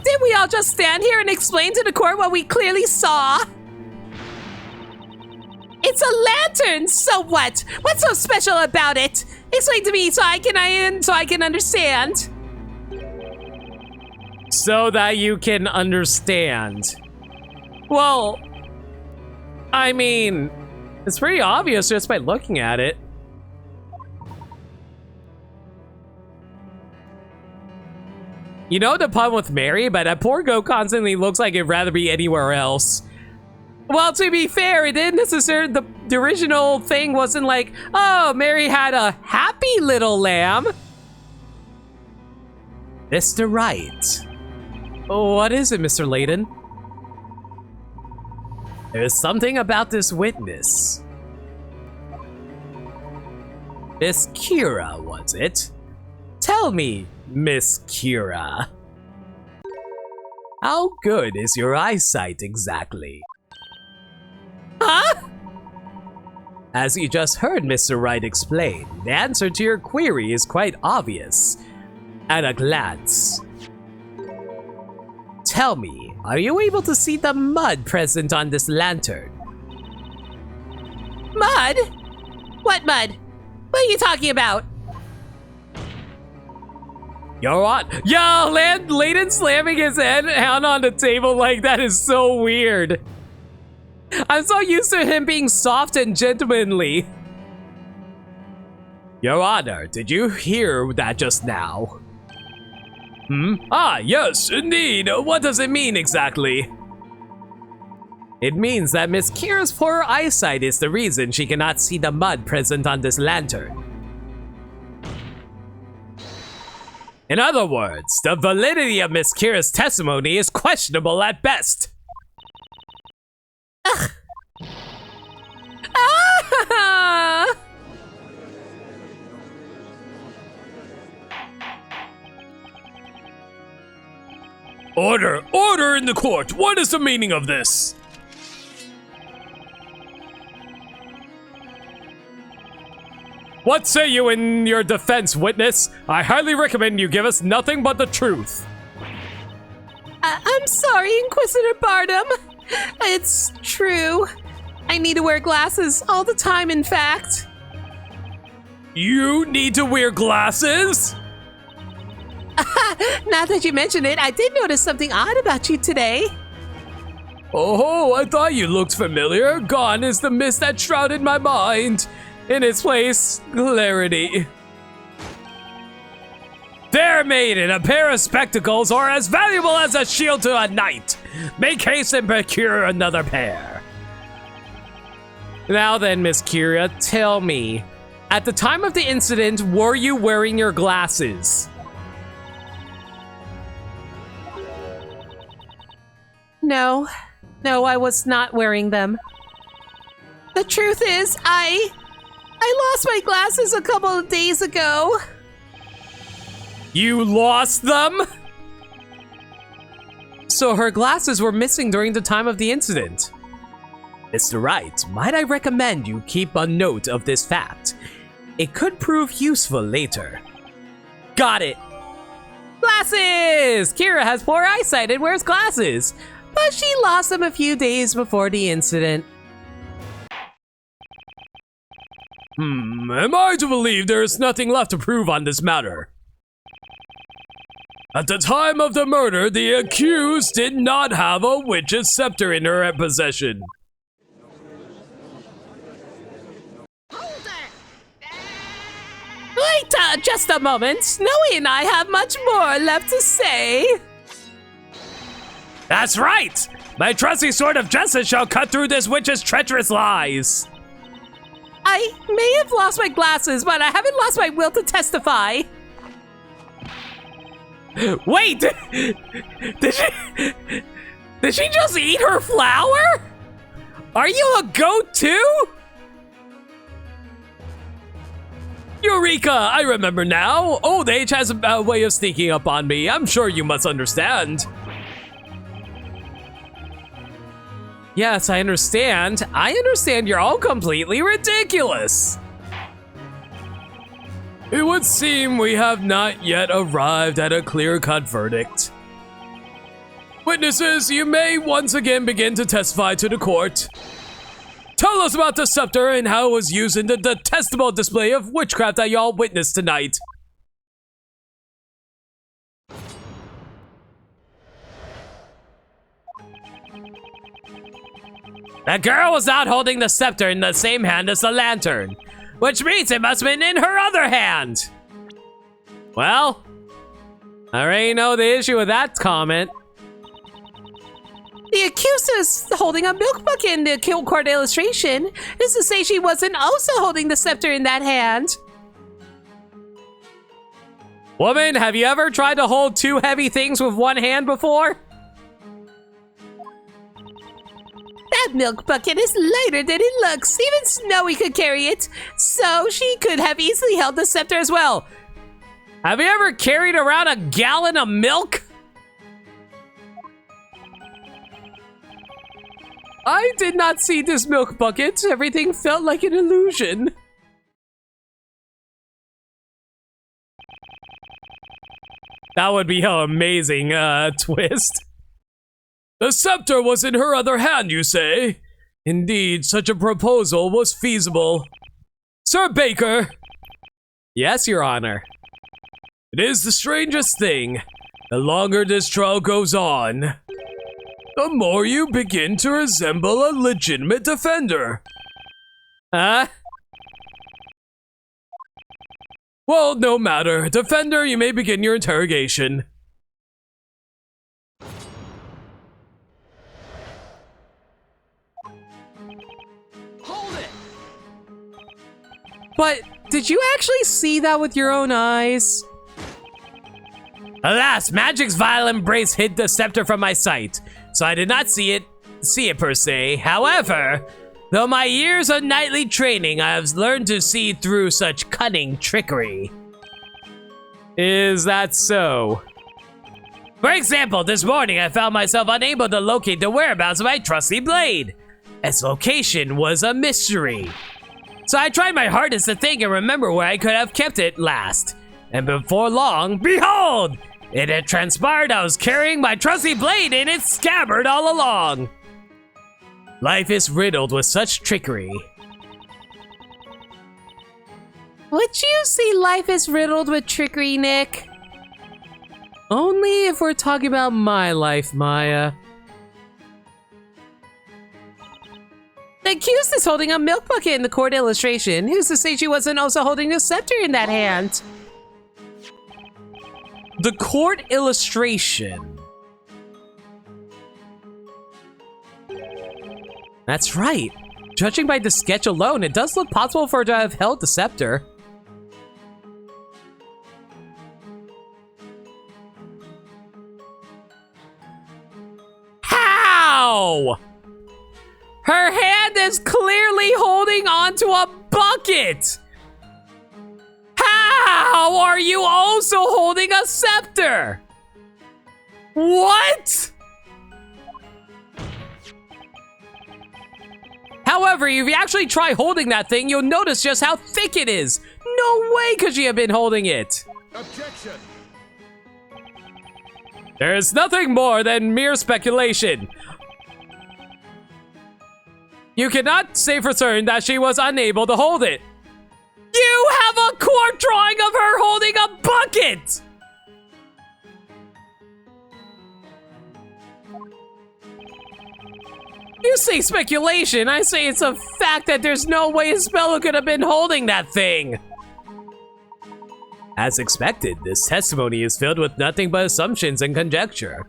[SPEAKER 4] Didn't we all just stand here and explain to the court what we clearly saw? It's a lantern, so what? What's so special about it? Explain to me so I can understand.
[SPEAKER 1] So that you can understand. Well, I mean, it's pretty obvious just by looking at it. You know the problem with Mary, but that poor goat constantly looks like it'd rather be anywhere else. Well, to be fair, it didn't necessarily, the original thing wasn't like, oh, Mary had a happy little lamb. Mr. Wright. What is it, Mr. Layton? There's something about this witness. Miss Kira, was it? Tell me, Miss Kira.
[SPEAKER 6] How good is your eyesight exactly?
[SPEAKER 1] Huh?
[SPEAKER 6] As you just heard Mr. Wright explain, the answer to your query is quite obvious at a glance. Tell me, are you able to see the mud present on this lantern?
[SPEAKER 1] Mud? What mud? What are you talking about?
[SPEAKER 6] You're on.
[SPEAKER 1] Yo, Layton slamming his head down on the table like that is so weird. I'm so used to him being soft and gentlemanly.
[SPEAKER 6] Your Honor, did you hear that just now? Ah, yes, indeed. What does it mean exactly? It means that Miss Kira's poor eyesight is the reason she cannot see the mud present on this lantern. In other words, the validity of Miss Kira's testimony is questionable at best.
[SPEAKER 1] Ah!
[SPEAKER 6] Order! Order in the court! What is the meaning of this? What say you in your defense, witness? I highly recommend you give us nothing but the truth.
[SPEAKER 1] I'm sorry, Inquisitor Bardem. It's true. I need to wear glasses all the time, in fact.
[SPEAKER 6] You need to wear glasses?
[SPEAKER 1] Now that you mention it, I did notice something odd about you today.
[SPEAKER 6] Oh, I thought you looked familiar. Gone is the mist that shrouded my mind. In its place, clarity. Fair maiden, a pair of spectacles are as valuable as a shield to a knight. Make haste and procure another pair.
[SPEAKER 1] Now then, Miss Kira, tell me, at the time of the incident, were you wearing your glasses? No, I was not wearing them. The truth is, I lost my glasses a couple of days ago.
[SPEAKER 6] You lost them?
[SPEAKER 1] So her glasses were missing during the time of the incident.
[SPEAKER 6] Mr. Wright, might I recommend you keep a note of this fact? It could prove useful later.
[SPEAKER 1] Got it. Glasses! Kira has poor eyesight and wears glasses, but she lost them a few days before the incident.
[SPEAKER 6] Am I to believe there is nothing left to prove on this matter? At the time of the murder, the accused did not have a witch's scepter in her possession.
[SPEAKER 1] Wait just a moment. Snowy and I have much more left to say.
[SPEAKER 6] That's right! My trusty sword of justice shall cut through this witch's treacherous lies.
[SPEAKER 1] I may have lost my glasses, but I haven't lost my will to testify.
[SPEAKER 6] Wait! Did she just eat her flower? Are you a goat too? Eureka! I remember now. Old age has a way of sneaking up on me. I'm sure you must understand.
[SPEAKER 1] Yes, I understand. I understand you're all completely ridiculous.
[SPEAKER 6] It would seem we have not yet arrived at a clear-cut verdict. Witnesses, you may once again begin to testify to the court. Tell us about the scepter and how it was used in the detestable display of witchcraft that y'all witnessed tonight.
[SPEAKER 1] That girl was not holding the scepter in the same hand as the lantern, which means it must have been in her other hand. Well, I already know the issue with that comment. The accused is holding a milk bucket in the court illustration. Is to say she wasn't also holding the scepter in that hand. Woman, have you ever tried to hold two heavy things with one hand before? That milk bucket is lighter than it looks. Even Snowy could carry it, so she could have easily held the scepter as well. Have you ever carried around a gallon of milk?
[SPEAKER 6] I did not see this milk bucket. Everything felt like an illusion. That would be an amazing twist. The scepter was in her other hand, you say? Indeed, such a proposal was feasible. Sir Baker! Yes, Your Honor. It is the strangest thing. The longer this trial goes on, the more you begin to resemble a legitimate defender. Huh? Well, no matter. Defender, you may begin your interrogation.
[SPEAKER 2] Hold it!
[SPEAKER 1] But did you actually see that with your own eyes? Alas, magic's vile embrace hid the scepter from my sight, so I did not see it per se. However, though my years of nightly training, I have learned to see through such cunning trickery.
[SPEAKER 6] Is that so?
[SPEAKER 1] For example, this morning I found myself unable to locate the whereabouts of my trusty blade. Its location was a mystery. So I tried my hardest to think and remember where I could have kept it last. And before long, behold! It had transpired I was carrying my trusty blade in its scabbard all along. Life is riddled with such trickery.
[SPEAKER 4] Would you say life is riddled with trickery, Nick?
[SPEAKER 6] Only if we're talking about my life, Maya.
[SPEAKER 4] The accused is holding a milk bucket in the court illustration. Who's to say she wasn't also holding the scepter in that hand?
[SPEAKER 6] The court illustration.
[SPEAKER 1] That's right. Judging by the sketch alone, it does look possible for her to have held the scepter. How? Her hand is clearly holding onto a bucket! How are you also holding a scepter? What? However, if you actually try holding that thing, you'll notice just how thick it is. No way could she have been holding it.
[SPEAKER 11] Objection!
[SPEAKER 6] There's nothing more than mere speculation. You cannot say for certain that she was unable to hold it.
[SPEAKER 1] You have a court drawing of her holding a bucket! You say speculation, I say it's a fact that there's no way Isabella could have been holding that thing.
[SPEAKER 6] As expected, this testimony is filled with nothing but assumptions and conjecture.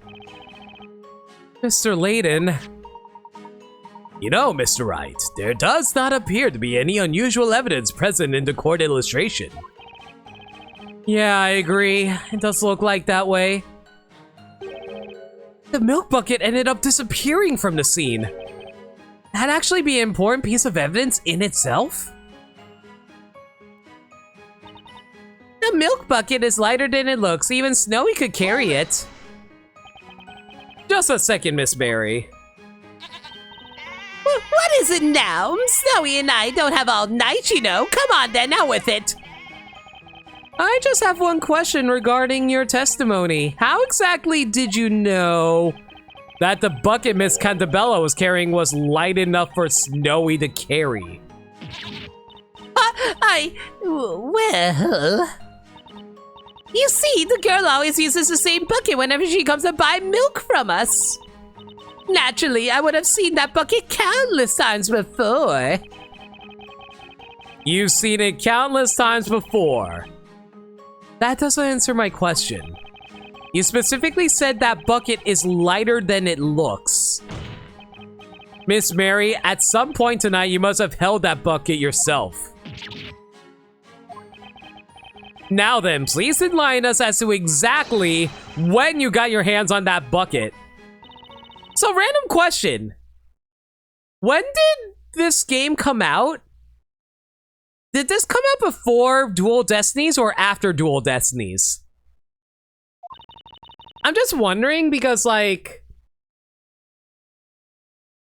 [SPEAKER 1] Mr. Layton.
[SPEAKER 6] You know, Mr. Wright, there does not appear to be any unusual evidence present in the court illustration.
[SPEAKER 1] Yeah, I agree. It does look like that way. The milk bucket ended up disappearing from the scene. That'd actually be an important piece of evidence in itself. The milk bucket is lighter than it looks. Even Snowy could carry it.
[SPEAKER 6] Just a second, Miss Mary.
[SPEAKER 4] What is it now? Snowy and I don't have all night, you know. Come on then, out with it.
[SPEAKER 1] I just have one question regarding your testimony. How exactly did you know that the bucket Miss Cantabella was carrying was light enough for Snowy to carry?
[SPEAKER 4] Well... You see, the girl always uses the same bucket whenever she comes to buy milk from us. Naturally, I would have seen that bucket countless times before.
[SPEAKER 1] You've seen it countless times before. That doesn't answer my question. You specifically said that bucket is lighter than it looks. Miss Mary, at some point tonight, you must have held that bucket yourself. Now then, please enlighten us as to exactly when you got your hands on that bucket. So, random question. When did this game come out? Did this come out before Dual Destinies or after Dual Destinies? I'm just wondering because, like,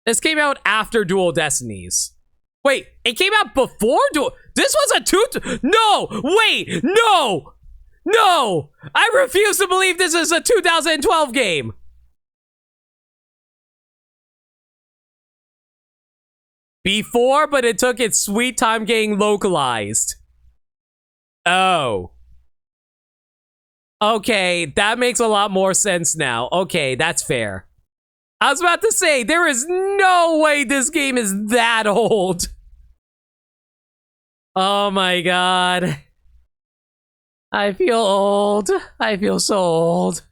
[SPEAKER 2] This came out after Dual Destinies. Wait, it came out before Dual... This was a No! Wait! No! No! I refuse to believe this is a 2012 game! Before, but it took its sweet time getting localized. Oh. Okay, that makes a lot more sense now. Okay, that's fair. I was about to say, there is no way this game is that old. Oh my god. I feel old. I feel so old.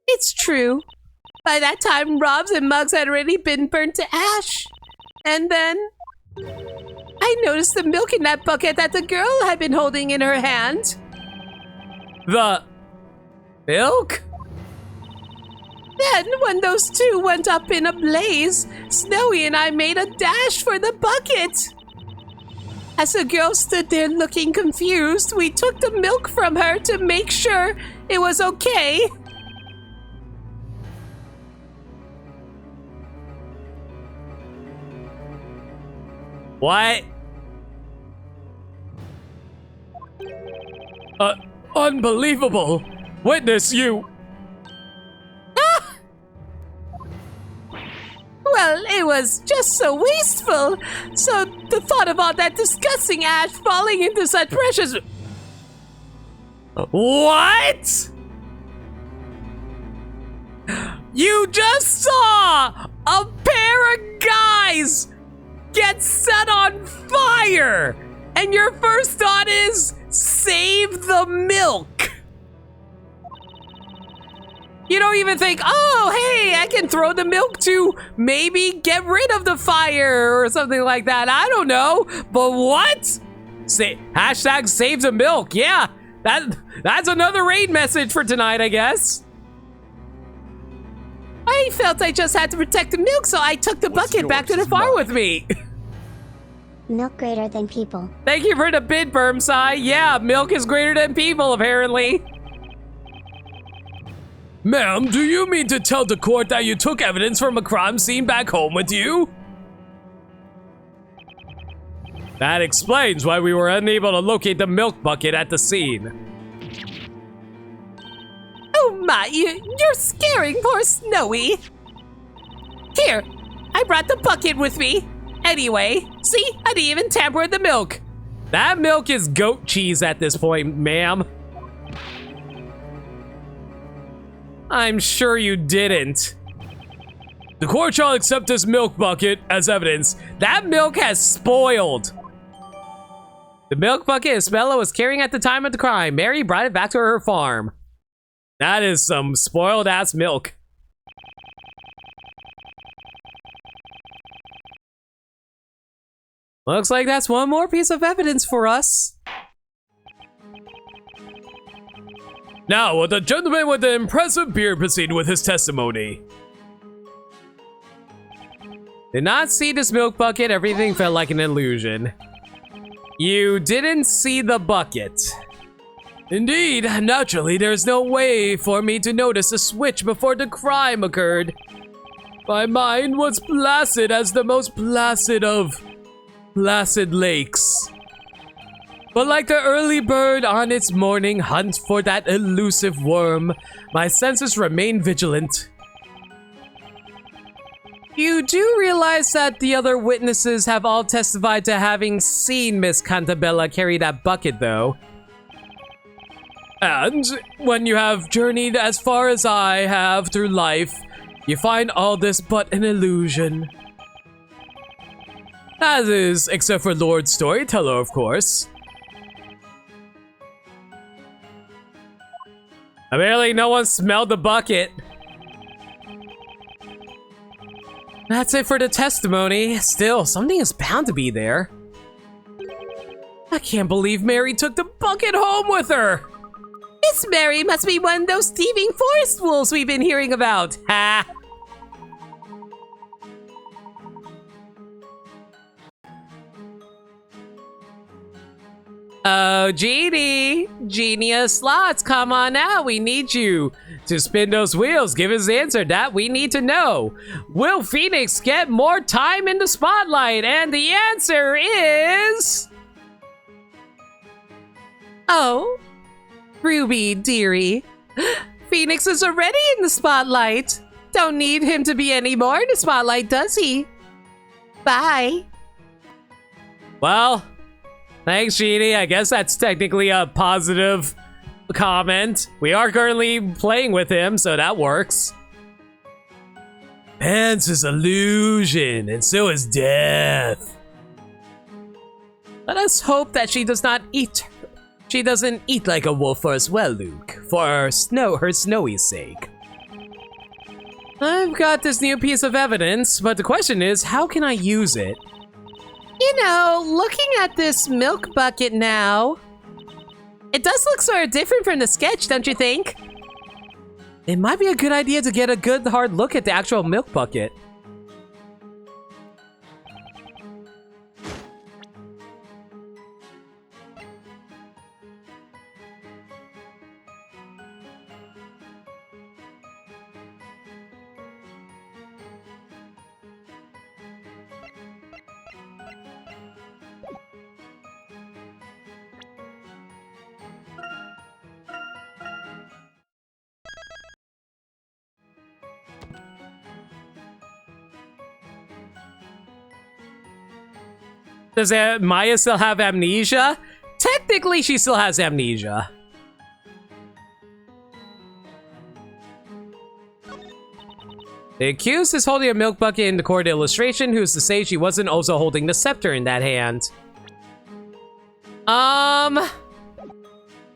[SPEAKER 4] It's true. By that time, Robs and mugs had already been burnt to ash. And then I noticed the milk in that bucket that the girl had been holding in her hand.
[SPEAKER 2] The milk?
[SPEAKER 4] Then, when those two went up in a blaze, Snowy and I made a dash for the bucket. As the girl stood there looking confused, we took the milk from her to make sure it was okay.
[SPEAKER 2] What? Unbelievable! Witness, you...
[SPEAKER 4] Ah! Well, it was just so wasteful. So the thought of all that disgusting ash falling into such precious...
[SPEAKER 2] What? You just saw a pair of guys get set on fire, and your first thought is save the milk. You don't even think, oh, hey, I can throw the milk to maybe get rid of the fire or something like that. I don't know, but what? Hashtag save the milk. Yeah, that's another raid message for tonight, I guess.
[SPEAKER 4] I felt I just had to protect the milk, so I took the bucket back to the farm with me.
[SPEAKER 12] Milk greater than people.
[SPEAKER 2] Thank you for the bid, Bermsai. Yeah, milk is greater than people, apparently.
[SPEAKER 6] Ma'am, do you mean to tell the court that you took evidence from a crime scene back home with you?
[SPEAKER 2] That explains why we were unable to locate the milk bucket at the scene.
[SPEAKER 4] Oh my, you're scaring poor Snowy. Here, I brought the bucket with me. Anyway, see, I didn't even tamper with the milk.
[SPEAKER 2] That milk is goat cheese at this point, ma'am. I'm sure you didn't.
[SPEAKER 6] The court shall accept this milk bucket as evidence.
[SPEAKER 2] That milk has spoiled. The milk bucket Isabella was carrying at the time of the crime. Mary brought it back to her farm. That is some spoiled ass milk. Looks like that's one more piece of evidence for us.
[SPEAKER 6] Now, will the gentleman with the impressive beard proceed with his testimony?
[SPEAKER 2] Did not see this milk bucket. Everything felt like an illusion. You didn't see the bucket.
[SPEAKER 6] Indeed, naturally, there's no way for me to notice a switch before the crime occurred. My mind was placid as the most placid of placid lakes. But like the early bird on its morning hunt for that elusive worm, my senses remain vigilant.
[SPEAKER 2] You do realize that the other witnesses have all testified to having seen Miss Cantabella carry that bucket, though.
[SPEAKER 6] And when you have journeyed as far as I have through life, you find all this but an illusion. As is, except for Lord Storyteller, of course.
[SPEAKER 2] Apparently no one smelled the bucket. That's it for the testimony. Still, something is bound to be there. I can't believe Mary took the bucket home with her.
[SPEAKER 4] Miss Mary must be one of those thieving forest wolves we've been hearing about.
[SPEAKER 2] Ha!
[SPEAKER 1] Oh, Genie! Genius Slots, come on out. We need you to spin those wheels. Give us the answer that we need to know. Will Phoenix get more time in the spotlight? And the answer is... Oh, Ruby, dearie. Phoenix is already in the spotlight. Don't need him to be any more in the spotlight, does he? Bye. Well... Thanks, Genie. I guess that's technically a positive comment. We are currently playing with him, so that works.
[SPEAKER 6] Pants is illusion, and so is death.
[SPEAKER 1] Let us hope that she does not eat. She doesn't eat like a wolf as well, Luke, for her snowy's sake. I've got this new piece of evidence, but the question is, how can I use it? You know, looking at this milk bucket now, it does look sort of different from the sketch, don't you think? It might be a good idea to get a good hard look at the actual milk bucket. Does Maya still have amnesia? Technically, she still has amnesia. The accused is holding a milk bucket in the court illustration. Who's to say she wasn't also holding the scepter in that hand?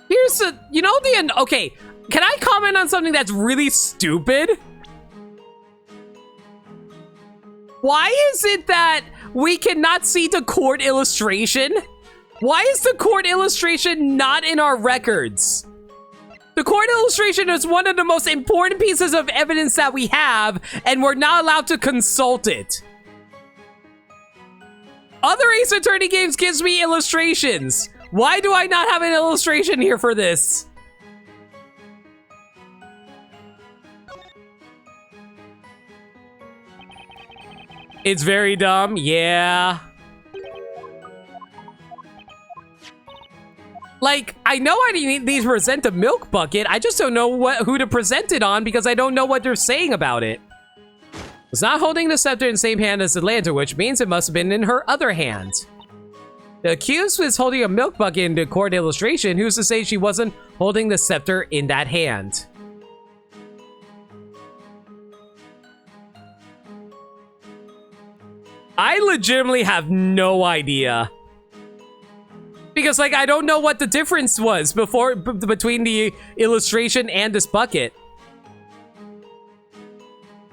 [SPEAKER 1] Here's the, you know, the end. Okay, can I comment on something that's really stupid? Why is it that we cannot see the court illustration? Why is the court illustration not in our records? The court illustration is one of the most important pieces of evidence that we have, and we're not allowed to consult it. Other Ace Attorney games gives me illustrations. Why do I not have an illustration here for this? It's very dumb, yeah. Like, I know I need to present a milk bucket, I just don't know who to present it on because I don't know what they're saying about it. It's not holding the scepter in the same hand as the lantern, which means it must have been in her other hand. The accused was holding a milk bucket in the court illustration. Who's to say she wasn't holding the scepter in that hand? I legitimately have no idea. Because, like, I don't know what the difference was between the illustration and this bucket.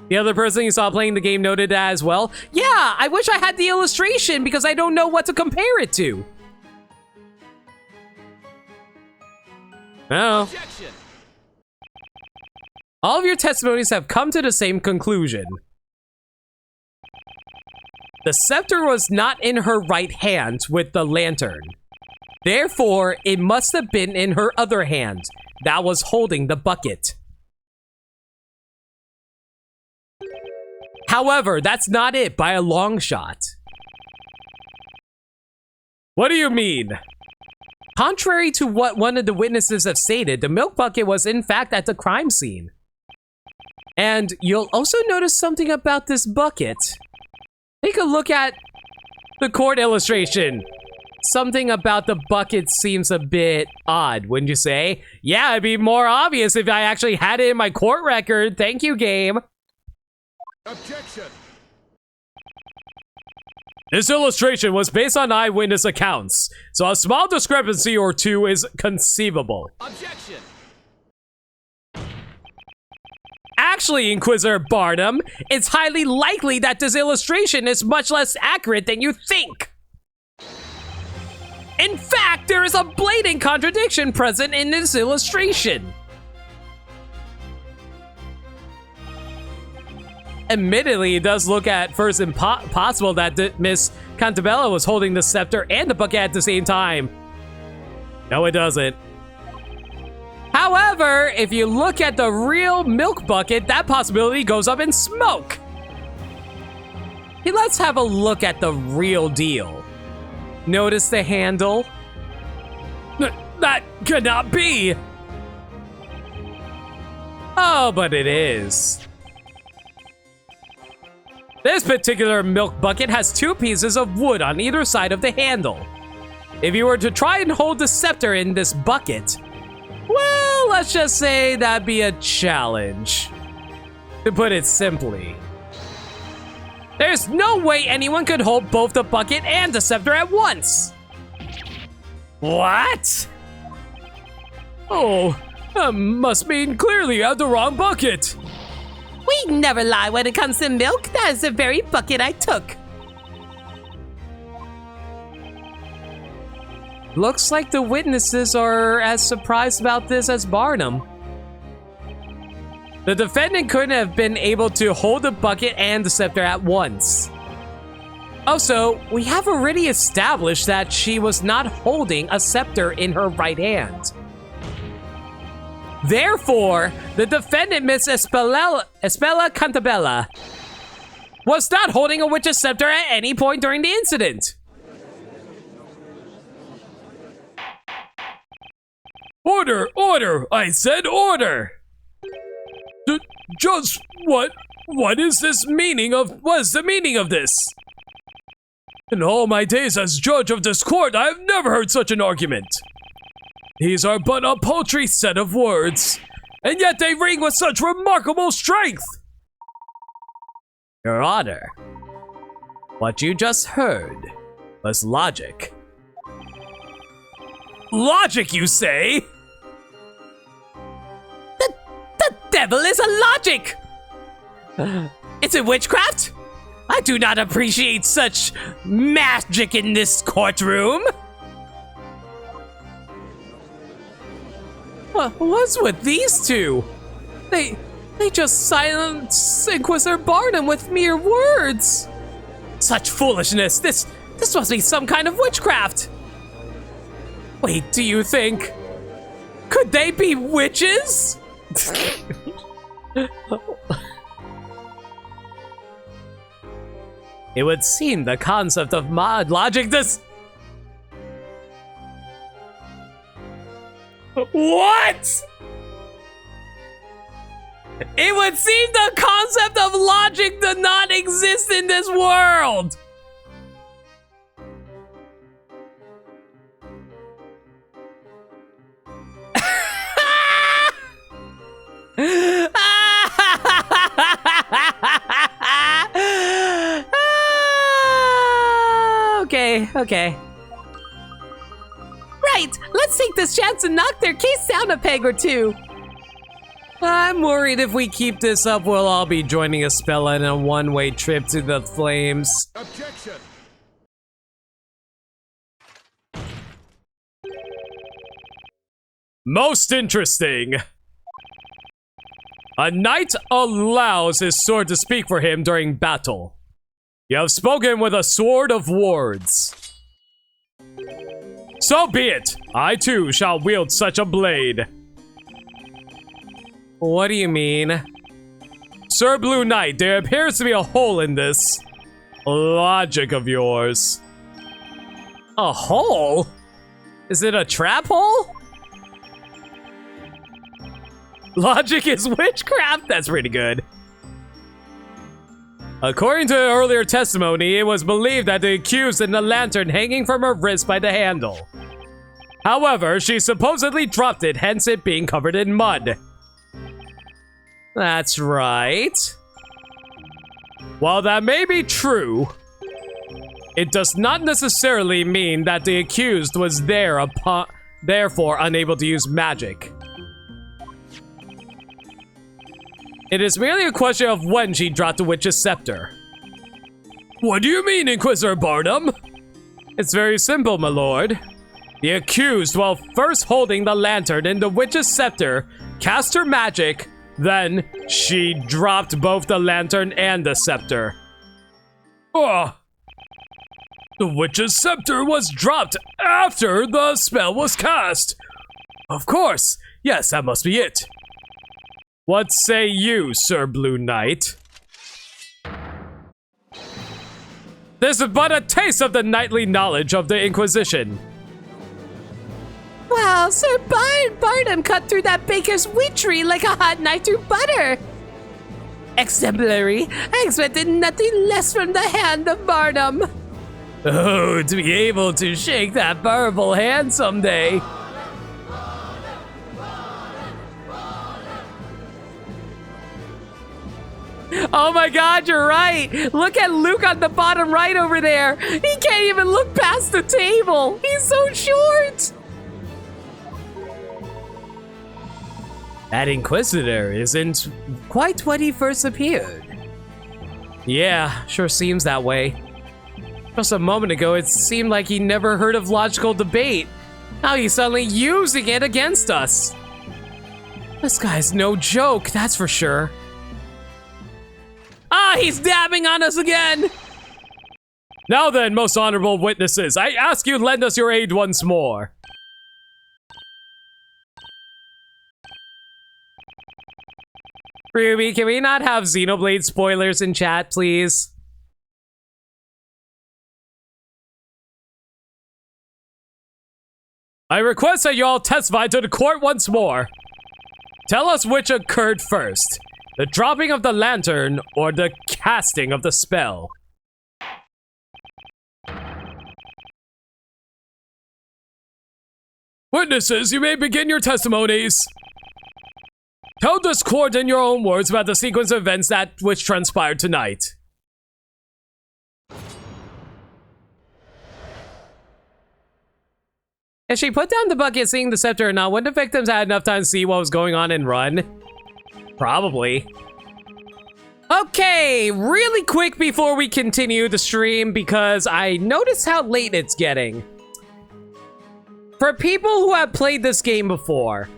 [SPEAKER 1] The other person you saw playing the game noted that as well. Yeah, I wish I had the illustration because I don't know what to compare it to. Oh. Objection. All of your testimonies have come to the same conclusion. The scepter was not in her right hand with the lantern. Therefore, it must have been in her other hand that was holding the bucket. However, that's not it by a long shot. What do you mean? Contrary to what one of the witnesses have stated, the milk bucket was in fact at the crime scene. And you'll also notice something about this bucket. Take a look at the court illustration. Something about the bucket seems a bit odd, wouldn't you say? Yeah, it'd be more obvious if I actually had it in my court record. Thank you, game.
[SPEAKER 11] Objection.
[SPEAKER 6] This illustration was based on eyewitness accounts, so a small discrepancy or two is conceivable.
[SPEAKER 10] Objection.
[SPEAKER 1] Actually, Inquisitor Barnum, it's highly likely that this illustration is much less accurate than you think. In fact, there is a blatant contradiction present in this illustration. Admittedly, it does look at first impossible that Miss Cantabella was holding the scepter and the bucket at the same time.
[SPEAKER 2] No, it doesn't. However, if you look at the real milk bucket, that possibility goes up in smoke. Hey, let's have a look at the real deal. Notice the handle? That cannot be! Oh, but it is. This particular milk bucket has 2 pieces of wood on either side of the handle. If you were to try and hold the scepter in this bucket, well, let's just say that'd be a challenge. To put it simply. There's no way anyone could hold both the bucket and the scepter at once. What? Oh, that must mean clearly you have the wrong bucket.
[SPEAKER 1] We never lie when it comes to milk. That is the very bucket I took.
[SPEAKER 2] Looks like the witnesses are as surprised about this as Barnum. The defendant couldn't have been able to hold the bucket and the scepter at once. Also, we have already established that she was not holding a scepter in her right hand. Therefore, the defendant, Miss Espella Cantabella, was not holding a witch's scepter at any point during the incident. Order! Order! I said order! Just what is this meaning of, what is the meaning of this? In all my days as judge of this court, I have never heard such an argument. These are but a paltry set of words, and yet they ring with such remarkable strength! Your Honor, what you just heard was logic. Logic, you say?
[SPEAKER 1] The devil is a logic! Is it witchcraft? I do not appreciate such magic in this courtroom.
[SPEAKER 2] What's with these two? They just silenced Inquisitor Barnum with mere words. Such foolishness! This must be some kind of witchcraft. Wait, do you think? Could they be witches? It would seem the concept of mod logic does. What? It would seem the concept of logic does not exist in this world. Okay.
[SPEAKER 1] Right, let's take this chance and knock their case down a peg or two.
[SPEAKER 2] I'm worried if we keep this up, we'll all be joining Espella in a one-way trip to the flames.
[SPEAKER 11] Objection!
[SPEAKER 2] Most interesting. A knight allows his sword to speak for him during battle. You have spoken with a sword of wards. So be it. I too shall wield such a blade. What do you mean? Sir Blue Knight, there appears to be a hole in this logic of yours. A hole? Is it a trap hole? Logic is witchcraft? That's pretty good. According to earlier testimony, it was believed that the accused had a lantern hanging from her wrist by the handle. However, she supposedly dropped it, hence it being covered in mud. That's right. While that may be true, it does not necessarily mean that the accused was therefore unable to use magic. It is merely a question of when she dropped the witch's scepter. What do you mean, Inquisitor Barnum? It's very simple, my lord. The accused, while first holding the lantern and the witch's scepter, cast her magic, then she dropped both the lantern and the scepter. Oh.
[SPEAKER 6] The witch's scepter was dropped after the spell was cast. Of course. Yes, that must be it. What say you, Sir Blue Knight? This is but a taste of the knightly knowledge of the Inquisition.
[SPEAKER 4] Wow, Sir Barnum cut through that baker's witchery like a hot knife through butter. Exemplary. I expected nothing less from the hand of Barnum.
[SPEAKER 6] Oh, to be able to shake that powerful hand someday.
[SPEAKER 2] Oh my god, you're right! Look at Luke on the bottom right over there! He can't even look past the table! He's so short!
[SPEAKER 6] That Inquisitor isn't quite what he first appeared.
[SPEAKER 2] Yeah, sure seems that way. Just a moment ago, it seemed like he never heard of logical debate. Now he's suddenly using it against us. This guy's no joke, that's for sure. Ah, he's dabbing on us again!
[SPEAKER 6] Now then, most honorable witnesses, I ask you lend us your aid once more.
[SPEAKER 2] Ruby, can we not have Xenoblade spoilers in chat, please?
[SPEAKER 6] I request that you all testify to the court once more. Tell us which occurred first. The dropping of the lantern or the casting of the spell. Witnesses, you may begin your testimonies. Tell this court in your own words about the sequence of events that which transpired tonight.
[SPEAKER 2] If she put down the bucket seeing the scepter or not, wouldn't the victims had enough time to see what was going on and run? Probably. Okay, really quick before we continue the stream, because I noticed how late it's getting. For people who have played this game before,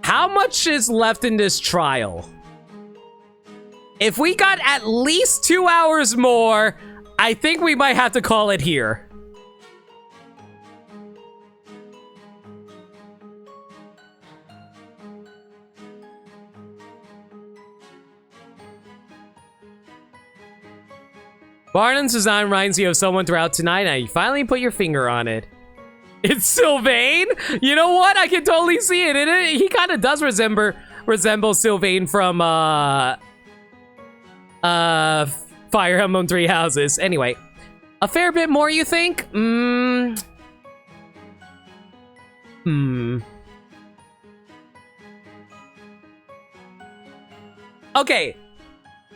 [SPEAKER 2] how much is left in this trial? If we got at least 2 hours more, I think we might have to call it here. Barnum's design reminds you of someone throughout tonight, and you finally put your finger on it. It's Sylvain? You know what? I can totally see it. He kind of does resemble Sylvain from, Fire Emblem Three Houses. Anyway, a fair bit more, you think? Okay,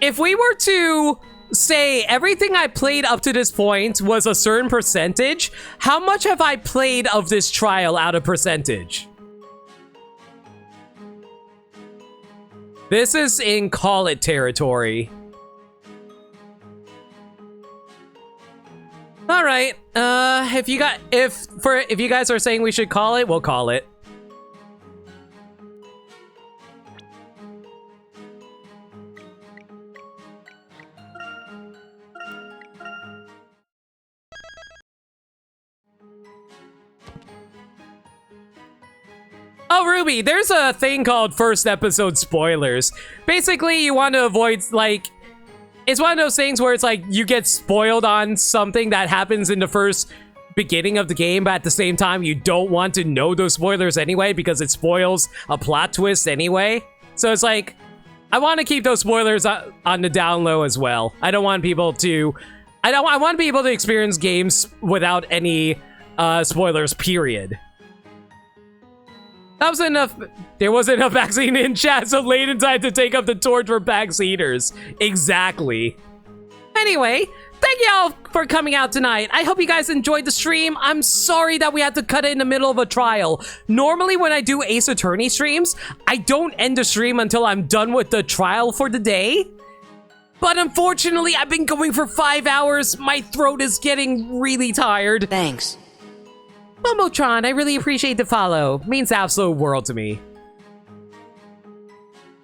[SPEAKER 2] if we were to say everything I played up to this point was a certain percentage, how much have I played of this trial out of percentage? This is in call it territory. All right, if you guys are saying we should call it, we'll call it. Oh, Ruby, there's a thing called first episode spoilers. Basically, you want to avoid, like, it's one of those things where it's like you get spoiled on something that happens in the first beginning of the game, but at the same time, you don't want to know those spoilers anyway because it spoils a plot twist anyway. So it's like, I want to keep those spoilers on the down low as well. I don't want people to, I want people to experience games without any spoilers, period. That was enough. There wasn't enough vaccine in chat, so Layton had to take up the torch for vacciners. Exactly. Anyway, thank y'all for coming out tonight. I hope you guys enjoyed the stream. I'm sorry that we had to cut it in the middle of a trial. Normally, when I do Ace Attorney streams, I don't end the stream until I'm done with the trial for the day. But unfortunately, I've been going for 5 hours. My throat is getting really tired.
[SPEAKER 15] Thanks.
[SPEAKER 2] Momotron, I really appreciate the follow. Means the absolute world to me.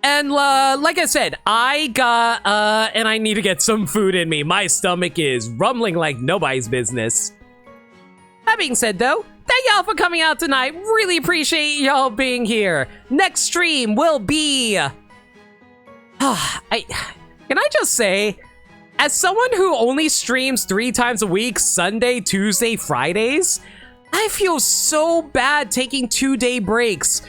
[SPEAKER 2] And like I said, I got and I need to get some food in me. My stomach is rumbling like nobody's business.
[SPEAKER 1] being said, though, thank y'all for coming out tonight. Really appreciate y'all being here. Next stream will be... can I just say, as someone who only streams 3 times a week, Sunday, Tuesday, Fridays, I feel so bad taking 2-day breaks.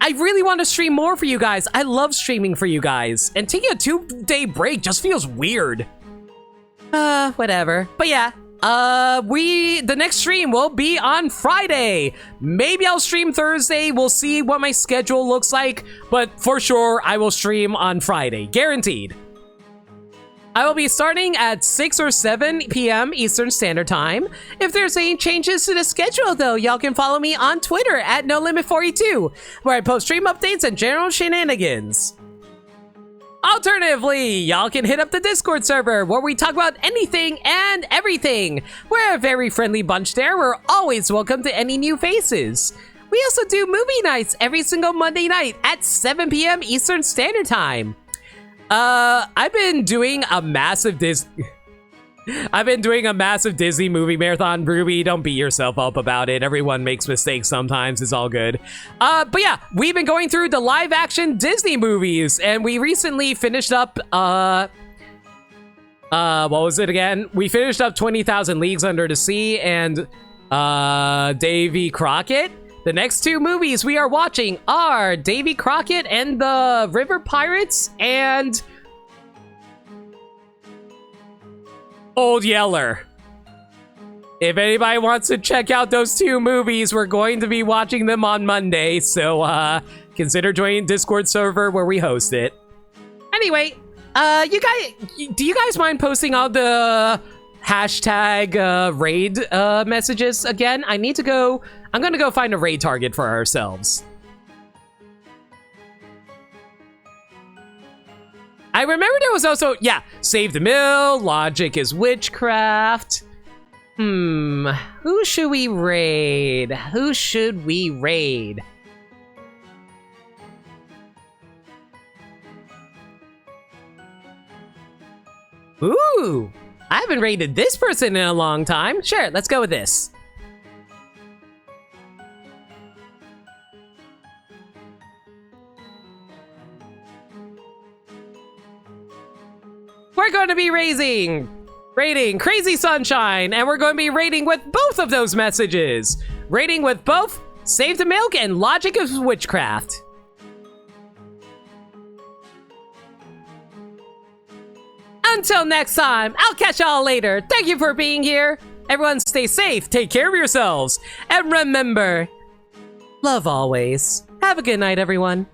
[SPEAKER 1] I really want to stream more for you guys. I love streaming for you guys. And taking a 2-day break just feels weird. Whatever. But yeah, the next stream will be on Friday. Maybe I'll stream Thursday. We'll see what my schedule looks like. But for sure, I will stream on Friday. Guaranteed. I will be starting at 6 or 7 p.m. Eastern Standard Time. If there's any changes to the schedule, though, y'all can follow me on Twitter at NoLimit42, where I post stream updates and general shenanigans. Alternatively, y'all can hit up the Discord server, where we talk about anything and everything. We're a very friendly bunch there. We're always welcome to any new faces. We also do movie nights every single Monday night at 7 p.m. Eastern Standard Time. I've been doing a massive Disney movie marathon. Ruby, don't beat yourself up about it. Everyone makes mistakes sometimes. It's all good. But yeah, we've been going through the live action Disney movies, and we recently finished up, what was it again? We finished up 20,000 Leagues Under the Sea and, Davy Crockett. The next 2 movies we are watching are Davy Crockett and the River Pirates and Old Yeller. If anybody wants to check out those 2 movies, we're going to be watching them on Monday, so consider joining Discord server where we host it. Anyway, do you guys mind posting all the hashtag raid messages again? I'm gonna go find a raid target for ourselves. I remember there was also, yeah, Save the Mill, Logic is Witchcraft. Who should we raid? Who should we raid? Ooh, I haven't raided this person in a long time. Sure, let's go with this. We're going to be raiding Crazy Sunshine, and we're going to be raiding with both of those messages. Raiding with both Save the Milk and Logic of Witchcraft. Until next time, I'll catch y'all later. Thank you for being here. Everyone stay safe, take care of yourselves, and remember, love always. Have a good night, everyone.